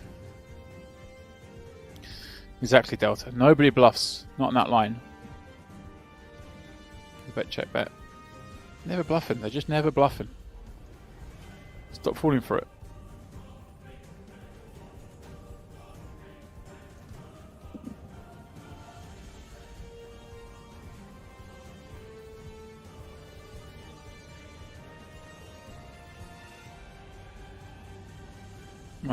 Exactly, Delta. Nobody bluffs. Not in that line. Bet, check, bet. Never bluffing. They're just never bluffing. Stop falling for it.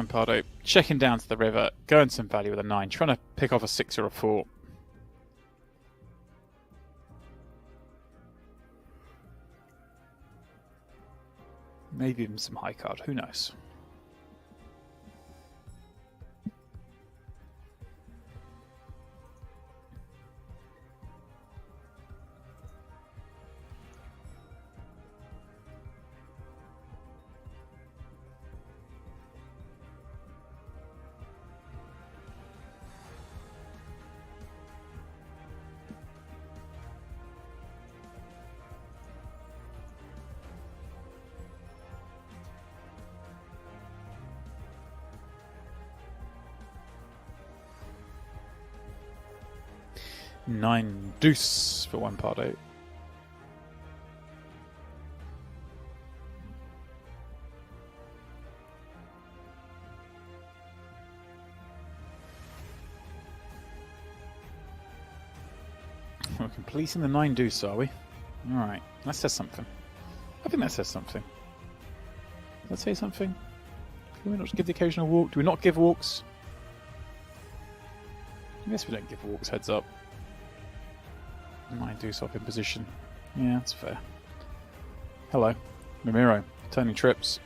Pardo checking down to the river, going some value with a 9, trying to pick off a 6 or a 4. Maybe even some high card, who knows? Nine deuce for one Pardo. Completing the 9 deuce, are we? Alright, that says something. I think that says something. Does that say something? Can we not just give the occasional walk? Do we not give walks? I guess we don't give walks heads up. 9 deuce off in position. Yeah, that's fair. Hello. Ramiro. Turning trips.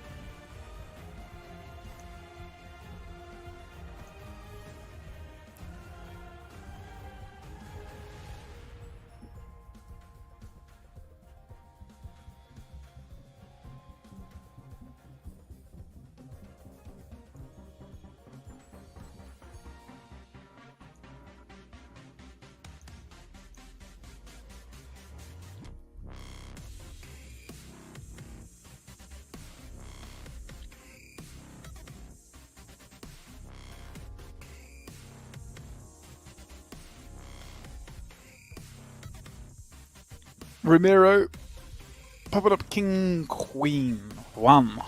Ramiro popping up King Queen 1.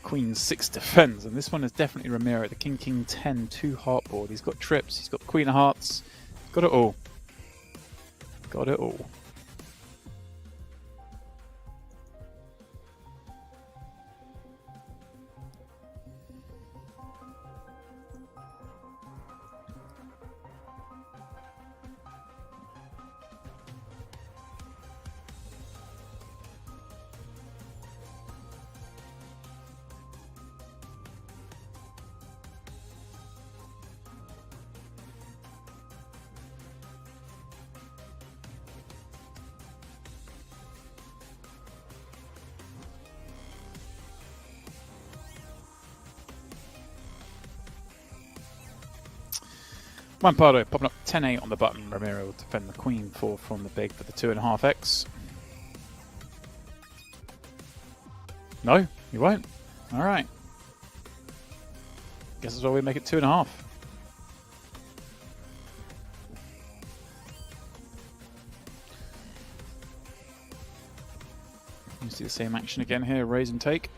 Queen 6 defends, and this one is definitely Ramiro. The King King 10 2 heart board. He's got trips, he's got the Queen of Hearts, got it all. Got it all. Pardo popping up 10-8 on the button. Ramiro will defend the Queen 4 from the big for the 2.5x. No, you won't. Alright. Guess as well we make it 2.5. You see the same action again here, raise and take.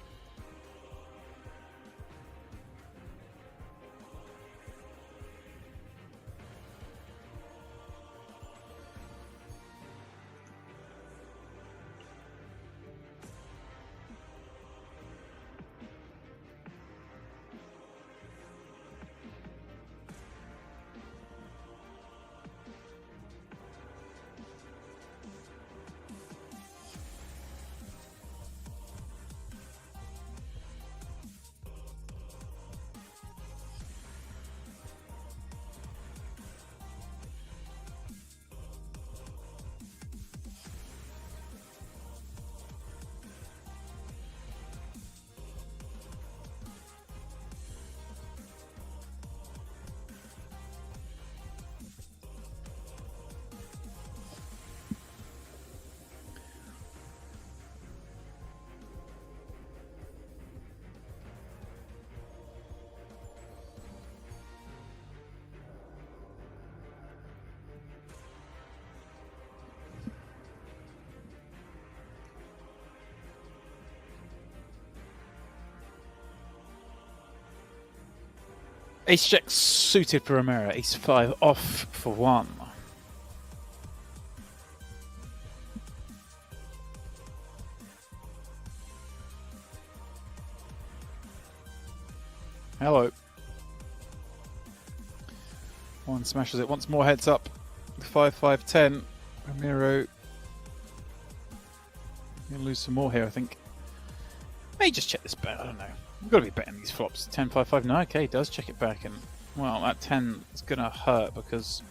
Ace Jack suited for Ramiro. Ace 5 off for 1. Hello. 1 smashes it once more, heads up. 5-5-10. Ramiro. Gonna lose some more here, I think. May just check this bet, I don't know. We've got to be betting these flops. 10-5-5. No, okay, he does check it back, and well, that 10 is gonna hurt because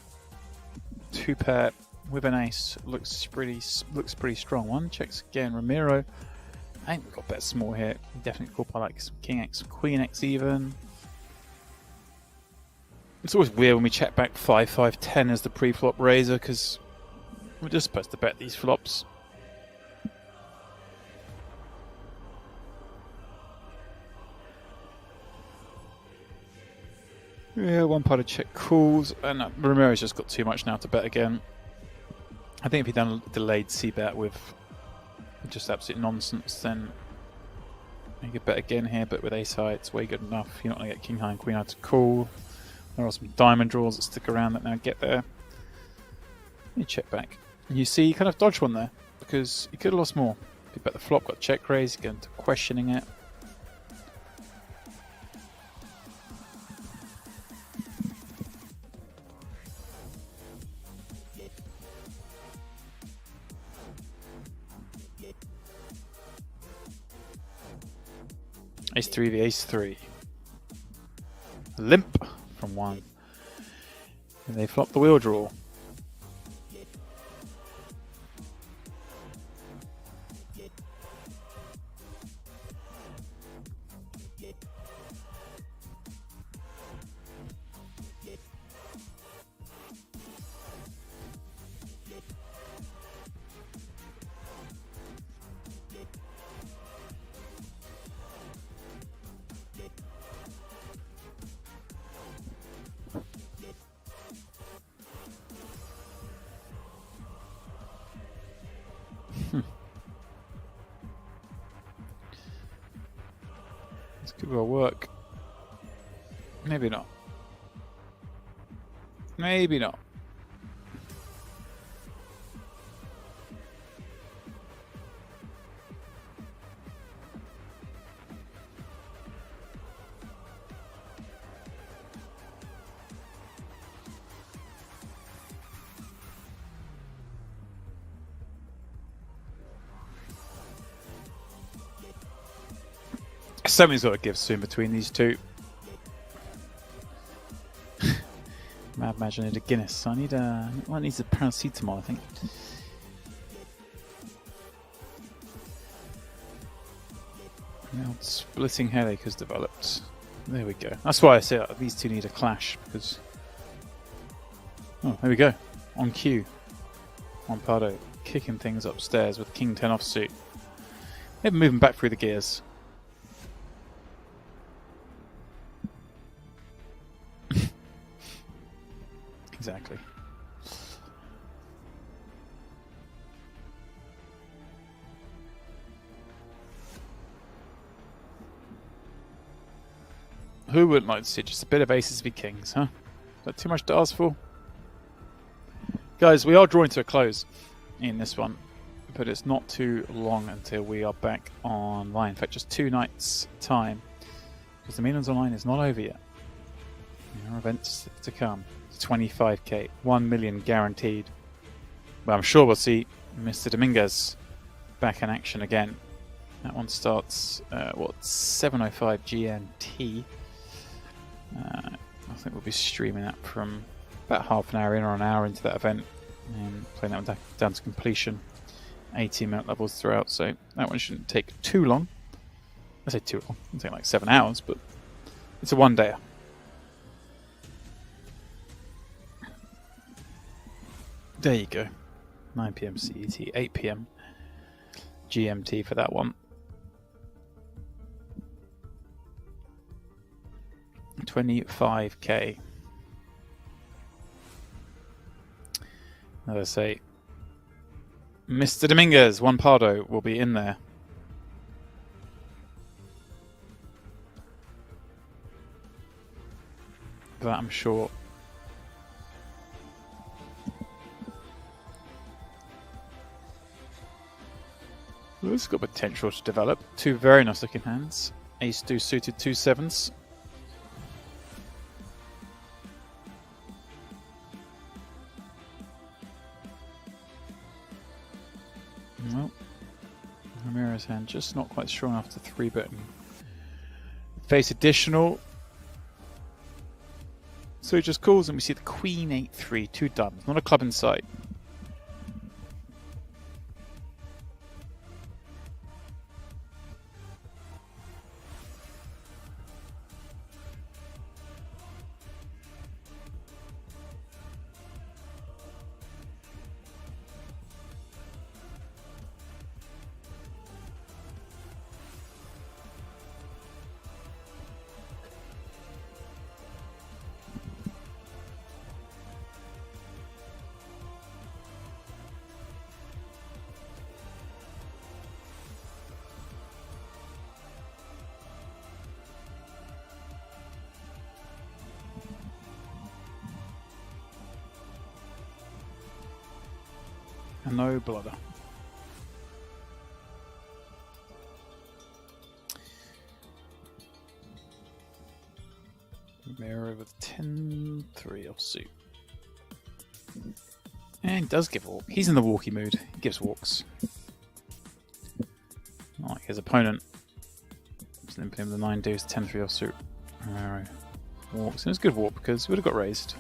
2 pair with an ace looks pretty strong. 1 checks again. Ramiro. I think we've got better small here. Definitely call by like some King X, Queen X even. It's always weird when we check back 5-5-10 as the pre-flop raiser because we're just supposed to bet these flops. Yeah, 1 part of check calls, and Ramiro's just got too much now to bet again. I think if he'd done a delayed c-bet with just absolute nonsense, then he could bet again here, but with ace high, it's way good enough. You're not going to get king high and queen high to call. There are some diamond draws that stick around that now get there. Let me check back. And you see, you kind of dodged one there because you could have lost more. If you bet the flop, got check raised, you get into questioning it. Ace 3 the ace 3. Limp from 1. And they flop the wheel draw. This could well work. Maybe not. Maybe not. Something's got to give soon between these two. Mad Imagine I need a Guinness. I need a. Well, it needs a paracetamol, I think. Now splitting headache has developed. There we go. That's why I say these two need a clash because. Oh, there we go. On cue. On Pardo kicking things upstairs with King 10 offsuit. Maybe moving back through the gears. Exactly. Who wouldn't like to see just a bit of aces v kings, huh? Is that too much to ask for? Guys, we are drawing to a close in this one, but it's not too long until we are back online. In fact, just 2 nights' time, because the Millions Online is not over yet. There are events to come. 25k, 1 million guaranteed. But I'm sure we'll see Mr. Dominguez back in action again. That one starts, 7:05 GMT. I think we'll be streaming that from about half an hour in or an hour into that event and playing that one down to completion. 18-minute levels throughout, so that one shouldn't take too long. I say too long, it'll take like 7 hours, but it's a one-dayer. There you go. 9 PM CET, 8 PM GMT for that one. 25k. As I say, Mr. Dominguez, 1 Pardo, will be in there. That I'm sure. This has got potential to develop. 2 very nice looking hands. Ace 2 suited, 2 sevens. Well, Ramirez's hand just not quite strong enough to 3-bet and face additional. So he just calls and we see the Queen 8-3, 2 diamonds, not a club in sight. no blooder. Mirror with 10-3 offsuit. And does give a walk. He's in the walkie mood. He gives walks. Not like his opponent. Just limping him with the 9 deuce, 10-3 offsuit. Mirror walks. And it was a good walk because he would have got raised.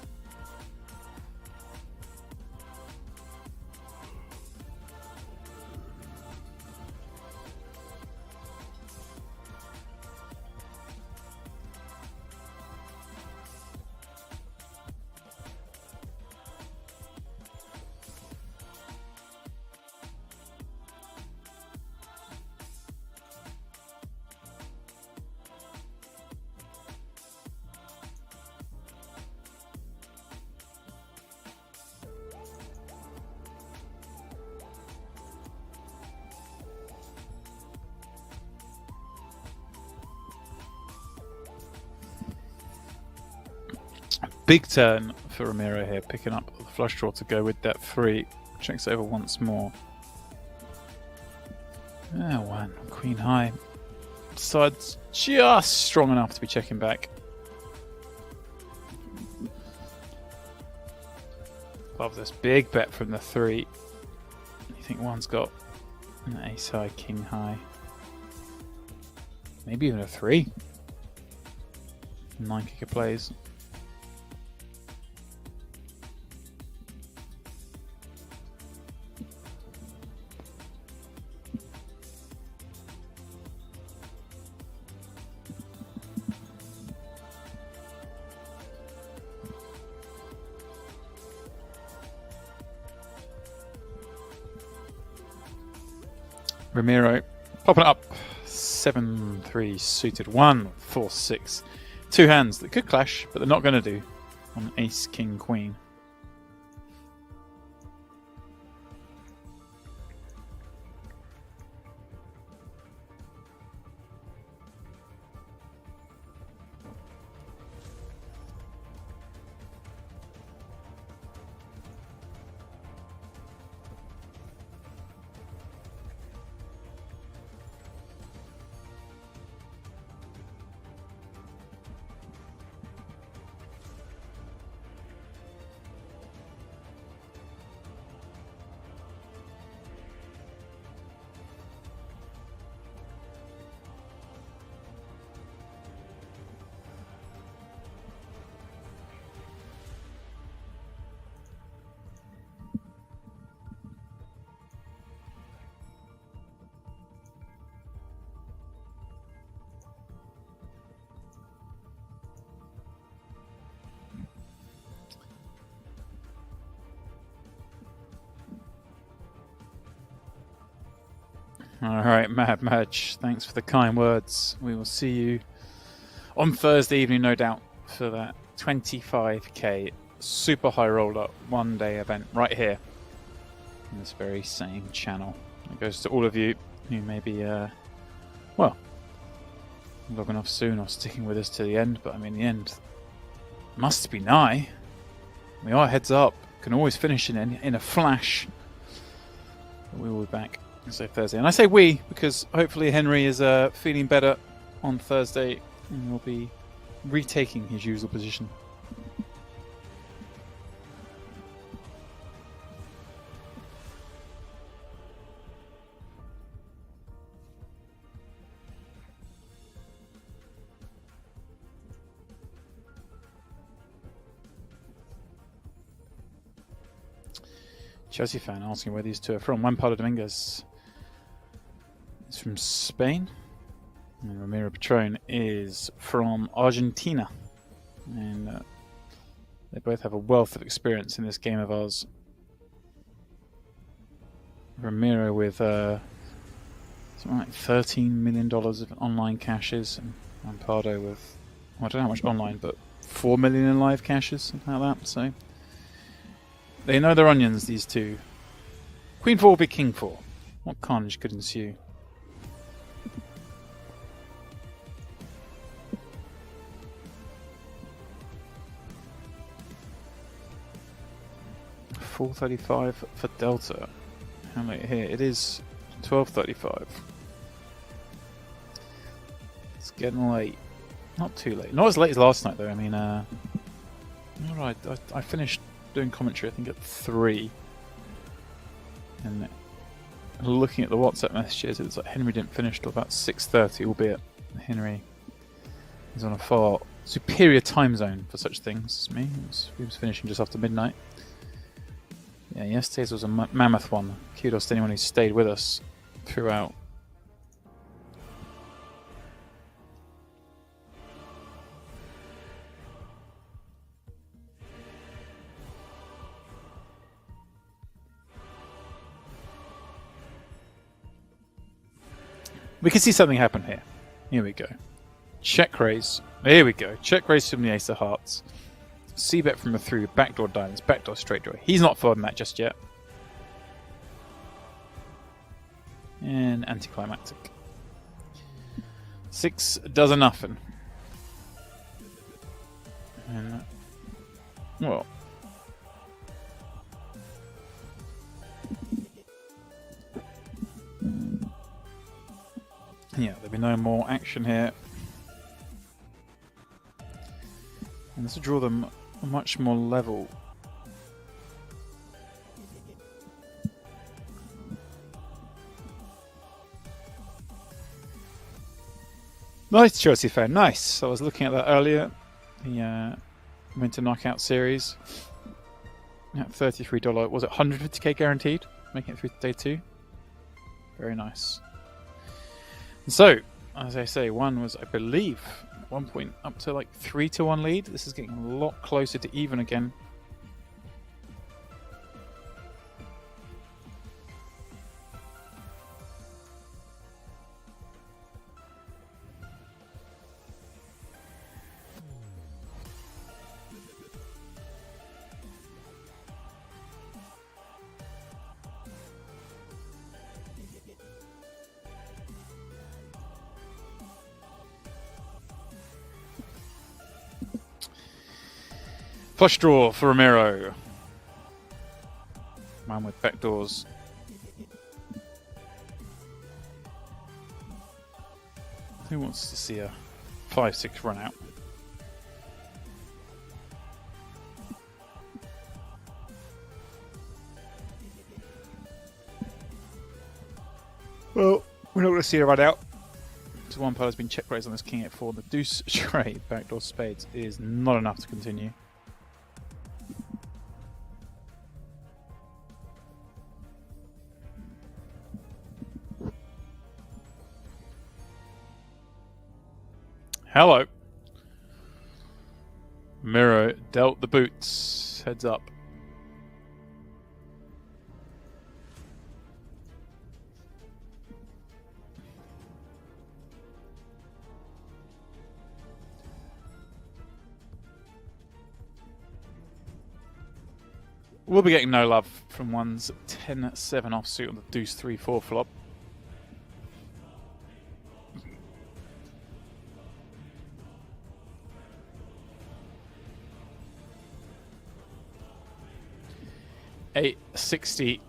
Big turn for Ramiro here, picking up the flush draw to go with that 3. Checks over once more. Ah, 1. Queen high. Decides just strong enough to be checking back. Love this big bet from the 3. You think 1's got an ace high, king high. Maybe even a 3. 9 kicker plays. Ramiro popping up 7-3 suited 1 4 6 2 hands that could clash, but they're not going to do on ace king queen. Alright, Mad Madge, thanks for the kind words. We will see you on Thursday evening, no doubt, for that 25k super high roller 1-day event right here in this very same channel. It goes to all of you who may be, well, logging off soon or sticking with us to the end, but I mean, the end must be nigh. We are heads up, can always finish in a flash. But we will be back. So Thursday, and I say we because hopefully Henry is feeling better on Thursday and will be retaking his usual position. Chelsea fan asking where these two are from. Juan Pablo Dominguez is from Spain, and Ramiro Patron is from Argentina, and they both have a wealth of experience in this game of ours. Ramiro with something like $13 million of online cashes, and Rampardo with, well, I don't know how much online, but 4 million in live cashes, something like that. So they know their onions, these two. Queen 4 will be King 4. What carnage could ensue? $435 for Delta. calculate here. It is 12:35. It's getting late. Not too late. Not as late as last night, though. I mean, all right. I finished doing commentary, I think, at 3. And looking at the WhatsApp messages, it's like Henry didn't finish till about 6:30, albeit Henry is on a far superior time zone for such things as me. He was finishing just after midnight. Yeah, yesterday's was a mammoth one. Kudos to anyone who stayed with us throughout. We can see something happen here. Here we go. Check raise. Here we go. Check raise from the ace of hearts. C-bet from a 3 with backdoor diamonds, backdoor straight draw. He's not folding that just yet. And anticlimactic. 6 does a nothing. And well, yeah, there'll be no more action here. And this will draw them much more level. Nice, Chelsea fan. Nice. I was looking at that earlier. The Winter Knockout Series. At $33. Was it 150k guaranteed? Making it through to day 2. Very nice. And so, as I say, one was, I believe, at one point up to like 3-1 lead. This is getting a lot closer to even again. Flush draw for Romero. Man with backdoors. Who wants to see a 5-6 run out? Well, we're not going to see a run out. So one pile has been check raised on this king at 4. The deuce straight backdoor spades is not enough to continue. Hello. Miro dealt the boots. Heads up. We'll be getting no love from one's 10-7 offsuit on the deuce 3-4 flop. $860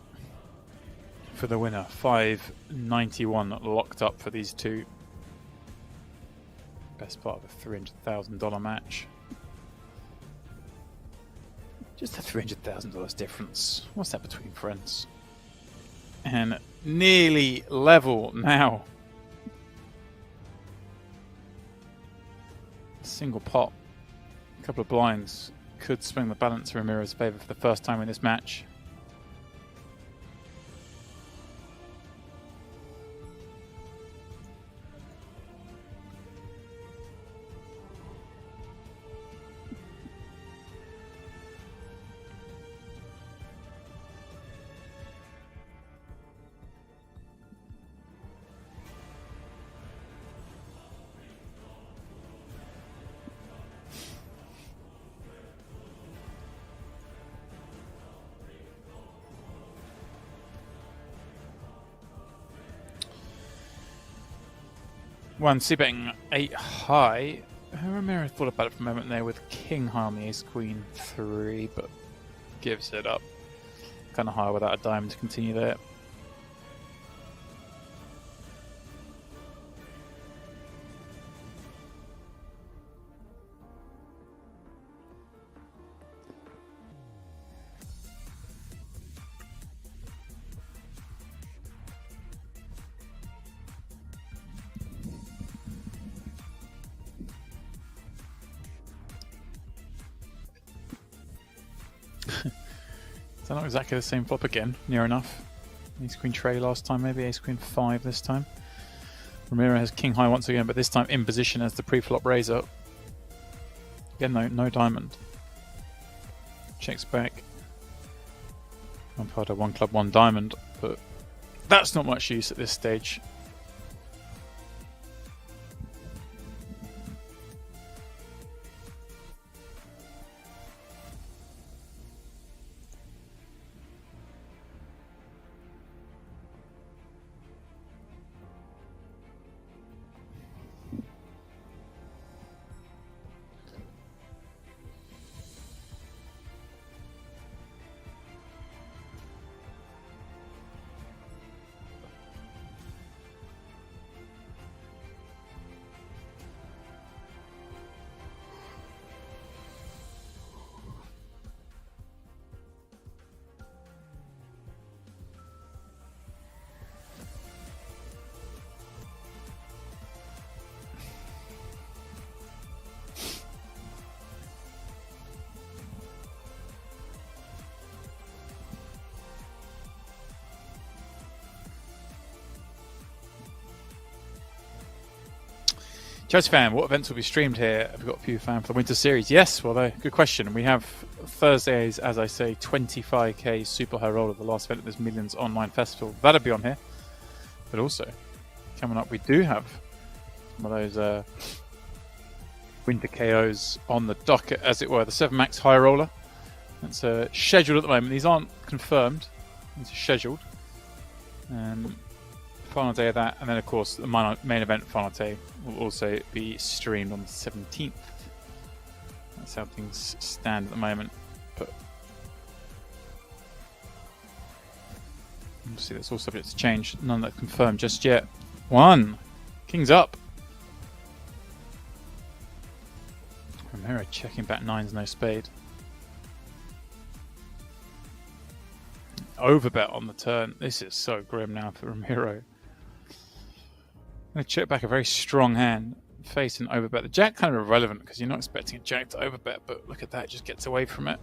for the winner. $591 locked up for these two. Best part of a $300,000 match. Just a $300,000 difference. What's that between friends? And nearly level now. Single pot. A couple of blinds could swing the balance in Ramiro's favour for the first time in this match. One c-betting 8 high. Romero thought about it for a moment there with king high on the ace queen 3, but gives it up. Kind of high without a diamond to continue there. So not exactly the same flop again, near enough. Ace Queen tray last time, maybe Ace Queen 5 this time. Ramiro has King High once again, but this time in position as the pre-flop raiser. Again though, no diamond. Checks back. ApartThe 1 club, 1 diamond, but that's not much use at this stage. Judge fan, what events will be streamed here? Have we got a few fan for the Winter Series? Yes, well, good question. We have Thursdays, as I say, 25k Super High Roller, the last event of this Millions Online Festival. That'll be on here. But also, coming up, we do have one of those Winter KOs on the docket, as it were, the 7 Max High Roller. That's scheduled at the moment. These aren't confirmed. These are scheduled. Final day of that, and then of course the main event final day will also be streamed on the 17th. That's how things stand at the moment. But obviously that's all subject to change. None that confirmed just yet. 1. King's up. Romero checking back 9s, no spade. Overbet on the turn. This is so grim now for Ramiro. I'm going to check back a very strong hand, face and overbet. The jack kind of irrelevant because you're not expecting a jack to overbet, but look at that, just gets away from it.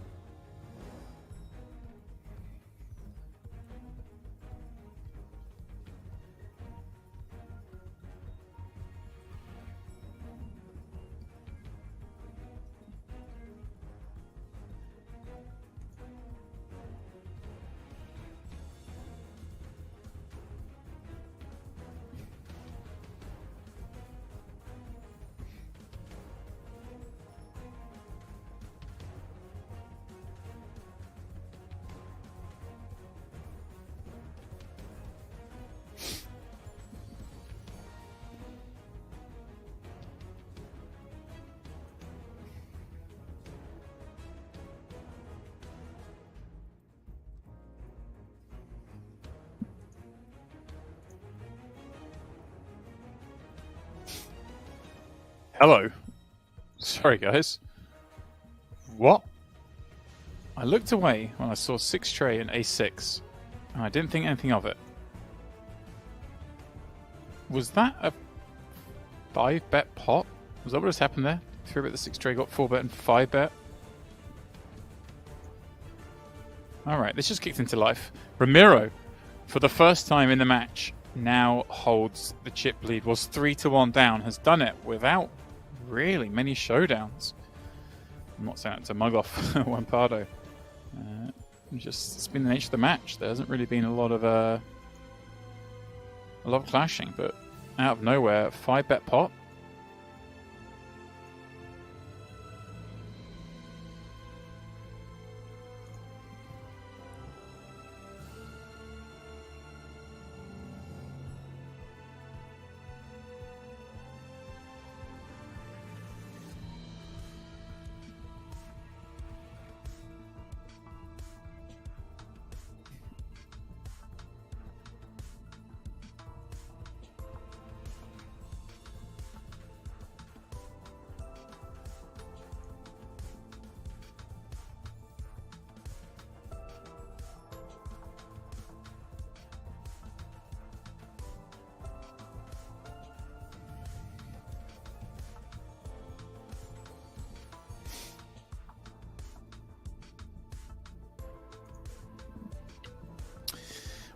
Hello. Sorry, guys. What? I looked away when I saw 6 tray and a6, and I didn't think anything of it. Was that a 5-bet pot? Was that what has happened there? 3-bet the 6 tray, got 4-bet and 5-bet? Alright, this just kicked into life. Ramiro, for the first time in the match, now holds the chip lead. Was 3-1 down, has done it without really many showdowns. I'm not saying it to mug off ApartThe. It's been the nature of the match. There hasn't really been a lot of clashing, but out of nowhere, 5-bet pot.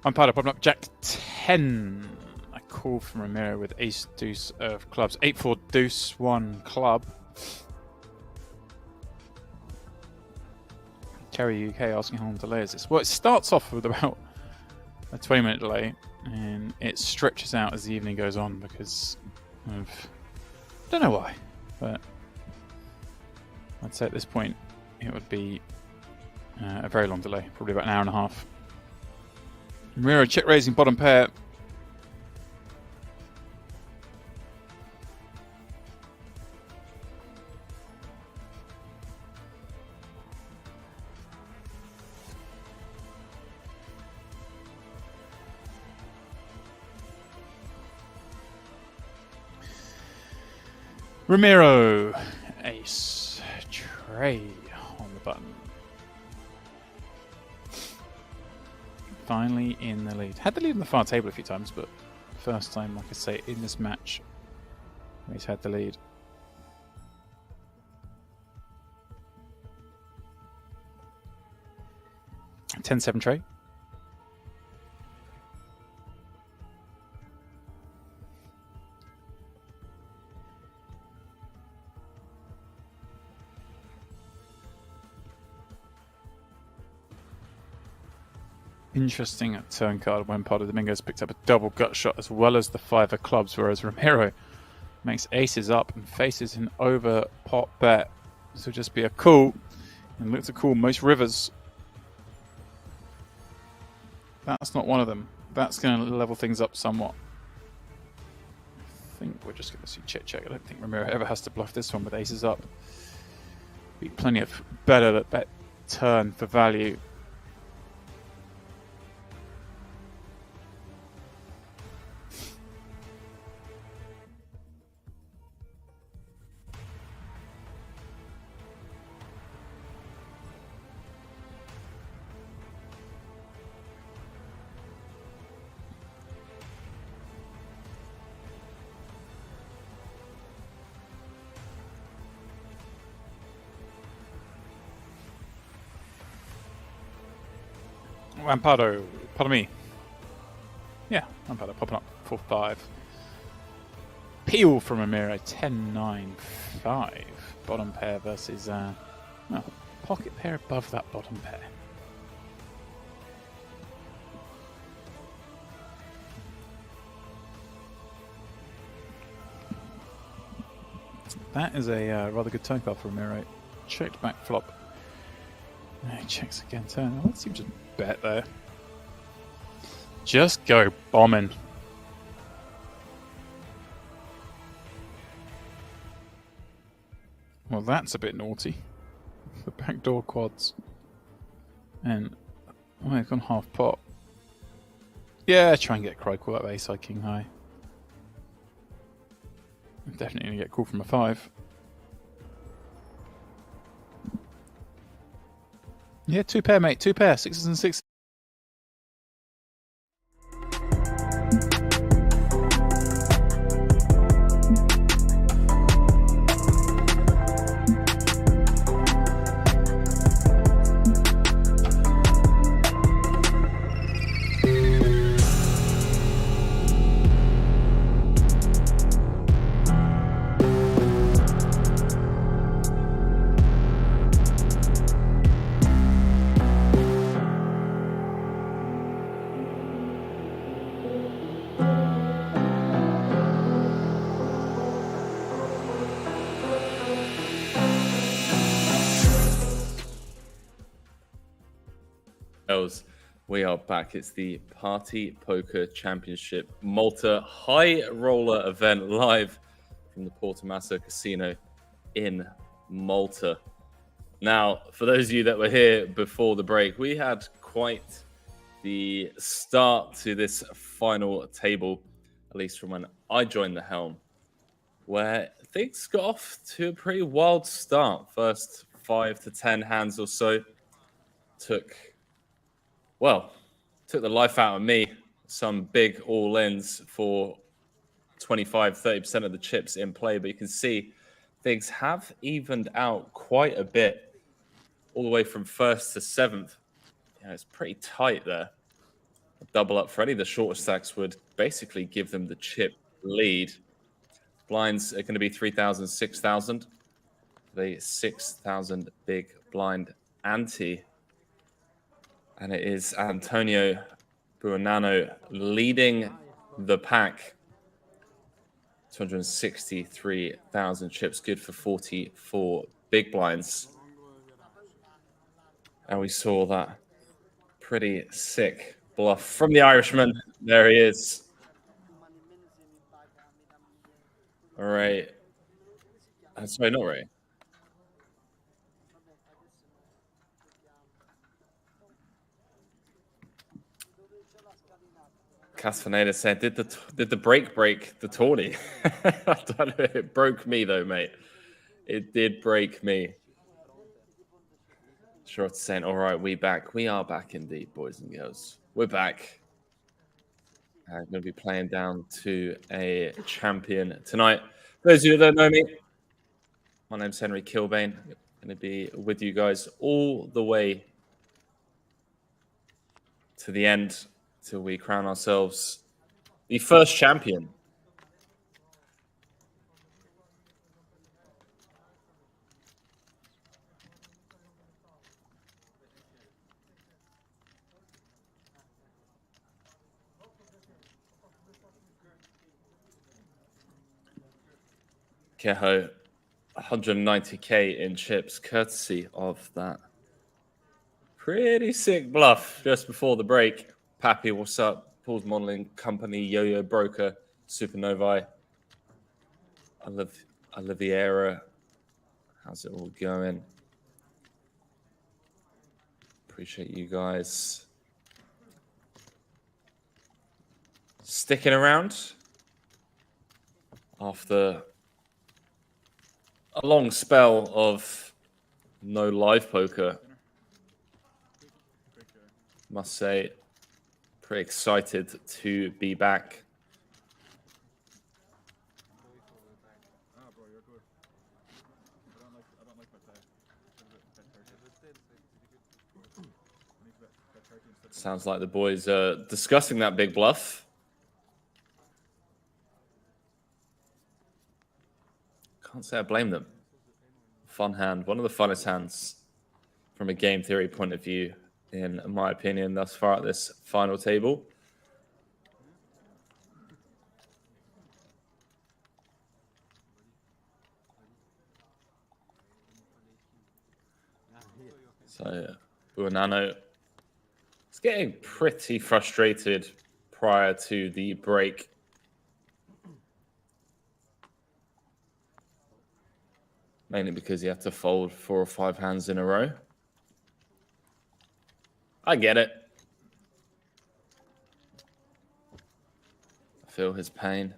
Ampado popping up Jack 10. A call from Ramiro with ace deuce of clubs. 8-4 deuce 1 club. Kerry UK asking how long delay is this? Well, it starts off with about a 20-minute delay, and it stretches out as the evening goes on because of... I don't know why, but I'd say at this point it would be a very long delay, probably about an hour and a half. Ramiro check raising bottom pair. Ramiro, ace, trade on the button. Finally in the lead. Had the lead on the far table a few times, but first time, like I say, in this match, he's had the lead. $10-7 trade. Interesting at turn card when Pardo Domingos picked up a double gut shot as well as the 5 of clubs, whereas Ramiro makes aces up and faces an over pot bet. This will just be a call, and look to call most rivers. That's not one of them. That's going to level things up somewhat. I think we're just going to see check. I don't think Ramiro ever has to bluff this one with aces up. Be plenty of better that bet turn for value. Ampado, pardon me. Yeah, Ampado popping up 4-5. Peel from Ramiro, 10-9-5. Bottom pair versus well, pocket pair above that bottom pair. That is a rather good turn card for Ramiro. Checked back flop. No, he checks again turn. Oh, that seems to bet there. Just go bombing. Well, that's a bit naughty. The backdoor quads. And oh, I've gone half pot. Yeah, try and get a cry call up ace high, king high. I'm definitely going to get a call from a 5. Yeah, 2 pair, mate. 2 pair. 6s and 6s. We are back. It's the Party Poker Championship Malta High Roller event live from the Portomaso Casino in Malta. Now, for those of you that were here before the break, we had quite the start to this final table, at least from when I joined the helm, where things got off to a pretty wild start. First 5 to 10 hands or so took the life out of me. Some big all-ins for 25-30% of the chips in play, but you can see things have evened out quite a bit all the way from 1st to 7th. Yeah, it's pretty tight there. double up Freddy. The shorter stacks would basically give them the chip lead. Blinds are going to be 3,000, 6,000. The 6,000 big blind ante. And it is Antonio Buonanno leading the pack. 263,000 chips, good for 44 big blinds. And we saw that pretty sick bluff from the Irishman. There he is. All right. Sorry, not Ray. Castaneda said, did the break the tourney? I don't know. It broke me though, mate. It did break me. Short saying, all right, we back. We are back indeed, boys and girls. We're back. I'm going to be playing down to a champion tonight. For those of you who don't know me, my name's Henry Kilbane. I'm going to be with you guys all the way to the end till we crown ourselves the first champion. Keho, 190k in chips, courtesy of that pretty sick bluff just before the break. Pappy, what's up? Paul's Modeling Company, Yo-Yo Broker, Supernovae, Oliviera. How's it all going? Appreciate you guys sticking around after a long spell of no live poker. Must say, pretty excited to be back. Sounds like the boys are discussing that big bluff. Can't say I blame them. Fun hand, one of the funnest hands from a game theory point of view, in my opinion, thus far at this final table. So, Buonanno is getting pretty frustrated prior to the break. Mainly because you have to fold 4 or 5 hands in a row. I get it. I feel his pain.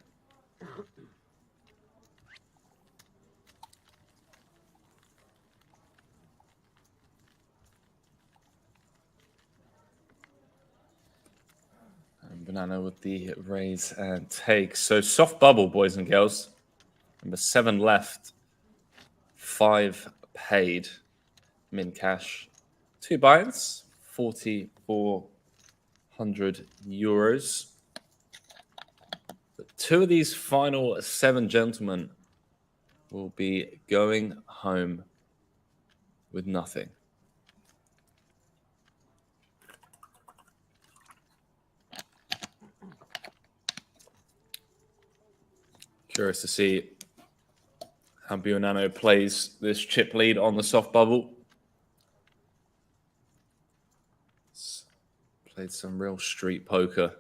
And Banana with the raise and take. So soft bubble, boys and girls. Number 7 left. 5 paid. Min cash. 2 buy-ins. 4,400 euros. But 2 of these final 7 gentlemen will be going home with nothing. Curious to see how Buonanno plays this chip lead on the soft bubble. Played some real street poker.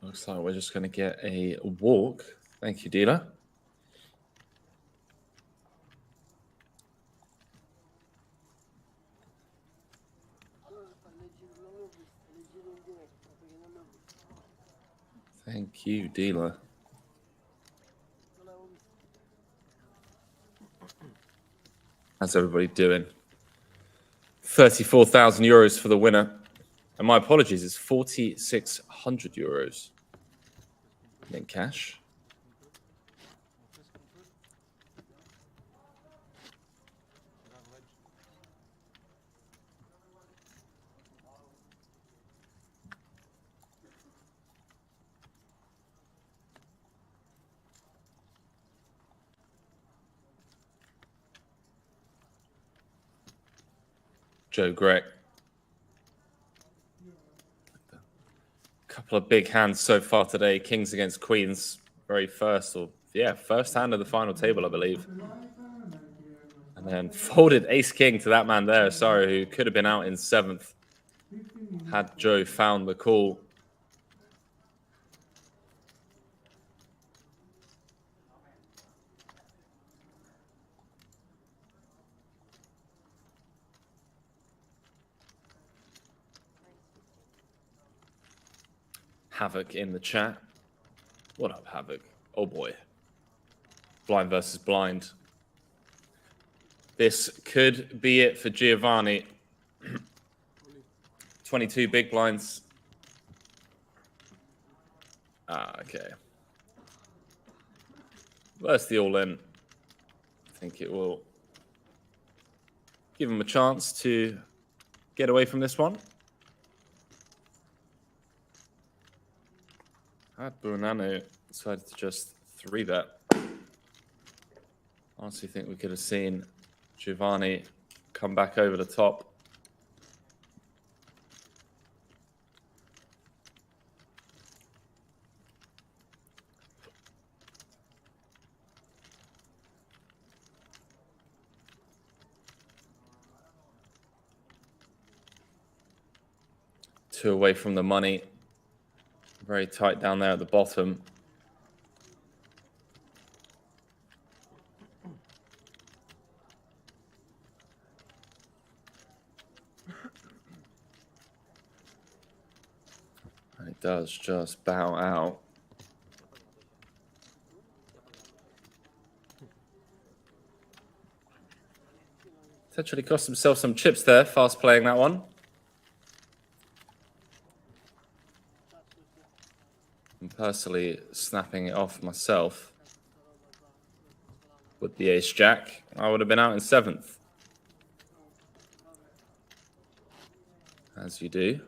Looks like we're just going to get a walk. Thank you, dealer. Thank you, dealer. How's everybody doing? 34,000 euros for the winner. And my apologies, it's 4,600 euros. Then cash. Joe Greg. Couple of big hands so far today. Kings against queens. Very first hand of the final table, I believe. And then folded ace king to that man there, sorry, who could have been out in 7th had Joe found the call. Havoc in the chat. What up, Havoc? Oh boy. Blind versus blind. This could be it for Giovanni. 22 big blinds. Okay. Versus the all-in. I think it will give him a chance to get away from this one. Had Buonanno decided to just 3-bet. Honestly think we could have seen Giovanni come back over the top. Two away from the money. Very tight down there at the bottom. And it does just bow out. Potentially cost himself some chips there, fast playing that one. I'm personally snapping it off myself with the ace jack. I would have been out in 7th. As you do.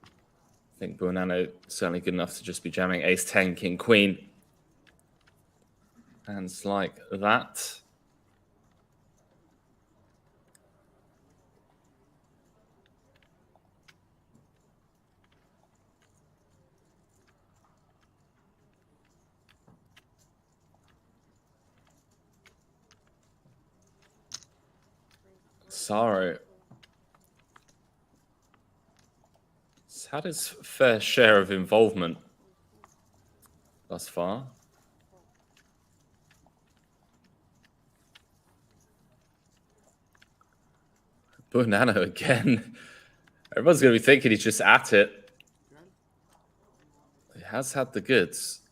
I think Buonanno certainly good enough to just be jamming ace 10, king, queen. Hands like that. Sorrow. He's had his fair share of involvement thus far. Buonanno again. Everyone's going to be thinking he's just at it. He has had the goods.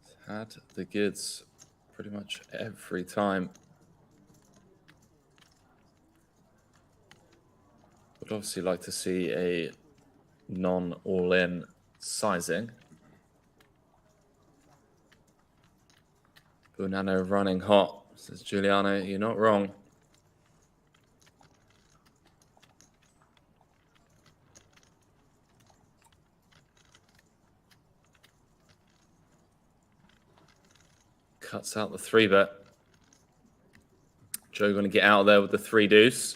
He's had the goods pretty much every time. Would obviously like to see a non-all-in sizing. Buonanno running hot, says Giuliano. You're not wrong. Cuts out the 3-bet. Joe going to get out there with the 3 deuce.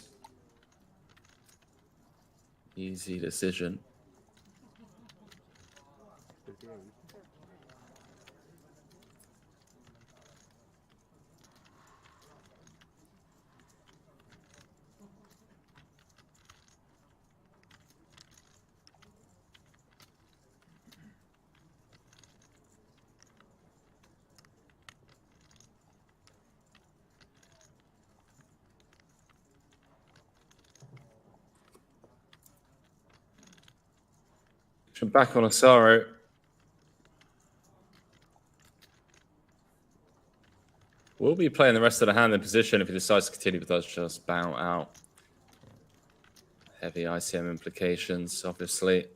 Easy decision. Back on Asaro. We'll be playing the rest of the hand in position if he decides to continue, but does just bow out. Heavy ICM implications, obviously.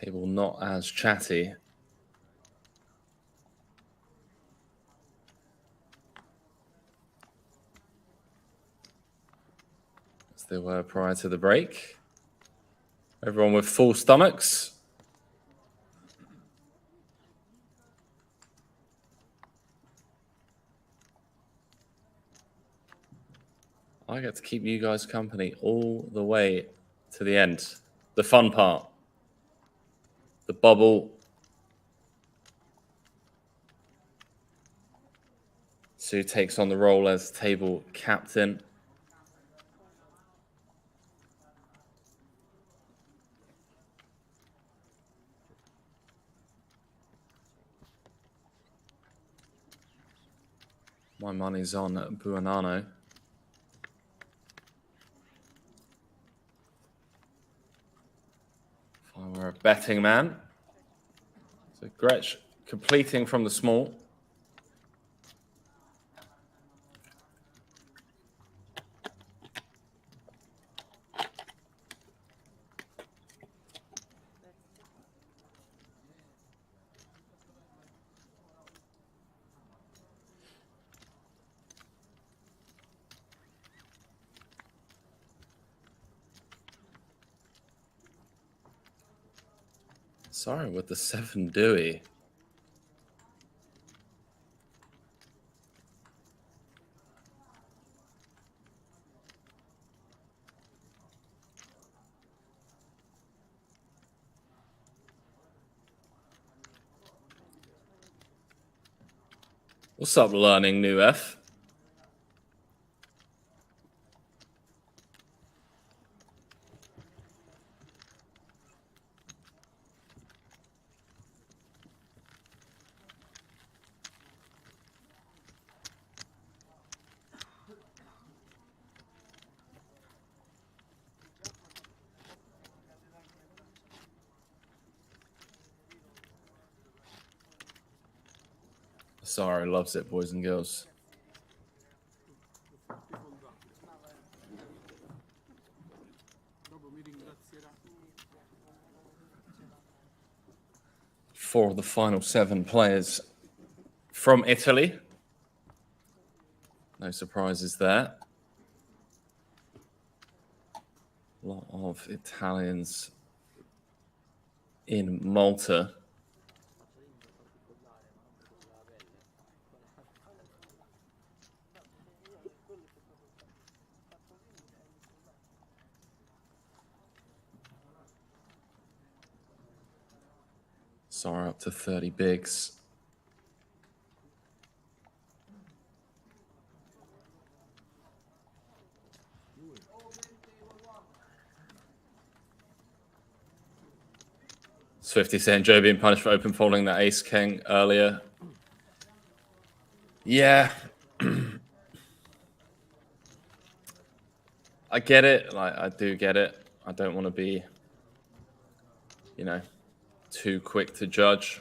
Table not as chatty. As they were prior to the break. Everyone with full stomachs. I get to keep you guys company all the way to the end. The fun part. The bubble. Sue takes on the role as table captain. My money's on Buonanno. If I were a betting man. So Gretsch completing from the small. Sorry, with the 7 Dewey. What's up, learning new F? Sorry, loves it, boys and girls. Four of the final 7 players from Italy. No surprises there. A lot of Italians in Malta. Sorry, up to 30 bigs. Swifty saying Joe being punished for open folding that ace king earlier. Yeah. I get it. Like, I do get it. I don't want to be, you know, too quick to judge.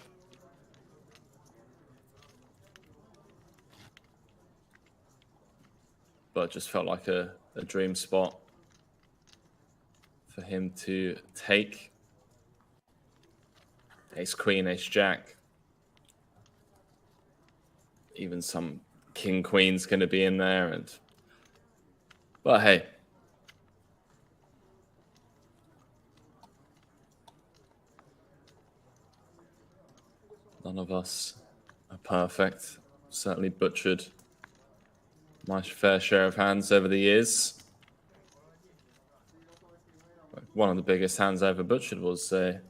But just felt like a dream spot for him to take. Ace queen, ace jack. Even some king queen's going to be in there. But hey. None of us are perfect. Certainly butchered my fair share of hands over the years. One of the biggest hands I ever butchered was a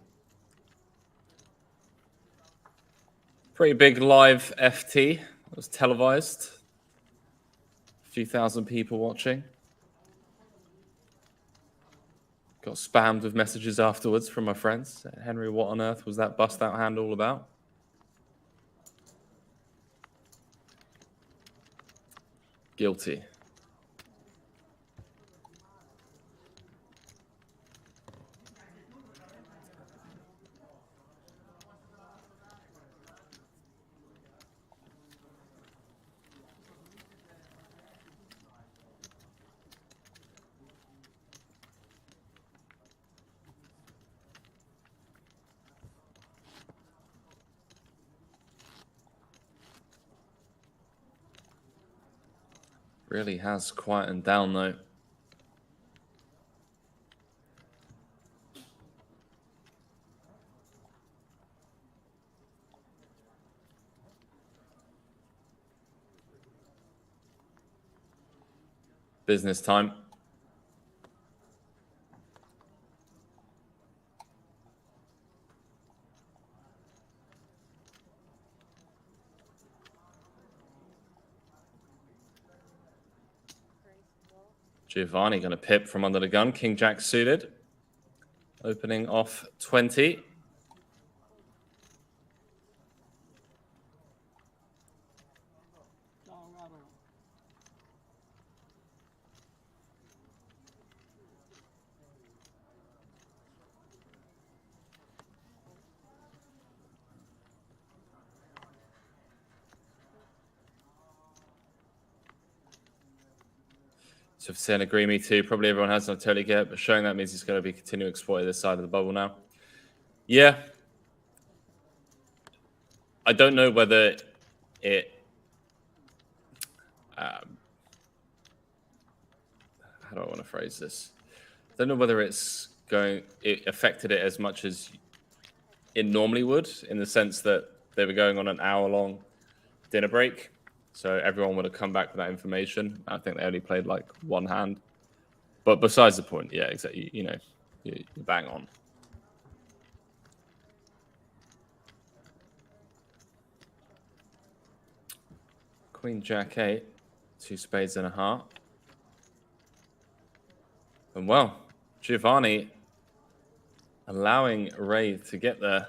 pretty big live FT. It was televised a few thousand people watching. Got spammed with messages afterwards from my friends. Henry, what on earth was that bust out hand all about? Guilty. Really has quietened down though. Business time. Giovanni going to pip from under the gun. King Jack suited. Opening off 20. So for saying agree me too, probably everyone has, I totally get it, but showing that means he's going to be continuing exploiting this side of the bubble now. Yeah. I don't know whether it how do I want to phrase this? I don't know whether it affected it as much as it normally would, in the sense that they were going on an hour-long dinner break. So everyone would have come back with that information. I think they only played like one hand. But besides the point, yeah, exactly. You know, you're bang on. Queen Jack 8, 2 spades and a heart. And well, Giovanni allowing Ray to get there.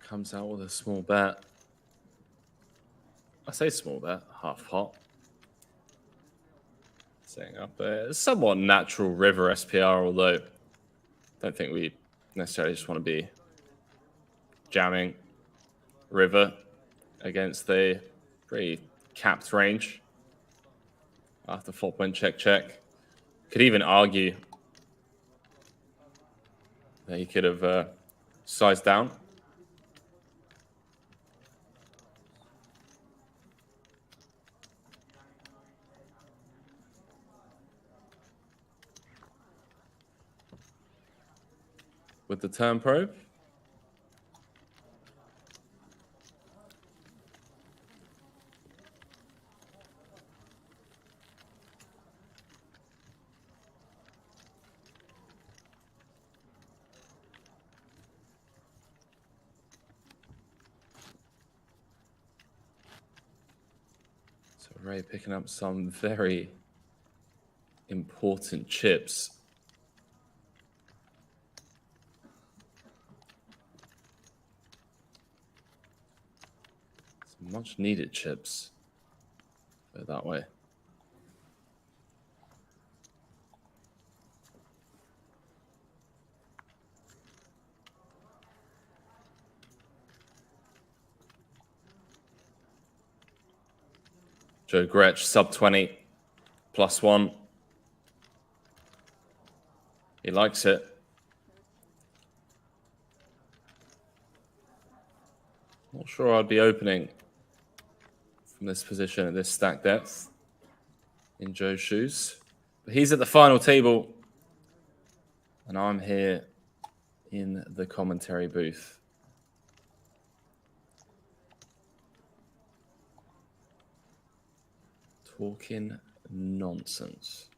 Comes out with a small bet. I say small bet, half pot. Setting up a somewhat natural river SPR, although I don't think we necessarily just want to be jamming river against the pretty capped range. After flop went check. Could even argue that he could have sized down. With the turn probe. So Ray picking up some very important chips. Much needed chips. Go that way. Joe Gretsch, sub 20, +1. He likes it. Not sure I'd be opening from this position at this stack depth in Joe's shoes. But he's at the final table. And I'm here in the commentary booth. Talking nonsense.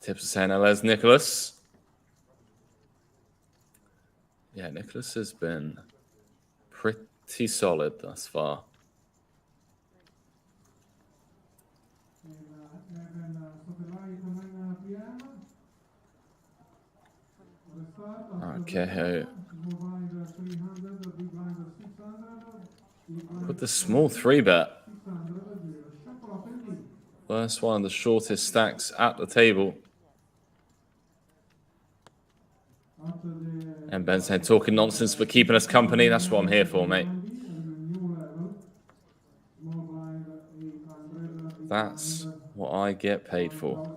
Tips are saying hello's Nicholas. Yeah, Nicholas has been pretty solid thus far. Okay. Put the small 3-bet. First one of the shortest stacks at the table. And Ben saying, talking nonsense but keeping us company. That's what I'm here for, mate. That's what I get paid for.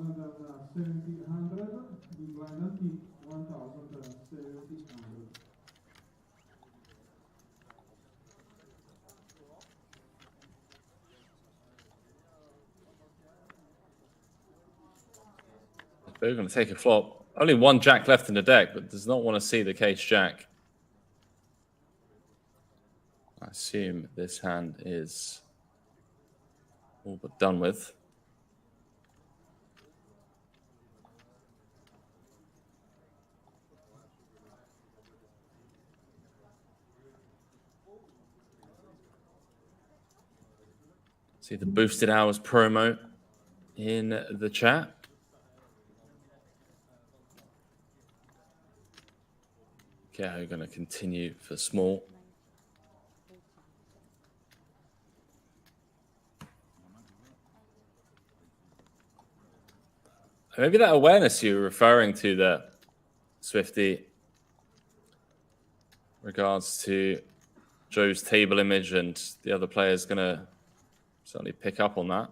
We're going to take a flop. Only one jack left in the deck, but does not want to see the case jack. I assume this hand is all but done with. See the boosted hours promo in the chat. Okay, we're going to continue for small. Maybe that awareness you were referring to there, Swifty, regards to Joe's table image, and the other player's going to certainly pick up on that.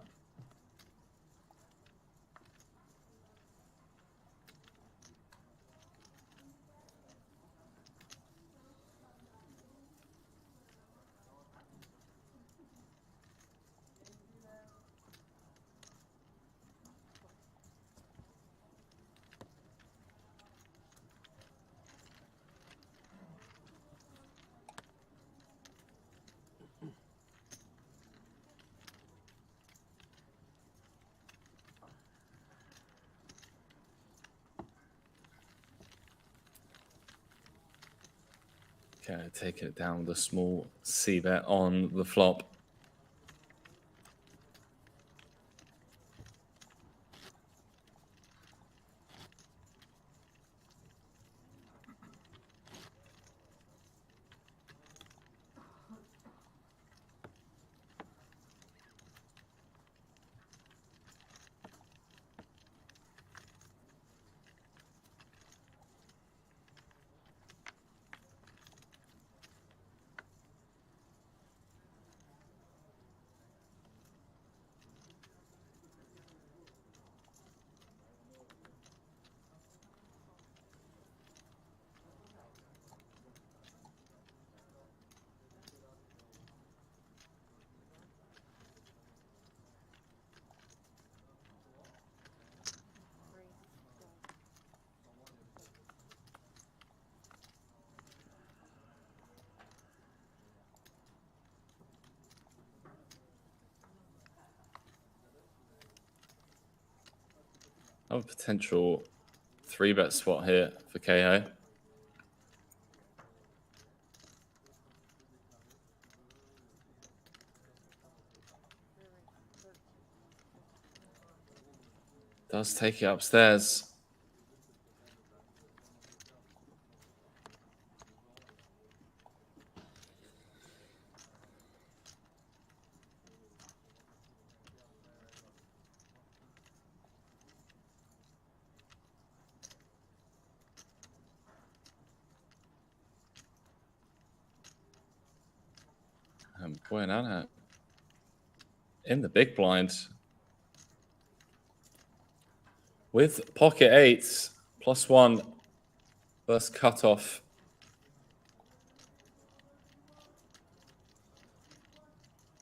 Okay, taking it down with a small C-bet on the flop. A potential 3-bet spot here for KO. Does take it upstairs. And Buenana in the big blind with pocket eights, +1 first cutoff.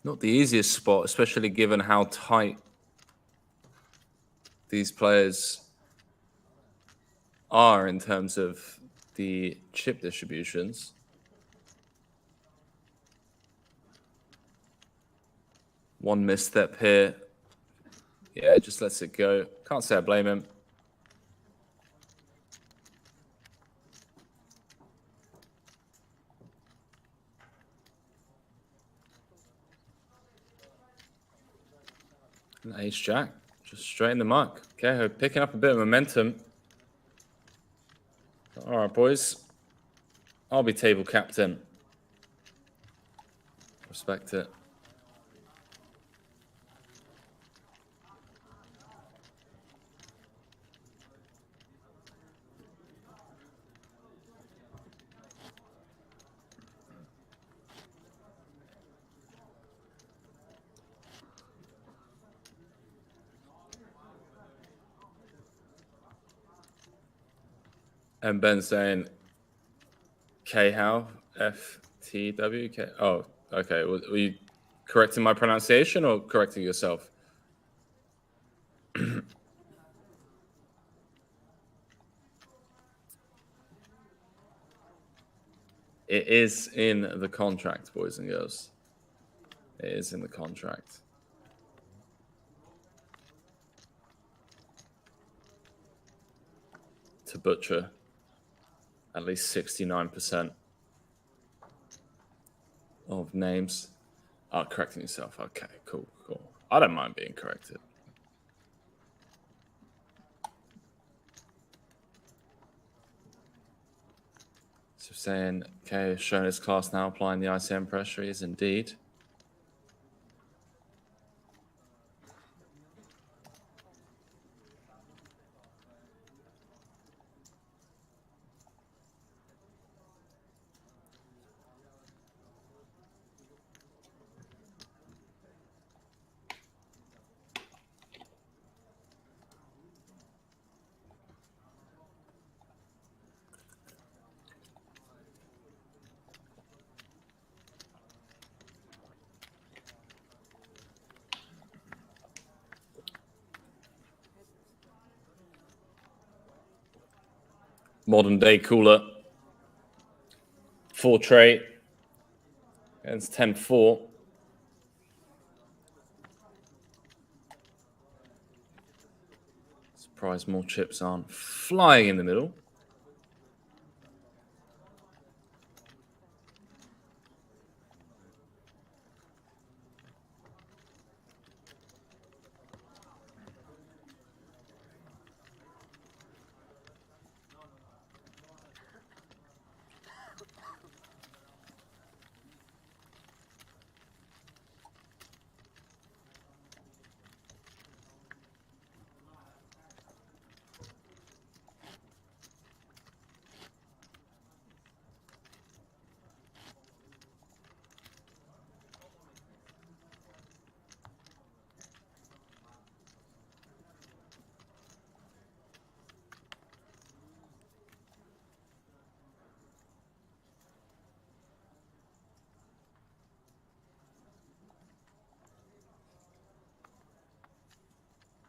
Not the easiest spot, especially given how tight these players are in terms of the chip distributions. One misstep here. Yeah, just lets it go. Can't say I blame him. And ace jack, just straight in the mark. Okay, we're picking up a bit of momentum. All right, boys. I'll be table captain. Respect it. And Ben saying K how? FTW? Oh, okay. Were you correcting my pronunciation or correcting yourself? It is in the contract, boys and girls. It is in the contract. To butcher at least 69% of names. Oh, correcting yourself. Okay, cool. I don't mind being corrected. So saying, okay, showing his class now, applying the ICM pressure is indeed. Modern day cooler. 4 tray. And it's 10-4. Surprised more chips aren't flying in the middle.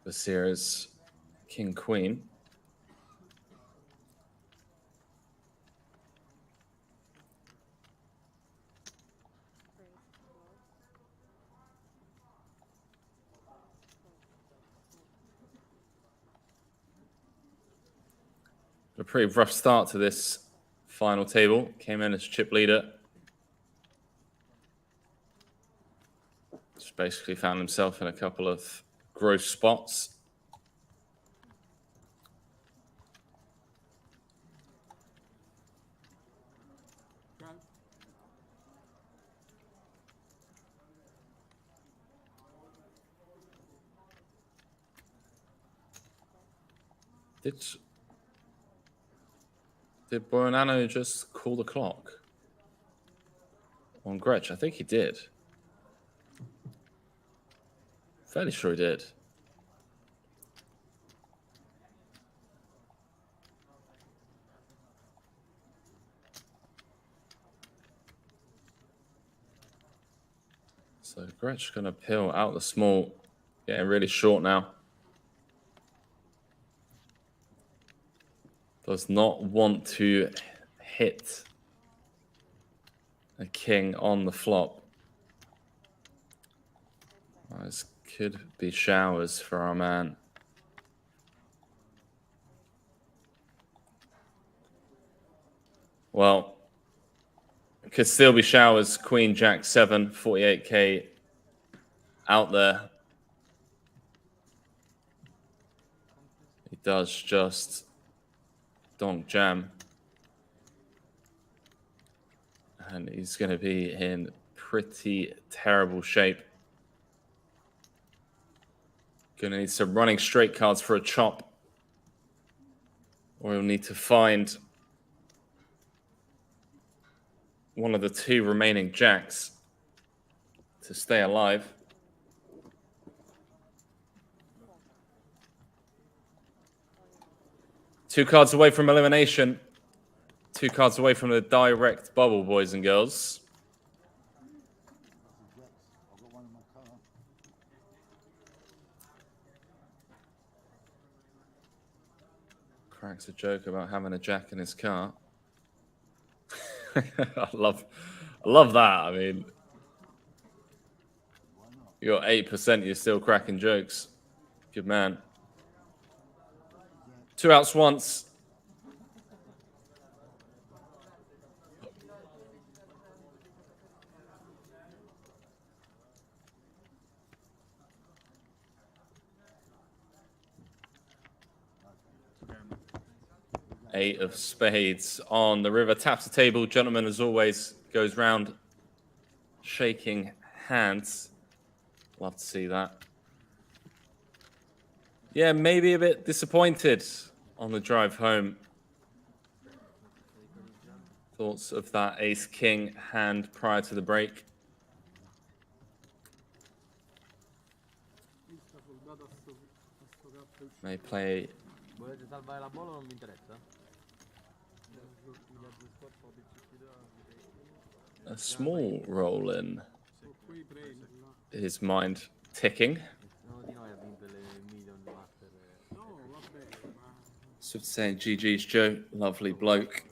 Basira's King Queen. A pretty rough start to this final table. Came in as chip leader. Just basically found himself in a couple of gross spots. Did Boronano just call the clock on Gretsch? I think he did. Fairly sure he did. So Gretsch going to peel out the small. Getting really short now. Does not want to hit a king on the flop. This could be showers for our man. Well, it could still be showers. Queen, Jack, 7, 48k out there. He does just donk jam. And he's going to be in pretty terrible shape. Going to need some running straight cards for a chop. Or he'll need to find one of the 2 remaining jacks to stay alive. Two cards away from elimination. 2 cards away from the direct bubble, boys and girls. Cracks a joke about having a jack in his car. I love that. I mean, you're 8%, you're still cracking jokes. Good man. 2 outs once. Eight of spades on the river. Taps the table. Gentleman, as always, goes round shaking hands. Love to see that. Yeah, maybe a bit disappointed on the drive home. Thoughts of that ace-king hand prior to the break? May play Volete salvare la bolla o non vi interessa? a small roll in. His mind ticking. So saying GG's Joe, lovely bloke.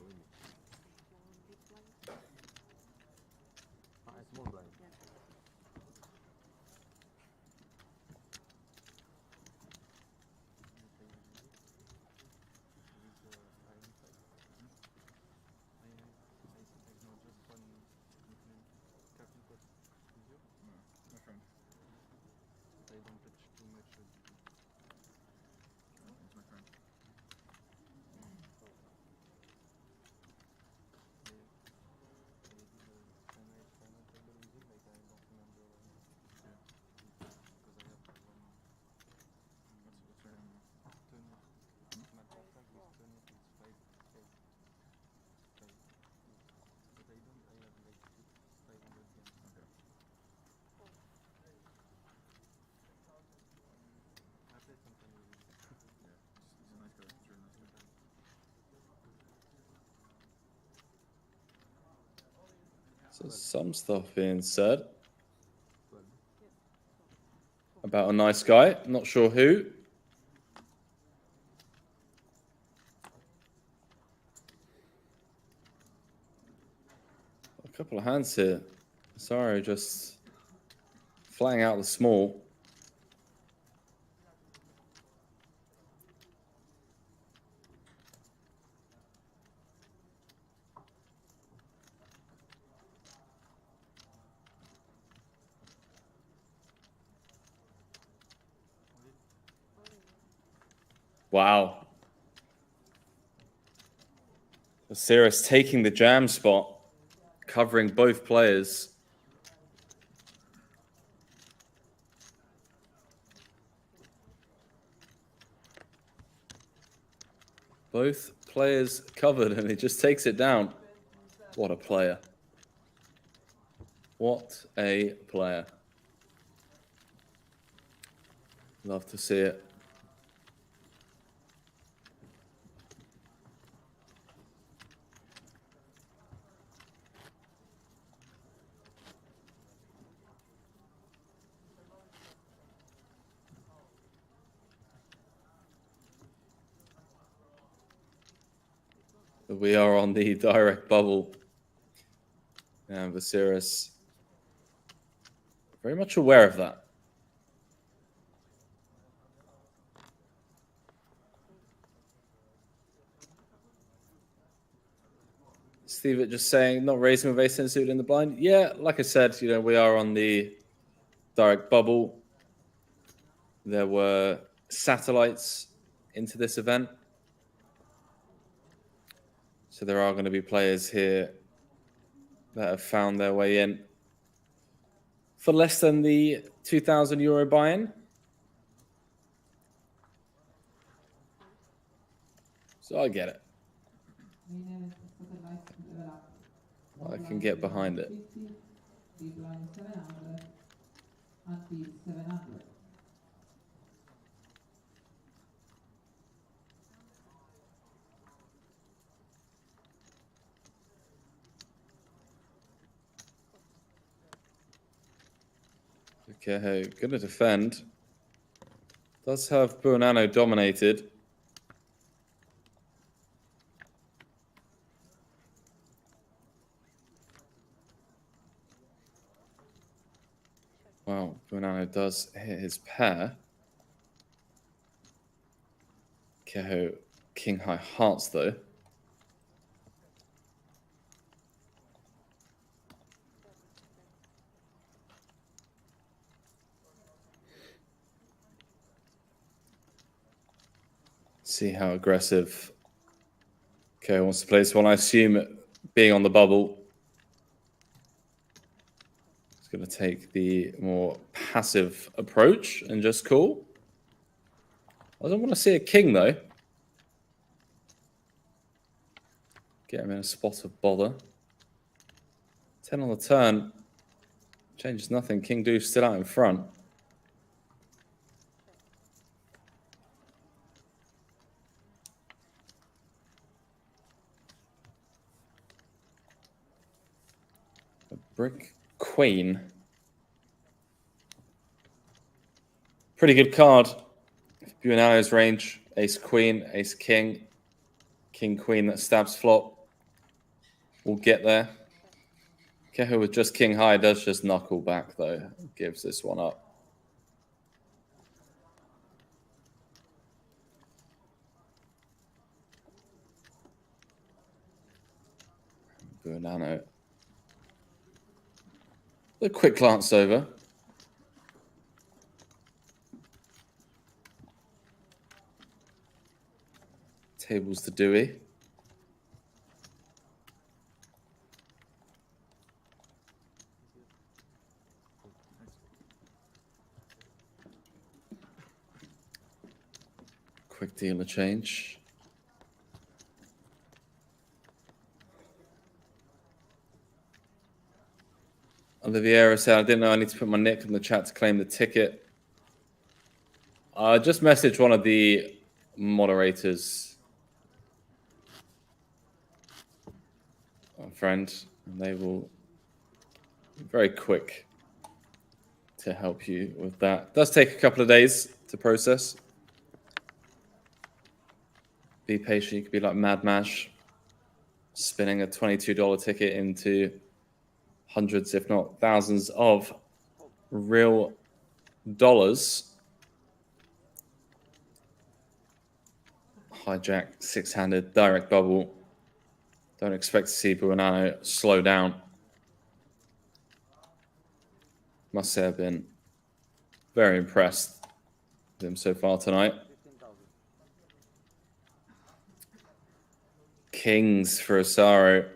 So some stuff being said about a nice guy, not sure who. A couple of hands here. Sorry, just flying out the small. Wow. Osiris taking the jam spot, covering both players. Both players covered, and he just takes it down. What a player. What a player. Love to see it. We are on the direct bubble. And Viserys very much aware of that. Steve just saying, not raising with ace suited in the blind. Yeah, like I said, you know, we are on the direct bubble. There were satellites into this event. So there are going to be players here that have found their way in for less than the €2,000 buy-in. So I get it. I can get behind it. Okay, gonna defend. Does have Buonanno dominated. Wow, Buonanno does hit his pair. Keho, King High Hearts though. See how aggressive Keho wants to play this one. I assume being on the bubble, it's going to take the more passive approach and just call. I don't want to see a king though. Get him in a spot of bother. 10 on the turn. Changes nothing. King deuce still out in front. A brick queen. Pretty good card. Buonanno's range. Ace queen, ace king. King queen that stabs flop. We'll get there. Keho with just king high does just knuckle back though. Gives this one up. Buonanno. A quick glance over. Tables to Dewey. Quick dealer change. Oliviera said, I didn't know I need to put my nick in the chat to claim the ticket. I just messaged one of the moderators, my friend, and they will be very quick to help you with that. It does take a couple of days to process. Be patient. You could be like Mad Mash, spinning a $22 ticket into hundreds, if not thousands, of real dollars. Hijack, six-handed, direct bubble. Don't expect to see Buonanno slow down. Must say I've been very impressed with him so far tonight. Kings for Asaro.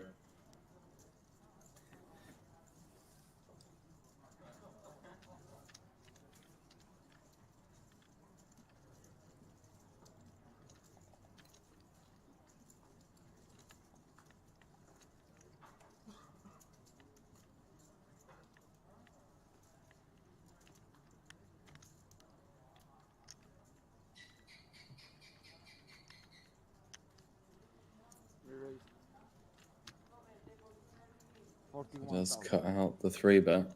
It does cut out the 3-bet.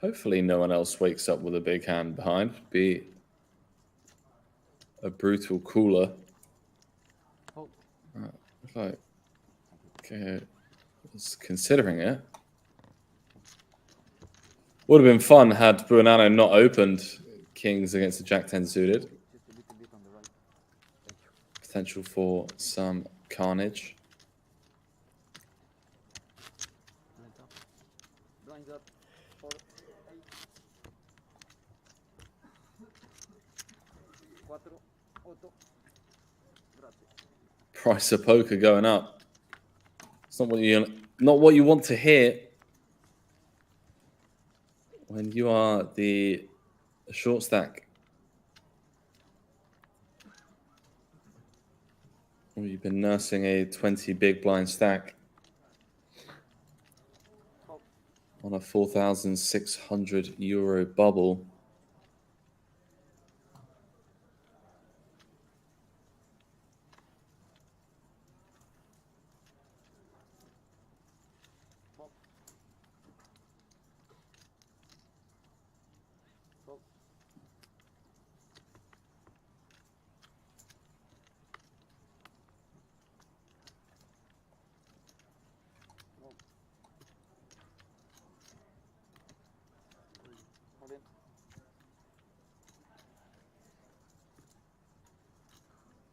Hopefully no one else wakes up with a big hand behind. Be a brutal cooler. Like, okay, I was considering it. Would have been fun had Buonanno not opened kings against the Jack 10 suited. Potential for some carnage. Blinds up. 4, 8. 4, 8. Price of poker going up. It's not what you want to hear when you are the short stack. Or you've been nursing a 20 big blind stack on a €4,600 bubble.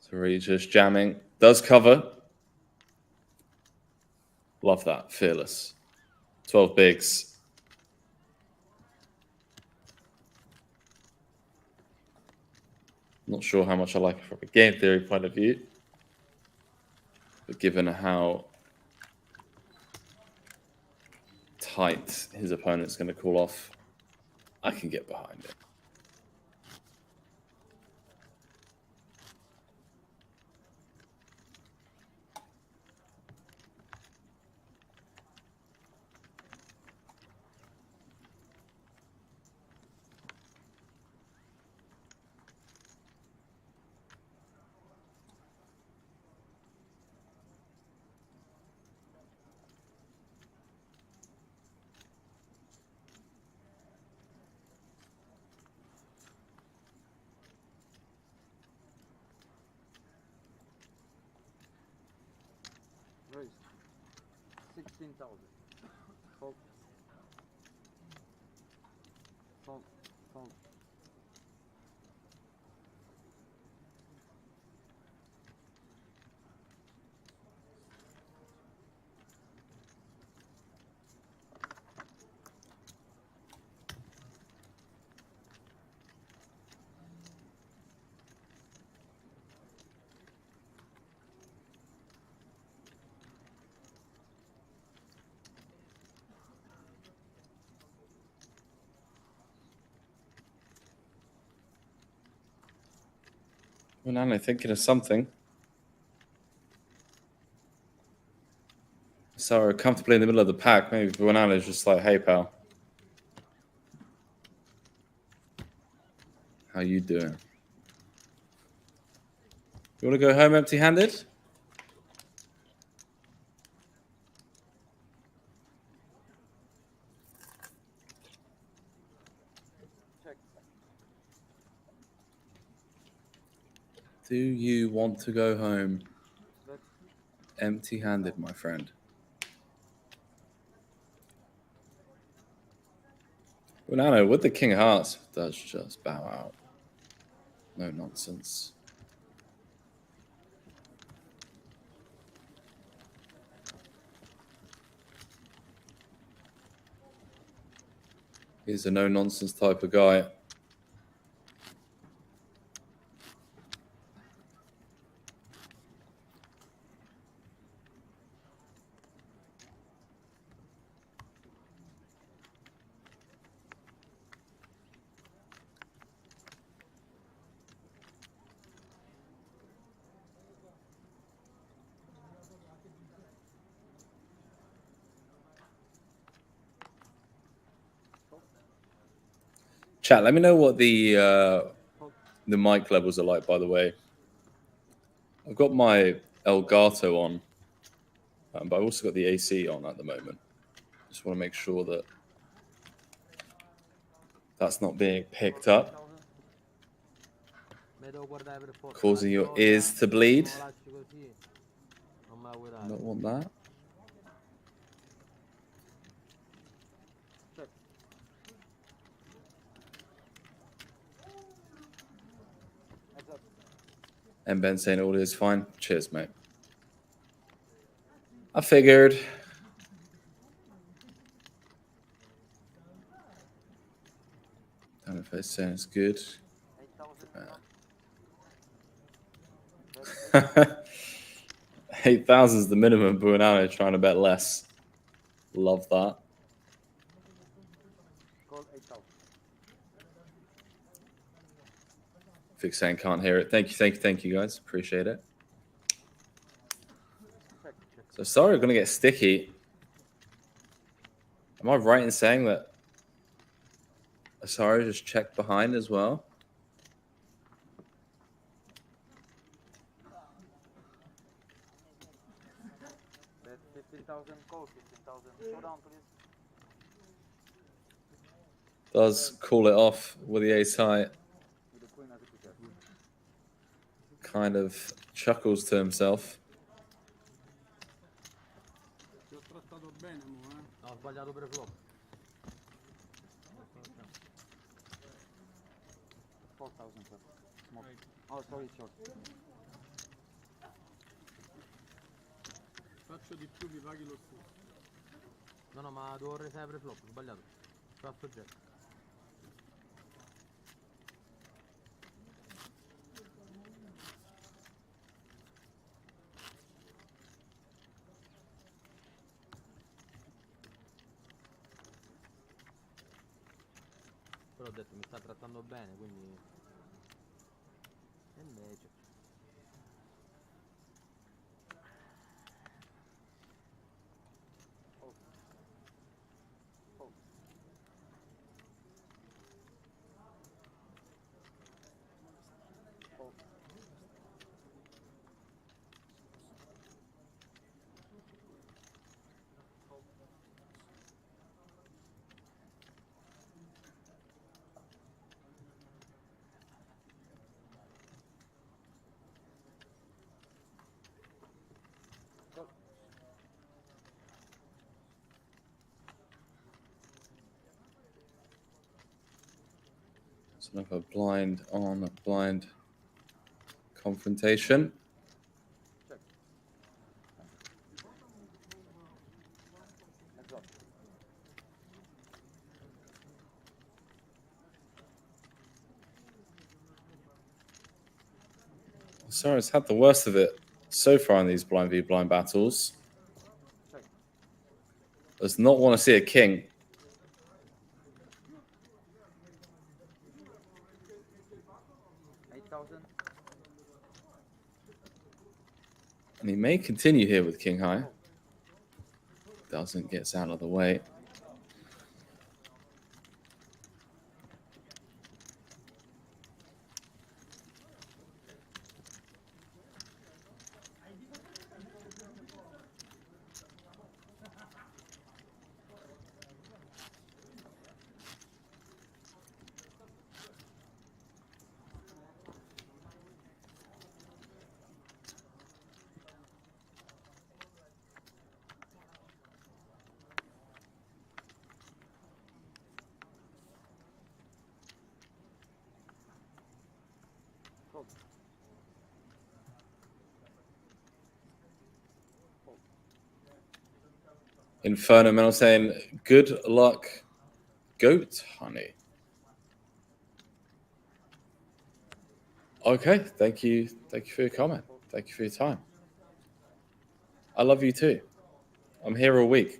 So really just jamming. Does cover. Love that. Fearless. 12 bigs. Not sure how much I like it from a game theory point of view. But given how tight his opponent's going to call off, I can get behind it. Raise. 16,000. Fold. Fold. Fold. Well, now I'm thinking of something. So comfortably in the middle of the pack, maybe Buonanno is just like, hey, pal. How you doing? You want to go home empty-handed? Check. Do you want to go home empty-handed, my friend? Buonanno with the King of Hearts does just bow out. No nonsense. He's a no-nonsense type of guy. Chat, let me know what the mic levels are like, by the way. I've got my Elgato on, but I've also got the AC on at the moment. Just want to make sure that that's not being picked up. causing your ears to bleed. Don't want that. And Ben saying all is fine. Cheers, mate. I figured. Don't know if that sounds good. 8,000 is the minimum. Buonanno trying to bet less. Love that. Fix saying can't hear it. Thank you, guys. Appreciate it. So sorry, we're gonna get sticky. Am I right in saying that Asari just checked behind as well? Bet 15,000 call, 15,000 showdown, please. Does call it off with the ace high. Kind of chuckles to himself. Ho sbagliato per flop. 4,000 sir. Small. Oh, sorry, short. Faccio di più, mi paghi lo stesso. No, ma devo resare per flop, ho sbagliato. Fatto jet. Però ho detto mi sta trattando bene, quindi... E invece... So another blind on blind confrontation. Sarah's had the worst of it so far in these blind v blind battles. Does not want to see a king. And he may continue here with king high. Doesn't, gets out of the way. Inferno Mental saying, good luck, goat honey. Okay, thank you. Thank you for your comment. Thank you for your time. I love you too. I'm here all week.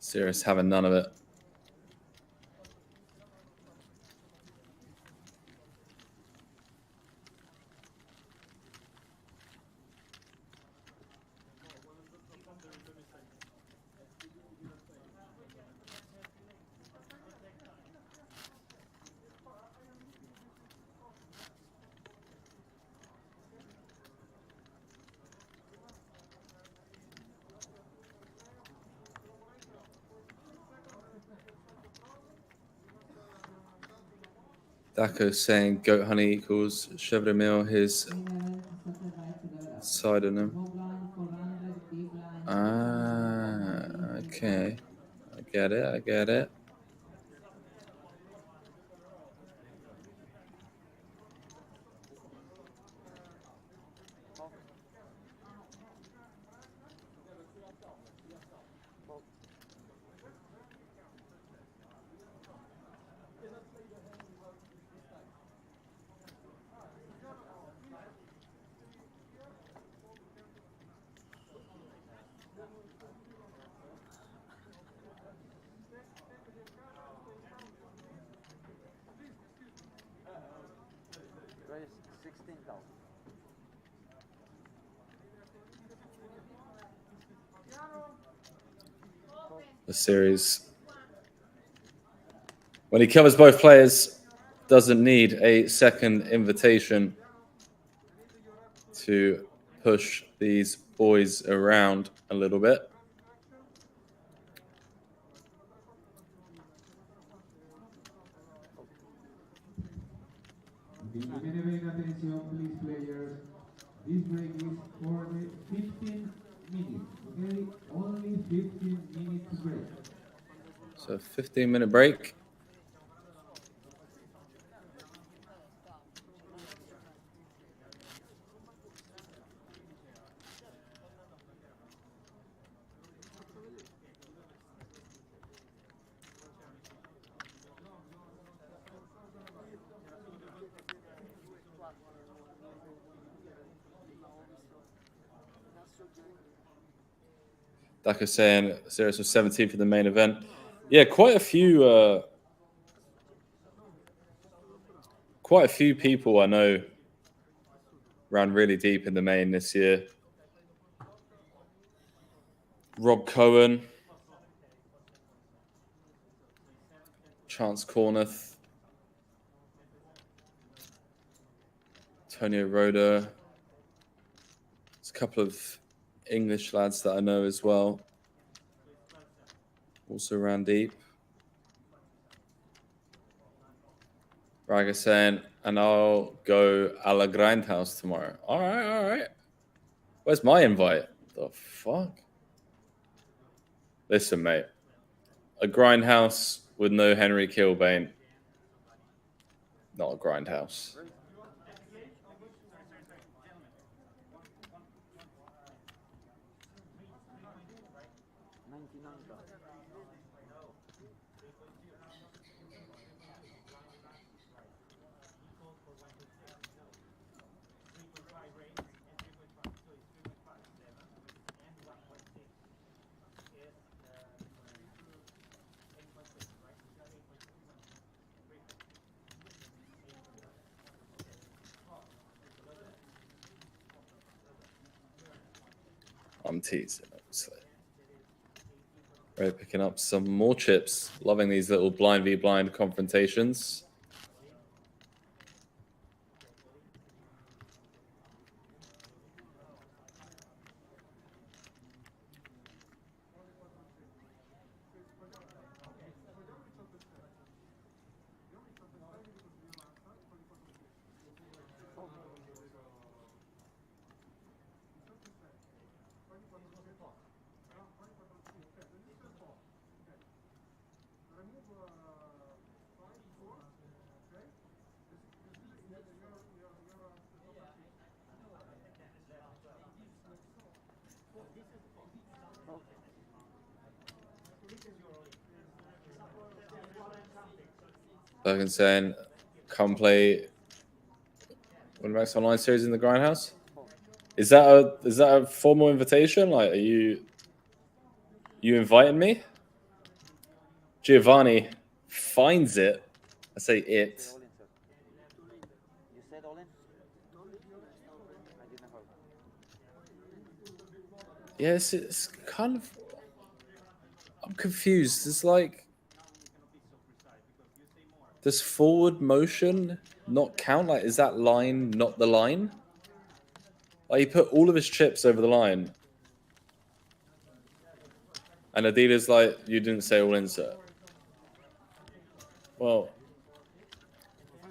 Serious having none of it. Daco saying goat honey equals chevre meal, his pseudonym. Ah, okay. I get it, I get it. Raise 16,000. The series. When he covers both players, doesn't need a second invitation to push these boys around a little bit. Attention, please, players. This break is for the 15 minutes. Okay, only 15 minutes break. So 15-minute break. Daco saying series was 17 for the main event. Yeah, quite a few people I know ran really deep in the main this year. Rob Cohen, Chance Corneth, Antonio Roda. There's a couple of English lads that I know as well. Also ran deep. Braga saying, and I'll go a la Grindhouse tomorrow. All right, all right. Where's my invite? The fuck? Listen, mate. A Grindhouse with no Henry Kilbane. Not a Grindhouse. I'm teasing, obviously. Ray picking up some more chips. Loving these little blind v blind confrontations. Bergen saying, come play Winmax Online series in the Grindhouse. Is that a formal invitation? Like, are you inviting me? Giovanni finds it. I say it. All in, sir. You said all in? I didn't hear. Yes, it's kind of. I'm confused. It's like. Does forward motion not count? Like, is that line not the line? Like, he put all of his chips over the line. And Adidas like, you didn't say all in, sir. Well,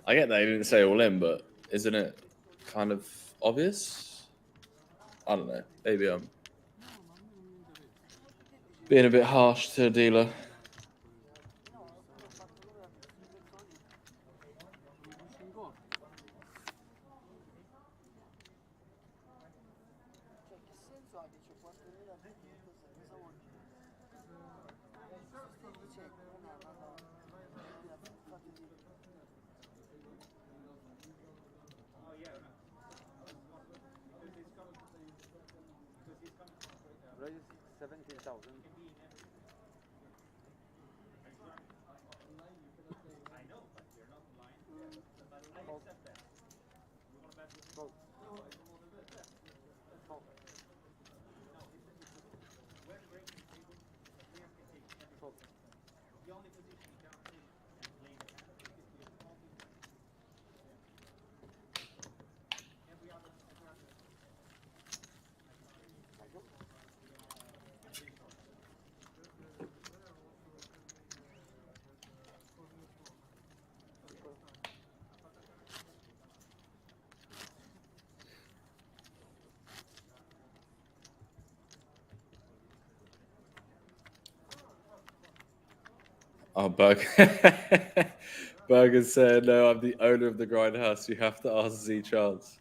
I get that he didn't say all in, but isn't it kind of obvious? I don't know. Maybe I'm being a bit harsh to a dealer. Raise 17,000. Oh, Berg. Bergen said, no, I'm the owner of the grindhouse. You have to ask Z Chance.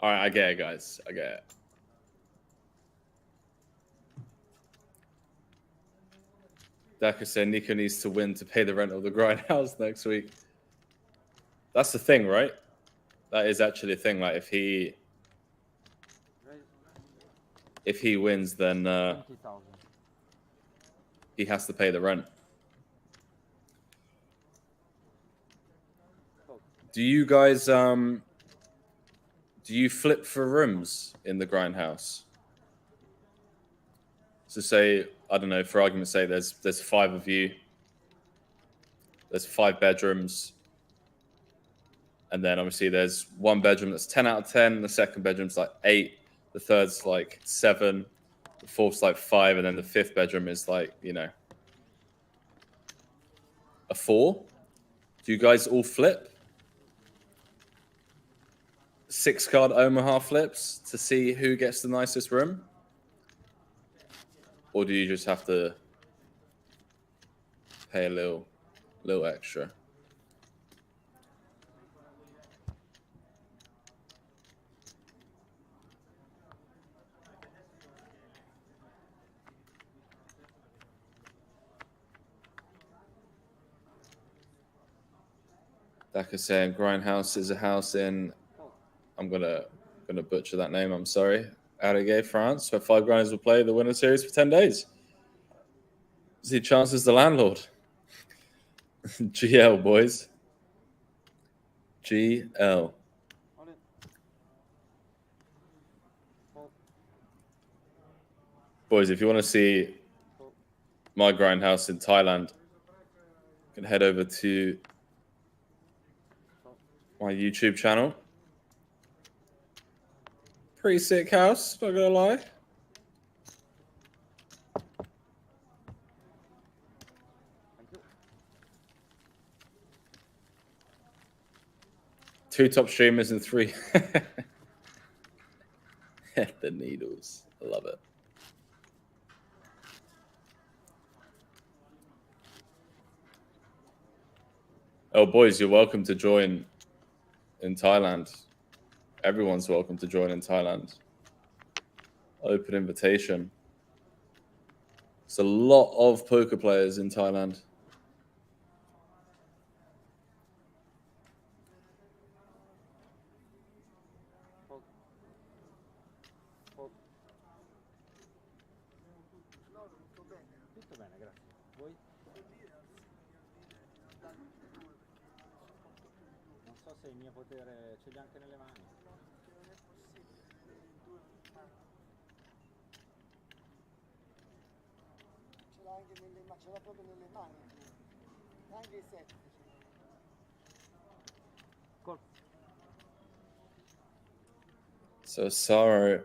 All right, I get it, guys. I get it. Daka said Nico needs to win to pay the rent of the grindhouse next week. That's the thing, right? That is actually a thing. Like, if he wins, then 20,000. he has to pay the rent. Do you guys do you flip for rooms in the grindhouse? So say, I don't know, for argument's sake, there's 5 of you. There's 5 bedrooms. And then obviously there's one bedroom that's 10 out of 10. The second bedroom's like 8. The third's like 7. The fourth's like 5. And then the 5th bedroom is like, you know, a 4. Do you guys all flip? 6-card Omaha flips to see who gets the nicest room? Or do you just have to pay a little extra? Daka saying Grindhouse is a house in, I'm gonna butcher that name, I'm sorry. Arrigay, France, where 5 grinders will play the winner series for 10 days. Z Chance is the landlord. GL, boys. GL. Boys, if you want to see my grindhouse in Thailand, you can head over to my YouTube channel. Pretty sick house, not gonna lie. Two top streamers and 3. The needles. I love it. Oh, boys, you're welcome to join in Thailand. Everyone's welcome to join in Thailand. Open invitation. There's a lot of poker players in Thailand. Tutto bene, grazie. Voi? Non so se il mio potere ce li ha anche nelle mani. Ce l'ha anche nelle mani, ce l'ha proprio nelle mani. Anche i 7. So Sorrow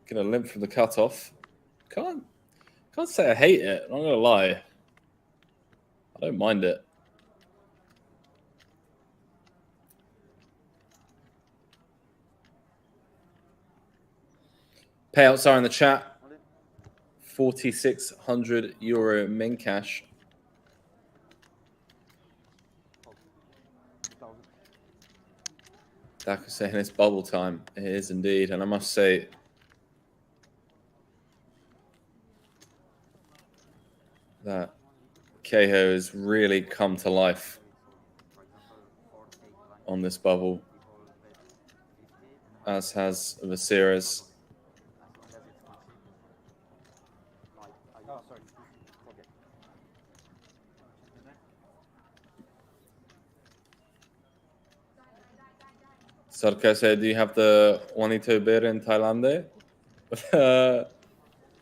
gonna limp from the cutoff. Can't say I hate it. I'm not gonna lie. I don't mind it. Payouts are in the chat. 4,600 euro min cash. Dako's saying it's bubble time. It is indeed, and I must say, that Keho has really come to life on this bubble, as has Viserys. Oh, sorry. Okay. Sarka said, do you have the Juanito beer in Thailand?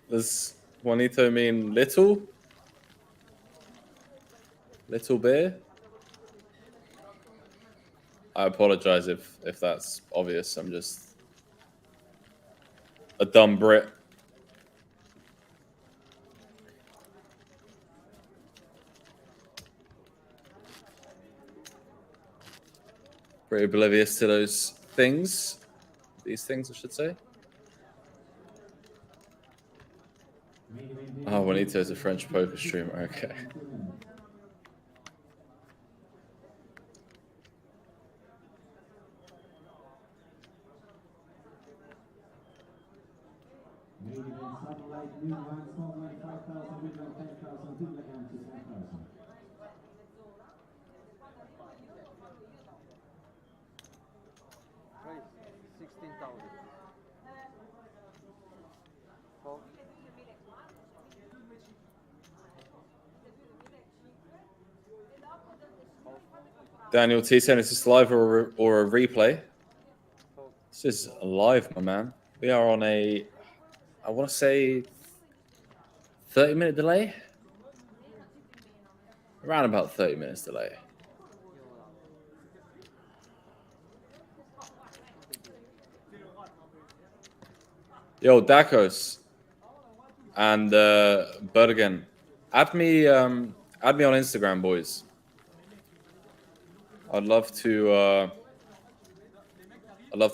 Does Juanito mean little? Little beer? I apologize if that's obvious. I'm just a dumb Brit. Very oblivious to those things. These things, I should say. Oh, Juanito is a French poker streamer. Okay. Right, 16,000. Fold. Daniel T saying, is this live or a replay? This is live, my man. We are on a, I want to say, 30-minute delay? Around about 30 minutes delay. Yo, Dakos and Bergen, add me on Instagram, boys. I'd love to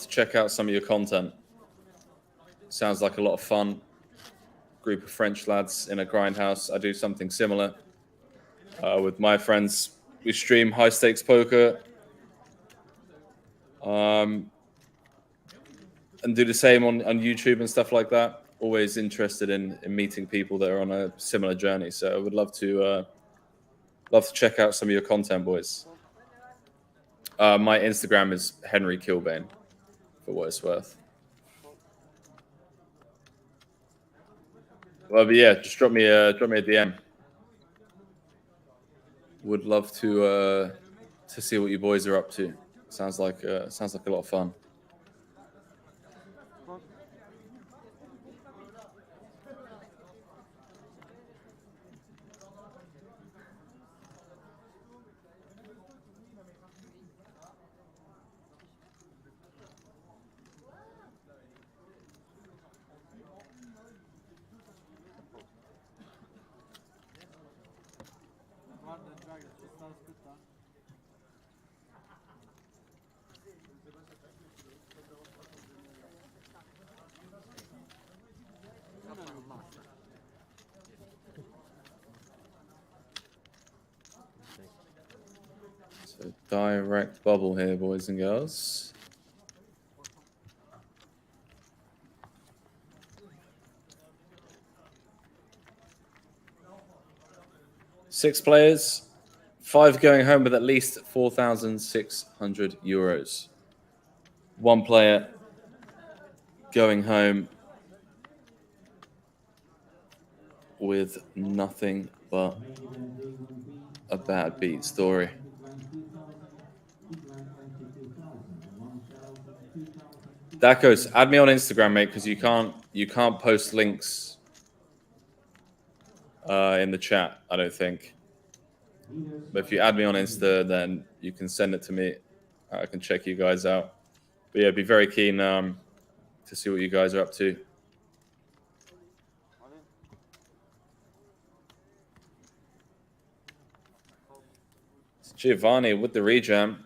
check out some of your content. Sounds like a lot of fun. Group of French lads in a grindhouse. I do something similar with my friends. We stream high stakes poker. And do the same on YouTube and stuff like that. Always interested in meeting people that are on a similar journey. So I would love to check out some of your content, boys. My Instagram is Henry Kilbane, for what it's worth. Well, but yeah, just drop me a DM. Would love to see what you boys are up to. Sounds like a lot of fun. So direct bubble here, boys and girls. Six players, 5 going home with at least 4,600 euros. 1 player going home with nothing but a bad beat story. Dakos, add me on Instagram, mate, because you can't post links in the chat, I don't think. But if you add me on Insta, then you can send it to me. I can check you guys out. But yeah, be very keen to see what you guys are up to. It's Giovanni with the rejam.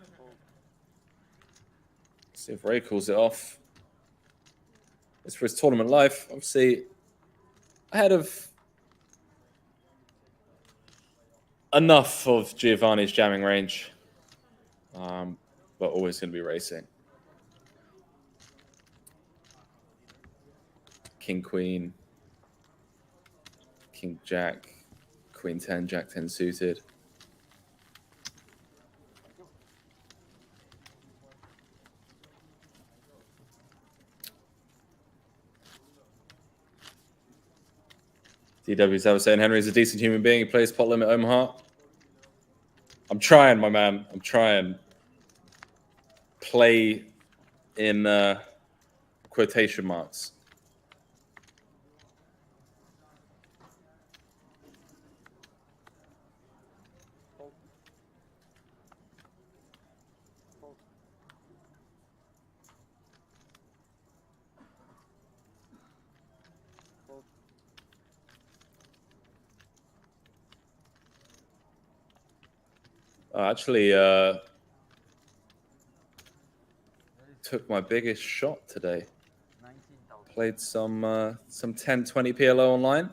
See if Ray calls it off. It's for his tournament life. Obviously, ahead of enough of Giovanni's jamming range, but always going to be racing. King, Queen, King, Jack, Queen 10, Jack 10 suited. DW's ever saying Henry's a decent human being. He plays pot limit Omaha. I'm trying, my man. I'm trying. Play in quotation marks. Actually, took my biggest shot today. Played some 10-20 PLO online.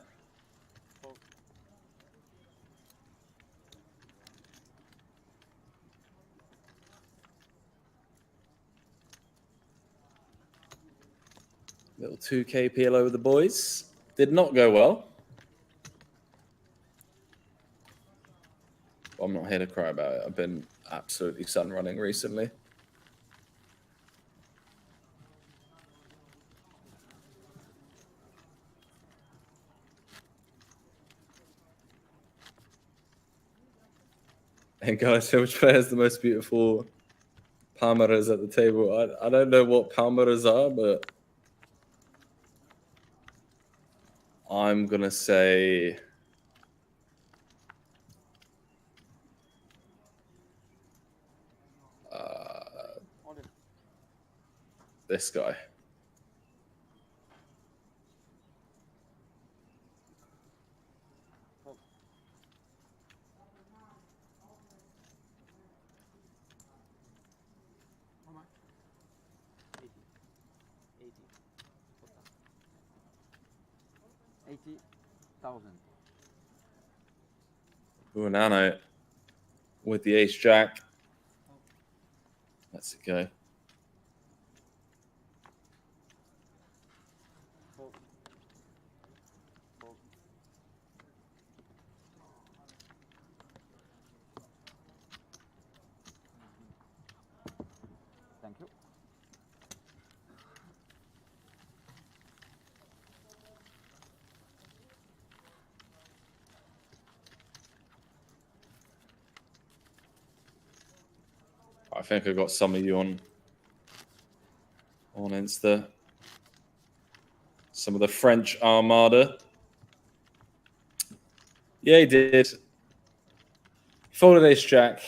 Little 2K PLO with the boys. Did not go well. I'm not here to cry about it. I've been absolutely sun running recently. And guys, which player has the most beautiful palmeras at the table? I don't know what palmeras are, but I'm going to say this guy. Ooh, Nano with the ace jack. Let's go. Thank you. I think I got some of you on Insta. Some of the French Armada. Yeah, he did. Folded ace jack.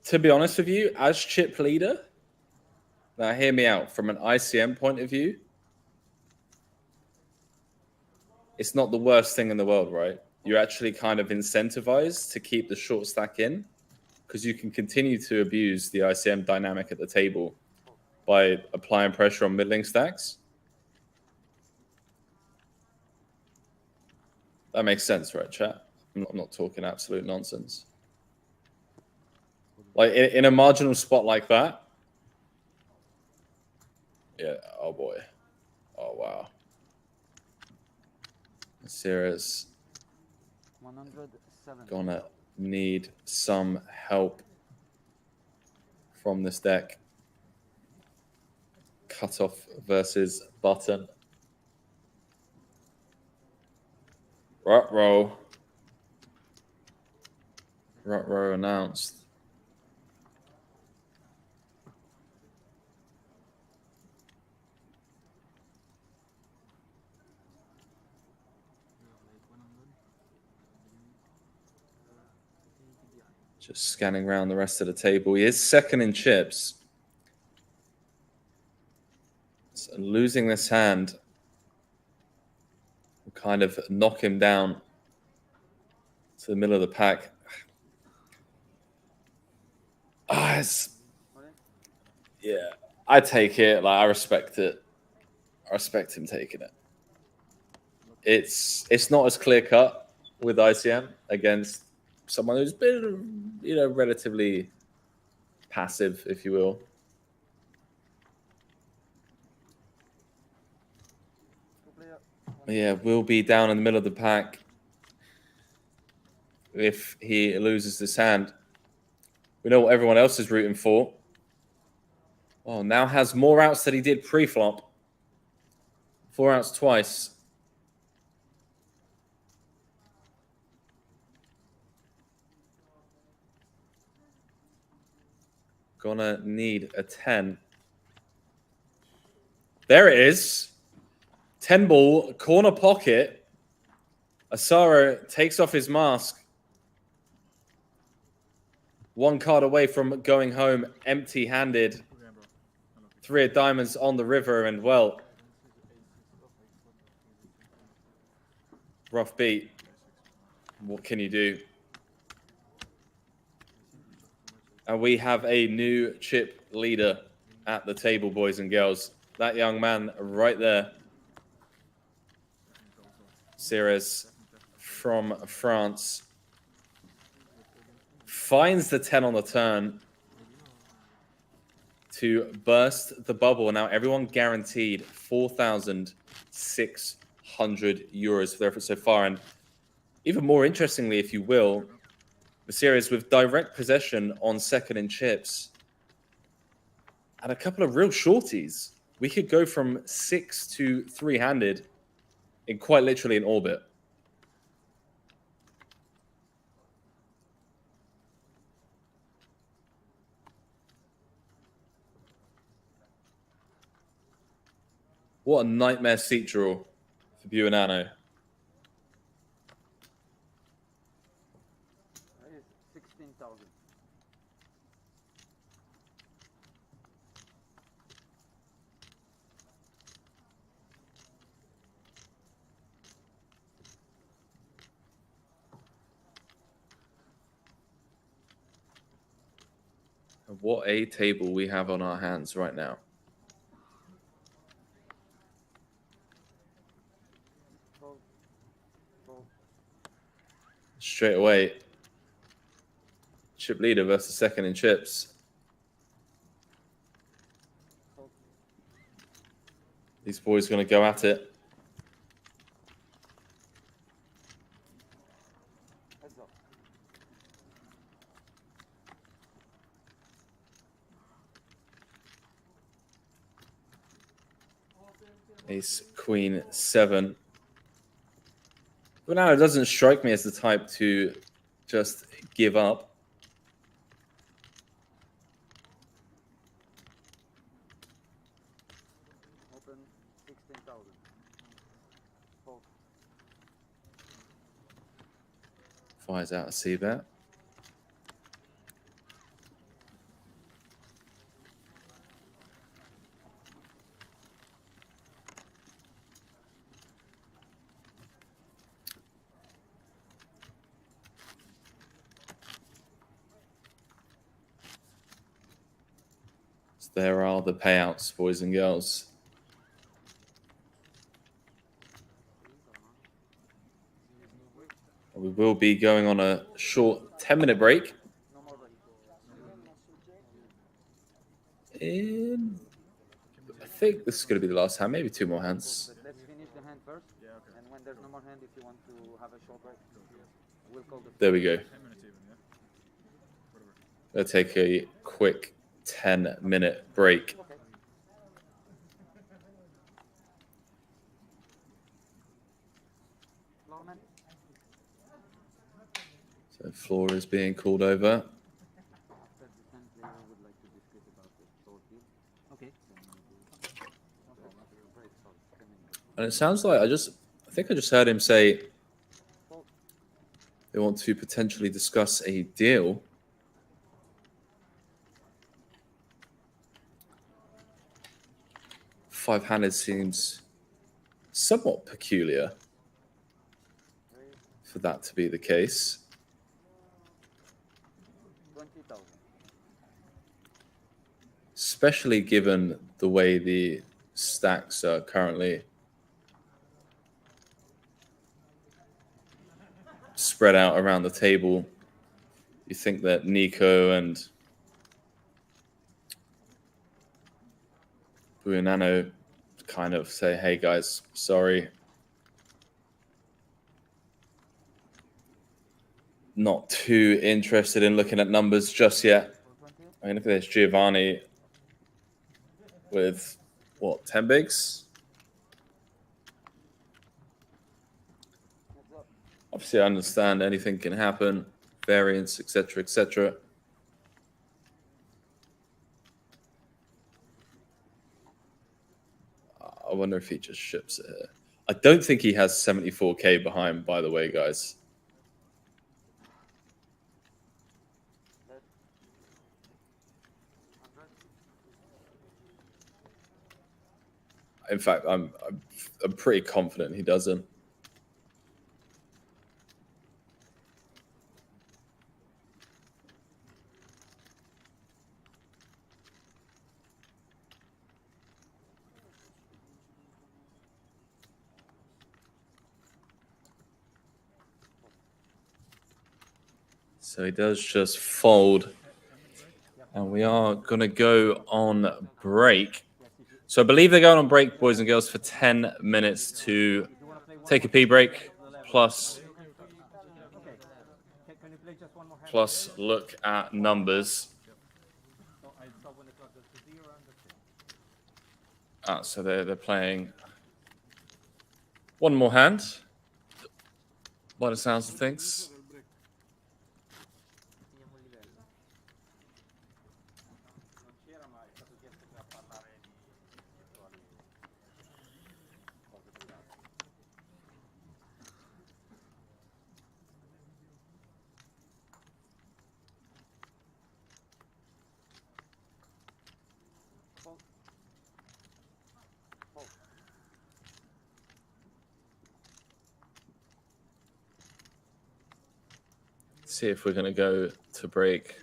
To be honest with you, as chip leader, now hear me out, from an ICM point of view, it's not the worst thing in the world, right? You're actually kind of incentivized to keep the short stack in, because you can continue to abuse the ICM dynamic at the table by applying pressure on middling stacks. That makes sense, right, chat? I'm not talking absolute nonsense. Like, in a marginal spot like that, yeah, oh boy. Oh, wow. Serious. 107. Gonna need some help from this deck. Cutoff versus button. Ruh-roh. Ruh-roh announced. Just scanning around the rest of the table. He is second in chips. So losing this hand will kind of knock him down to the middle of the pack. Yeah, I take it. Like, I respect it. I respect him taking it. It's not as clear cut with ICM against someone who's been, you know, relatively passive, if you will. Yeah, will be down in the middle of the pack if he loses this hand. We know what everyone else is rooting for. Oh, now has more outs than he did pre-flop. 4 outs twice. Gonna need a 10. There it is. 10 ball, corner pocket. Asaro takes off his mask. 1 card away from going home empty-handed. 3 of diamonds on the river, and well, rough beat. What can you do? And we have a new chip leader at the table, boys and girls. That young man right there. Ceres from France. Finds the 10 on the turn to burst the bubble. Now everyone guaranteed 4,600 euros for their effort so far. And even more interestingly, if you will, the series with direct possession on second in chips and a couple of real shorties. We could go from 6 to 3-handed in quite literally an orbit. What a nightmare seat draw for Buonanno. 16,000. What a table we have on our hands right now. Straight away, chip leader versus second in chips. These boys are going to go at it. Ace, queen, 7. But now it doesn't strike me as the type to just give up. Open 16,000. Fold. Fires out a c-bet. There are the payouts, boys and girls. We will be going on a short 10-minute break. And I think this is going to be the last hand, maybe 2 more hands. Let's finish the hand first. And when there's no more hand, if you want to have a short break, we'll call the... There we go. We'll take a quick 10-minute break. Okay. Floor man. So floor is being called over. And it sounds like I think I just heard him say they want to potentially discuss a deal. Five-handed seems somewhat peculiar for that to be the case. 20,000. Especially given the way the stacks are currently spread out around the table. You think that Nico and Buonanno kind of say, hey guys, sorry. Not too interested in looking at numbers just yet. I mean, look at this, Giovanni with, what, 10 bigs? Obviously, I understand anything can happen, variance, etc., etc. I wonder if he just ships it here. I don't think he has 74K behind, by the way, guys. In fact, I'm pretty confident he doesn't. So he does just fold. And we are going to go on break. So I believe they're going on break, boys and girls, for 10 minutes to take a pee break, plus look at numbers. So they're playing one more hand, by the sounds of things. See if we're going to go to break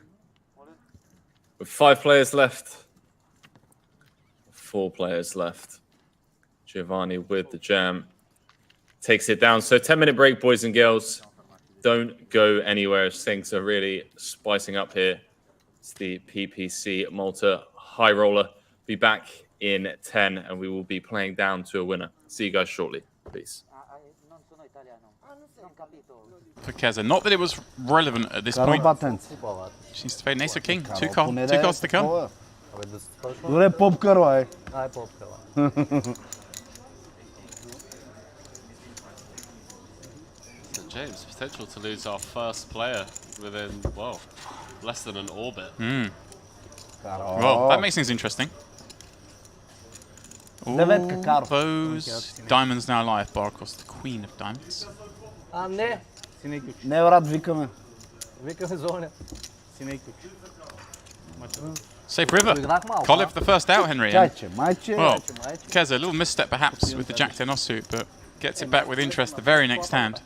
with 5 players left, 4 players left. Giovanni with the jam takes it down. So 10-minute break, boys and girls. Don't go anywhere as things are really spicing up here. It's the PPC Malta High Roller. Be back in 10 and we will be playing down to a winner. See you guys shortly. Peace. For Keza. Not that it was relevant at this point. She needs to fade an ace or king. Two cards to come. Nu e pop căroa, e. Hai pop căroa. James, potential to lose our first player within, well, less than an orbit. Well, that makes things interesting. All those diamonds now live, bar across the queen of diamonds. Ne? Nevrat vikame. Vikame zone. Safe river. Koliv the first out, Henry. Well, Keza, a little misstep perhaps with the Jack-10 offsuit, but gets it back with interest the very next hand.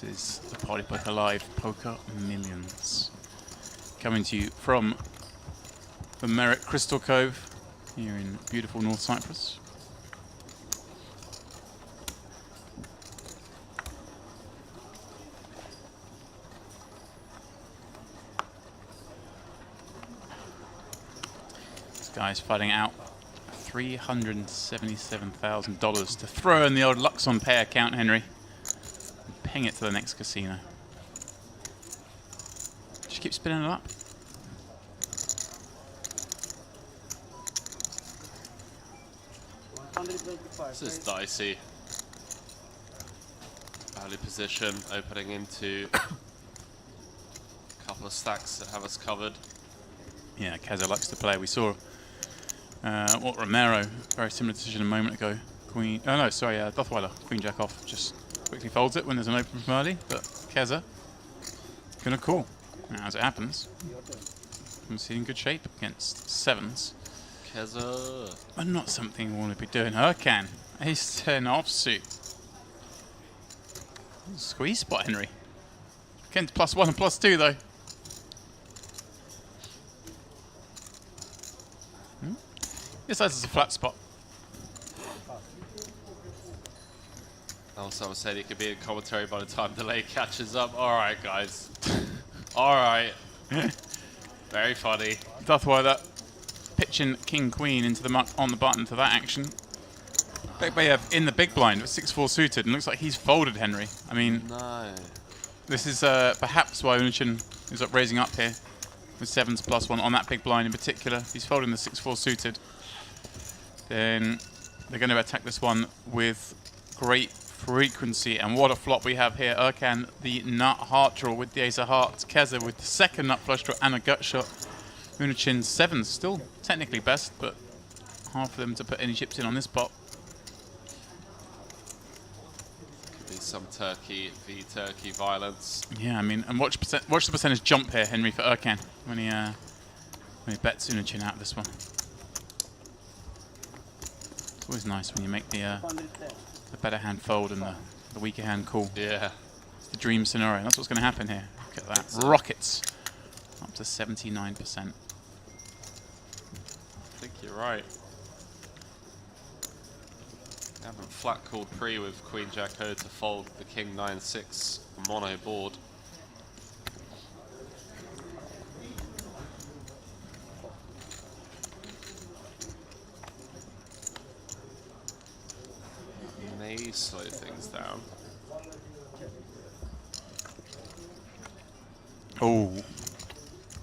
This is the PartyPoker Live Poker Millions. Coming to you from the Merritt Crystal Cove here in beautiful North Cyprus. guys fighting out $377,000 to throw in the old Luxon Pay account, Henry. And ping it to the next casino. Just keep spinning it up. This is dicey. Early position, opening into a couple of stacks that have us covered. Yeah, Keza likes to play. We saw Romero, very similar decision a moment ago. Queen, oh no, sorry, Dothweiler, Queen Jack off, just quickly folds it when there's an open from early, but Keza gonna call. Now, as it happens, I'm seeing good shape against sevens. Keza. But not something we want to be doing. Hurcan, ace 10 offsuit. Squeeze spot, Henry. Kent's +1 and +2 though. This is a flat spot. Someone said he could be in commentary by the time delay catches up. Alright, guys. Alright. Very funny. Dothweiler pitching King Queen into the muck on the button to that action. Bekbayev in the big blind with 6-4 suited, and looks like he's folded, Henry. I mean, no. This is perhaps why Unichin is up raising up here with 7s +1 on that big blind in particular. He's folding the 6-4 suited. Then they're going to attack this one with great frequency, and what a flop we have here. Urkan, the nut heart draw with the ace of hearts. Keza with the second nut flush draw and a gut shot. Unichin 7s, still technically best, but hard for them to put any chips in on this pot. Could be some Turkey v Turkey violence. Yeah, I mean, and watch the percentage jump here, Henry, for Urkan when he bets Unichin out of this one. It's always nice when you make the better hand fold and the weaker hand call. Yeah. It's the dream scenario. That's what's going to happen here. Look at that. Rockets up to 79%. I think you're right. Haven't flat called pre with Queen Jack O to fold the King 9-6 mono board. May slow things down. Oh.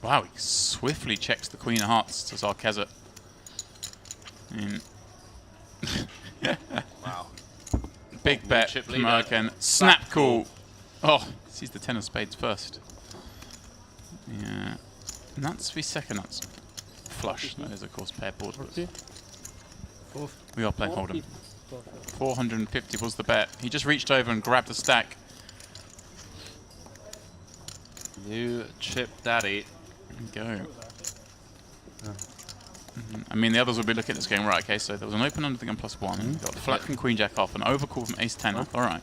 Wow, he swiftly checks the Queen of Hearts to Zarkeza. Wow. Big bet from Urkan. Snap call. Oh, sees the 10 of spades first. Yeah. Nuts v second nuts. Flush. That is, of course, pair board. We are playing Hold'em. 450 was the bet. He just reached over and grabbed a stack. New chip daddy. There you go. I mean, the others will be looking at this going, right, okay, so there was an open under the gun +1. We've got the flat from Queen Jack off, an overcall from Ace 10 off. All right.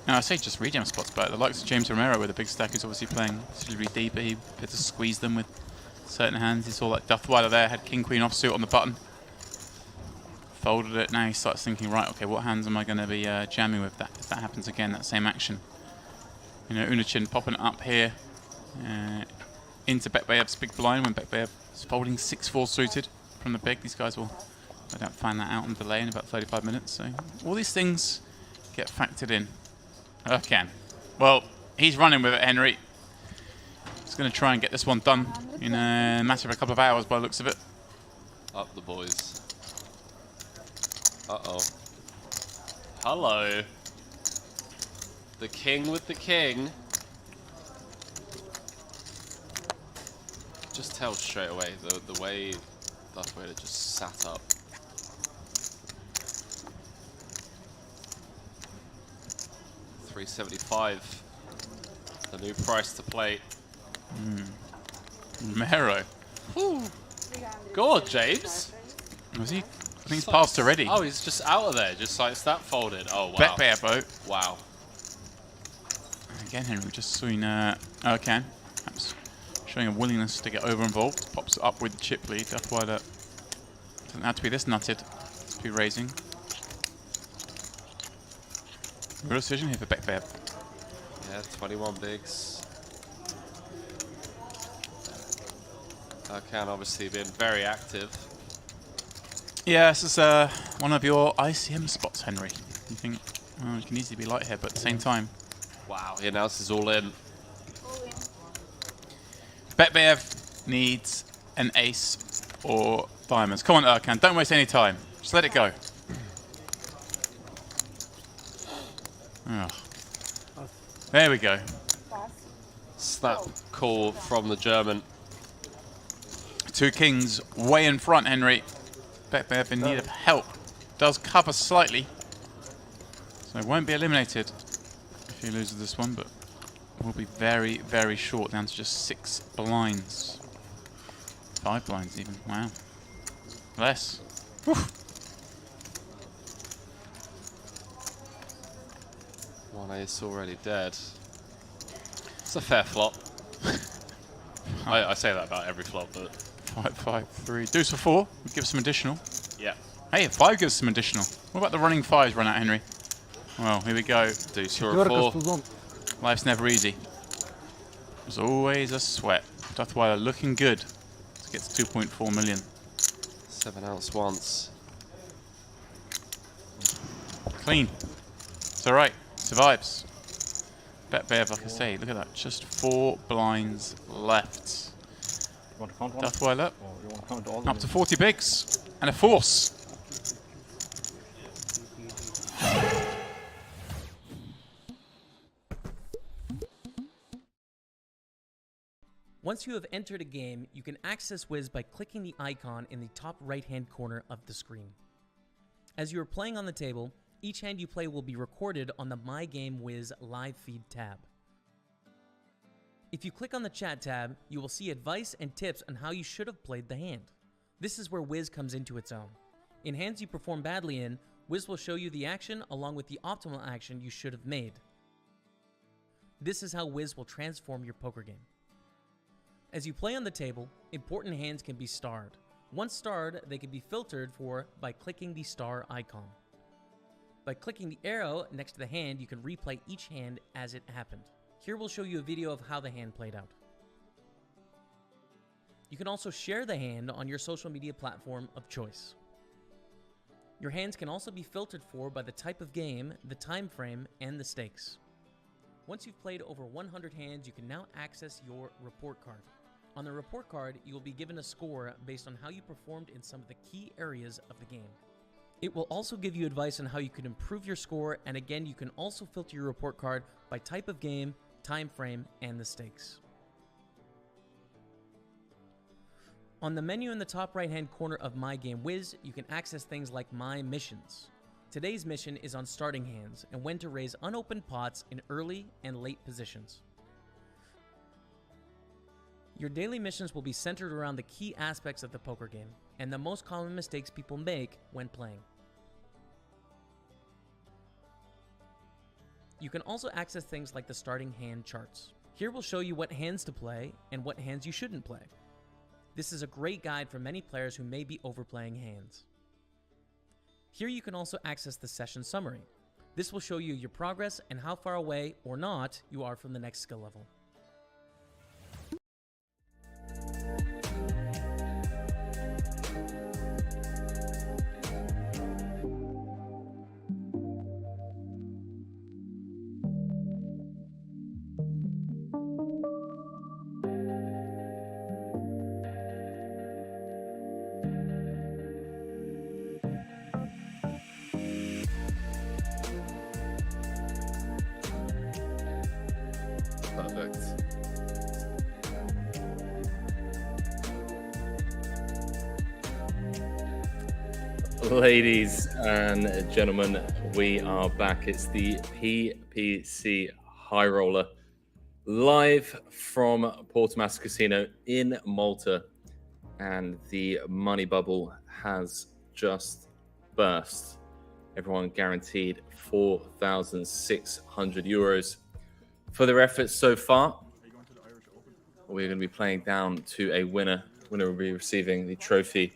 Now, I say just rejam spots, but the likes of James Romero with a big stack who's obviously playing considerably deeper. He had to squeeze them with certain hands. He saw like Dothweiler there, had King Queen offsuit on the button. Folded it. Now he starts thinking, right, okay, what hands am I going to be jamming with that if that happens again, that same action? You know, Unichin popping it up here into Bekbayev's big blind when Bekbayev is folding 6-4 suited from the big. These guys will, I don't find that out on delay in about 35 minutes. So all these things get factored in. Urkan. Well, he's running with it, Henry. He's going to try and get this one done in a matter of a couple of hours by the looks of it. Up the boys. Uh-oh. Hello. The king with the king. Just tell straight away the way Dothweiler just sat up. $375, the new price to play. Romero. Go on, James. Was he? I think he's passed already. Oh, he's just out of there, just like snap folded. Oh, wow. Bekbayev. Wow. Again, Henry, we've just seen Erkan perhaps showing a willingness to get over involved. Pops it up with the chip lead. That's why that doesn't have to be this nutted to be raising. Real decision here for Bekbev. Yeah, 21 bigs. Erkan obviously been very active. Yeah, this is one of your ICM spots, Henry. You think, well, you can easily be light here, but at the same time. Wow, he announces all in. Bekbev needs an ace or diamonds. Come on, Erkan, don't waste any time. Just let it go. Oh. There we go. Snap call from the German. Two kings way in front, Henry. Bekbev in need of help. Does cover slightly. So won't be eliminated if he loses this one, but will be very, very short, down to just 6 blinds. 5 blinds even, wow. Less. Whew. One ace already dead. It's a fair flop. I say that about every flop, but 5, 5, 3. Deuce for 4. We'll give some additional. yeah. Hey, 5 gives some additional. What about the running 5s run out, Henry? Well, here we go. Deuce for a 4. Life's never easy. There's always a sweat. Duthweiler looking good to get to 2.4 million. 7 outs once. Clean. It's alright. Survives. Bekbev, like I say, look at that. Just 4 blinds left. Duthweiler up to 40 bigs and a force. Once you have entered a game, you can access Wiz by clicking the icon in the top right-hand corner of the screen. As you are playing on the table, each hand you play will be recorded on the My Game Wiz live feed tab. If you click on the chat tab, you will see advice and tips on how you should have played the hand. This is where Wiz comes into its own. In hands you perform badly in, Wiz will show you the action along with the optimal action you should have made. This is how Wiz will transform your poker game. As you play on the table, important hands can be starred. Once starred, they can be filtered for by clicking the star icon. By clicking the arrow next to the hand, you can replay each hand as it happened. Here we'll show you a video of how the hand played out. You can also share the hand on your social media platform of choice. Your hands can also be filtered for by the type of game, the time frame, and the stakes. Once you've played over 100 hands, you can now access your report card. On the report card, you will be given a score based on how you performed in some of the key areas of the game. It will also give you advice on how you can improve your score, and again, you can also filter your report card by type of game, time frame, and the stakes. On the menu in the top right-hand corner of My Game Wiz, you can access things like My Missions. Today's mission is on starting hands and when to raise unopened pots in early and late positions. Your daily missions will be centered around the key aspects of the poker game and the most common mistakes people make when playing. You can also access things like the starting hand charts. Here we'll show you what hands to play and what hands you shouldn't play. This is a great guide for many players who may be overplaying hands. Here you can also access the session summary. This will show you your progress and how far away or not you are from the next skill level. Perfect. Ladies and gentlemen, we are back. It's the PPC High Roller live from Portomaso Casino in Malta, and the money bubble has just burst. Everyone guaranteed €4,600. for their efforts so far. We're going to be playing down to a winner. Winner will be receiving the trophy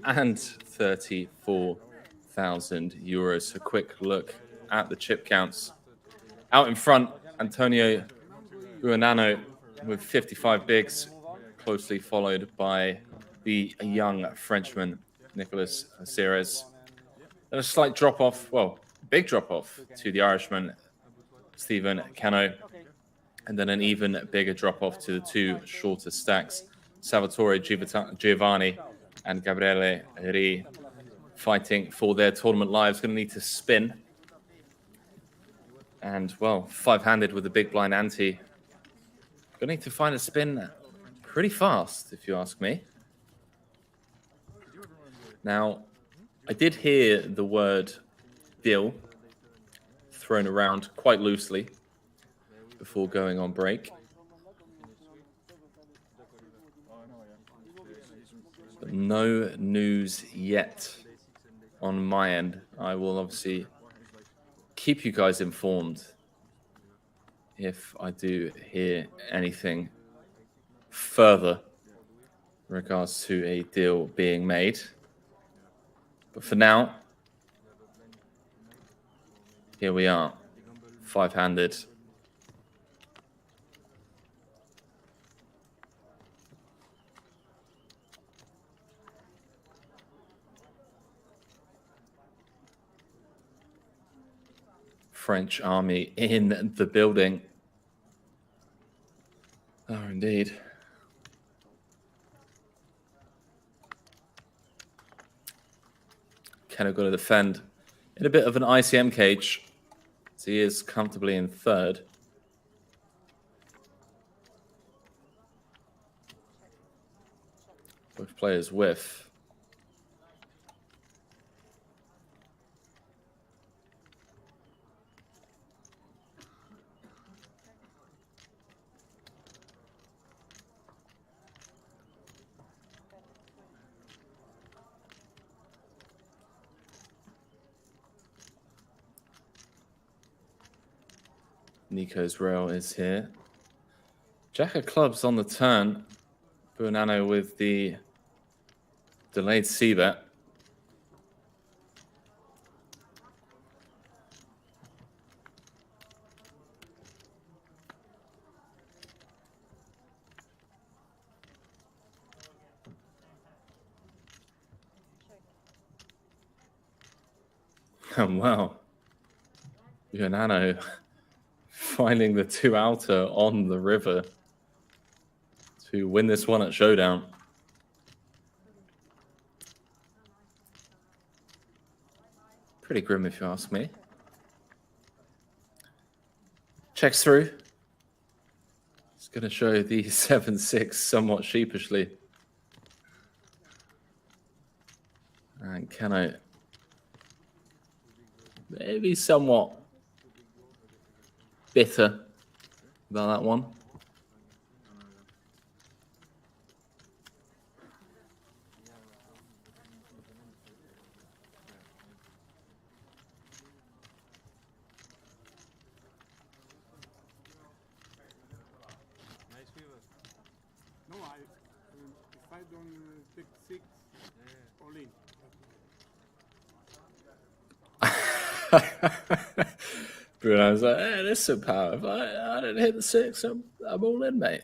and 34,000 euros. A quick look at the chip counts. Out in front, Antonio Buonanno with 55 bigs, closely followed by the young Frenchman, Nicolas Ceres. Then a slight drop-off, well, big drop-off to the Irishman, Stephen Cano. And then an even bigger drop-off to the two shorter stacks, Salvatore Giovanni and Gabriele Ri, fighting for their tournament lives. Going to need to spin. And, well, five-handed with the big blind ante. Going to need to find a spin pretty fast, if you ask me. Now, I did hear the word deal thrown around quite loosely before going on break. But no news yet on my end. I will obviously keep you guys informed if I do hear anything further in regards to a deal being made. But for now, here we are, five-handed. French army in the building. Oh, indeed. Kenna got to defend in a bit of an ICM cage. So he is comfortably in third. Both players whiff. Nico's rail is here. Jack of clubs on the turn. Buonanno with the delayed c-bet. Oh, wow. Buonanno finding the two outer on the river to win this one at Showdown. Pretty grim if you ask me. Checks through. It's going to show the 7-6 somewhat sheepishly. And can I maybe somewhat bitter about that one? No, if I don't take 6, all in. Bruno was like, hey, this is some power. If I didn't hit the 6, I'm all in, mate.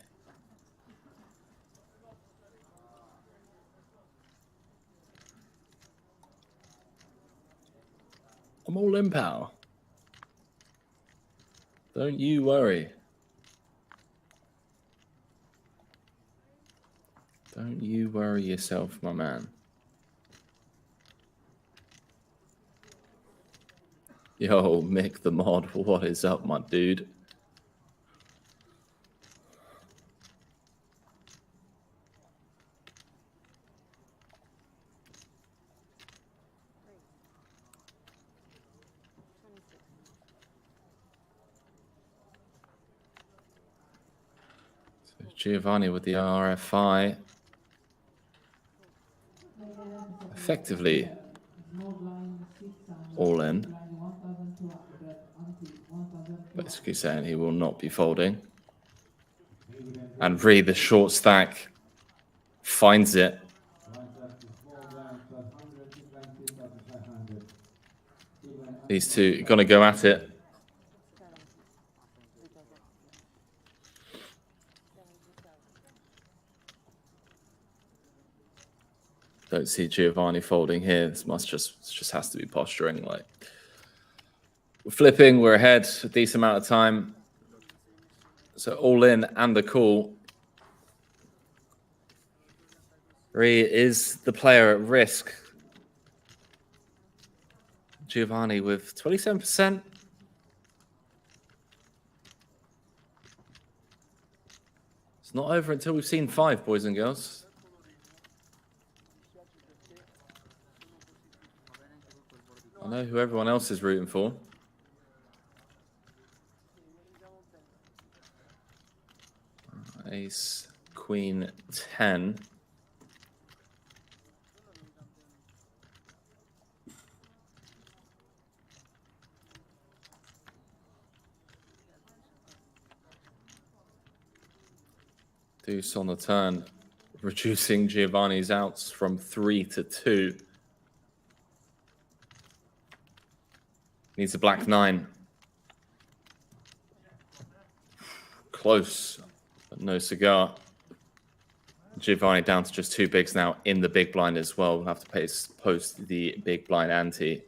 I'm all in, pal. Don't you worry. Don't you worry yourself, my man. Yo, Mick the mod, what is up, my dude? So Giovanni with the RFI. Effectively all in. Basically saying he will not be folding. And Ree, the short stack, finds it. These two are going to go at it. Don't see Giovanni folding here. This just has to be posturing. Like, we're flipping, we're ahead a decent amount of time. So all in and the call. Ree is the player at risk. Giovanni with 27%. It's not over until we've seen 5, boys and girls. I know who everyone else is rooting for. Ace, Queen, 10. Deuce on the turn, reducing Giovanni's outs from 3 to 2. Needs a black 9. Close, but no cigar. Giovanni down to just 2 bigs now in the big blind as well. We'll have to post the big blind ante.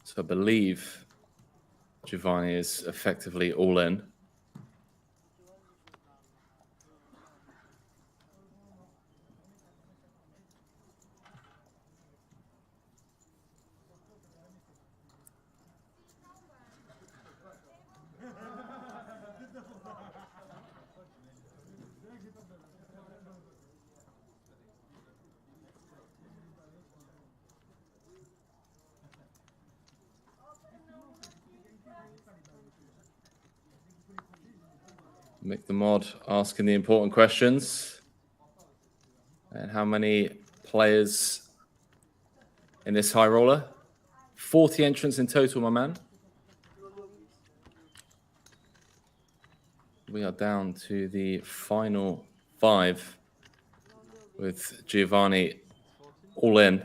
So I believe Giovanni is effectively all in. Mick the Mod asking the important questions. And how many players in this high roller? 40 entrants in total, my man. We are down to the final 5 with Giovanni all in.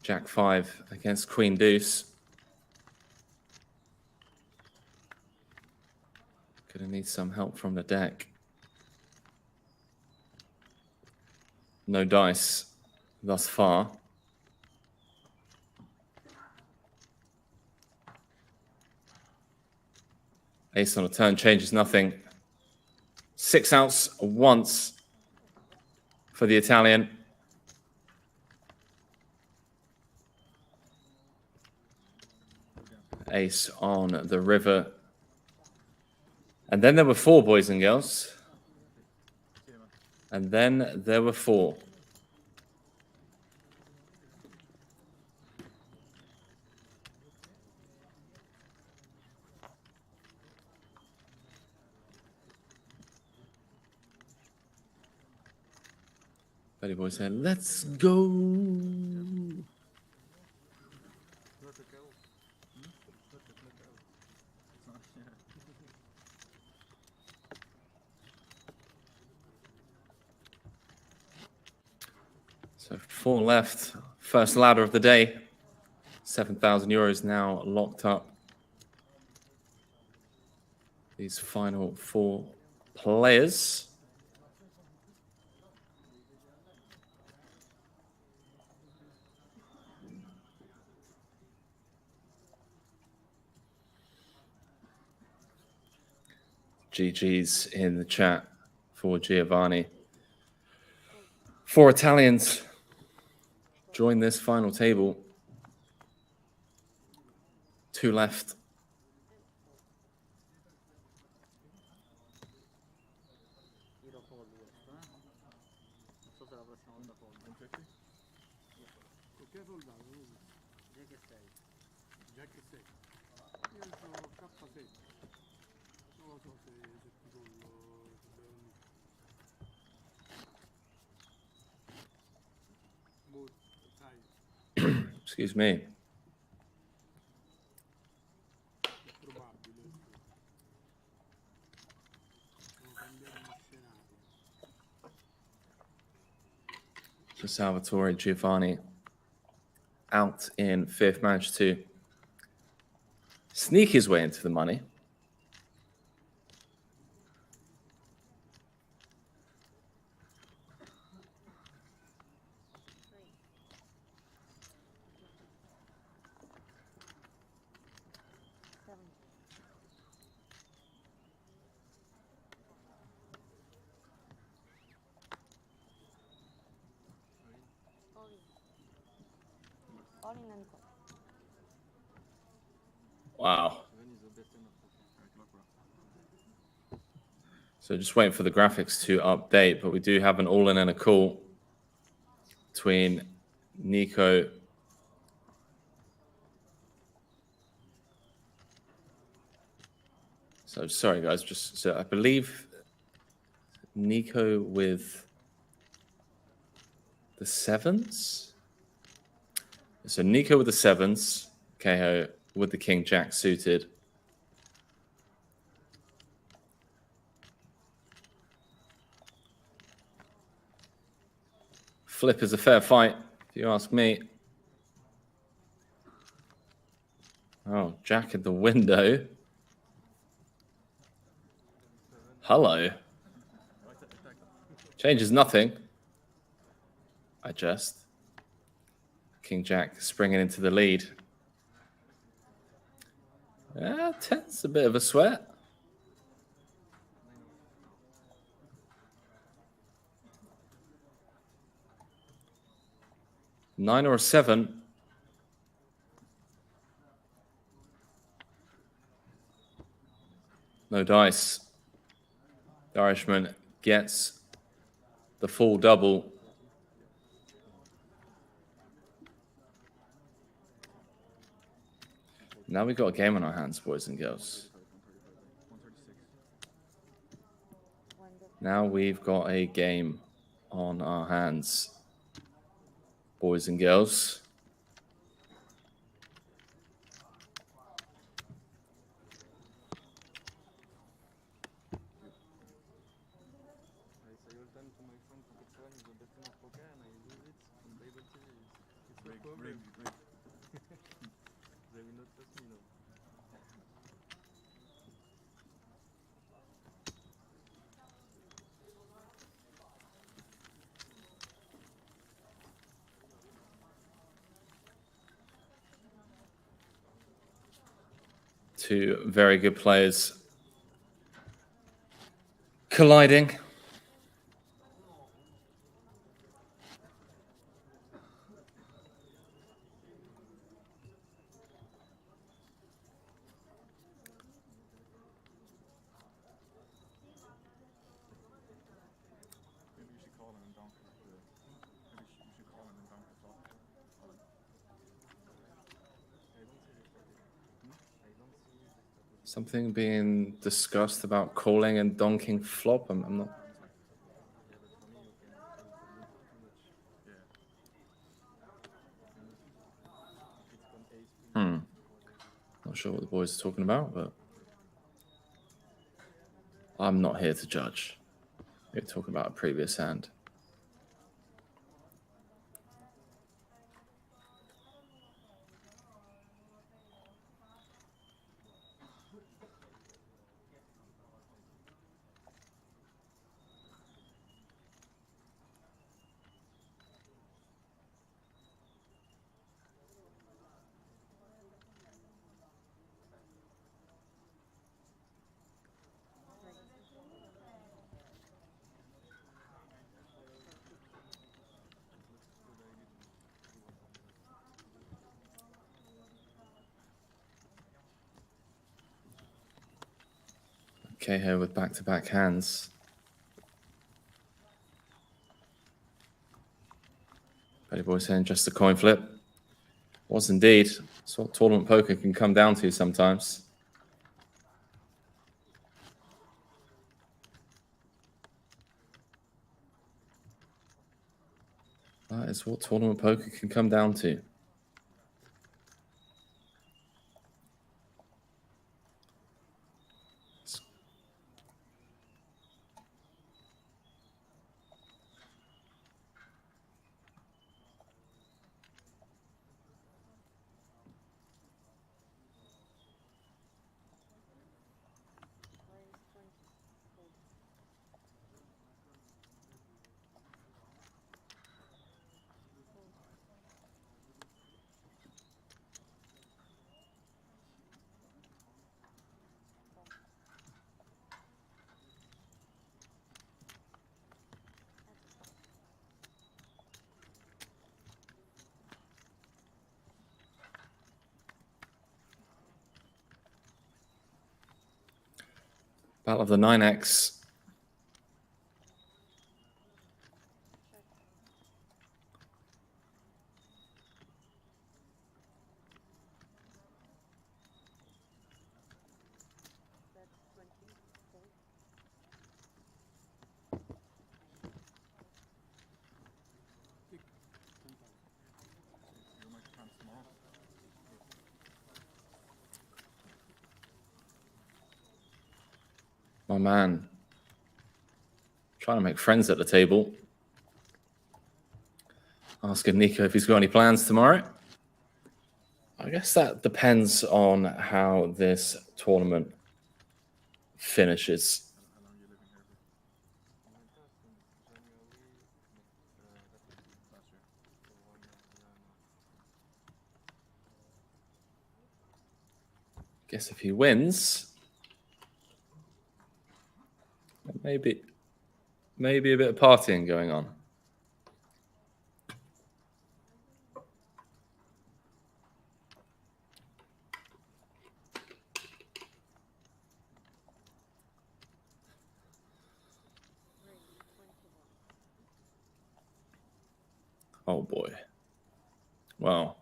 Jack 5 against Queen Deuce. Gonna need some help from the deck. No dice thus far. Ace on a turn changes nothing. 6 outs once for the Italian. Ace on the river. And then there were 4, boys and girls. And then there were 4. Betty Boy said, let's go. So 4 left. First ladder of the day. 7,000 euros now locked up. These final 4 players. GG's in the chat for Giovanni. 4 Italians join this final table. 2 left. Che soldato? Jack e 6. Jack e 6. Io ho K7. Non lo so se ti collo. Boh, sai. Excuse me. È probabile. Devo cambiare gli scenari. So Salvatore Giovanni out in 5th, managed to sneak his way into the money. Wow. So just waiting for the graphics to update, but we do have an all-in and a call between Nico so sorry guys, just so I believe Nico with the 7s. So Nico with the 7s, Keho with the King Jack suited. Flip is a fair fight, if you ask me. Oh, Jack in the window. Hello. Changes nothing. I just. King Jack springing into the lead. Yeah, 10's a bit of a sweat. Nine or a 7. No dice. The Irishman gets the full double. Now we've got a game on our hands, boys and girls. Now we've got a game on our hands, boys and girls. Two very good players colliding. Something being discussed about calling and donking flop. I'm not. Not sure what the boys are talking about, but I'm not here to judge. We're talking about a previous hand. Cahill with back-to-back hands. Benny Boy saying just a coin flip. Was indeed. That's what tournament poker can come down to sometimes. That is what tournament poker can come down to. Battle of the 9X. My man. Trying to make friends at the table. Asking Nico if he's got any plans tomorrow. I guess that depends on how this tournament finishes. Guess if he wins, maybe a bit of partying going on. Oh boy. Wow.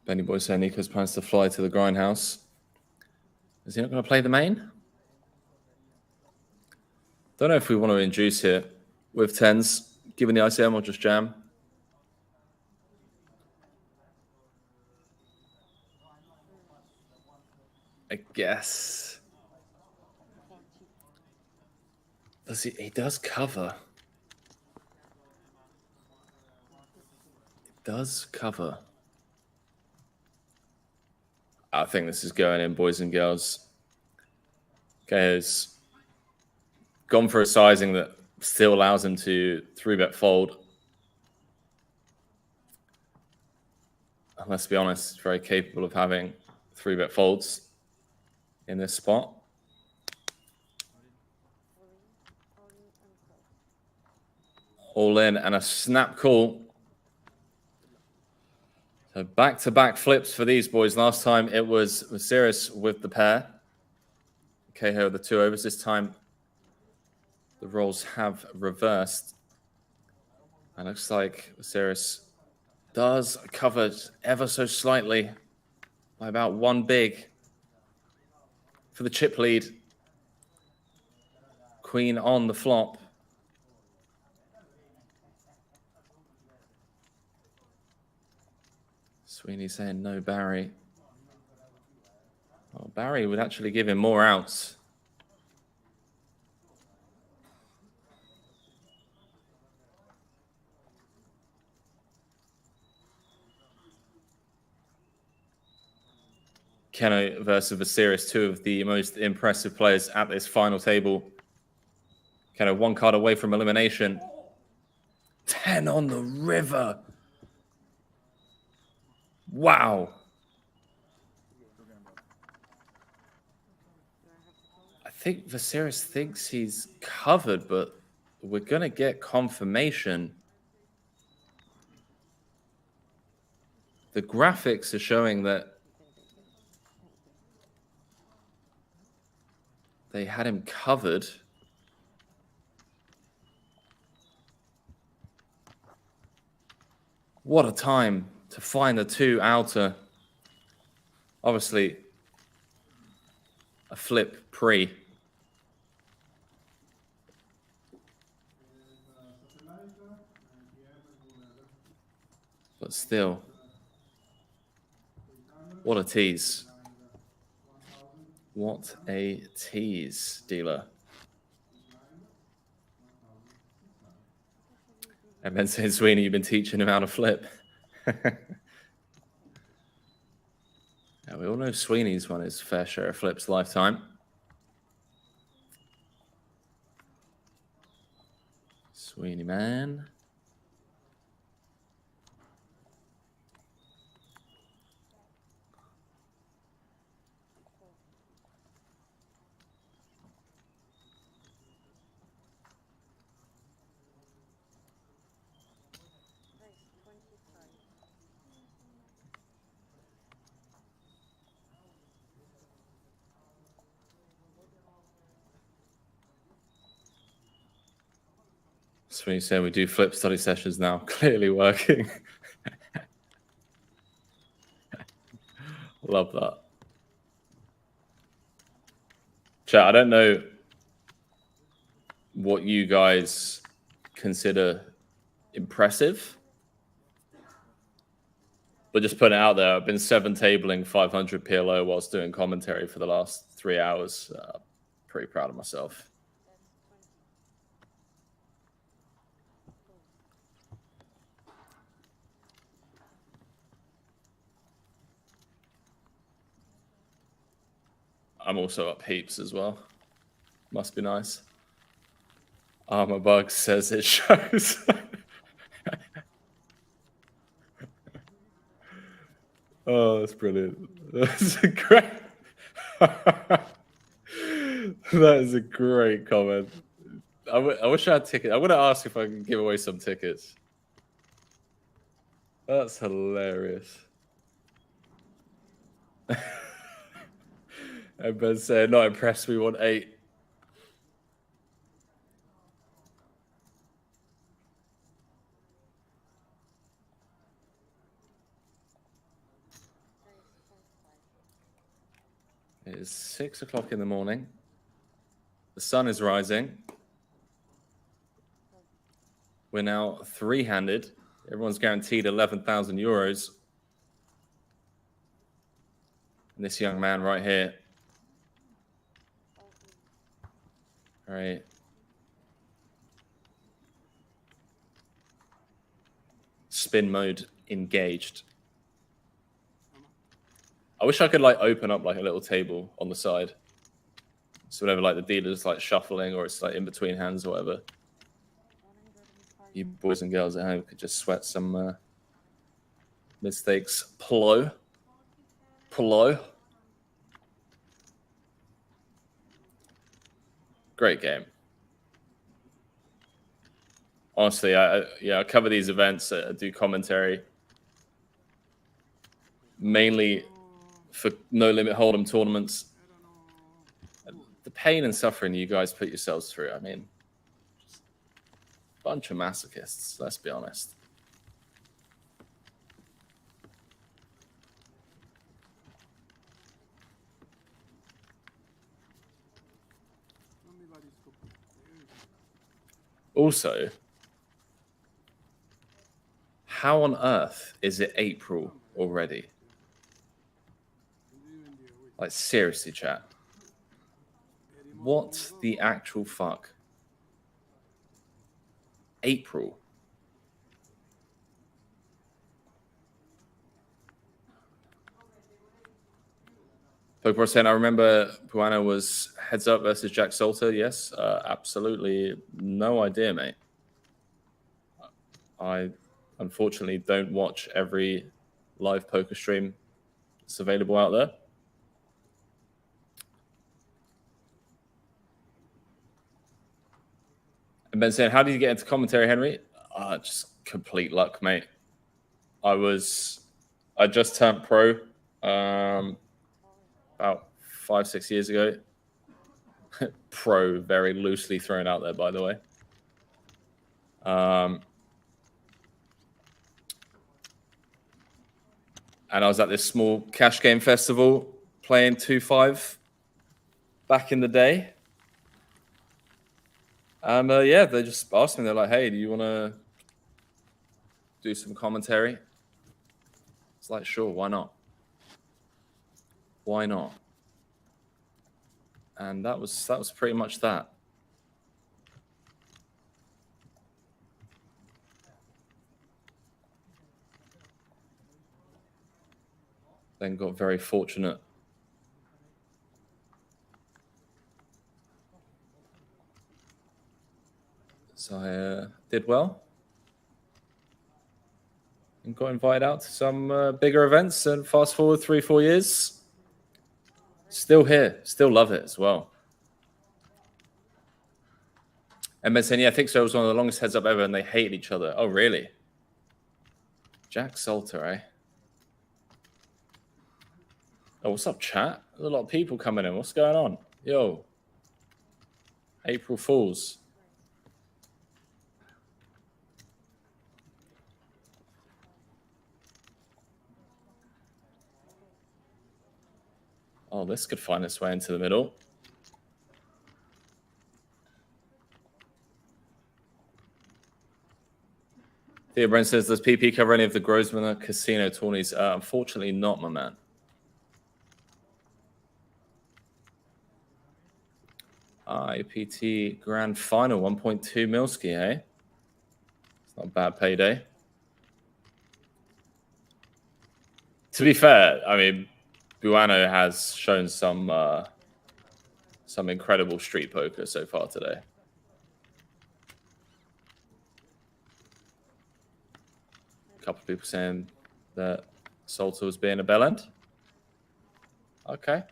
Benny Boy saying Nico's plans to fly to the grindhouse. Is he not going to play the main? Don't know if we want to induce here with tens, given the ICM or just jam. I guess. Does he does cover. It does cover. I think this is going in, boys and girls. Okay, has gone for a sizing that still allows him to 3-bet fold. And let's be honest, very capable of having 3-bet folds in this spot. All in and a snap call. So back-to-back flips for these boys. Last time it was Viserys with the pair. Cahill the 2 overs. This time the roles have reversed. And looks like Viserys does cover ever so slightly by about 1 big for the chip lead. Queen on the flop. Sweeney saying no Barry. Well, Barry would actually give him more outs. Keno versus Viserys, 2 of the most impressive players at this final table. Keno 1 card away from elimination. 10 on the river. Wow. I think Viserys thinks he's covered, but we're going to get confirmation. The graphics are showing that they had him covered. What a time to find the two outer. Obviously, a flip pre. But still, what a tease. What a tease, dealer. And Ben saying, Sweeney, you've been teaching him how to flip. Yeah, we all know Sweeney's won his fair share of flips lifetime. Sweeney man. Sweeney saying we do flip study sessions now. Clearly working. Love that. Chat, I don't know what you guys consider impressive, but just putting it out there, I've been 7-tabling 500 PLO whilst doing commentary for the last 3 hours. Pretty proud of myself. I'm also up heaps as well. Must be nice. Armor Bug says it shows. Oh, that's brilliant. That's a great. That is a great comment. I wish I had tickets. I'm going to ask if I can give away some tickets. That's hilarious. And Ben said, not impressed, we want 8. It is 6 o'clock in the morning. The sun is rising. We're now 3-handed. Everyone's guaranteed 11,000 euros. And this young man right here. All right. Spin mode engaged. I wish I could like open up like a little table on the side. So whenever like the dealer's like shuffling or it's like in between hands or whatever, you boys and girls at home could just sweat some mistakes. Plo. Great game. Honestly, I cover these events, I do commentary, mainly for No Limit Hold'em tournaments. The pain and suffering you guys put yourselves through, I mean, just a bunch of masochists, let's be honest. Also, how on earth is it April already? Like, seriously, chat. What the actual fuck? April. Poker saying, I remember Puano was heads up versus Jack Salter. Yes, absolutely no idea, mate. I unfortunately don't watch every live poker stream that's available out there. And Ben saying, how did you get into commentary, Henry? Just complete luck, mate. I was I just turned pro about 5-6 years ago. Pro, very loosely thrown out there, by the way. And I was at this small cash game festival playing 2-5 back in the day. And yeah, they just asked me, they're like, hey, do you want to do some commentary? It's like, sure, why not? Why not? And that was pretty much that. Then got very fortunate. So I did well. And got invited out to some bigger events. And fast forward 3-4 years, still here, still love it as well. MSN, yeah, I think so. It was one of the longest heads up ever, and they hated each other. Oh, really? Jack Salter, eh? Oh, what's up, chat? There's a lot of people coming in. What's going on? Yo. April Fools. Oh, this could find its way into the middle. Theo Brent says, does PP cover any of the Grosvenor Casino tourneys? Unfortunately not, my man. IPT Grand Final, 1.2 Milski, eh? It's not a bad payday. To be fair, I mean, Buano has shown some incredible street poker so far today. A couple of people saying that Salter was being a bellend. Okay.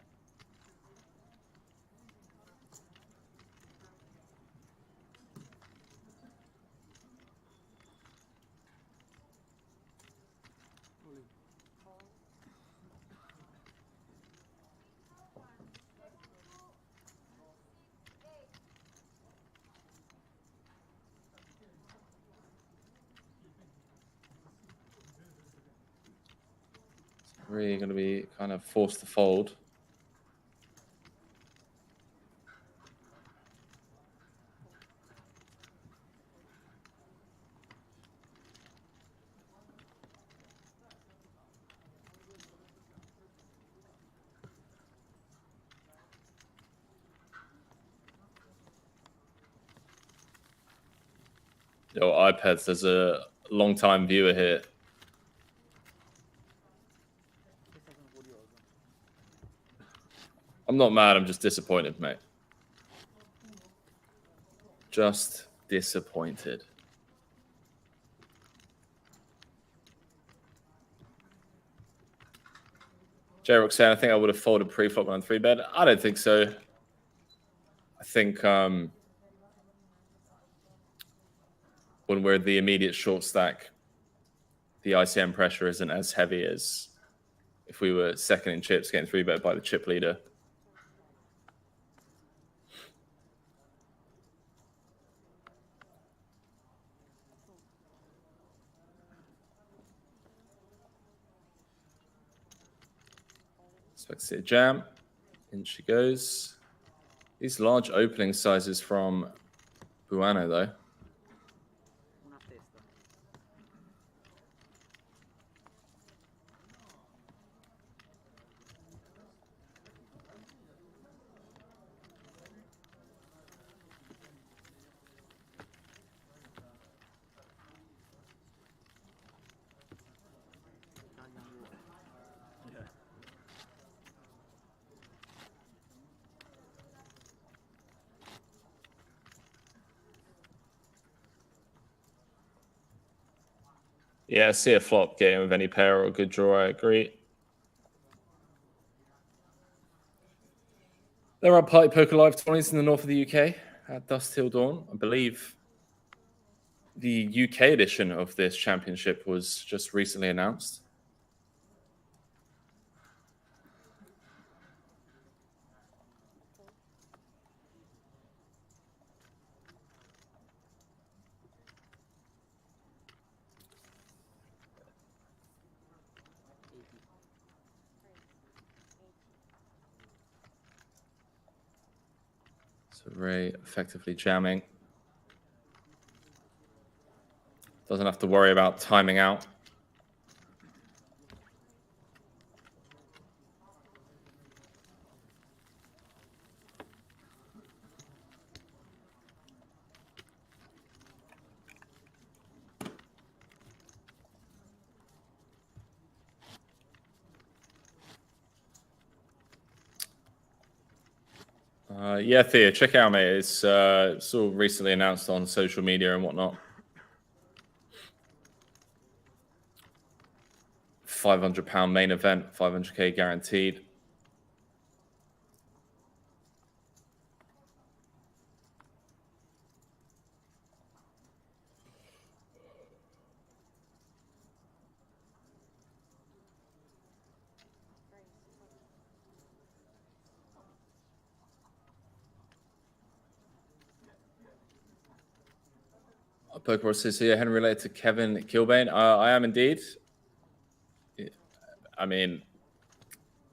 Really going to be kind of forced to fold. Yo, iPads, there's a long-time viewer here. I'm not mad, I'm just disappointed, mate. Just disappointed. J-Rock saying, I think I would have folded pre-flop on 3-bet. I don't think so. I think when we're the immediate short stack, the ICM pressure isn't as heavy as if we were second in chips getting 3-bet by the chip leader. Expect to see a jam. In she goes. These large opening sizes from Buano, though. Yeah, see a flop game with any pair or a good draw, I agree. There are Party Poker Live tourneys in the north of the UK at Dusk Till Dawn. I believe the UK edition of this championship was just recently announced. So Ray effectively jamming. Doesn't have to worry about timing out. Yeah, Thea, check it out, mate. It's all recently announced on social media and whatnot. £500 main event, 500k guaranteed. Poker says here, Henry related to Kevin Kilbane. I am indeed. I mean,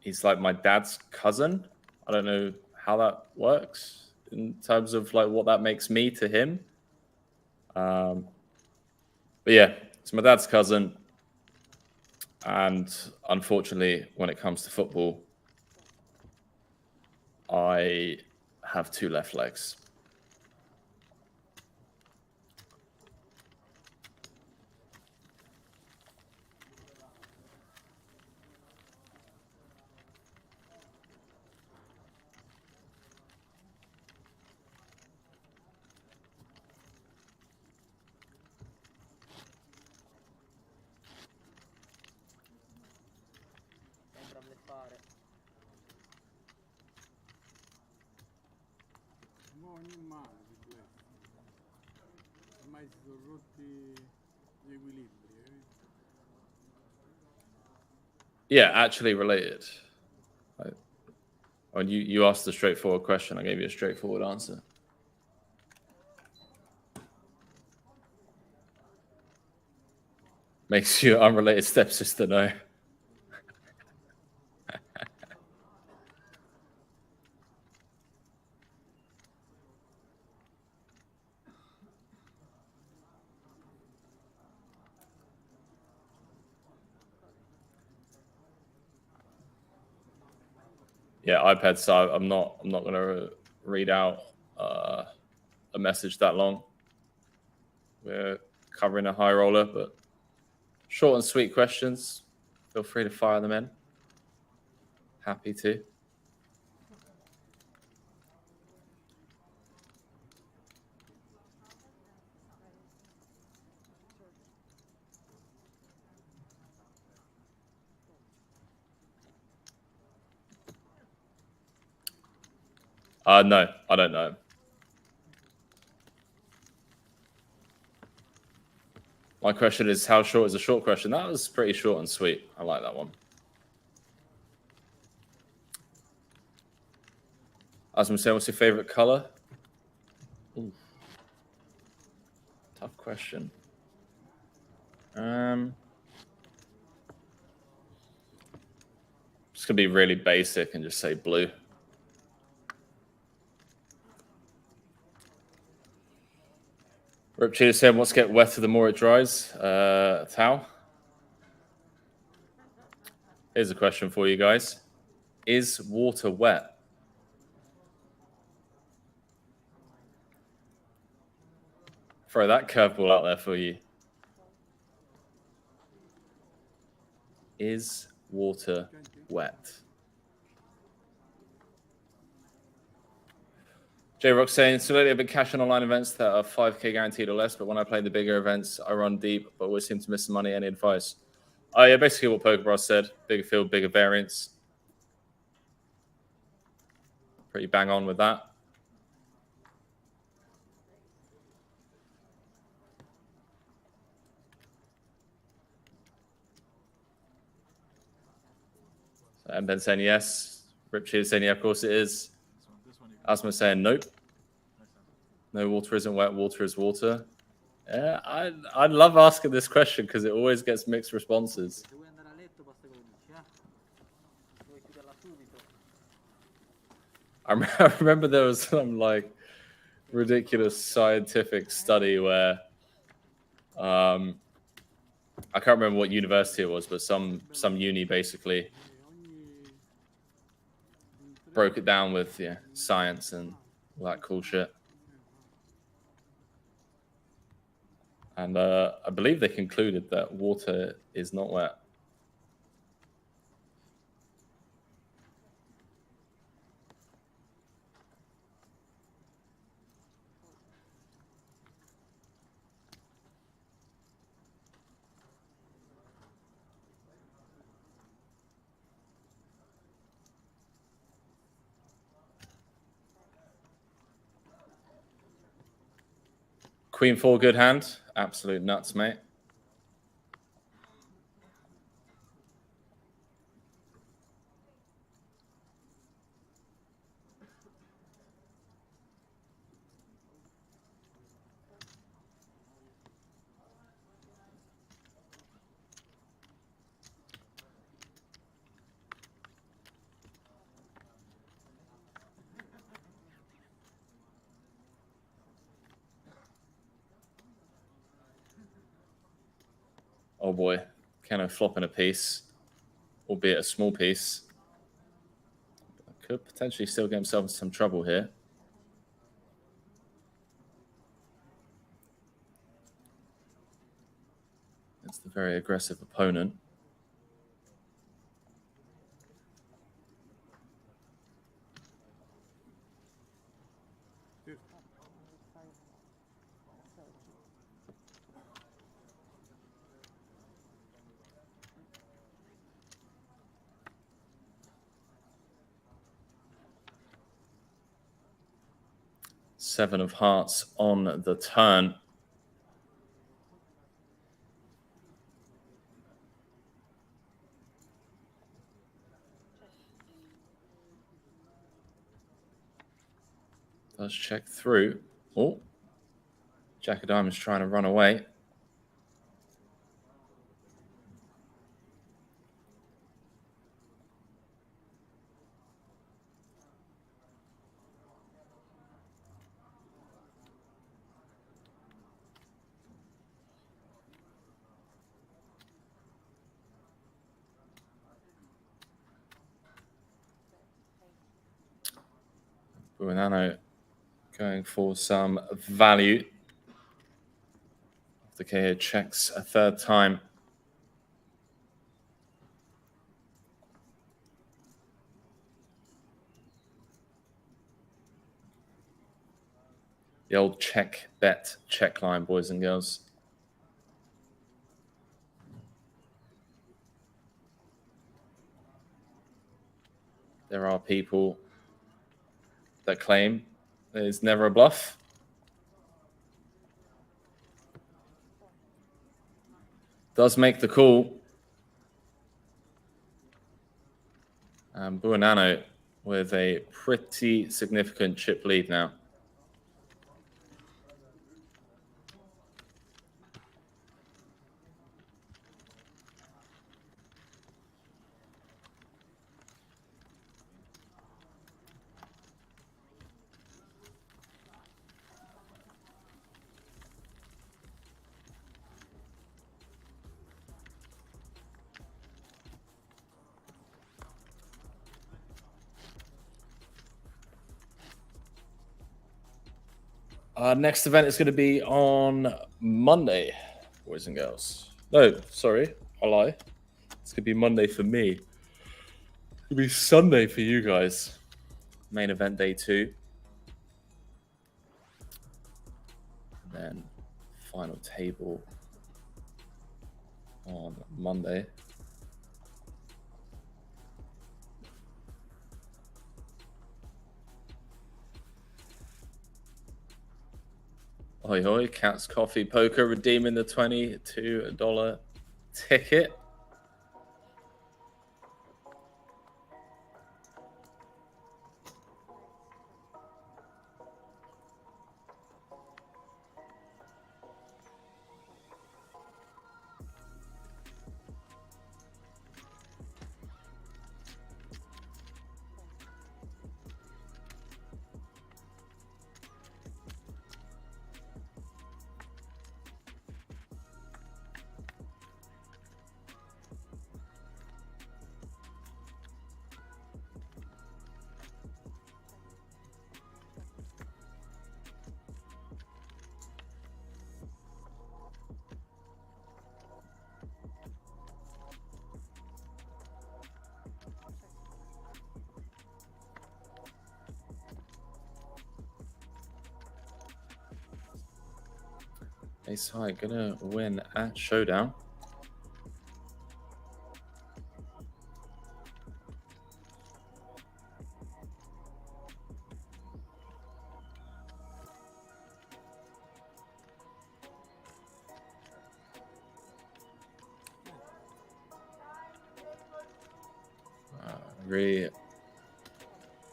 he's like my dad's cousin. I don't know how that works in terms of like what that makes me to him. But yeah, it's my dad's cousin. And unfortunately, when it comes to football, I have 2 left legs. No, non male di questo. Ormai si sono rotti gli equilibri. Yeah, actually related. When you asked a straightforward question, I gave you a straightforward answer. Makes you unrelated stepsister, no? Yeah, iPad. So I'm not going to read out a message that long. We're covering a high roller, but short and sweet questions. Feel free to fire them in. Happy to. No, I don't know. My question is, how short is a short question? That was pretty short and sweet. I like that one. As I'm saying, what's your favorite color? Ooh. Tough question. Just gonna be really basic and just say blue. Rip Cheetah said, what's get wetter the more it dries? Tao? Here's a question for you guys. Is water wet? Throw that curveball out there for you. Is water wet? J-Rock saying, so lately I've been cashing online events that are 5k guaranteed or less, but when I play the bigger events, I run deep, but always seem to miss the money. Any advice? Oh, yeah, basically what PokerBros said. Bigger field, bigger variance. Pretty bang on with that. So, and Ben saying yes. Rip Cheetah saying, yeah, of course it is. Asma saying nope. No, water isn't wet. Water is water. Yeah, I love asking this question because it always gets mixed responses. I remember there was some like ridiculous scientific study where I can't remember what university it was, but some uni basically broke it down with science and all that cool shit. And I believe they concluded that water is not wet. Queen 4, good hand. Absolute nuts, mate. Oh boy, Keno flopping a piece, albeit a small piece. Could potentially still get himself in some trouble here. It's the very aggressive opponent. Seven of hearts on the turn. Does check through. Oh, Jack of Diamonds trying to run away. Buonanno going for some value. The K checks a third time. The old check, bet, check line, boys and girls. There are people that claim there's never a bluff. Does make the call. Buonanno with a pretty significant chip lead now. Our next event is going to be on Monday, boys and girls. No, sorry, I lie. It's going to be Monday for me. It'll be Sunday for you guys. Main event day 2. And then final table on Monday. Hoi hoi, Cat's Coffee Poker redeeming the $22 ticket. Ace high gonna win at showdown.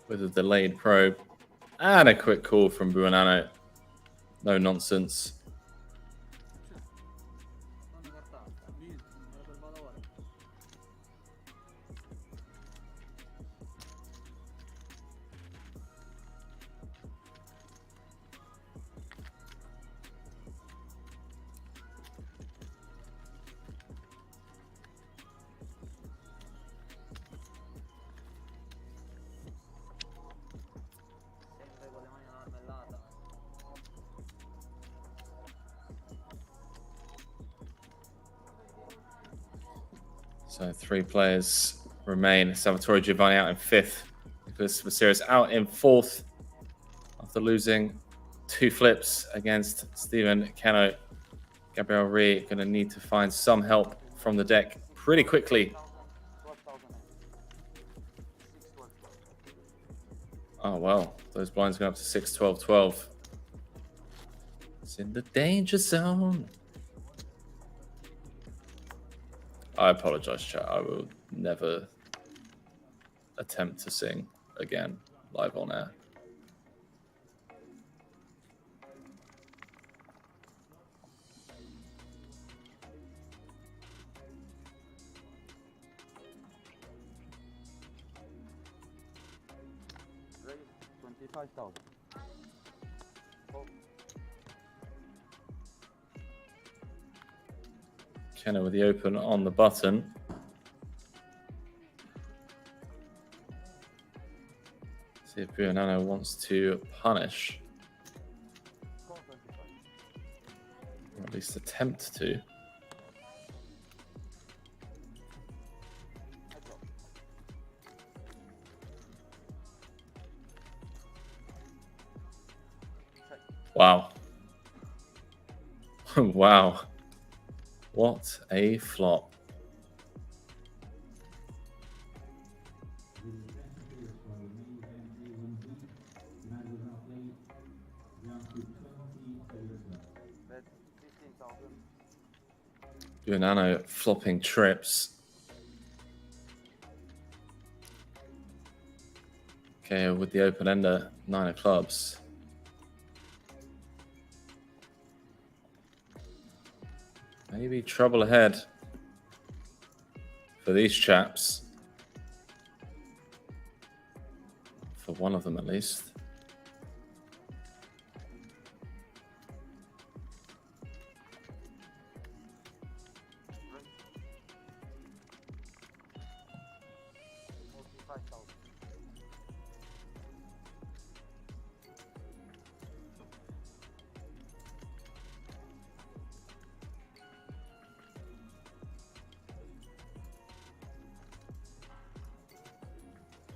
With a delayed probe and a quick call from Buonanno. No nonsense. So 3 players remain. Salvatore Giovanni out in 5th. Nicholas Vasiris out in 4th after losing 2 flips against Stephen Cano. Gabriel Ree going to need to find some help from the deck pretty quickly. Oh, well, those blinds going up to 6, 12, 12. It's in the danger zone. I apologize, chat. I will never attempt to sing again live on air. Raise 25,000. Kenna with the open on the button. See if Buonanno wants to punish. Or at least attempt to. Wow. Wow. What a flop. Buonanno flopping trips. Okay, with the open ender, 9 of clubs. Maybe trouble ahead for these chaps. For one of them at least.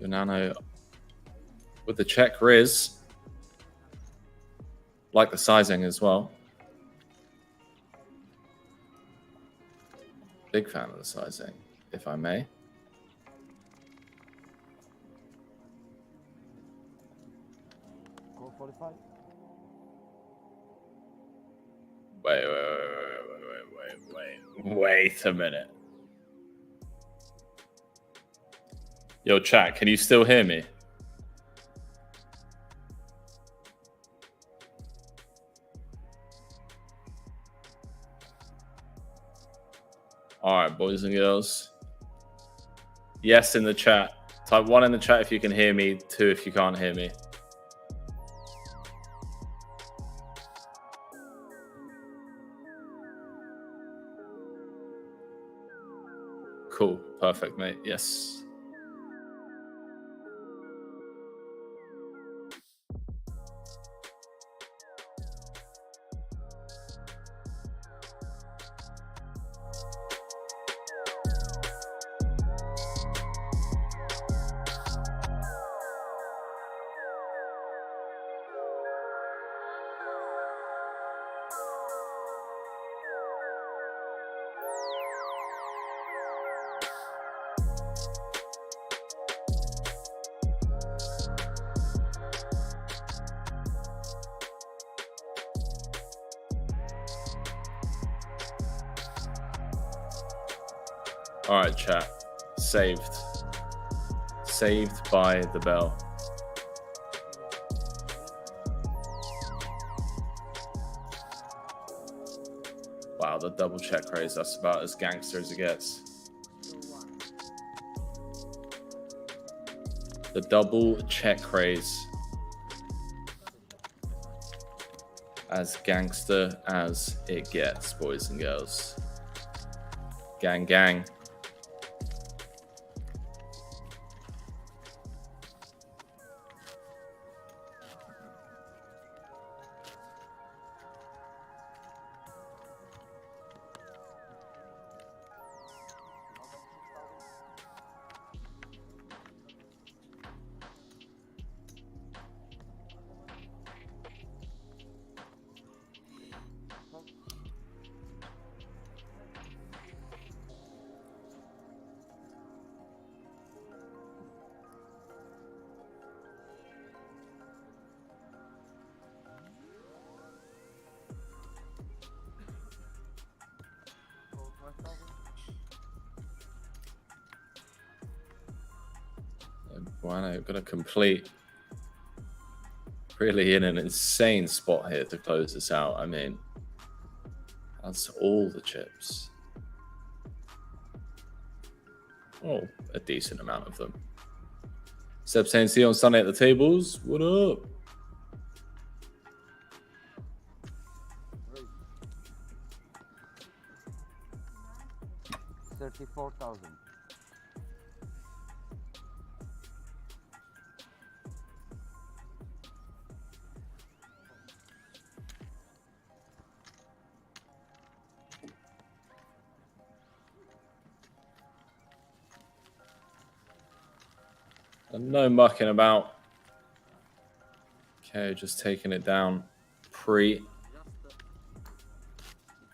Buonanno with the check Riz. Like the sizing as well. Big fan of the sizing, if I may. Call 45. Wait a minute. Yo, chat, can you still hear me? All right, boys and girls. Yes in the chat. Type 1 in the chat if you can hear me, 2 if you can't hear me. Cool. Perfect, mate. Yes. All right, chat. Saved. Saved by the bell. Wow, the double check raise. That's about as gangster as it gets. The double check raise. As gangster as it gets, boys and girls. Gang, gang. Bueno got a complete, really in an insane spot here to close this out. I mean, that's all the chips. Oh, a decent amount of them. Seb saying, see you on Sunday at the tables. What up? $34,000. And no mucking about. Okay, just taking it down pre. If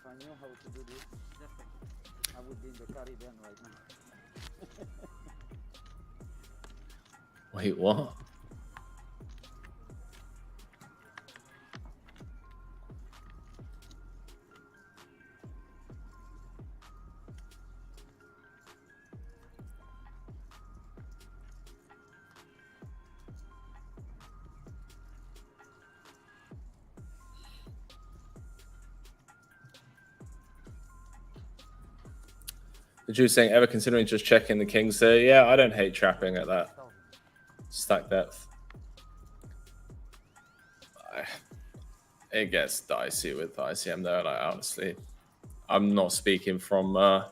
I knew how to do this, I would be in the Caribbean right now. Wait, what? The Jew saying, ever considering just checking the kings there? Yeah, I don't hate trapping at that stack depth. It gets dicey with ICM though. Like, honestly, I'm not speaking from a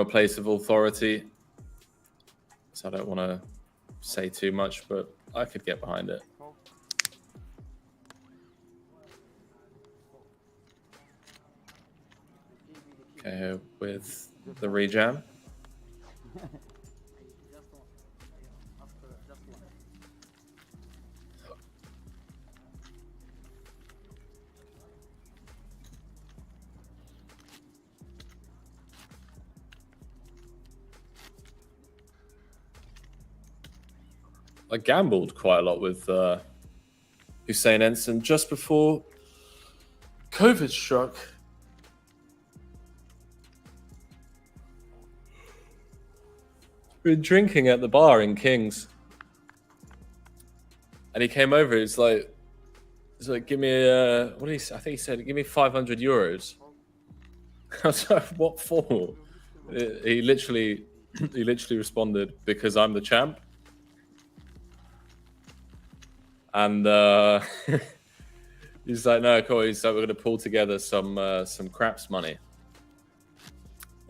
place of authority, so I don't want to say too much, but I could get behind it. Okay, with the rejam. I gambled quite a lot with Hussein Ensign just before COVID struck. Been drinking at the bar in Kings, and he came over. He's like, give me a what did he say? I think he said, give me 500 euros. I was like, what for? He literally responded, because I'm the champ. And he's like, no, cool. He's like, we're gonna pull together some craps money.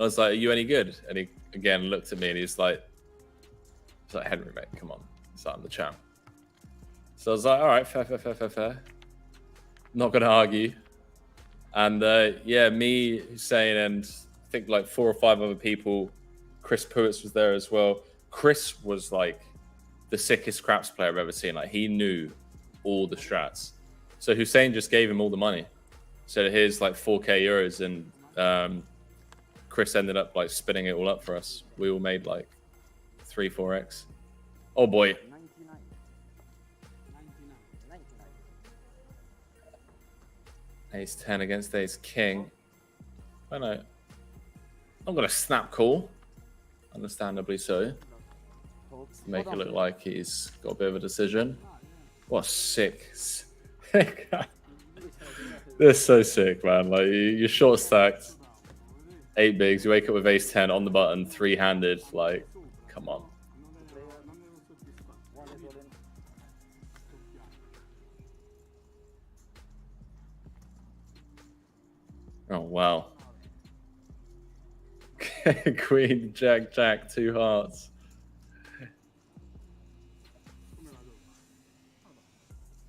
I was like, are you any good? And he again looked at me and he's like, Henry, mate, come on. He's like, I'm the champ. So I was like, all right, fair. Not gonna argue. And yeah, me, Hussein, and I think like 4 or 5 other people. Chris Puitz was there as well. Chris was like the sickest craps player I've ever seen. Like, he knew all the strats. So Hussein just gave him all the money. So here's like 4k euros, and Chris ended up like spinning it all up for us. We all made like 3-4x. Oh boy. 99. Ace 10 against ace king. I know. I'm going to snap call. Understandably so. Make it look like he's got a bit of a decision. What sick. They're so sick, man. Like, you're short stacked. 8 bigs. You wake up with ace 10 on the button, 3-handed. Like, come on. Oh, wow. Queen, Jack, Jack, 2 hearts.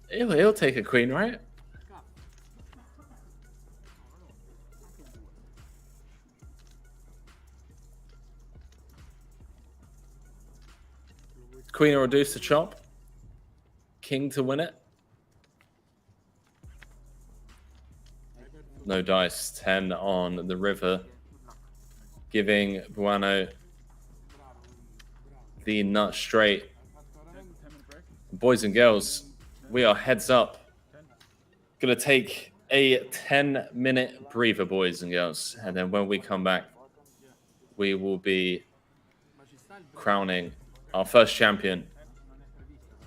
He'll take a queen, right? Queen or reduce to chop. King to win it. No dice. 10 on the river. Giving Buono the nut straight. Boys and girls, we are heads up. Gonna take a 10-minute breather, boys and girls. And then when we come back, we will be crowning our first champion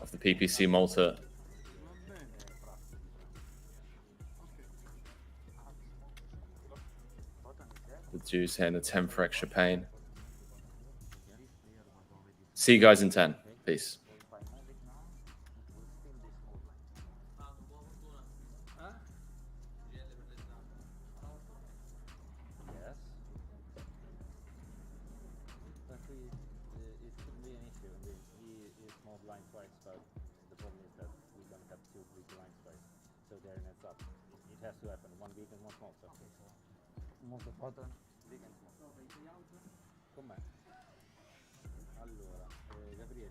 of the PPC Malta. The Jews here in the 10 for extra pain. See you guys in 10. Peace. Move the button, big and small. Com'è? Allora, Gabriele,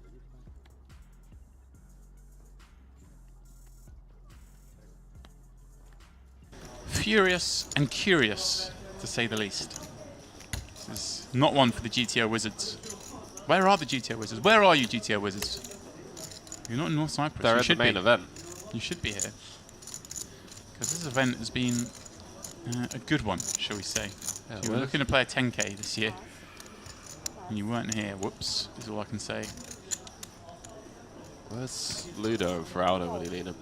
Furious and curious, to say the least. This is not one for the GTO Wizards. Where are the GTO Wizards? Where are you, GTO Wizards? You're not in North Cyprus. They're you at should the main be. event. You should be here. Because this event has been a good one, shall we say. Yeah, you were looking to play a 10k this year, and you weren't here. Whoops, is all I can say. Where's Ludo and Feraldo when you need him?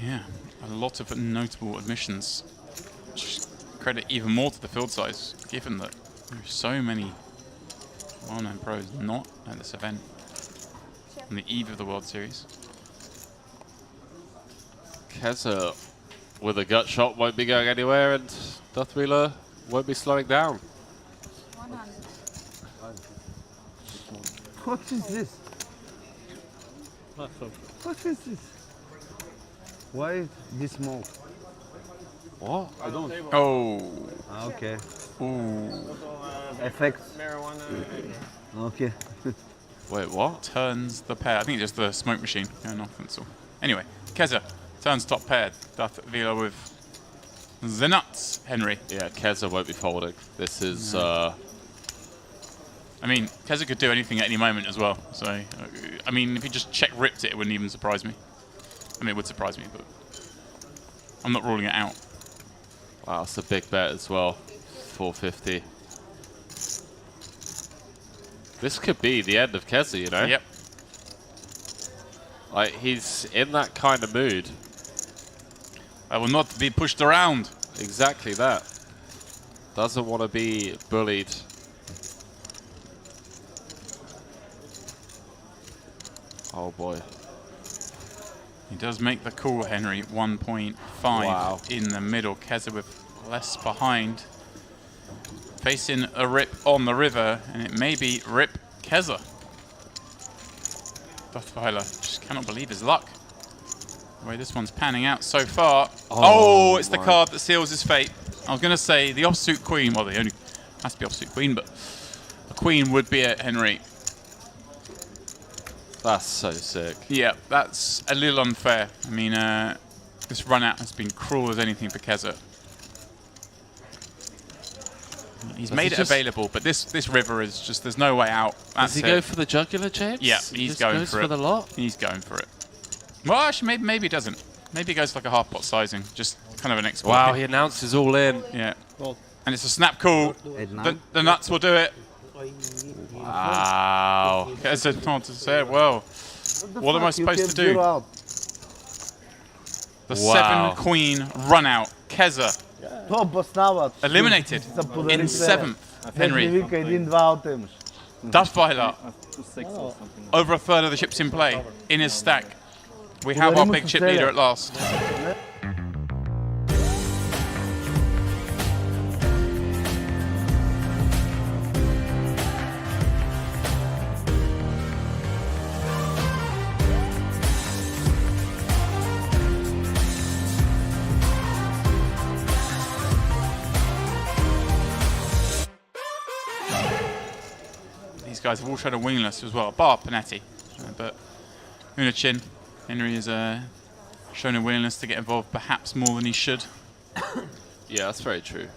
Yeah, a lot of notable admissions. Just credit even more to the field size, given that there are so many well-known pros not at this event on the eve of the World Series. Keza with a gut shot won't be going anywhere, and Duthwheeler won't be slowing down. What is this? What is this? Why this smoke? What? I don't. Oh. Okay. Ooh. Effects. Okay. Wait, what? Turns the pair. I think it's just the smoke machine going off and so. Anyway, Keza turns top pair. Duthwheeler with the nuts, Henry. Yeah, Keza won't be folding. This is. I mean, Keza could do anything at any moment as well. So, I mean, if he just check ripped it, it wouldn't even surprise me. I mean, it would surprise me, but I'm not ruling it out. Wow, it's a big bet as well. 450. This could be the end of Keza, you know? Yep. Like, he's in that kind of mood. I will not be pushed around. Exactly that. Doesn't want to be bullied. Oh boy. He does make the call, Henry. 1.5 in the middle. Keza with less behind. Facing a rip on the river, and it may be rip Keza. Duthwheeler just cannot believe his luck. The way this one's panning out so far. Oh, it's the card that seals his fate. I was going to say the offsuit queen. Well, the only has to be offsuit queen, but the queen would be at Henry. That's so sick. Yeah, that's a little unfair. I mean, this run out has been cruel as anything for Keza. He's made it available, but this river is just, there's no way out. Does he go for the jugular, James? Yeah, he's going for it. The lot? He's going for it. Well, actually, maybe he doesn't. Maybe he goes for like a half pot sizing, just kind of an export. Wow, he announces all in. Yeah. And it's a snap call. The nuts will do it. Wow. As a not to say it well. What am I supposed to do? The 7 queen run out. Keza. Eliminated in 7th. Henry. Duffweiler. Over a third of the chips in play. In his stack. We have our big chip leader at last. These guys have all shown a willingness as well, bar Panetti. But Unachin, Henry has shown a willingness to get involved perhaps more than he should. Yeah, that's very true.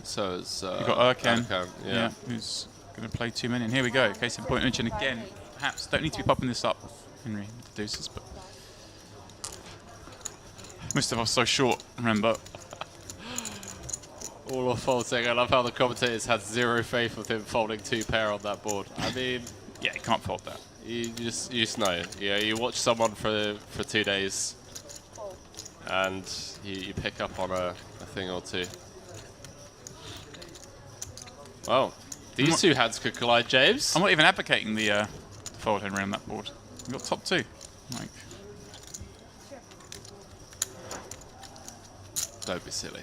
So it's you've got Erkan, yeah, who's going to play 2 men. And here we go. Case in point, Unachin again. Perhaps don't need to be popping this up, Henry, with the deuces, but most of us so short, remember. All of folding. I love how the commentators had zero faith with him folding 2 pair on that board. I mean, yeah, you can't fold that. You just know. Yeah, you watch someone for 2 days, and you pick up on a thing or two. Well, these 2 hands could collide, James. I'm not even advocating the fold Henry on that board. We've got top 2. Like, don't be silly.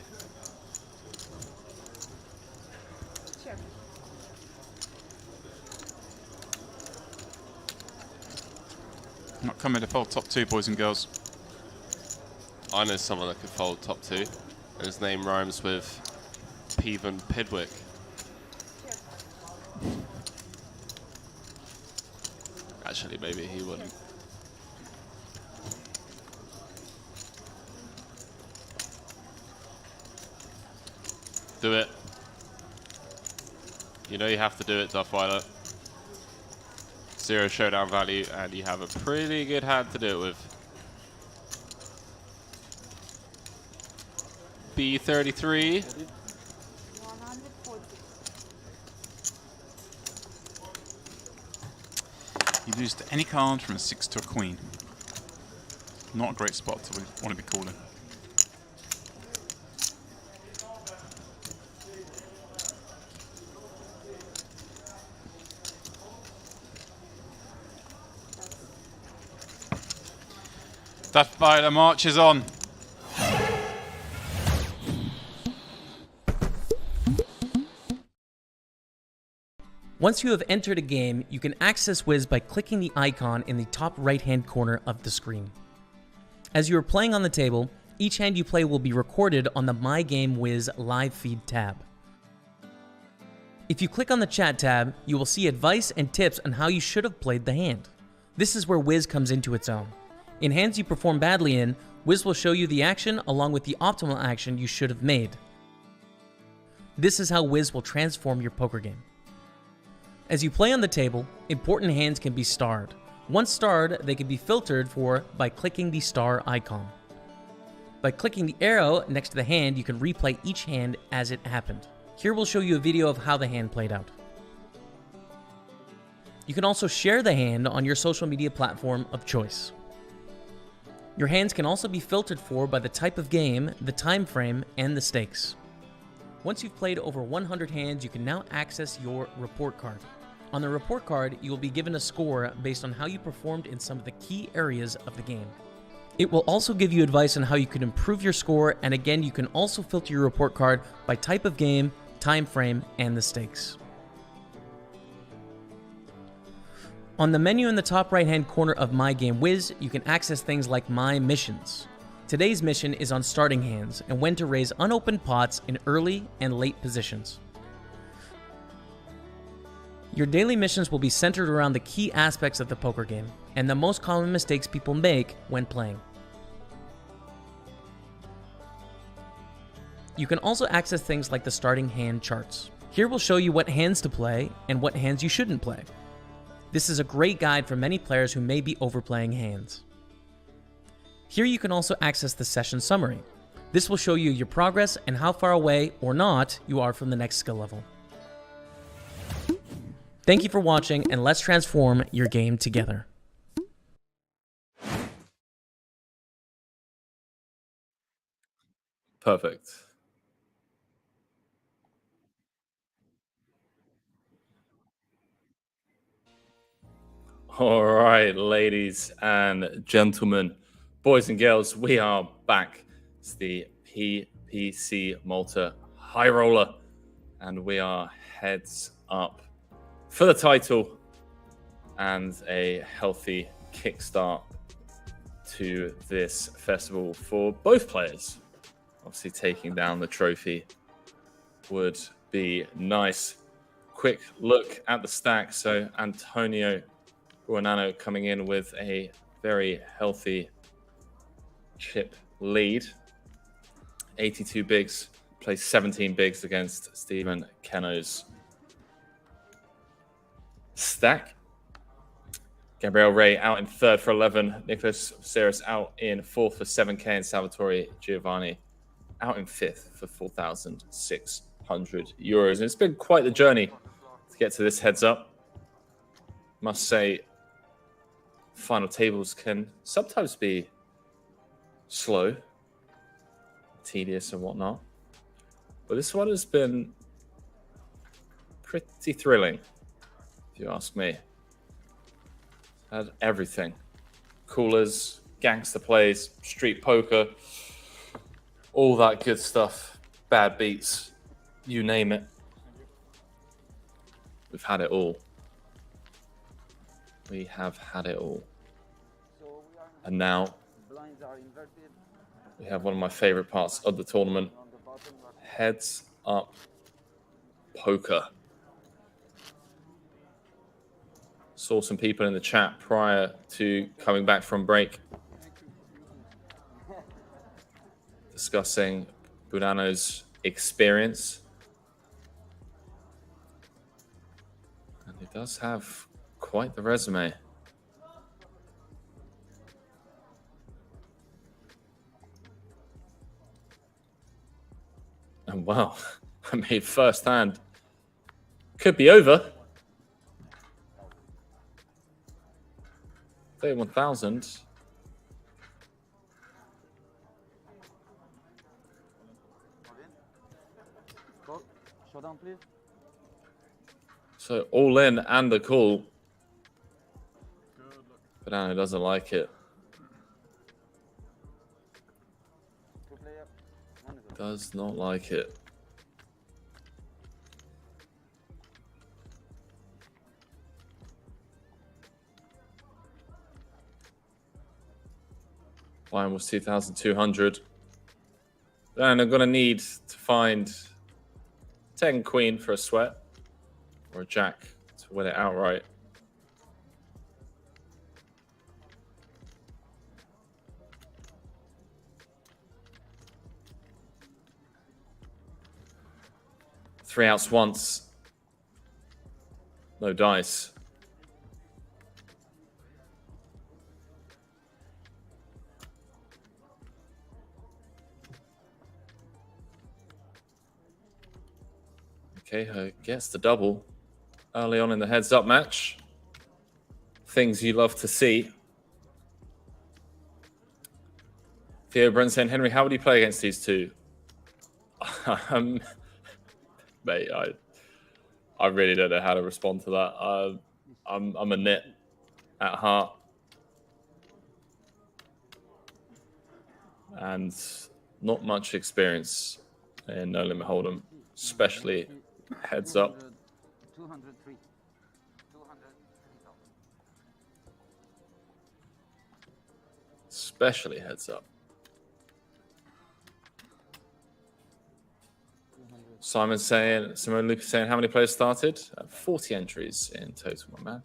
I'm not coming to fold top 2, boys and girls. I know someone that could fold top 2. And his name rhymes with Peven Pidwick. Actually, maybe he wouldn't. Do it. You know you have to do it, Duffweiler. 0 showdown value, and you have a pretty good hand to do it with. B33. You lose to any card from a 6 to a queen. Not a great spot to want to be calling. Duffweiler marches on. Once you have entered a game, you can access Wiz by clicking the icon in the top right-hand corner of the screen. As you are playing on the table, each hand you play will be recorded on the My Game Wiz live feed tab. If you click on the chat tab, you will see advice and tips on how you should have played the hand. This is where Wiz comes into its own. In hands you perform badly in, Wiz will show you the action along with the optimal action you should have made. This is how Wiz will transform your poker game. As you play on the table, important hands can be starred. Once starred, they can be filtered for by clicking the star icon. By clicking the arrow next to the hand, you can replay each hand as it happened. Here we'll show you a video of how the hand played out. You can also share the hand on your social media platform of choice. Your hands can also be filtered for by the type of game, the time frame, and the stakes. Once you've played over 100 hands, you can now access your report card. On the report card, you will be given a score based on how you performed in some of the key areas of the game. It will also give you advice on how you can improve your score, and again, you can also filter your report card by type of game, time frame, and the stakes. On the menu in the top right-hand corner of My Game Wiz, you can access things like My Missions. Today's mission is on starting hands and when to raise unopened pots in early and late positions. Your daily missions will be centered around the key aspects of the poker game and the most common mistakes people make when playing. You can also access things like the starting hand charts. Here we'll show you what hands to play and what hands you shouldn't play. This is a great guide for many players who may be overplaying hands. Here you can also access the session summary. This will show you your progress and how far away or not you are from the next skill level. Thank you for watching, and let's transform your game together. Perfect. All right, ladies and gentlemen, boys and girls, we are back. It's the PPC Malta High Roller, and we are heads up for the title and a healthy kickstart to this festival for both players. Obviously, taking down the trophy would be nice. Quick look at the stack. So Antonio Buonanno coming in with a very healthy chip lead. 82 bigs, plays 17 bigs against Stephen Keno's stack. Gabriel Ray out in third for 11. Nicholas Ceres out in fourth for 7K. And Salvatore Giovanni out in fifth for 4,600 euros. And it's been quite the journey to get to this heads up. Must say, final tables can sometimes be slow, tedious and whatnot. But this one has been pretty thrilling, if you ask me. Had everything. Coolers, gangster plays, street poker, all that good stuff. Bad beats, you name it. We've had it all. We have had it all. And now we have one of my favorite parts of the tournament. Heads up poker. Saw some people in the chat prior to coming back from break discussing Buonanno's experience. And he does have quite the resume. And wow, I mean, first hand could be over. 31,000. Showdown, please. So all in and a call. Buonanno doesn't like it. Does not like it. Line was 2,200. And I'm going to need to find 10 queen for a sweat or a jack to win it outright. Three outs once. No dice. Okay, gets the double early on in the heads-up match. Things you love to see. Theo Brent saying, Henry, how would you play against these two? Mate, I really don't know how to respond to that. I'm a nit at heart. And not much experience in No Limit Hold'em, especially heads up. 203. Especially heads up. Simon saying, Simone Lucas saying, how many players started? 40 entries in total, my man.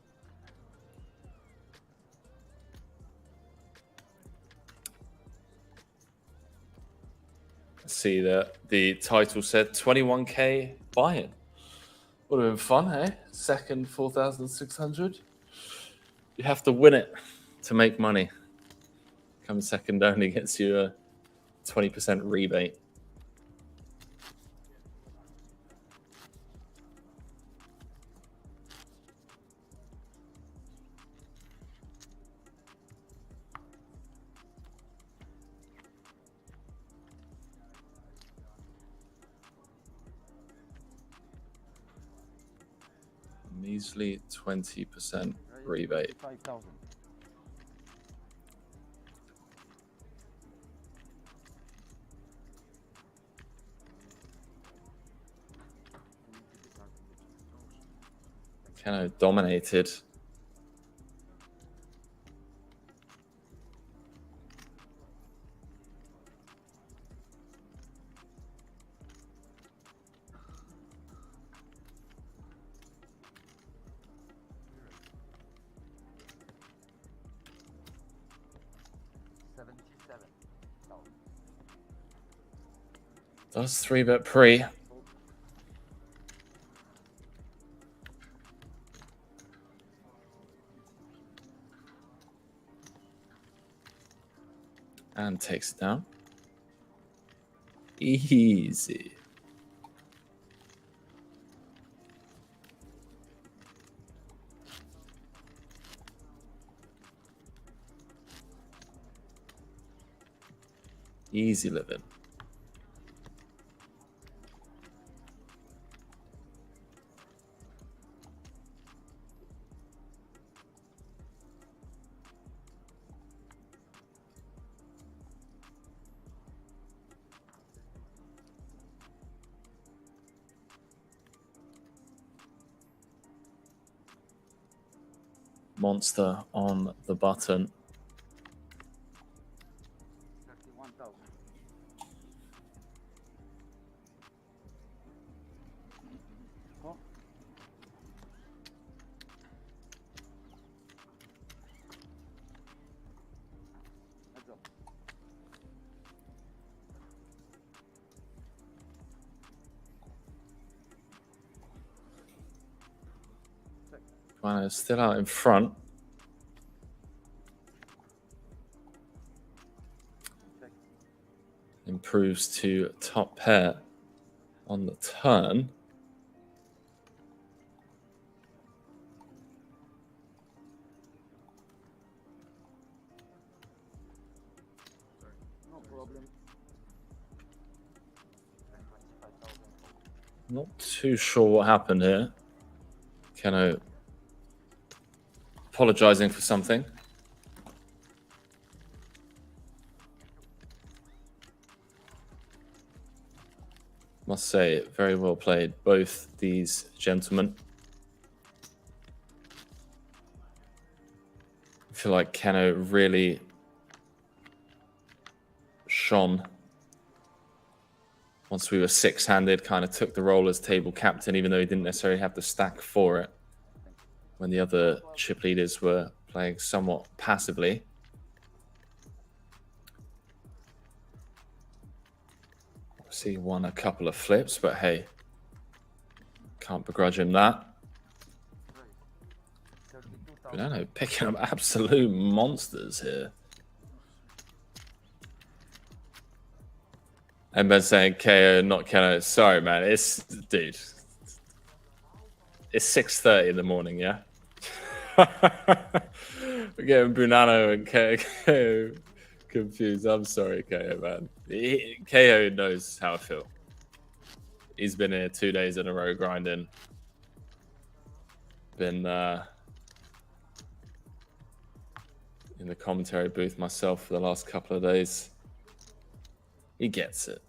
Let's see that the title said 21k buy-in. Would have been fun, eh? Second, 4,600. You have to win it to make money. Coming second only gets you 20% rebate. Measly 20% rebate. 5,000. Kind of dominated. Does 3-bet pre. And takes it down. Easy. Easy living. Monster on the button. 31,000. Oh. Heads up. Still out in front. Improves to top pair on the turn. No problem. Not too sure what happened here. Keno apologizing for something. Must say, very well played, both these gentlemen. I feel like Keno really shone once we were six-handed, kind of took the role as table captain, even though he didn't necessarily have the stack for it, when the other chip leaders were playing somewhat passively. He won a couple of flips, but hey, can't begrudge him that. Banano picking up absolute monsters here. And Ben saying KO, not KO. Sorry, man. It's, dude. It's 6:30 in the morning, yeah? We're getting Brunano and KO confused. I'm sorry, KO, man. KO knows how I feel. He's been here 2 days in a row grinding. Been in the commentary booth myself for the last couple of days. He gets it.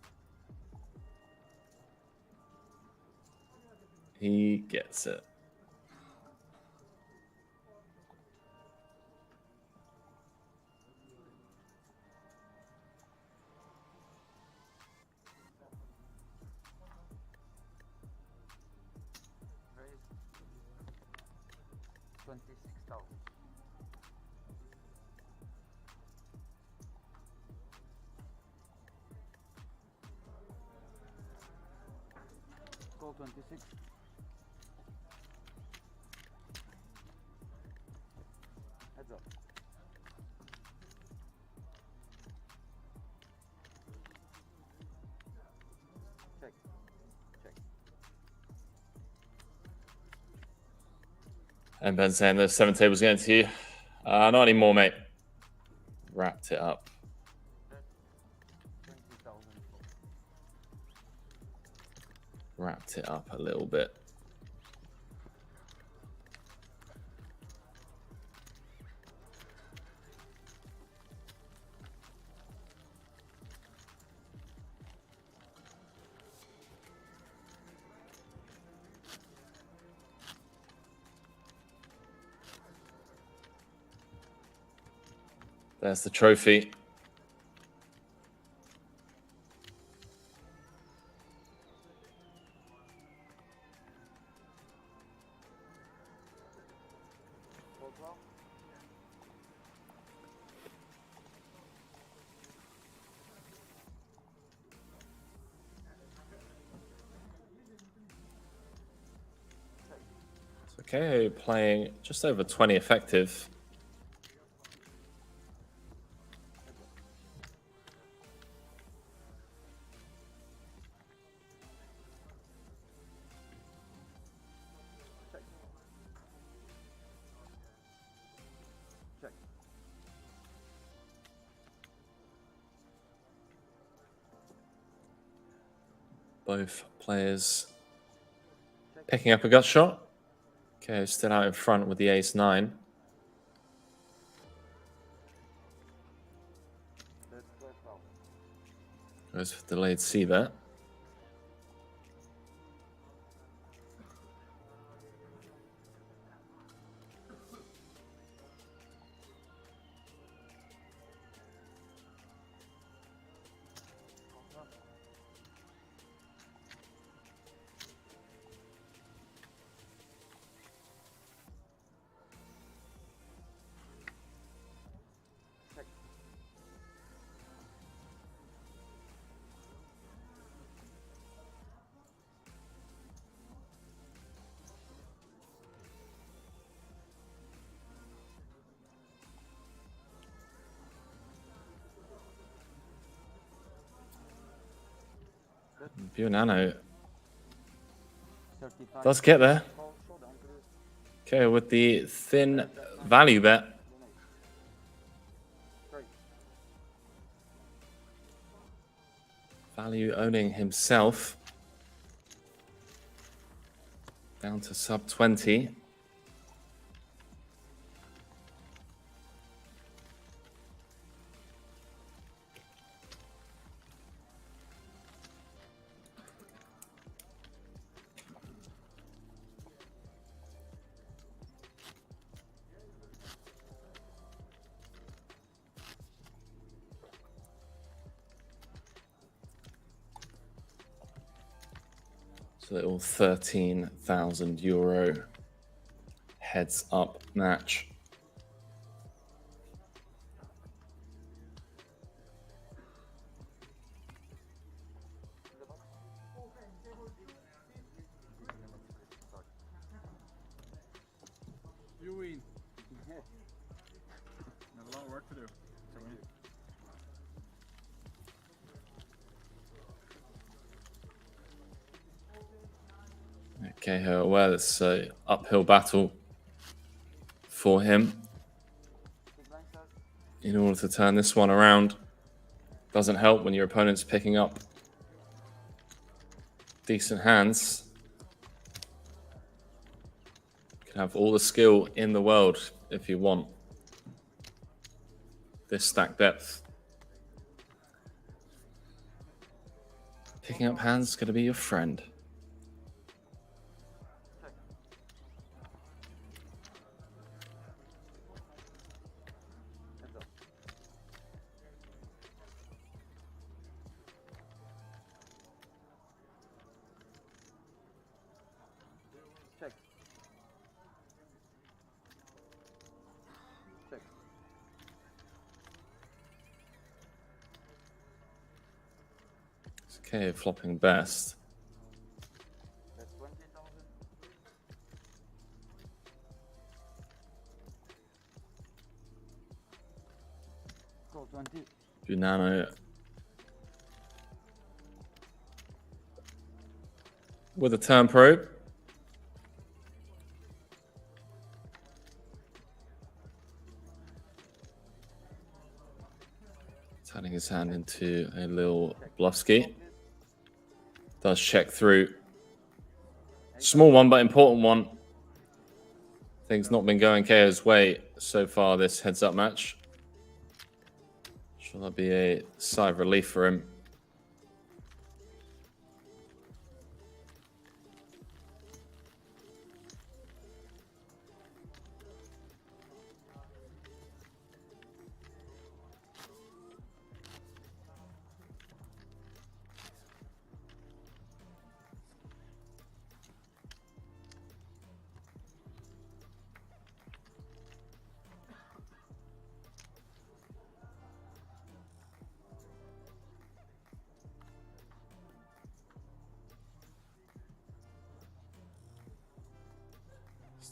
He gets it. Call 26. Heads up. And Ben saying the 7 tables getting to you. Not anymore, mate. Wrapped it up. Wrapped it up a little bit. There's the trophy. Okay, playing just over 20 effective. Both players picking up a gut shot. Okay, still out in front with the ace-9. Goes for delayed c-bet. Buonanno does get there. Okay, with the thin value bet. Value owning himself. Down to sub 20. Little €13,000 heads up match. You win. There's a lot of work to do. Okay, well, it's an uphill battle for him in order to turn this one around. Doesn't help when your opponent's picking up decent hands. You can have all the skill in the world if you want this stack depth. Picking up hands is going to be your friend. Okay, flopping best. Buonanno with a turn probe. Turning his hand into a little bluffski. Does check through. Small one, but important one. Things not been going KO's way so far this heads-up match. Shall that be a sigh of relief for him?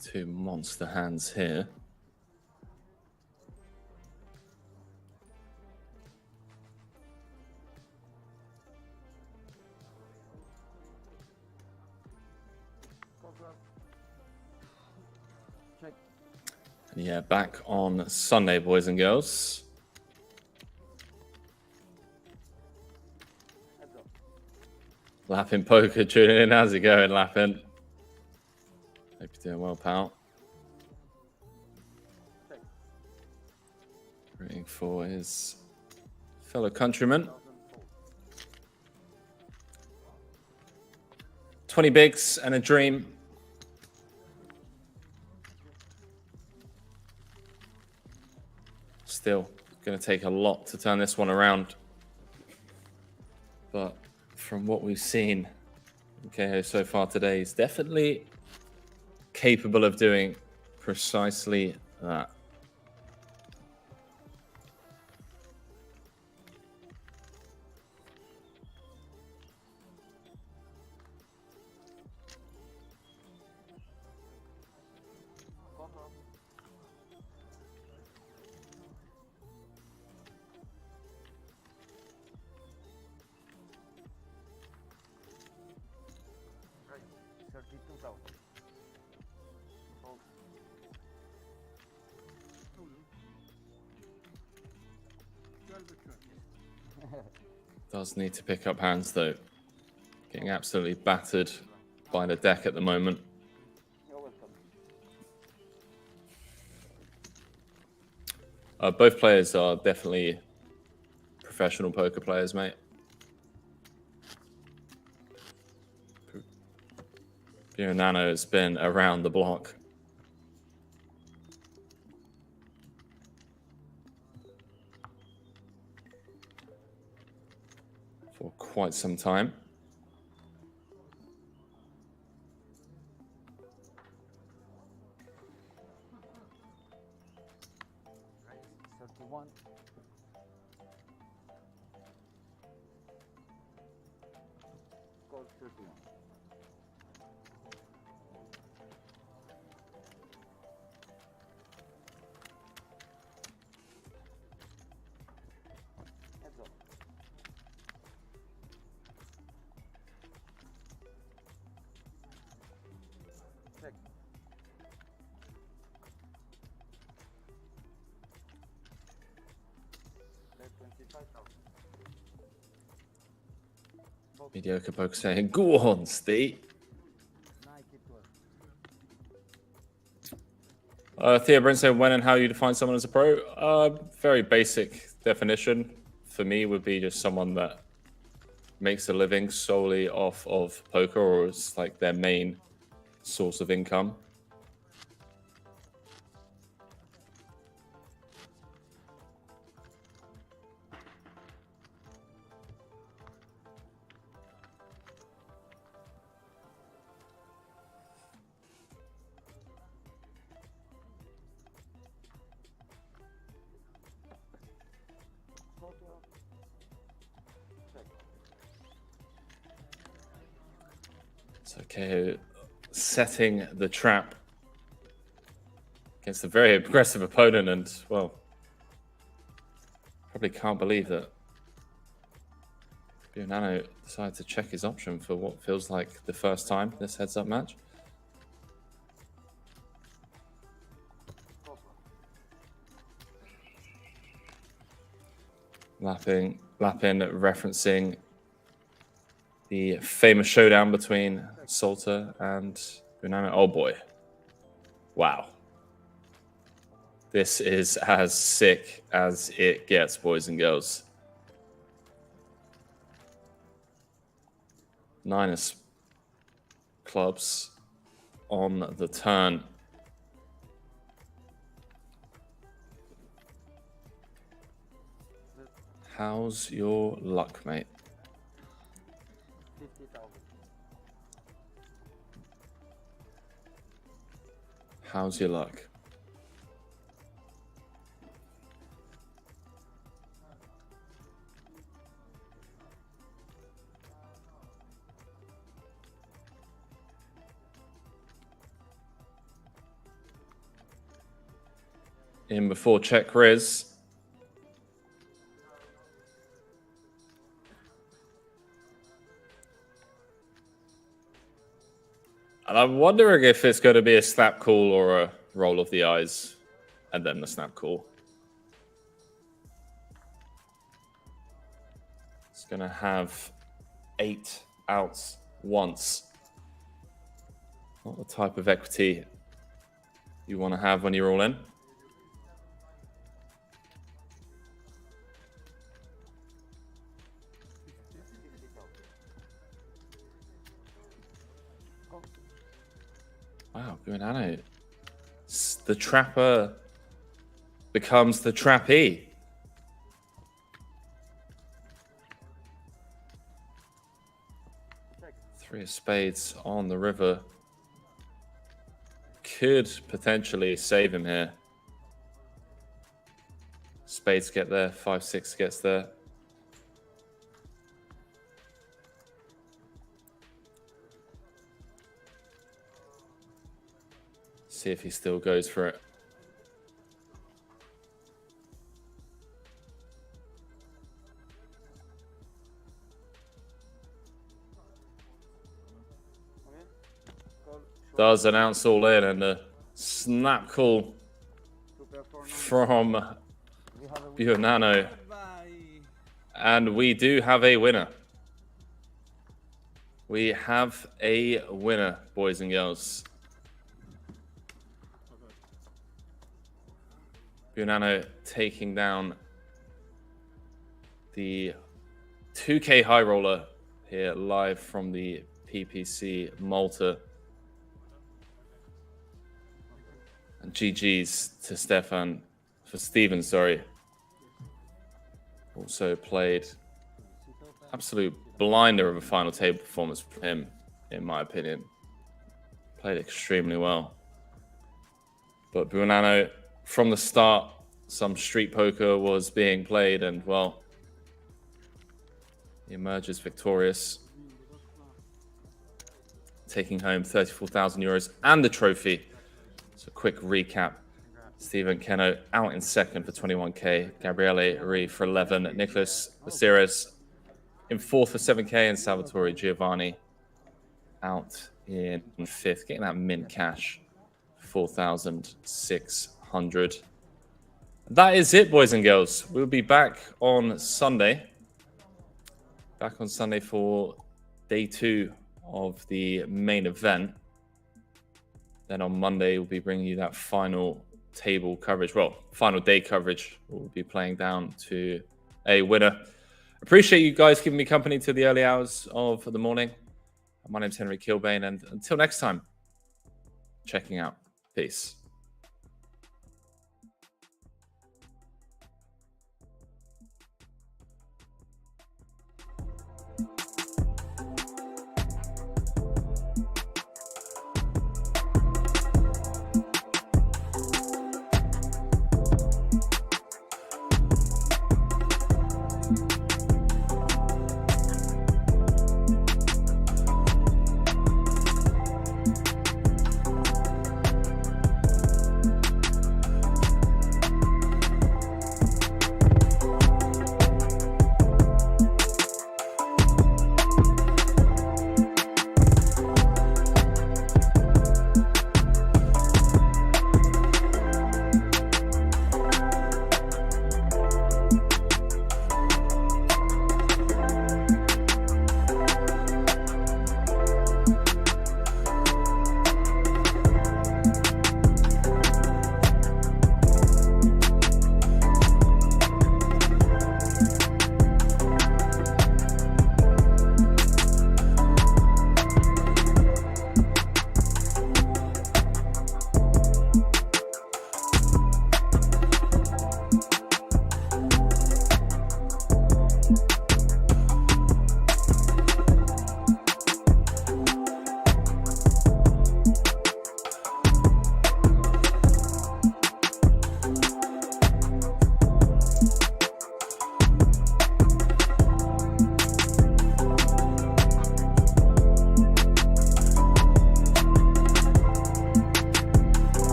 Two monster hands here. And yeah, back on Sunday, boys and girls. Lappin Poker tuning in. How's it going, Lappin? Hope you're doing well, pal. Rooting for his fellow countrymen. 20 bigs and a dream. Still going to take a lot to turn this one around. But from what we've seen from KO so far today, he's definitely capable of doing precisely that. Does need to pick up hands though. Getting absolutely battered by the deck at the moment. Both players are definitely professional poker players, mate. Nano has been around the block. For quite some time. Mediocre poker saying, go on, Steve. Theo Brent said, when and how you define someone as a pro? Very basic definition for me would be just someone that makes a living solely off of poker, or is like their main source of income. Okay, setting the trap against a very aggressive opponent, and well, probably can't believe that Nano decided to check his option for what feels like the first time this heads-up match. Lappin referencing the famous showdown between Salter and Banana. Oh boy. Wow. This is as sick as it gets, boys and girls. 9 of clubs on the turn. How's your luck, mate? 50,000. How's your luck? In before check Riz. And I'm wondering if it's going to be a snap call or a roll of the eyes and then the snap call. It's going to have 8 outs once. Not the type of equity you want to have when you're all in. Wow, Guinano. The trapper becomes the trappee. Three of spades on the river. Could potentially save him here. Spades get there, 5-6 gets there. See if he still goes for it. Does announce all in and a snap call from Buonanno. And we do have a winner. We have a winner, boys and girls. Buonanno taking down the 2K high roller here live from the PPC Malta. And GG's to Stephen, sorry. Also played absolute blinder of a final table performance from him, in my opinion. Played extremely well. But Buonanno, from the start, some street poker was being played and, well, he emerges victorious. Taking home 34,000 euros and the trophy. So quick recap. Stephen Keno out in second for 21k. Gabriele Ri for 11. Nicholas Becerres in fourth for 7k. And Salvatore Giovanni out in fifth. Getting that mint cash, 4,600. That is it, boys and girls. We'll be back on Sunday. Back on Sunday for day 2 of the main event. Then on Monday, we'll be bringing you that final table coverage. Well, final day coverage. We'll be playing down to a winner. Appreciate you guys giving me company to the early hours of the morning. My name's Henry Kilbane, and until next time, checking out. Peace.